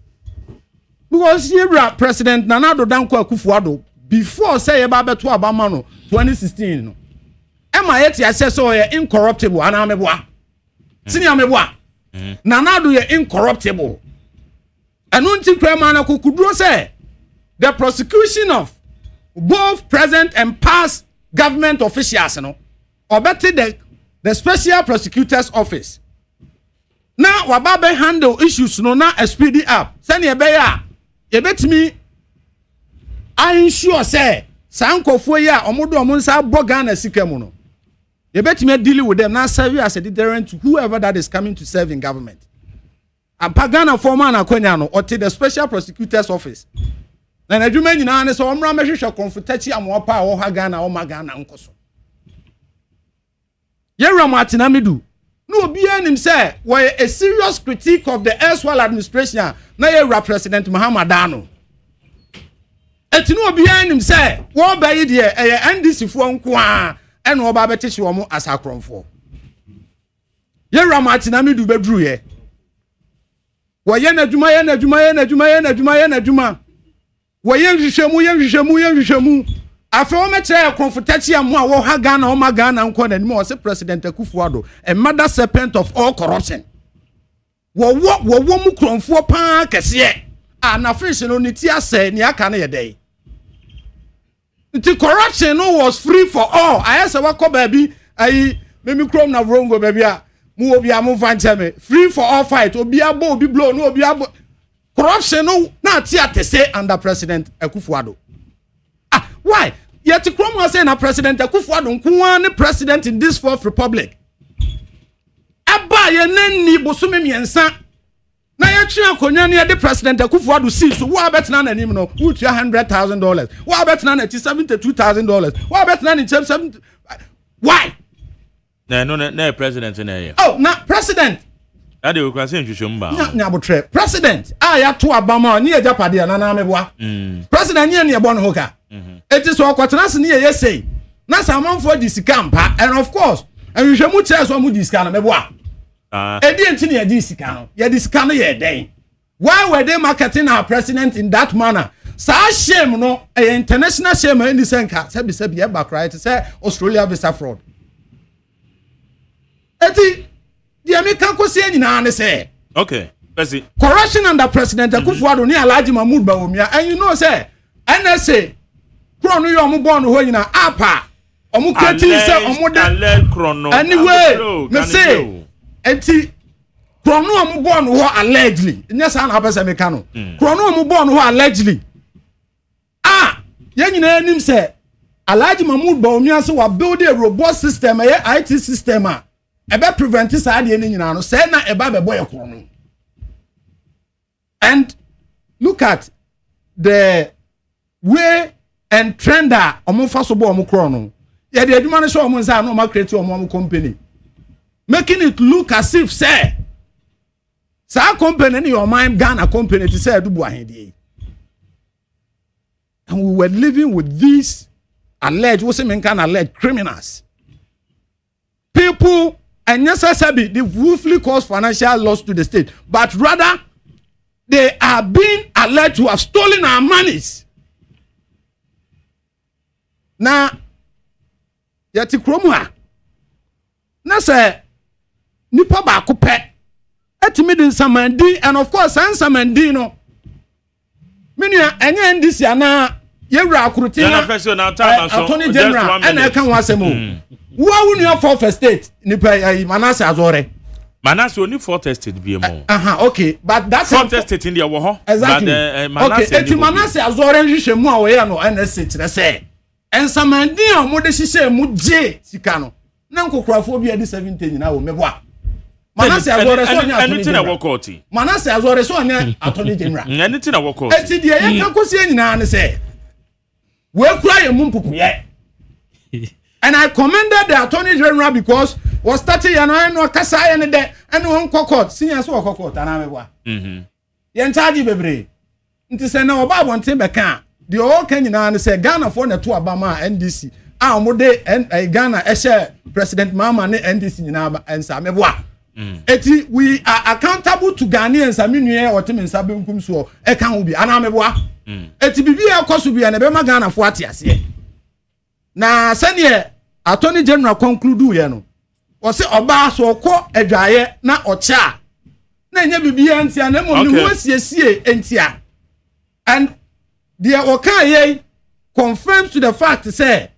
Because Yebra President Nanado Danko Akufo-Addo before say about to Abamano 2016 no. MIT assess so incorruptible anameboa. Senior meboa. Nanado ye incorruptible. And until Kremana Kukudro say the prosecution of both present and past government officials no or better the special prosecutor's office. Now, wababe handle issues no na speedy up. Send ye beya. Ye bet me. I ensure say sanko foya omodo omunsa boga na sikemu no. Ye bet me deal with them now serve as a deterrent to whoever that is coming to serve in government. And pagana former na kwenya no or to the special prosecutor's office. Na adwuma nyina ne so omra mehwehwe konfutachi amopa wo ha Ghana o magana nkoso. Yera Martina Midu. No be him say were a serious critique of the erstwhile administration na Yera President Muhammad Dano. Et no be him say wo ba yi de NDC fo nko a e no ba betehye wo mo asakronfo. Yera Martina Midu bedru ye. Wo ye na adwuma Wo ye nhwehwemu After all, confrontation am wo ha Ghana o magana nko na nimo say President Akufo-Addo a mother serpent of all corruption. Wo mu kronfo pa kese na fish no niti ase ni aka na yedey. The corruption no was free for all. I say wako baby ayi me krom na wrongo baby a mu obi am fanche me free for all fight obi abo obi blow no obi abo corruption no na ti atese under President Akufo-Addo. Why? Yet Krom was saying a President Akufo-Addo nkuane president in this fourth republic. Aba ye nenni bosume miensa. Na ye twa akonya ne de President Akufo-Addo see so wo abetna na nim no wo tua $100,000. Wo abetna na $72,000. Wo abetna na 70. Why? No president na ye. Oh, na president. Ade we kwase nhwehwem ba. Nya botre. President ya to abama ne ye japade na na meboa. President ne ye bon hoka. It is what kwatena ne ye say. Na samanfo di sika mpa and of course, and you shemu chese so mu di sika na meboa. Edi enti ne ye di sika no. Ye di sika no ye den. Why were they marketing our president in that manner? Sa shame no, international shame in the senka. Sebi e back right say Australia visa fraud. Eti the American ko say nyina ne say. Okay. Let's see. Corruption under President Akufo-Addo ni Alhaji Mahmoud Bawumia and you know say NSA Krono yo mo born ho nyina apa omo creating say omo de krono anyway me say enti krono am born ho allegedly nyesa na abese meka no krono am born ho allegedly ye nyina anim se Alhaji Mahmood Bawumia se wa build a robust system IT system ebe prevent sa de ni nyina no say na eba be boy krono. And look at the way and trend that omo so bo omo krono. Ye de aduma no so omo nsa no ma create omo company, making it look as if say company in your mind Ghana company to say do ahede. And we were living with these alleged criminals. People and necessarily they willfully cause financial loss to the state, but rather they are being alleged to have stolen our monies. Now, yati kromwa. Na say nipa ba ko pe etimi din samandi, and of course an samandi no menua enye ndisi ana yewura akrutina attorney general and I can wasemu wo wunu for first state nipa Manase Azore only 4 tested be more okay, but that's 4 tested in the wo exactly okay eti Manase Azore nhwehwemu a wo ye no NSC kire say ensamandi a mo de hihye mu je sika no na nkokrafo bi adi 70 nyina wo mebo a Manase Azore so nya anything na work out Manase Azore so nya attorney general anything na work out eti de ye kan kosi nyina ne say we kura ye mumpupuye. And I commended the attorney general because was starting no kasa and de and won court senior so court anamebwa ye charge bebre nti se na oba bonten be kan the all kan nyina ne say Ghana for na to abama NDC a mo de Ghana ehye president Mahama ne NDC nyina ensa mebwa eti we are accountable to Ghanaians aminue otemensa benkum so e kan obi anamebwa eti bibia akoso bia na be ma Ghana fo ate ase na sane attorney general conclude ye no o se oba so ko adwaye na ocha na nya bibia ntia na mo ni ho asiesie entia, and the okaye confirms to the fact say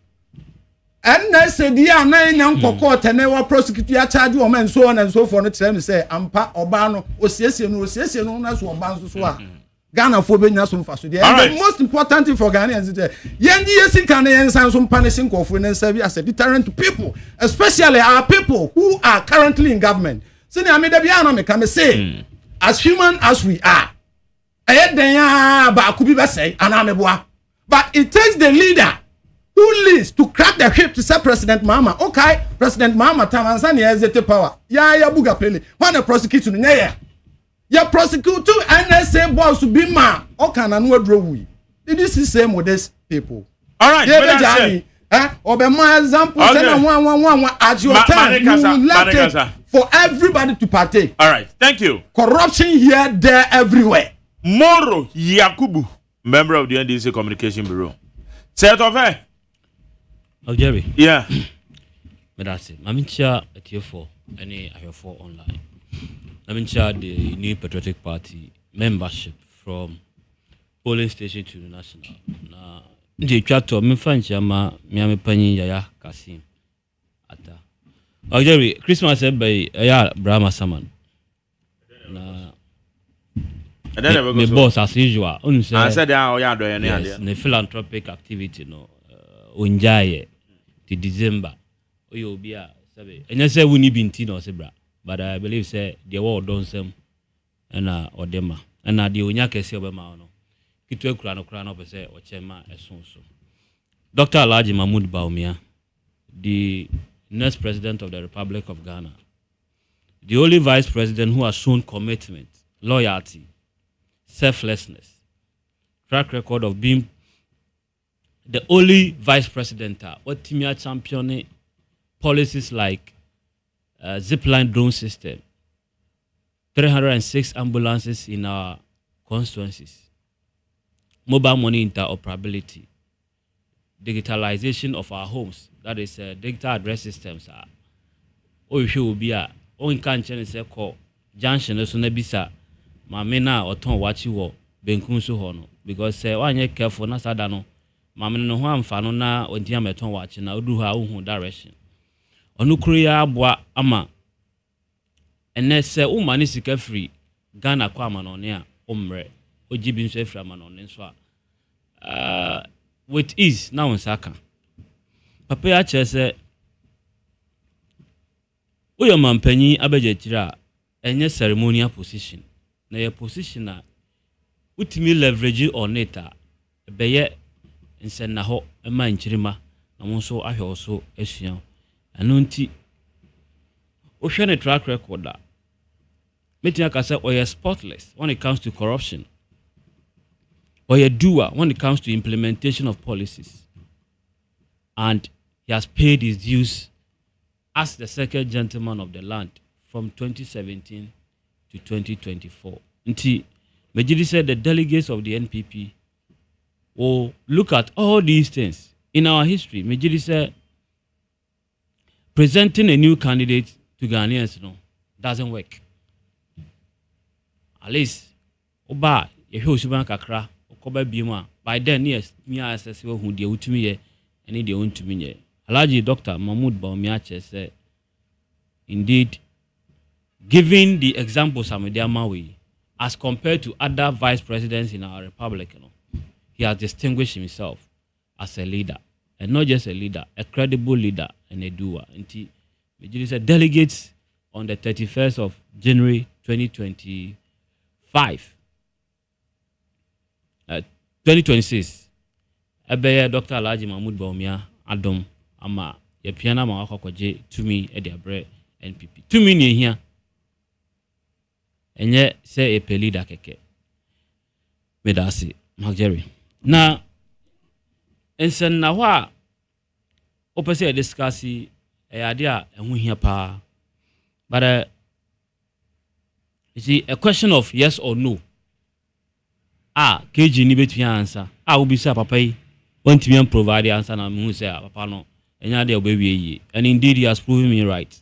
and na say dia na nya nkoko tene wa prosecute ya charge o man so on and so for no tell me say ampa oba no osiesie no na so oba nso so a Ghana for being so fast. And the most important thing for Ghanaians is that Yendi Yesin and some punishing for and serve as a deterrent to people, especially our people who are currently in government. So I mean, the can say, as human as we are, but it takes the leader who leads to crack the whip to say President Mahama. Okay, President Mahama Tanzania has the power. Ya buga pele. When the prosecution ya prosecute NSA boss to be man. Okay, na no draw we. This is same with these people. All right, Obama example one at your time you left it for everybody to partake. All right, thank you. Corruption here, there, everywhere. Moro Yakubu, member of the NDC Communication Bureau. Say it over. Oh, Jerry. Yeah. But that's it. I'm in chair at year 4. Any I have 4 online. I'm in charge of the New Patriotic Party membership from polling station to the national. Na the chato me fanchi ama me amepanyi Yaya Kasim ata. Jerry, Christmas by ya Brahma Saman. Na me boss as usual. I said ya do yes, the philanthropic activity no unjaye to December. Oyo bia sabe. Enya say we ni binti no se bra. But I believe say the world done some and odema and the unya kese obema no kitu ekura no pe say ochema esonso. Dr. Alhaji Mahmood Bawumia, the next president of the Republic of Ghana, the only vice president who has shown commitment, loyalty, selflessness, track record of being the only vice president what Timia championing policies like zipline drone system, 306 ambulances in our constituencies, mobile money interoperability, digitalization of our homes, that is digital address systems. Will be a own can't say call junction so nebisa mamena or ton watch you benkun so hono because one year careful na sadano mamena no ho amfano na ontia meton watch na odu ha direction onukuru ya abua ama and then say woman is free Ghana kwa manone a omre ojibi nso afra manone nso a with ease na onsaka papa ya chese uyo mampanyi abeje tira enye ceremonial position na your position a utimi leverage on it a beye nsenna ho ema nchirima na monso ahwe oso asua anu nti o hwe ne track record a meeting akasa or spotless when it comes to corruption or a doer when it comes to implementation of policies, and he has paid his dues as the second gentleman of the land from 2017 to 2024. Until Majidi said the delegates of the NPP will look at all these things in our history. Majidi said presenting a new candidate to Ghanaians doesn't work. At least oba yehu suban kakra okoba biema by then yes me assess who dey utumi ye any dey untumi ye. Alhaji Dr. Mahmoud Bawumia said indeed given the example Samediamawi as compared to other vice presidents in our republic, he has distinguished himself as a leader, and not just a leader, a credible leader and a doer. And he said delegates on the 31st of January 2026. Ebeye Dr. Alhaji Mahmoud Bawumia Adom ama ye piana ma wakwaje tumi e de abre NPP. Tumi ni hia. Enye se e pe leader keke. Medasi Magjerry. Na ensen na wa opese discussi e ade a ehu hia pa. But you see, a question of yes or no. KG ni betu answer. Ubi say papa yi want to provide the answer na me say papa no. Enya de obewie yi. And indeed he has proven me right.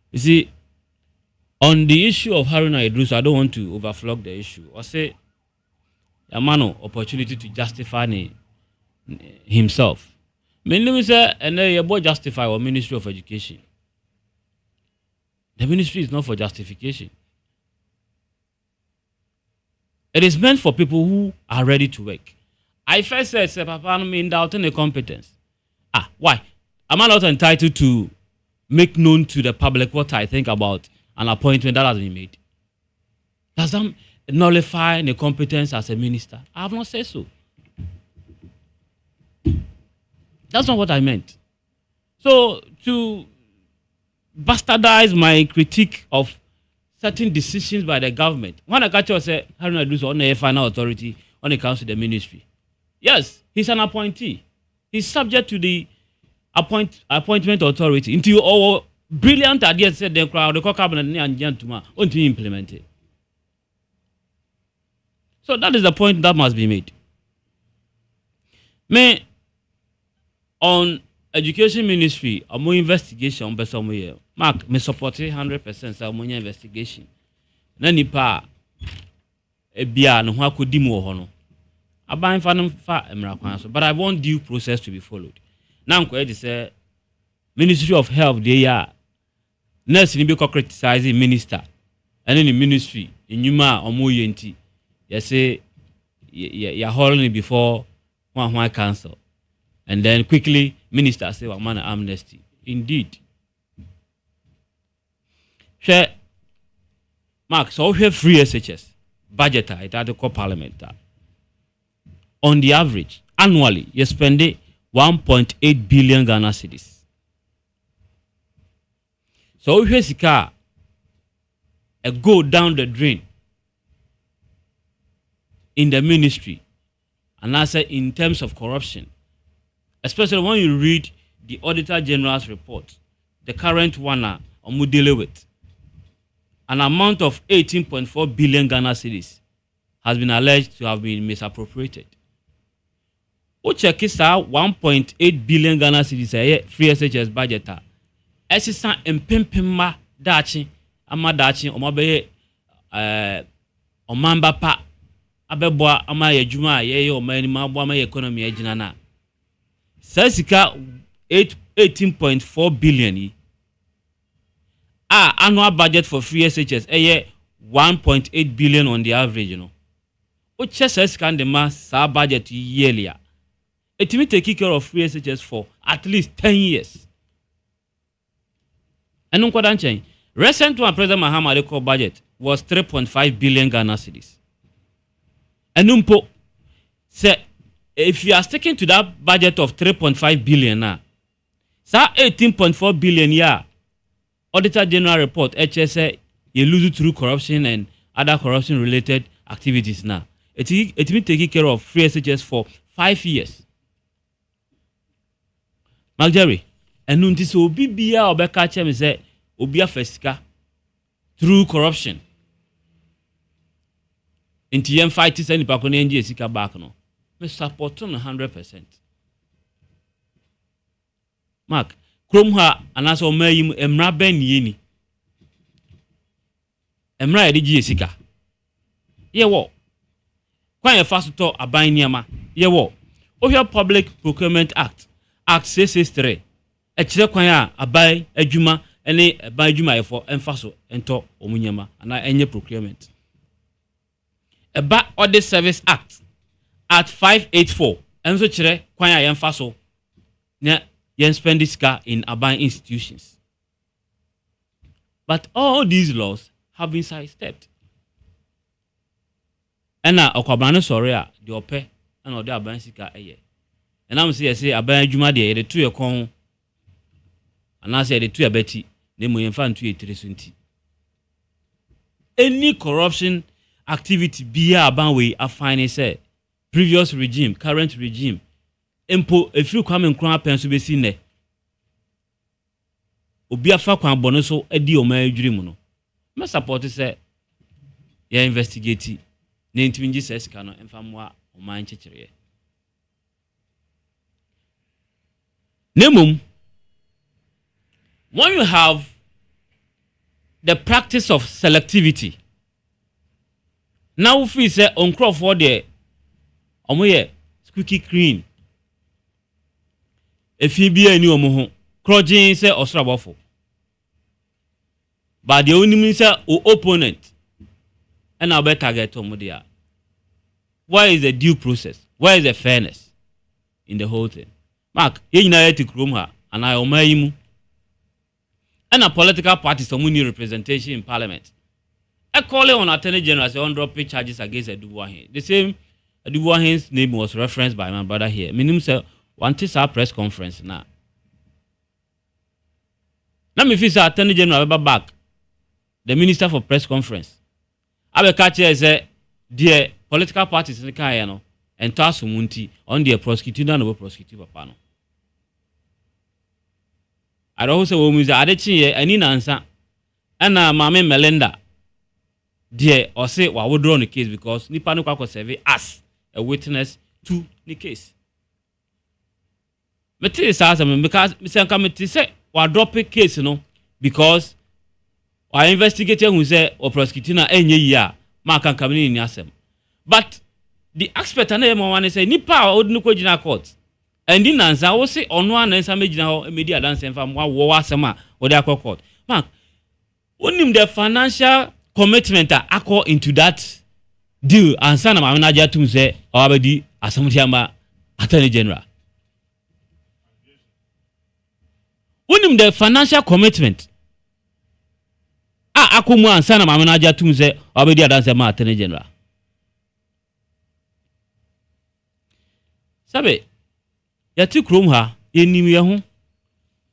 You see, on the issue of Haruna Idris, I don't want to overflog the issue. I say a man opportunity to justify himself. Mainly say and you boy justify our Ministry of Education. The ministry is not for justification. It is meant for people who are ready to work. I first said, Papa, I'm in doubting the competence. Why? Am I not entitled to make known to the public what I think about an appointment that has been made? Does that nullify the competence as a minister? I have not said so. That's not what I meant. So, to bastardize my critique of certain decisions by the government. When I catch you say, Haruna Idris on the final authority when it comes to the ministry. Yes, he's an appointee. He's subject to the appointment authority. Until our brilliant ideas said the crowd, the cabinet and gentlemen, until implement it. So that is the point that must be made. Me on education ministry, a more investigation by somewhere. Mark, me support 100% sa more investigation. Na nipa ebia no ho akodi mu ho no. Aban fa no fa emra kwan so, but I want due process to be followed. Now I'm say Ministry of Health dey ya. Nurse ni be criticizing minister. And in the ministry, enyuma omo yenti. You say you holding before one council. And then quickly, minister say, well, man, amnesty. Indeed. Share, Mark, so we have free SHS, budget at the parliament. On the average, annually, you spend 1.8 billion Ghana cedis. So we have a go down the drain in the ministry, and I say in terms of corruption. Especially when you read the Auditor General's report, the current one I'm dealing with, an amount of 18.4 billion Ghana cedis has been alleged to have been misappropriated. Uchekisa 1.8 billion Ghana cedis a free SHS budget. Esisa empempema dachi ama dachi omabeye omamba pa abeboa ama yejuma ye omani mabo ama economy ejina na. Sasika 18.4 billion annual budget for free SHS 1.8 billion on the average, you know. OHS can demand sa budget yearly. It will take care of free SHS for at least 10 years. And no change. Recent one President Mahama call budget was 3.5 billion Ghana cedis. And numpo say if you are sticking to that budget of 3.5 billion now, sa 18.4 billion yeah. Auditor General report HSA you lose through corruption and other corruption related activities now. It will take care of free SHS for 5 years. Mark Jerry, and nun this will be or catch him say Obia Fesca through corruption. In TM fight is any Pakoni and Jessica back no. Me support 100%. Mark, Kromha and as Omayim Emra Ben Yini. Emra Edi Jessica. Ye wo. Quite a fast to a buying yama. Ye wo. Ohio Public Procurement Act. Act 663. A chile a buy a juma and a buy juma for emphaso and to omunyama and any procurement. A buy Audit Service Act at 584 and so chile kwaya emphaso near yen spend this car in abide institutions. But all these laws have been sidestepped. And now Okwabano sorry the ope and other abansika a year. And I'm say abaya juma de 2 year con and I say the 2 year betty name we infant 2 year 320. Any corruption activity be about way I find say previous regime, current regime, impo if you come and crown pen to be seen there. Obia fa kwan bono so edi o ma adwiri mu no. Me support say ya investigate na intimiji sesika no emfa moa o man chechire. Nemum, when you have the practice of selectivity, now we say on crop for the omoye squeaky clean. If you be any omo crojin say osrabofo. But the only means say opponent and I better target omodia. Why is the due process? Where is the fairness in the whole thing? Mark, you know to Kromha and I omayimu. And a political party some need representation in parliament. A call on Attorney General say on drop charges against Edubuahin. The same Edubuahin's name was referenced by my brother here. Minimum say one our press conference now. Let me feel say Attorney General back. The Minister for Press Conference. I will catch here say the political parties in the Kayano and task MONTIE on the prosecutor and over prosecutor papa no. I don't say women say adechi any answer. And Mama Melinda dear or say wa withdraw the case because nipa no kwa serve as a witness to the case. Me tell you because me say committee say wa drop a case no because wa investigator who say or prosecutor na enye ya ma kan kamini ni asem. But the expert na mo wan say nipa odinu ko gina court and in answer wo say ono an answer me gina ho media dance fam wa wo asem a wo dey court. Mark, onim the financial commitment accord into that deal and sana ma na jatum say obedi asamutiama Attorney General. Onim the financial commitment akomu and sana ma na jatum say obedi adanse ma Attorney General. Sabe yati Kromha yenim ye ho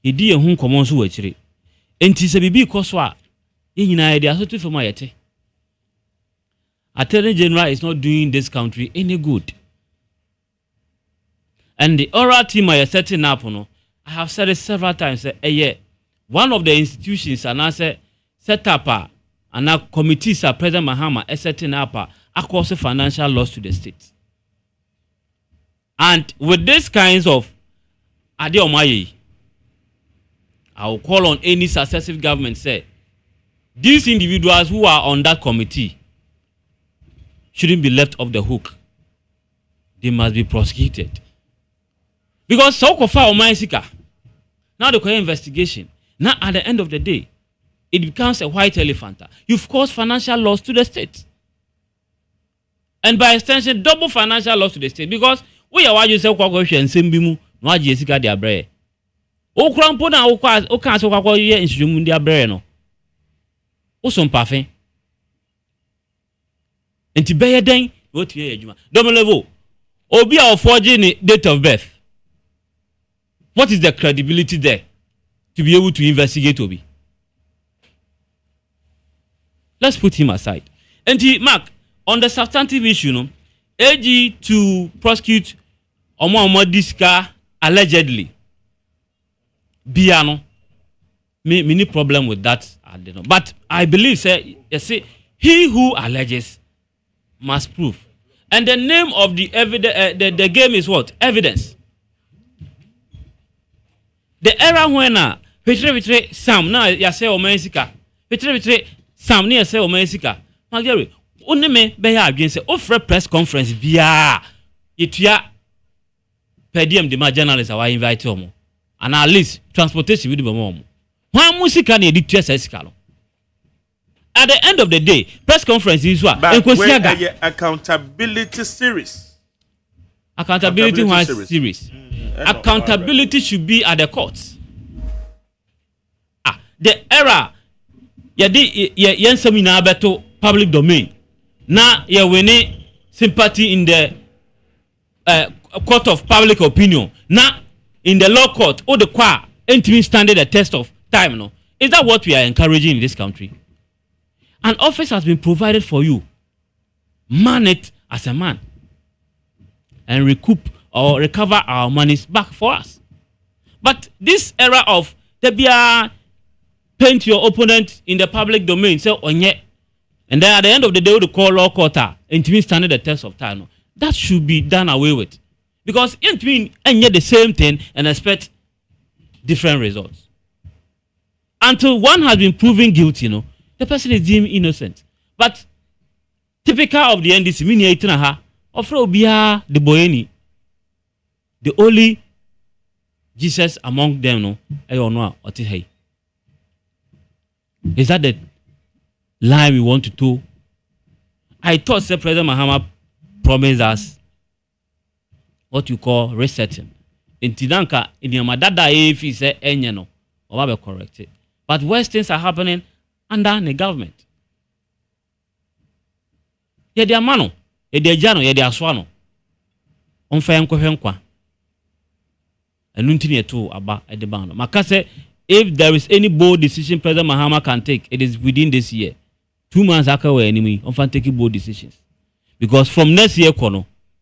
edi ye ho nkomo so wachire enti se bibi koso a yenyina ye asotu fema yete. Attorney General is not doing this country any good. And the oral team I setting up no, I have said it several times say one of the institutions and I say set up and now committees are President Mahama is setting up across financial loss to the state. And with these kinds of Adeomaye, I will call on any successive government say these individuals who are on that committee shouldn't be left off the hook. They must be prosecuted. Because so far on my sika, now the investigation. Now at the end of the day, it becomes a white elephant. You've caused financial loss to the state. And by extension, double financial loss to the state. Because we are you say and Simbimu, no Jessica de Abre. O Crampona, O Castle Quacoya in Dia Breno. O some parfait. And to be a day, what you double level. Obi our forging date of birth. What is the credibility there to be able to investigate Obi? Let's put him aside. And Mark, on the substantive issue, no, AG to prosecute Omo Diska allegedly. Biano. Me problem with that. I don't know. But I believe, say, you see, he who alleges must prove. And the name of the evidence, the game is what? Evidence. The era when Petre Sam na ya say o Mexica. Petre Sam na ya say o Mexica. Magere, only me be ya adwen say ofre press conference bia yetua per diem de ma journalists are invite omo. And at least transportation with omo. One musica na editua sesika no. At the end of the day, press conference is what? Accountability series. Accountability series. Accountability should be at the courts. The error, yen seminar beto public domain. Now, you winning sympathy in the court of public opinion. Now, in the law court, or the qua, ain't standing the test of time. No, is that what we are encouraging in this country? An office has been provided for you. Man it as a man. And recoup or recover our monies back for us. But this era of the paint your opponent in the public domain, say onye, and then at the end of the day, we call law court and to standing the test of time. That should be done away with. Because in between and yet the same thing and expect different results. Until one has been proven guilty, the person is deemed innocent. But typical of the NDC, mini 18 offer obia the boyeni. The only Jesus among them, no, is that the line we want to do? I thought Sir President Mahama promised us what you call resetting. In Tidanka, in Yamadada, if he said, no, or be corrected. But worse things are happening under the government. Ye dia mano, ye dia jano, ye dia swano. On fa nkwa. Enuntini eto aba edebano. Makase, if there is any bold decision President Mahama can take, it is within this year. 2 months after we enemy, on fa take bold decisions. Because from next year,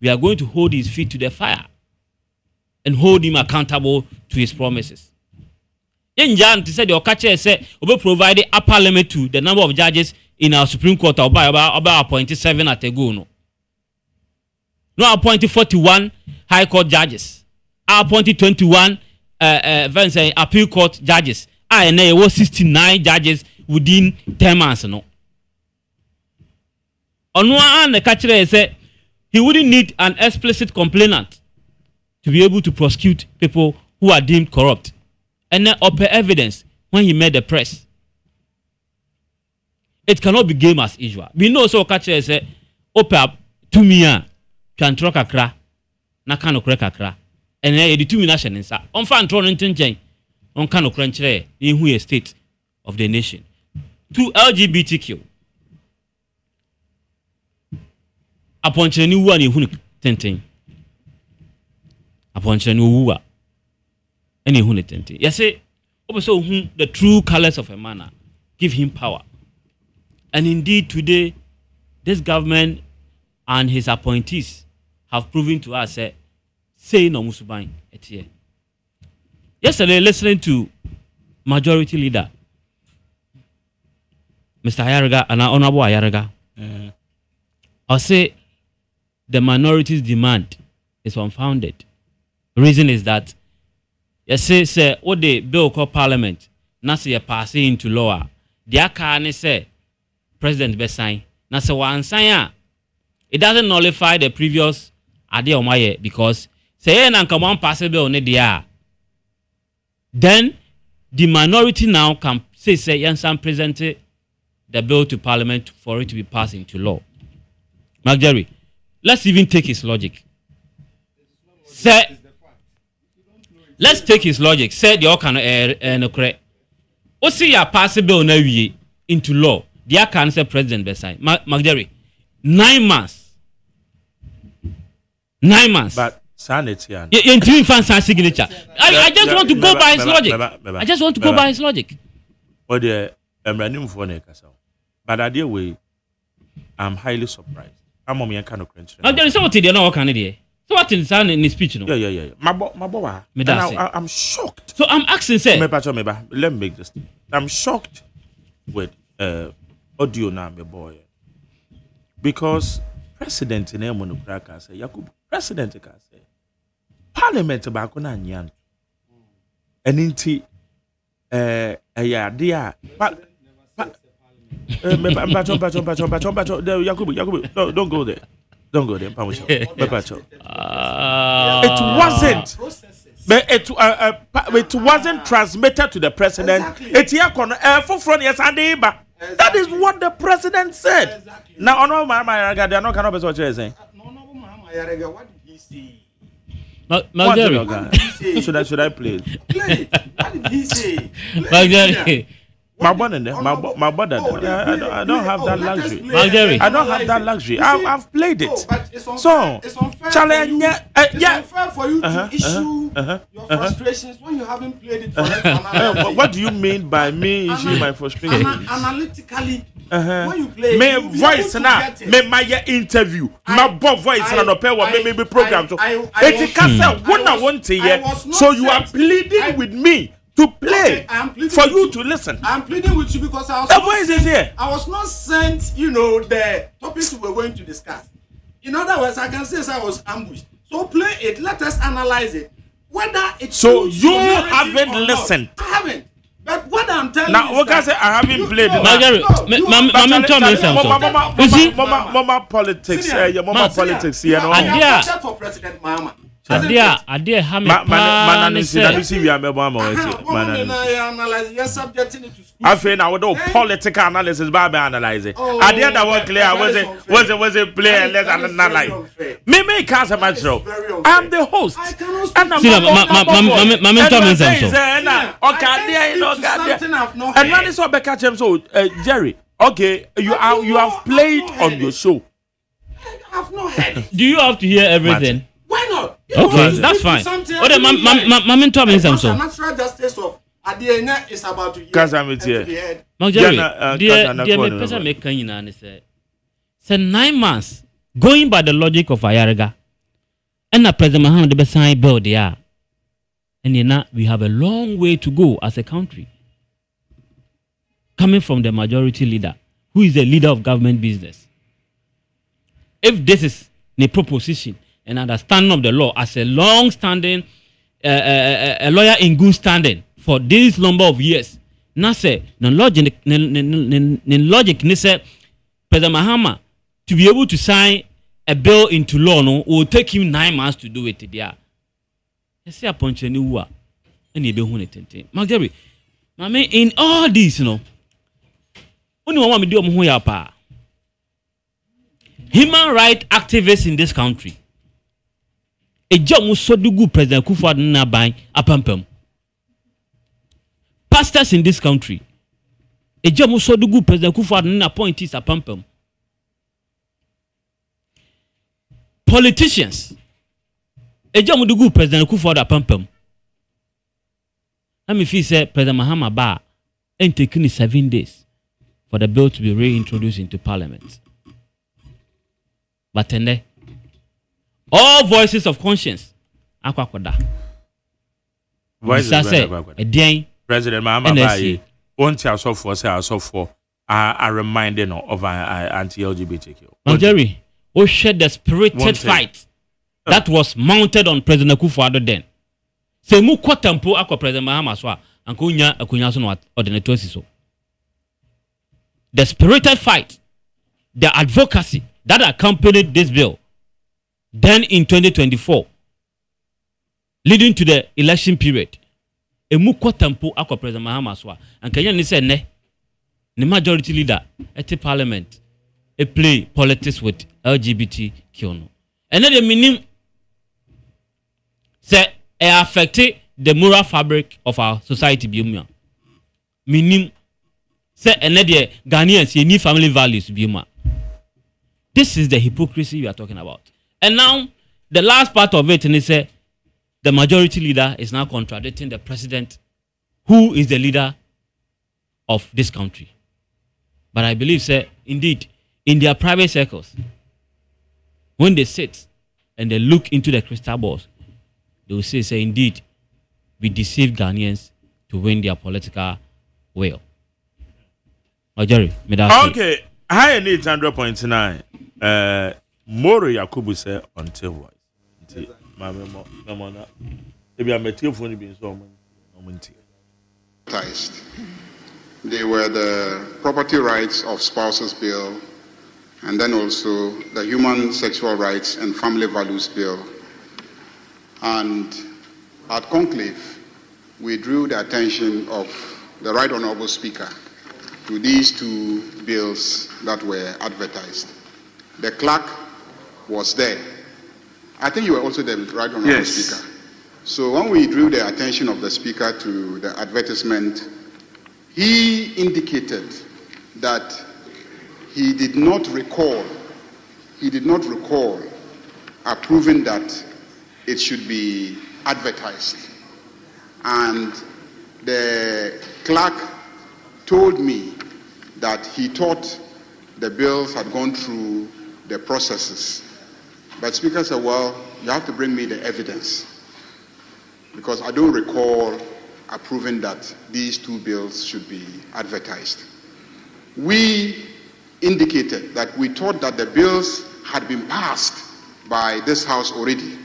we are going to hold his feet to the fire and hold him accountable to his promises. In Jan, said the Okache said, we provide the upper limit to the number of judges in our Supreme Court about appointed 7 at a go. No appointed 41 High Court judges. I appointed 21 Appeal Court judges. And there were 69 judges within 10 months. No. On one hand, the catcher said he wouldn't need an explicit complainant to be able to prosecute people who are deemed corrupt. And then upper evidence when he made the press. It cannot be game as usual. We know so catcher say upper to me can truck a cra na can crack a cra. And then the 2 minutes and sa on fan tron intention on can crunch in who state of the nation. To LGBTQ. Upon new one who tenting. Upon new any who tenting. Yes, also whom the true colors of a man give him power. And indeed, today, this government and his appointees have proven to us, say no musubain etie. Yesterday, listening to Majority Leader, Mr. Ayaraga and Honorable Ayaraga, I'll say the minority's demand is unfounded. The reason is that, say, what the bill called Parliament, not say passing into law, the can say, President Bessign, not say one sign. It doesn't nullify the previous idea of my because say and come on pass a bill on the then the minority now can say Yansan presented the bill to Parliament for it to be passed into law. Mark Jerry, let's even take his logic. Say, let's take his logic. Say the Okan no correct. What see ya pass a bill now into law? The can say President Besai. Mark Jerry, 9 months. 9 months. But sanity. Signature. I just want to go by his logic. I just want to go by his logic. Or the Emranim for Nekasa. But I deal with, I'm highly surprised. I'm on my kind of country. There is something they know what can it. So what in sound in his speech? No? Yeah. My boy. I'm shocked. So I'm asking, say, let me make this. I'm shocked with audio now, my boy. Because President in Emonokraka say, Yakub, President can say, Parliament about Nyan. And inti, dear, Yakubu, don't go there. Don't go there. It wasn't. But it wasn't transmitted to the president. That is what the president said. Exactly. Now, no, they're not going to be saying. What did he say? Should I play it? Play it. What did he say? My brother, I don't have that luxury. I don't have that luxury. I've played it. It's unfair for you to issue your frustrations when you haven't played it for us. What do you mean by me issuing my frustration? Analytically, when you play my voice now, my interview, my voice and no pay what me program. So it can say what I want to hear. So you are pleading with me to play for you to listen. I'm pleading with you because I was not sent, the topics we were going to discuss. In other words, I can say I was ambushed. So play it. Let us analyze it. Whether it's so you haven't listened. I haven't. But what I'm telling now, you what I say, I haven't played it. Mama politics, mama politics, you know. I for President Mahama. Adia Hamid. I feel now with political analysis, Baba analyze it. I did that one clear. Was it play and let's analyze. Me can't imagine. I'm the host. And I'm not is what catch him. So Jerry, okay, you have played on your show. I have no head. Do you have to hear everything? Why not? Okay, that's fine. Oh, the natural justice of Adienya is about to hear. Because I'm with you. Dear person make say 9 months going by the logic of Ayaraga. And the President Mahama the best sign bill there. And we have a long way to go as a country. Coming from the majority leader, who is the leader of government business. If this is the proposition and understanding of the law as a long-standing a lawyer in good standing for this number of years, now say the logic say President Mahama to be able to sign a bill into law will take him 9 months to do it. There, you see a punch any who and you be who it. Mark Jerry, in all this, only one want me do who ya pa. Human rights activists in this country. A job was so good President Kufuor na buying a pampam. Pastors in this country. A job was so good President Kufuor na appointees a pampam. Politicians. A job was good President Kufuor a pampam. Let me feel say President Mahama Ba ain't taking 7 days for the bill to be reintroduced into Parliament. But then all voices of conscience. Akwakoda. President Mahama won't you so for a reminding of anti-LGBTQ. Jerry, who shared the spirited fight that was mounted on President Kufuor then. Se mu kwatampo akwa President Mahama so ankonya akunya so no ordinatosi so. The spirited fight, the advocacy that accompanied this bill. Then in 2024, leading to the election period, emu kɔ tempo akɔ President Mahama so a ankanya ni sɛ ne majority leader at the parliament play politics with LGBTQ no and then the meaning say affect the moral fabric of our society bi mu meaning say and then the Ghanaians you need family values bi mu. This is the hypocrisy you are talking about. And now the last part of it is say the majority leader is now contradicting the president who is the leader of this country. But I believe, sir, indeed, in their private circles, when they sit and they look into the crystal balls, they will say, indeed, we deceived Ghanaians to win their political will. Jerry, okay, I need 100.9. Moro Yakubu said until what? They were the Property Rights of Spouses Bill, and then also the Human Sexual Rights and Family Values Bill. And at conclave, we drew the attention of the Right Honorable Speaker to these two bills that were advertised. The clerk was there. I think you were also the Right Honorable Speaker. So when we drew the attention of the Speaker to the advertisement, he indicated that he did not recall approving that it should be advertised. And the clerk told me that he thought the bills had gone through the processes. But Speaker said, well, you have to bring me the evidence, because I don't recall approving that these two bills should be advertised. We indicated that we thought that the bills had been passed by this House already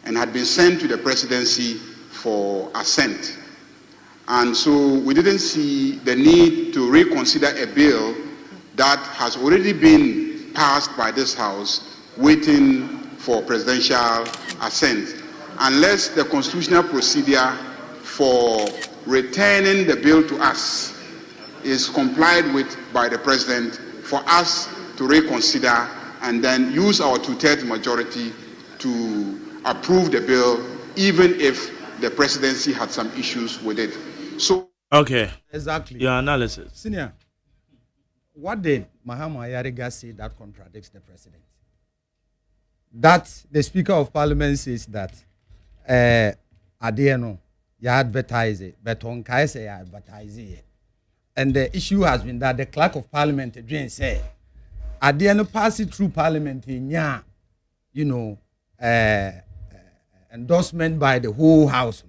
and had been sent to the presidency for assent. And so we didn't see the need to reconsider a bill that has already been passed by this House, waiting for presidential assent, unless the constitutional procedure for returning the bill to us is complied with by the president, for us to reconsider and then use our 2/3 majority to approve the bill, even if the presidency had some issues with it. So okay, exactly your analysis, Senior. What did Mahama Ayariga say that contradicts the president? That the Speaker of Parliament says that Adeno, you advertise it, but on Kaise, you advertise it. And the issue has been that the Clerk of Parliament again said, Adeno pass it through Parliament in endorsement by the whole House.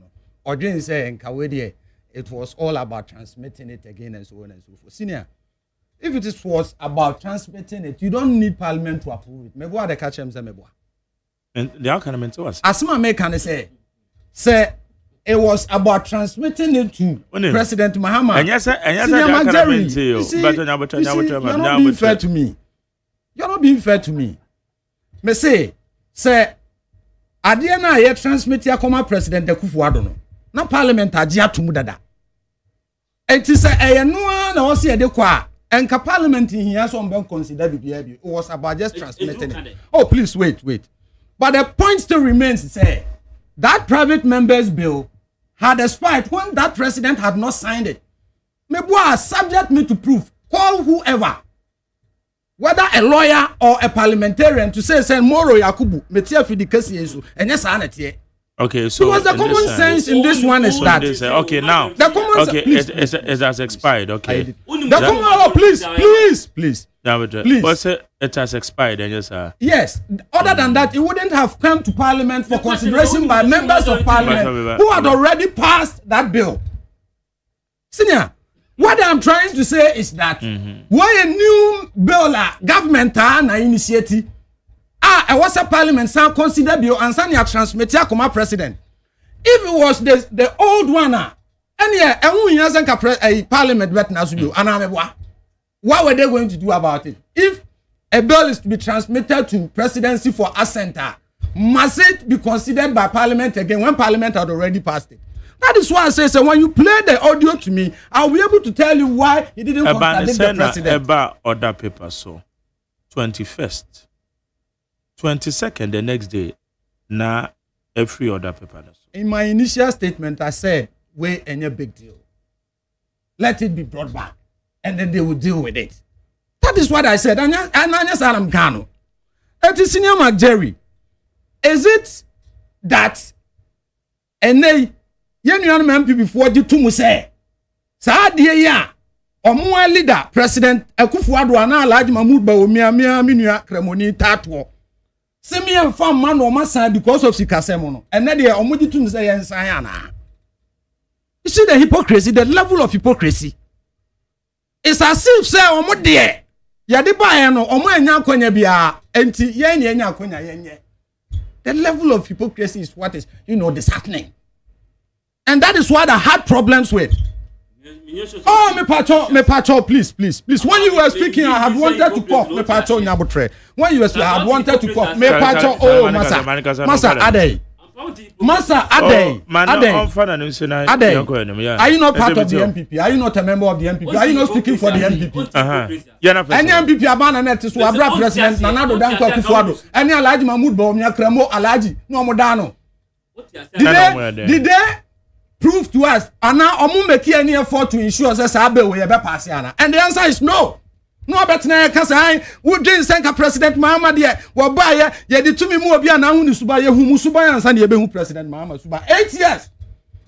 Or Jane say in Kawedi, it was all about transmitting it again and so on and so forth. Senior, if it was about transmitting it, you don't need Parliament to approve it. Meboa de catch him say meboa. And the outcome to us. Asma me can say it was about transmitting it to President Mahama. And yes, you're not being fair to me. You're not being fair to me. Me say Adiana ye transmit ya koma President Kufuor no. Na Parliament agye atum dada. Enti say no na o se de kwa enka Parliament here so on consider bibia bi. It was about just transmitting it. Oh, please wait. But the point still remains, say that private members bill had expired when that president had not signed it. Meboa subject me to proof. Call whoever, whether a lawyer or a parliamentarian, to say Moro Yakubu metia fi di kesi yesu enye sa na tie. Okay, so because the common sense in this one is that okay now the common it has expired. Okay, the common please. Please. But it has expired, and yes. Other than that, it wouldn't have come to Parliament for consideration by members of Parliament who had already passed that bill. Senior, what I'm trying to say is that why a new bill government na initiative I was a Parliament some consider bill and send your transmit your president. If it was the old one a Parliament bet na bill and what were they going to do about it? If a bill is to be transmitted to presidency for assent, must it be considered by Parliament again when Parliament had already passed it? That is why I say, when you play the audio to me, I'll be able to tell you why he didn't contradict the president. About other papers, so 21st, 22nd, the next day, now every other paper. In my initial statement, I said, "Wait, any big deal. Let it be brought back, and then they will deal with it." That is what I said. And yes, I'm Kano. It is Senior McJerry. Is it that and they young man before the two say Sadia ya or leader President Akufo-Addo and large Mahmoud Bawumia Minua Kremoni Tatwo. Simian farm man or massa because of Sikasemono, and then they are omuji to say and Sayana. You see the hypocrisy, the level of hypocrisy. It's as if say omudie. Yadiba no omo enya kwanya bia enti yenye enya kwanya yenye. The level of hypocrisy is what is, disheartening. And that is what I had problems with. Oh, me pacho, please. When you were speaking, I had wanted to cough. Me pacho nyabutre. When you were speaking, I had wanted to cough. Me pacho, oh, Masa Ade. Are you not part of the MPP? Are you not a member of the MPP? Are you not speaking for the MPP? Any MPP abana net is Wabra President Nanado Danko Akufo-Addo. Any Alhaji Mahmoud Bawumia Kremo Alhaji no modano. Did they prove to us and now omu make any effort to ensure that Sabe we be pass yana? And the answer is no. No better na kasa wo dwen senka President Mahama de wo ba ye de tumi mu obi ana hu ni suba ye hu mu suba ansa na ye be hu President Mahama suba 8 years.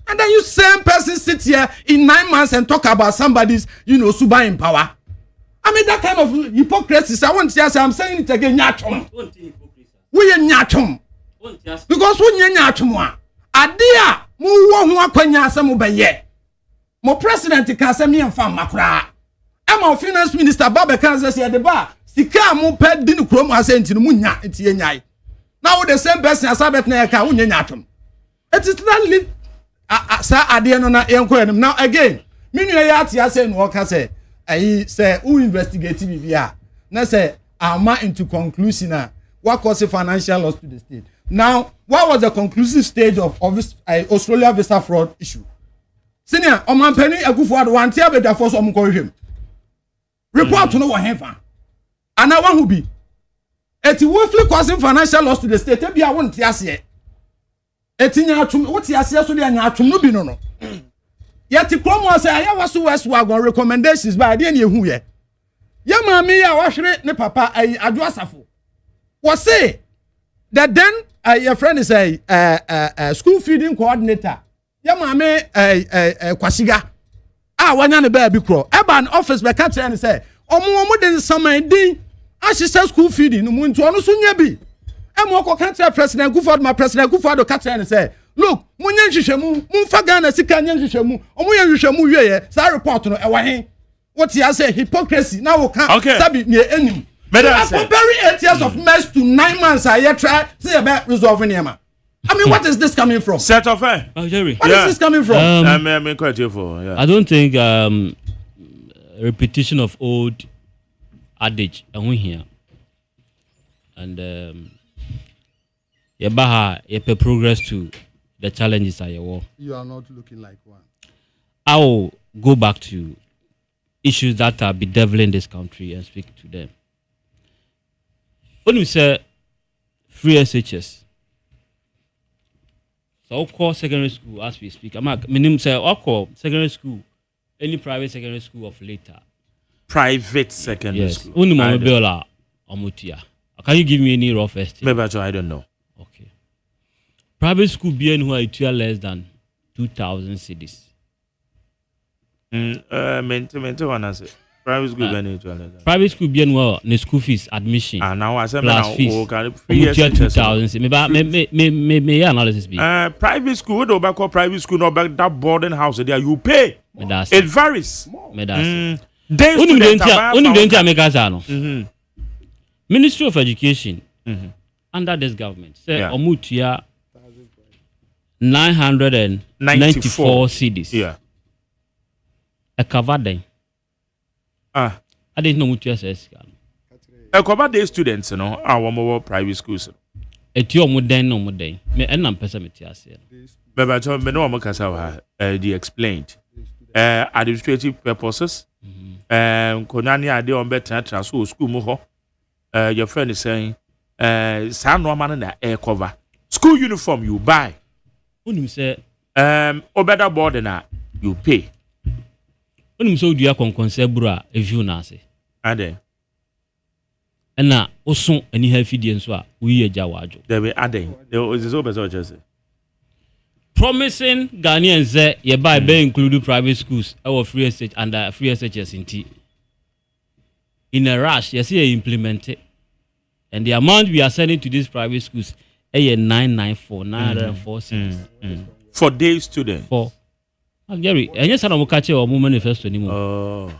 And then you same person sit here in 9 months and talk about somebody's suba in power. I mean that kind of hypocrisy. I want to say I'm saying it again nyachom. We nyachom. Because we nyachom a adia mu wo ho akwanya asem be ye. Mo president ka asem ye mfa makra. Ama finance minister Baba Kansas here the bar. Sika mo ped din krom asenti no munya etie nyai. Now the same person as abet na ka unya nyatom. It is really sa ade no na enko enim. Now again, minu ya atia say no ka say ayi say who investigate bibia. Na say ama into conclusion what cause financial loss to the state. Now, what was the conclusive stage of Australia visa fraud issue? Senior, Omanpeni Akufo-Addo want to be the force of him. Report to no one heaven. And I want to be. It's willfully causing financial loss to the state. Maybe I want to say. It's in your tomb. What's your say? So they are not to no. Yet the Chrome say I was West Wagon recommendations by the end who ye. Yama me ya washre ne papa adwasafo. Was say that then your friend is a school feeding coordinator. Yama me kwasiga. Wanya ne ba bi kro eba an office be catch and say omo den saman din asisa school feeding no muntu ono so nya bi emo ko catch President Akufo-Addo catch and say look munya nhwehwemu mumfa Ghana sika nya nhwehwemu omo ya nhwehwemu wie ye sa report no e wa hen what you say hypocrisy now we can sabi ne enim compare 8 years of mess to 9 months I try see about resolving him. I mean, what is this coming from? Set of fair. Jerry. What is this coming from? I'm quite careful. Yeah. I don't think repetition of old adage and we here. And you progress to the challenges at your war. You are not looking like one. I will go back to issues that are bedeviling this country and speak to them. When we say free SHS, so I'll call secondary school as we speak. I'm say I'll call secondary school, any private secondary school of later. Private secondary school. Only Mama Omutia. Can you give me any rough estimate? Maybe I don't know. Okay. Private school being who are less than 2,000 cedis. Private school private school being well, the school fees admission. Now I said plus fees. 2,000. May analysis be. Private school, no back private school, no back that boarding house there you pay. It varies. Ministry of Education under this government say Omutia 994 cedis. Yeah. A cover day. I didn't know what you said. I cover the students, our more private schools. eti omoden no omoden me enam pesa meti ase Baba cho me no amukasa wa the explained administrative purposes konani ade on better so school mu ho your friend is saying sa no man na air cover school uniform you buy onim say obeda board na you pay onim say odua konkonse buru a eview na ase ade na oso ani ha fidie nso a uyi agya wajo there be ade there is so better just promising Ghanaians ye buy be include private schools our free SH and free SHS in a rush you see implement it and the amount we are sending to these private schools is 994 for day students for Gary and yes I don't catch your manifesto anymore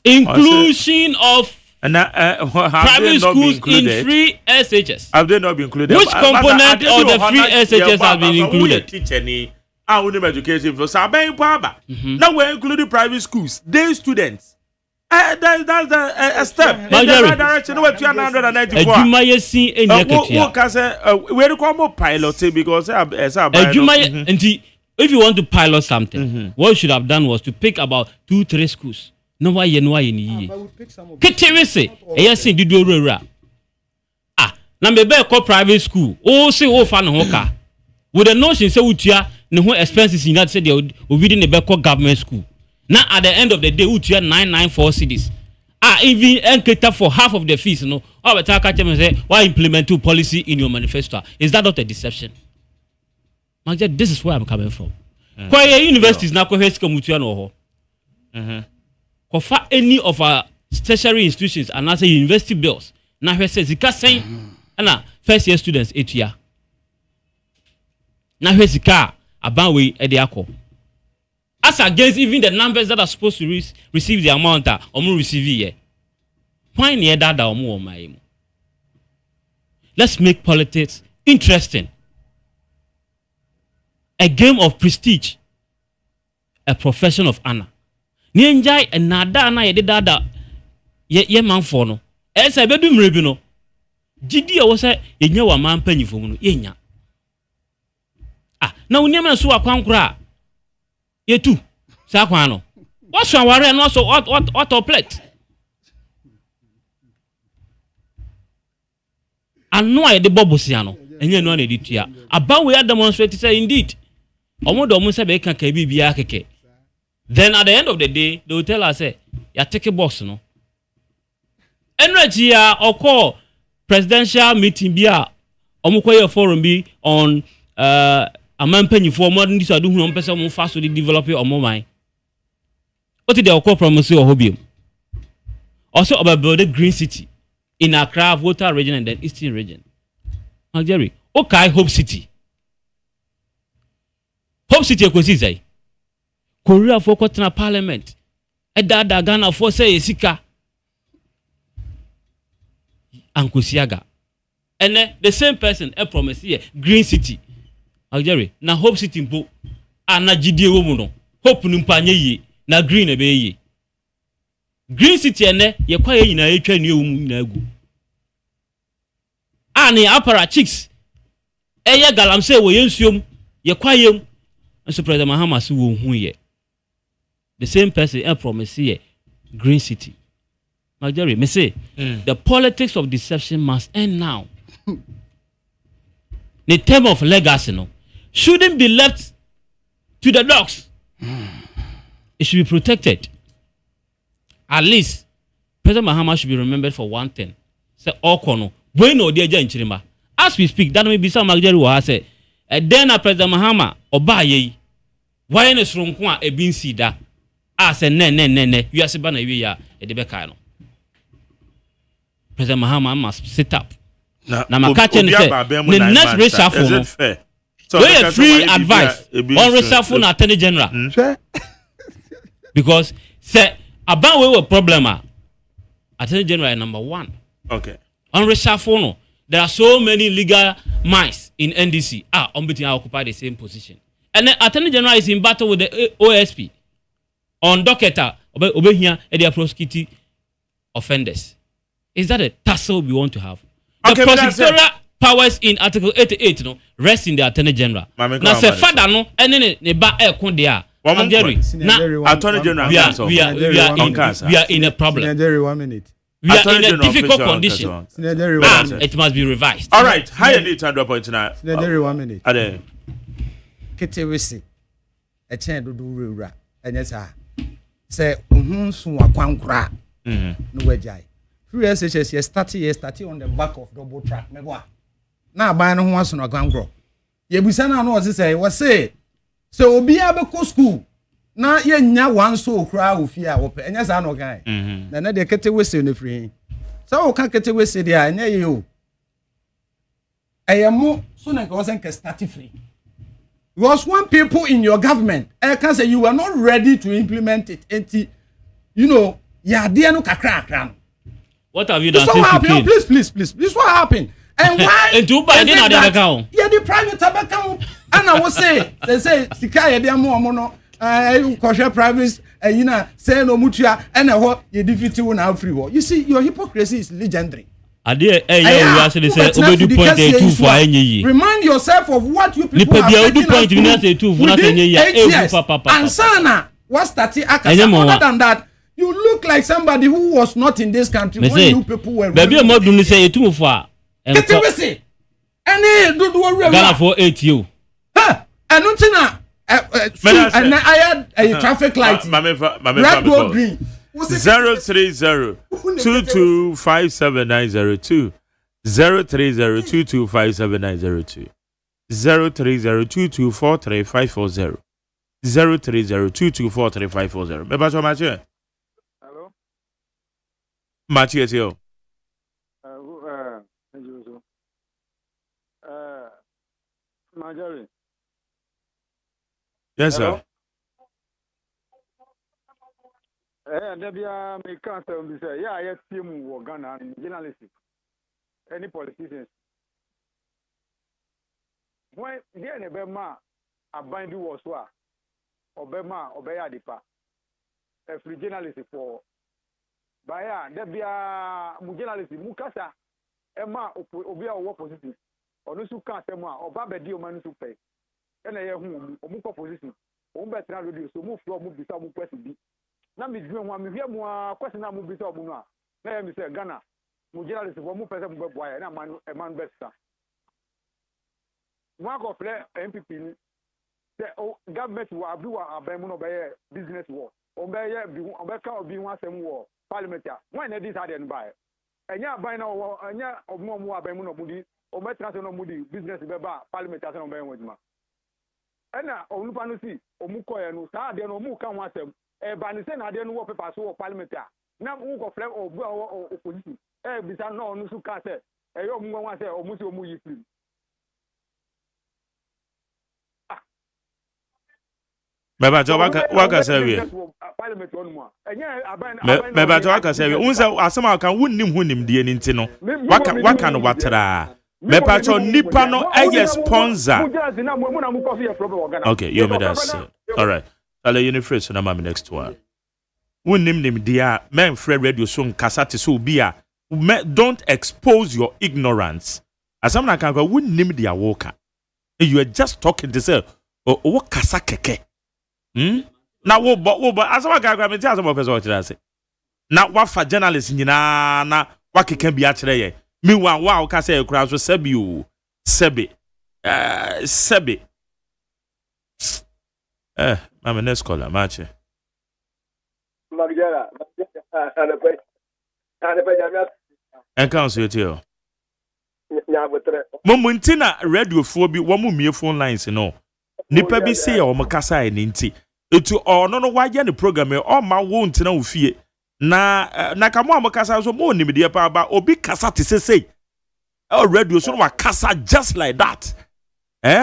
inclusion of private schools in free SHS. Have they not been included? Which component of the free SHS has been included? Teaching and education for Sabay Paba. Now we're including private schools, day students. That's a step in the right direction. We're 294. We're going pilot because if you want to pilot something, what you should have done was to pick about 2-3 schools. No why you know any Kitty yes did you na me be call private school oh say oh fan hoka with the notion say utia ne ho expenses in that say they within the be government school now at the end of the day utia 994 cedis even cater for half of the fees no oh better catch them say why implement two policy in your manifesto is that not a deception this is where I'm coming from kwa universities na ko heska mutua no ho for any of our tertiary institutions and as a university bills na hwe say zika sen na first year students etua na hwe zika aban we e de akọ as against even the numbers that are supposed to receive the amount that omo receive here why near that omo my mu let's make politics interesting, a game of prestige, a profession of honor. Ni enjai enada na yede dada ye manfo no esa bedu mrebi no gidi e wo se yenya wa man panyifo mu no yenya na unyama na so akwankura yetu sa kwan no waso aware no so auto plate anu ayede bobosia no enye no na editua aba we demonstrate say indeed omodo omo se be kan ka bibia keke. Then at the end of the day, they will tell us, say, you take a box, no? Energy, or call presidential meeting, be a forum be on a man penny for more than this. I do one person more fast to develop it or more mind. What did they call promise or hobby? Also about building green city in Accra, Volta region, and then Eastern region. Jerry, okay, Hope City. Hope City, say. Korea for Kotana Parliament. Edada Ghana for say Sika. Ankusiaga. And the same person a promise here, Green City. Jerry, na Hope City mpo. Na jidie wo mu no. Hope numpanye yi, na Green ebe yi. Green City ene ye kwa ye nyina etwa ne wo mu nyina agu. Ani apara chicks. Eye galamse wo yensuom, ye kwa yem. Nso President Mahama se wo hu ye. The same person a promise here, Green City. Jerry, me say, the politics of deception must end now. The term of legacy no, shouldn't be left to the dogs. It should be protected. At least, President Mahama should be remembered for one thing. Say, Okono, bueno deja in Chirima. As we speak, that may be some Jerry will say, and then President Mahama, Obaye, why in a strong one a bin sida. Say ne you are sebana we ya e de beka no President Mahama must sit up na makache ne say the next reshuffle no so we free advice on reshuffle na attorney general because say about we were problem attorney general number 1 okay on reshuffle no there are so many legal minds in NDC on between occupy the same position and the attorney general is in battle with the OSP on docketer obehia e dey prosecute offenders. Is that a tussle we want to have? The prosecutorial powers in Article 88 no rest in the Attorney General. Na se father no ene ne ba ekon de a. Jerry, na Attorney General we are in a problem. Jerry, 1 minute. We are in a difficult condition. It must be revised. All right, higher need to drop point now. Jerry, 1 minute. Ade. Kete wesi. E chen do wura. Enye sa. Se ohun sun akwankura. No wejai. Free SHS started on the back of double track. Na aban no ho aso no akwankuro. Ye busa na no say so obi abeko school na ye nya wan so okra ofie a wo pe enya sa no kan na de kete wese no free so o ka kete wese de a enya ye o ayemo so na ka wasen ka start free because one people in your government can say you are not ready to implement it you know ya de no kakra no. What have you done since please this what happened and why and to buy dinner the account yeah the private account and I will say they say sika ye dey mo no koshe private you know say no mutua and ho ye defeat you now free war. You see your hypocrisy is legendary. Ade we actually say obedu point 2 for enyi. Remind yourself of what you people are taking point we na say 2 for na enyi papa and sana what start akasa other than that you look like somebody who was not in this country when you people were baby mo do ni say 2 for kete we say any do Ghana for 8 you and untina and I had a traffic light red gold green 030225790 030225790 03022435540 03022435540 me ba so ma che hello ma che ti o Majori. Yes, sir. Debia me can't tell me say, yeah, I see him work Ghana journalists. Any politicians. When there never ma a bind you was what Obama Obeya Dipa. A free journalist for Baya Debia journalist Mukasa Emma Obia work position. Onusu ka temo a oba bedi o manu su pe ena ye hu o mu ko position o be tra radio so mu flo mu bisa mu kwesi bi na me dwe ho me hwe mu a kwesi na mu bisa o mu no a na ye mi se Ghana mu journalist wo mu pese mu be boa na manu e manu besta mu akọ fle MPP ni se o government wa abi wa aban mu no be ye business war o be ye bi o be ka obi hu asem wo parliament a when na this ade no ba enya aban na wo enya omo mu aban mu no mu di o metra se no mudi business beba parliament ase no be enwejuma ena onupa no si omuko ye no sa ade no mu ka ho asem e ba ni se na ade no wo paper so wo parliament a na mu ko fle o opposition e bisa no onu su ka se e yo mu nwa se o mu si o mu yi free Baba waka say we parliament onu mu enye aban Baba waka say we unsa asema kan wunnim hunim de ni ntino waka no watara me pacho nipa no eye sponsor. Okay, you made us. All right. I'll let you phrase na my next one. Wunnim dia men free radio so nkasate so bia don't expose your ignorance. Asamna kan go wunnim dia woka. You are just talking to say o kasa keke. Na wo asama kan go me ti asama person o tira say. Na wa fa journalist nyina na wa keke bia kire ye. Me wa ka say kura so sebi o sebi mama next caller match Magdala en kan so yetio Momuntina radio fo bi wo mumie phone lines no nipa bi say o mkasa e nti etu ono no wa ye ne program e o ma wo ntina wo fie na kamo amkasa so mo nimde pa ba obi kasa te sesei o radio so wa kasa just like that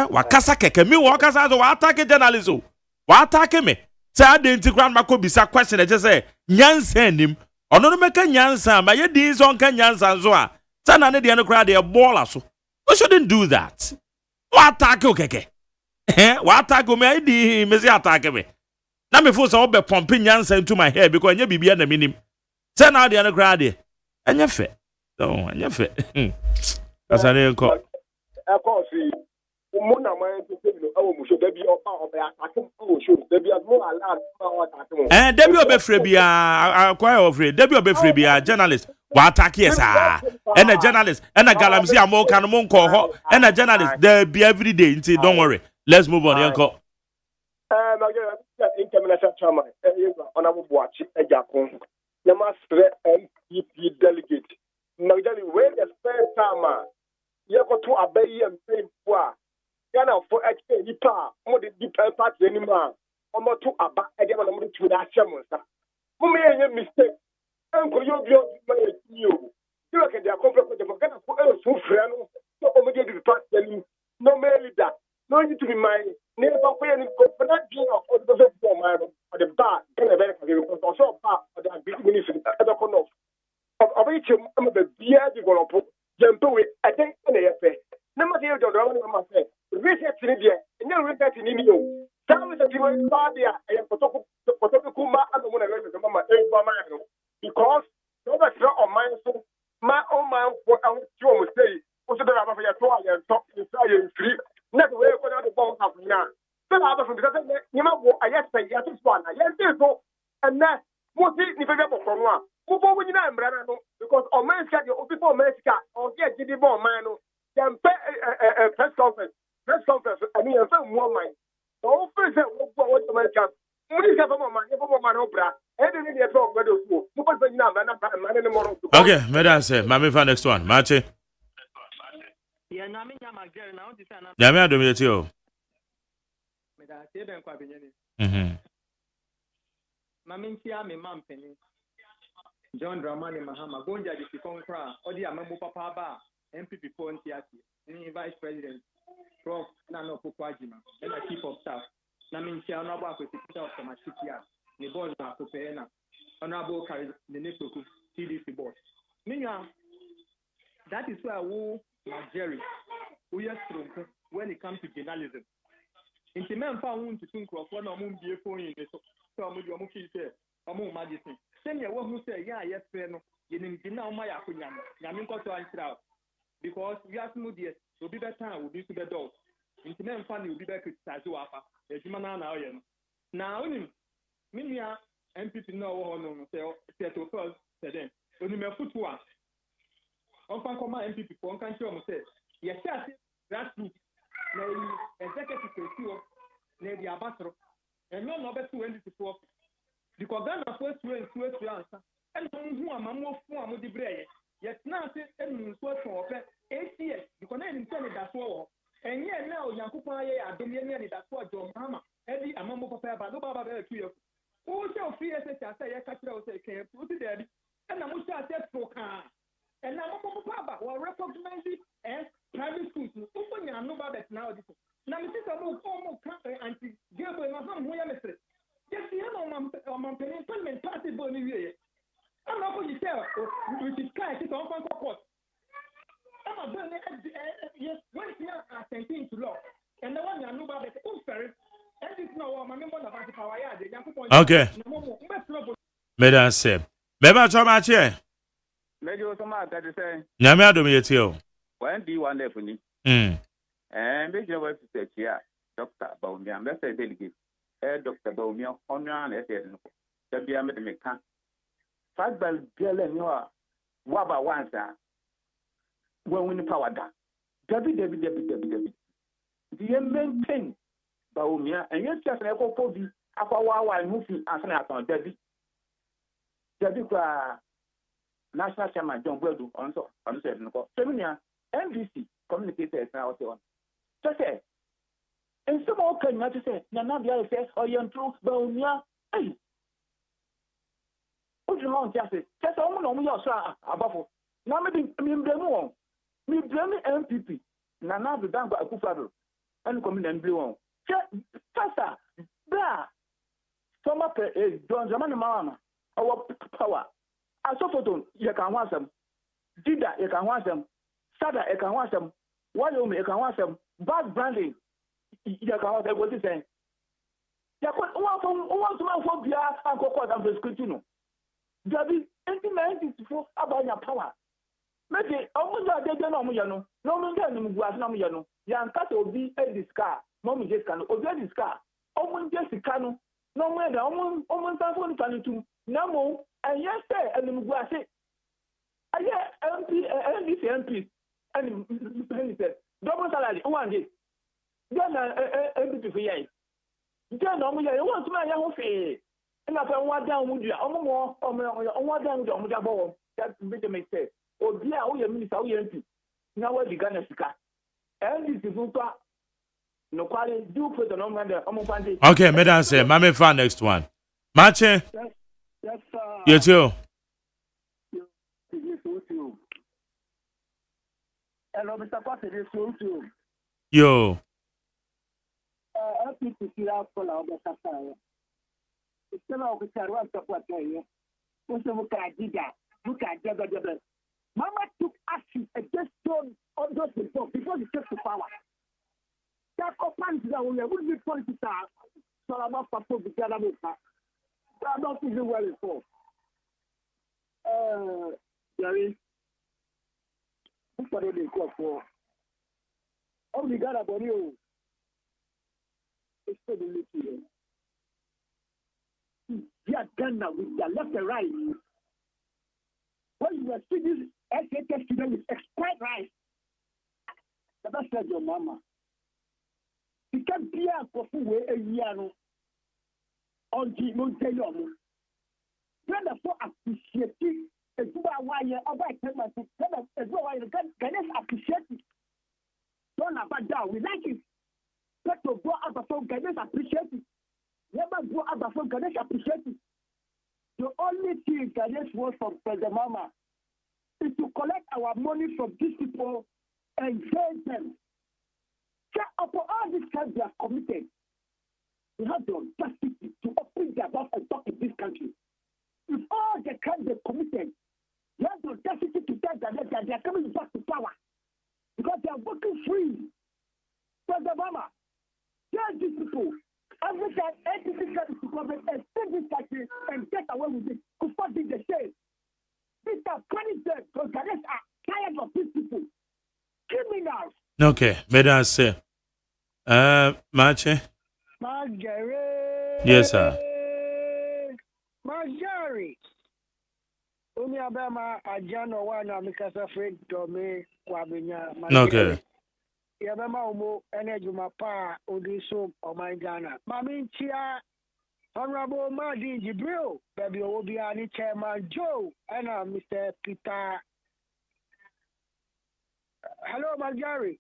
wa kasa keke mi wa kasa so wa attack journalism wa attack me say identity grand mako bisa question e say nyansa nim ono no meka nyansa ma ye din so nka nyansa so a sana ne de no kra de baller so we shouldn't do that wa attack o keke wa attack me di me say attack me na me fo so be pump nyansa into my hair because anya bibia na minim say na de no kra de anya fe so anya fe asane nko course, Mona, my oh, should there be attacking? Oh, should there be a more alarm attacking? Eh, Debbie Obefrebia, I quite afraid. Debbie Obefrebia, journalist. What attack yes, and a journalist, and a galamsey, a more cannon call, and a journalist. There be every day. Don't worry. Let's move on. Uncle. International chairman, honorable watch, a Japon. You must MPP delegate. Now, when the spare time, you go to obey and pay for. Yana for HK Nipa, more the deep party anymore. Or more to about again on the to that chairman. Who made a mistake? Uncle, you'll be you. You look at their complex with the forget of so friend, so obligated to pass them. No merely that. No need to be mine. Never pay any confident of the man or the bar, and a very also bar or the beginning of the corner of each of the beer develop. Jump away, I think, and a fair. Never hear the drama of my research in India, and no research in India. Some is a given party, I am Potokuma, and the one I learned from my because no matter on my soul, my own man, what I would say, also the Rabbi and talk to the free. Never way for the bomb of now. Then I was because you know what I say, yes, it's one. Yes, so and that what is the figure for one? Move over in Ambrano because on America, before America, or get the bomb man, then press conference, I mean, some woman. So, first, what America, what is the man, opera, and then you talk about the school. Okay, Madam say, Mammy for next one, Marche. Yamia do me too. Mamintia, me mampeni. John Dramani Mahama, Gonja, the Concra, or the Amamu Papa, MPP Pontiaki, Vice President, Prof. Nano Pupajima, and a Chief of Staff. Namintia, Naba, with the Peter of Samachitia, Nibona, Popena, Honorable Carry the Nipoku, CDC board. Meanwhile, that is where Jerry, we are strong when it comes to journalism. In the men found to think of one or moon be a phone in the so much of say, a moon majesty. Send you one who say, yeah, yes, friend, you didn't know my opinion. Yaminko to answer out because we have no dear, will be better, will be to the dog. In the men found you will be back to Tazuapa, a human now. Minia, MPP no one say to first, said then, only my foot one. On MPP for one country, says, yes, grassroots, executive CEO, the ambassador, and no number 2 before. Because Ghana first went to answer, and who am I more for the bread? Yet now, and for 8 years, because I didn't tell it that's all. And yet now, Yakupa, I don't mean that's what John Mama, Eddie, a mama papa, but no Baba 2 years. Who shall free as I say, I catch out a camp, put it there, and I must have said for car. And now, Papa, will recognize it as private schools. Open your no bad now. Now, this is a more formal anti Gable and some way. Yes, you know, my penny party body. I'm not going to tell which is kind of on court. I'm a burning, yes, when you are attending to law. And the one you know about it, fair. And it's no my member of the power. Okay. Madam say, Beba Chomache. Maybe also my that is saying, Namia do me too. When do you want left for me? And make your way to say, yeah, Dr. Baumia, let's say delegate. Dr. Baumia, honor and essay. The Bia Medica. Fastball, Bill, and you are Waba once. When we power down. Debbie. Do you maintain Baumia and you just never for the Aquawa moving as an on Debbie? Debbie. National Chairman John Weldon also said, Seminia, NBC communicators now on. So say, and some more can not say, Nanabia says, or young true, Bonia, hey. What do you want, Justice? Just on your son, above. Now, me blame MPP, Nana, the Damba Akufado, and come in and blue. Tessa, blah. Some up a John Zaman Mama, our power. Asofoton, you can want them. Dida, you can want them. Sada, you can want them. Wyoming, you can want them. Bad branding, you can want them. What is saying? You want to know Bia and Coco and Vescutino. Debbie, 1994 about your power. Maybe almost they don't know, no one can go as no, Yan Cat will be a discar, Mommy just can obey this car. Almost just a canoe, no matter almost time to no, and yes, sir, and then go say, I hear MP, and he said, double salary, 1 day. Then MP for ye. Then normally, I want to my young face. And I found one down with you, more on one down with the ball. That's the mistake. Oh, dear, oh, you minister, oh, MP. Now, what you gonna see? And this is no quality, do put the number there. Okay, madam, say, Mammy, fan next one. Marche? Yes, sir. You too. Hello, Mr. Kwasi, this is you. Yo. I think to see out for our Sakaya. It's not a car one support here. What's the look at that? Look at Jabba. Mama took action against all those before he took to power. That opens that we will be political. So I'm not for the Canada. I'm not even well informed. Jerry, what are they called for? Only got a body. It's so delicious. They are done now with their left and right. When you are students, SHS students with expired right. That's said your mama. You can't be a coffee a year on the Montayon. Therefore, appreciating a good wire about 10 months. As well, I can appreciate it. Don't about that. We like it. Let us go out of phone, can appreciate it. Never go out of phone, can appreciate it. The only thing Ghanaians want from President Mama is to collect our money from these people and save them. So, upon all these crimes they are committed, we have the audacity to open their mouth and talk in this country. With all the crimes they committed, they have the audacity to tell that they are coming back to power because they are working free. President Mama, tell these people, every time anything comes to government and save this country and get away with it, to stop being the same. These are punish them because Ghanaians are tired of these people. Criminals. Okay, better say. Marche? Marjorie. Yes, sir. Marjorie. Umi abema ajano wana mikasa Fred Dome kwa binya. Okay. Yabema umo energy mapa odiso omangana. Mami chia Honorable Madi Jibril, baby Obiani Chairman Joe, and Mr. Peter. Hello, Marjorie.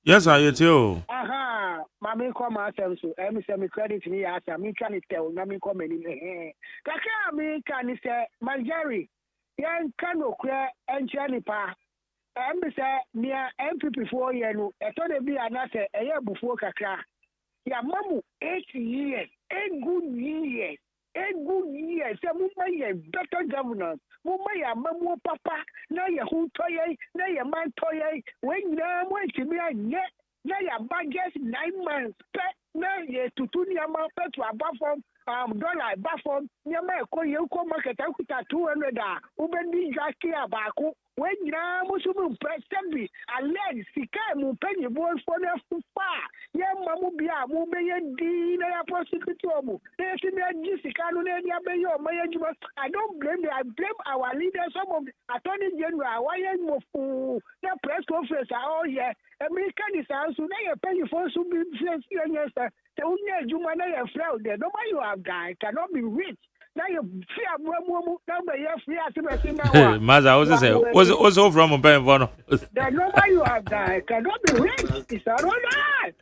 Yes, I too. Aha, Mammy come ourselves, and Mr. Credit me as a me can tell, Nami come in here. Kaka me can say, Marjorie, young cano clear and Janipa. And Mr. near MP 4 years, I thought it be another a year before Kaka. Ya mamu 8 years, 8 good years, 8 good years. Say mumma ye better governance. Mumma ya mamu papa. Na ye hu toye, na ye man toye. When na mo chimi anye, na ya budget 9 months. Pe na ye tutuni ya ma pe to above dollar above. Nyama ko ye ko market akuta 200 a. Ubendi jaki abako. When na mo sumu president allen sika mu penye bo for na fufa. Ye mamu bia mu be ye di na ya prosecute omu. They see me sika no na dia be yo maye juma. I don't blame them. I blame our leaders. Some of attorney general why mo fu na press conference oh yeah. American is also na ye penye for so be yes sir. The only juma na ye fraud there. Nobody you have guy cannot be rich. Now you fear more now by your fear to now. Maza, I was say, was over from a pen one. The number you have died cannot be rich. It's all right.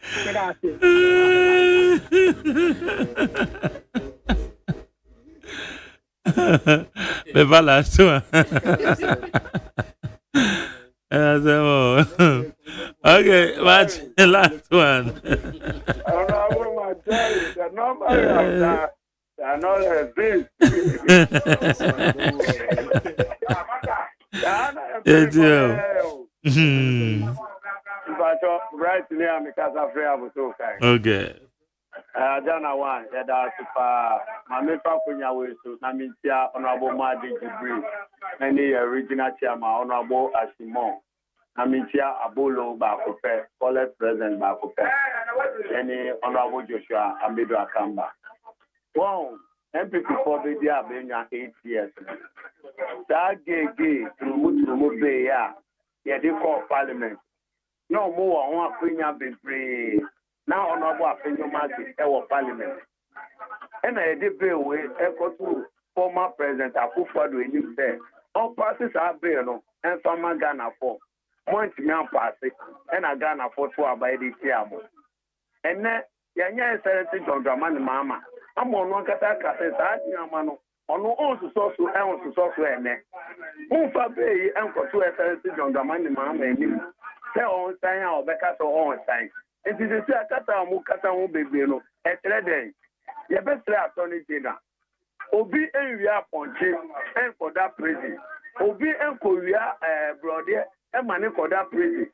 The balance too. Okay, watch the last one. The number you have died. I know that this. Okay. Jana one, Yada Supa, Mamefa Kunya Wesu, Namitia, Honorable Madi Jibri, any original chairman, Honorable Ashimon, Namitia Abolo Bakupe, College President Bakupe, any Honorable Joshua Amido Akamba. Wow, MPP for the dia being 8 years. That gay through Bay, yeah, they call Parliament. No more, one Kunya be free. Now, Honorable Opinion Market, our Parliament. And I did bill with echo to former President Akufo-Addo in him there. All passes are bill, and some are Ghana for. Montier passes, and a Ghana for 2 by the Tiamo. And then, Yanya is John Dramani Mama. I'm on one Kataka says, I know, on no source to ounce to software. Umfa Bay, Uncle to a John Dramani Mama, and you tell on sign or Becca or on sign. It is a Kata baby, no, at Reden. Your best attorney dinner. Obi and we are punching and for that prison. Obi and Korea, brother, and money for that prison.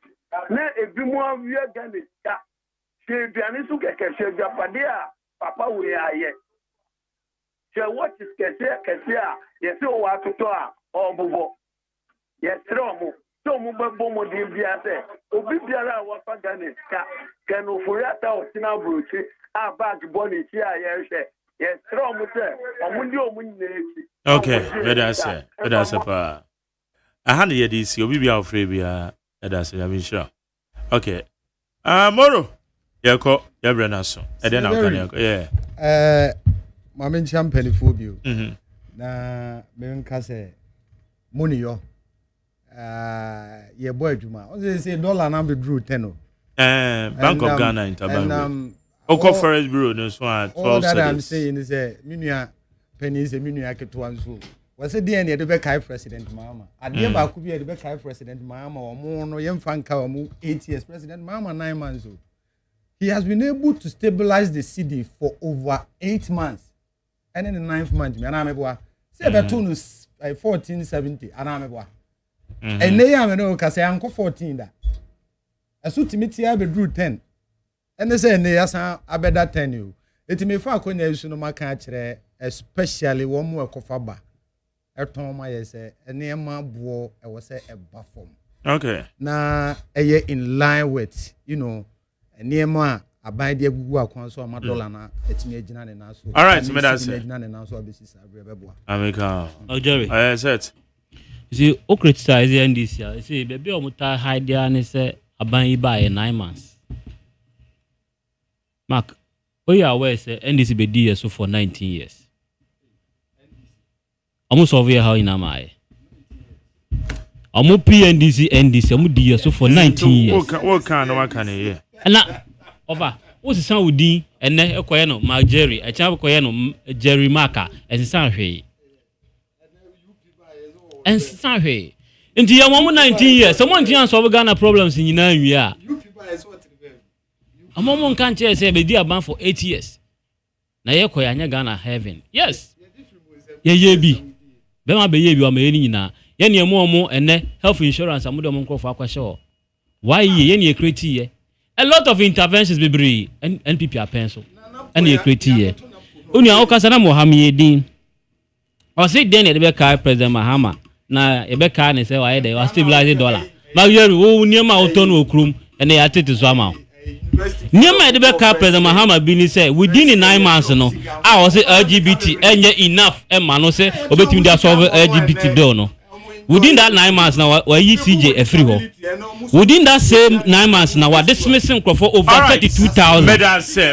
Now, if you want, we are going to start. She Bianisuka can share Japadia, Papa, we are yet. She what is Cassia, yes, oh, what to talk, or Bobo. Yes, Romo. So Mubabomo Dibiase, Obibiara was Paganis, can Ufuriata or Sina Bruci, our back bonnet here, yes, Romuter, Omundio Munde. Okay, that's a 100 years, you'll be our Frabia, that's I'm sure. Okay, Moro, Yako, Yabranaso, and then I'll yeah. Mamin Champany Phobio. Na Menkase Munio. Yeah, boy, Juma. They say dollar number drew 10. Bank of Ghana in Tobago. Oko Forest Bureau, no one. All that I'm saying is a Minia pennies, a Minia Ketuansu. Was a DNA the Bekai President Mama. At the end, could be the Bekai President Mama or more no young Fanka 8 years. President Mama 9 months old. He has been able to stabilize the city for over 8 months. And in the 9th month, Anameboa, say Betunus 1470, Anameboa. And they are no Casa Uncle 14 that. As soon to I drew 10. And they say, Nayasa, I bet that 10 you. It may far when you know my country, especially one more cofaba. I told my say, a near my boy, I was a buffer. Okay. Now, a year in line with, you know, a near my. I buy the Google console, my dollar now. It's me, Jinan and Nassau. All right, so that's it. America. Oh, Jerry. I said, you see, O criticize the NDC. You see, baby, Omuta hide there and say, I buy 9 months. Mark, oh, yeah, where say NDC be dear so for 19 years. Almost over how in am I? Almost NDC, almost dear so for 19 years. What kind of here? And now, over. What's the sound with D and then a coyano, my Jerry, a child coyano, Jerry Marker, and Sanhe. And Sanhe. Into your 19 years, someone chance over Ghana problems in 9 years. A moment can't say, be dear ban for 8 years. Na ye koyanya Ghana heaven. Yes. Ye be. Bema be ye be ameni na. Ye ne mo ene health insurance amudo mo nkofo akwasho. Why ye ne create ye? A lot of interventions be bring NPP are pencil. And ye create ye. Unya okasa na Mohammed Yedin. O say den e be kai President Mahama na e be kai ne say why dey was stabilize dollar. Ma yeru wo niema otonu okrum ene ya tete so ama. Niema e be kai President Mahama bi ni say within the 9 months no I was say LGBT enye enough e ma no say obetimi dey solve LGBT bill no. Within that 9 months now, we CJ a free hole. Within that same 9 months now, we're dismissing for over 32,000.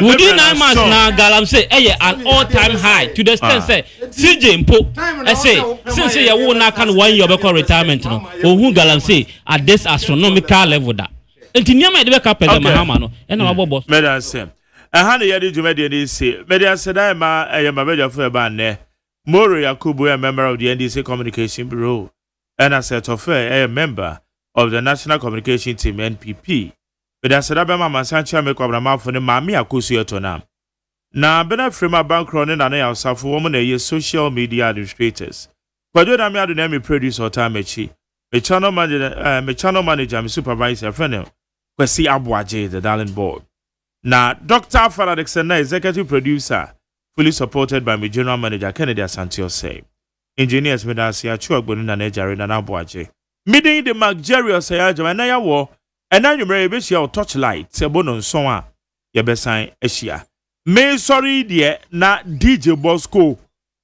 Within 9 months now, Galam say, an all-time high to the extent say CJ Mpo. I say since you won't now can 1 year before retirement no. Or who Galam say at this astronomical level that. And to near my backup Mahama no. And our boss. Madam Sam. I had a year to media say. Media said I am a major for a band. Moro Yakubu, a member of the NDC Communication Bureau. And as a member of the National Communication Team NPP. But as a Mama Sancha make up for the Mammy Akusiotona. Now, Bena Frema Bank running and I for woman a social media administrators. But don't I mean name producer or Tamechi, a channel manager, my supervisor, friend, Kwesi Abuaje, the Darling Board. Now, Dr. Faradexena, executive producer, fully supported by my general manager, Kennedy Asantio say. Engineers, Medasia, Chuagbonina Nejari, and Abuaje. Meeting the Magjerio Sayaja, and I war, and now you may be your torchlight, Sebonon Soa, Yabesan Asia. May sorry, dear, na DJ Bosco,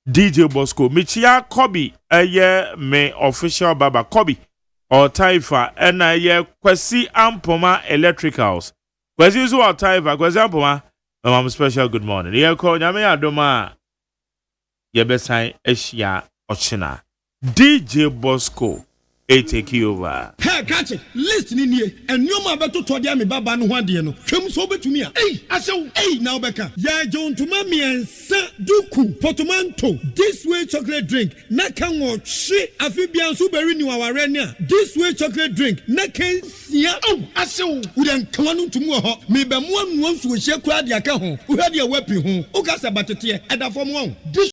Michia Kobe, a year may official Baba Kobe, or Taifa, and a year Kwesi Ampoma Electricals. Kwesi Zu or Taifa, Kwesi Ampoma, Mama special good morning. Here call Yamea Doma, Yabesan Asia Ochina, DJ Bosco. Take you over. Hey, catch it. Listen in here. And you ma beto to dia me baba no hwade no. Hwem so betumi a. Hey, asew. Hey, now beka. Ya John to mami ensa duku portmanteau. This way chocolate drink. Na kan wo hwe afibia so beri ni waware ne a. This way chocolate drink. Na kan sia. Oh, asew. Udan kanu tumu ho. Me be mo anu so hye kura de aka ho. Wo hwade a wapi ho. O ka se batete e da fom ho.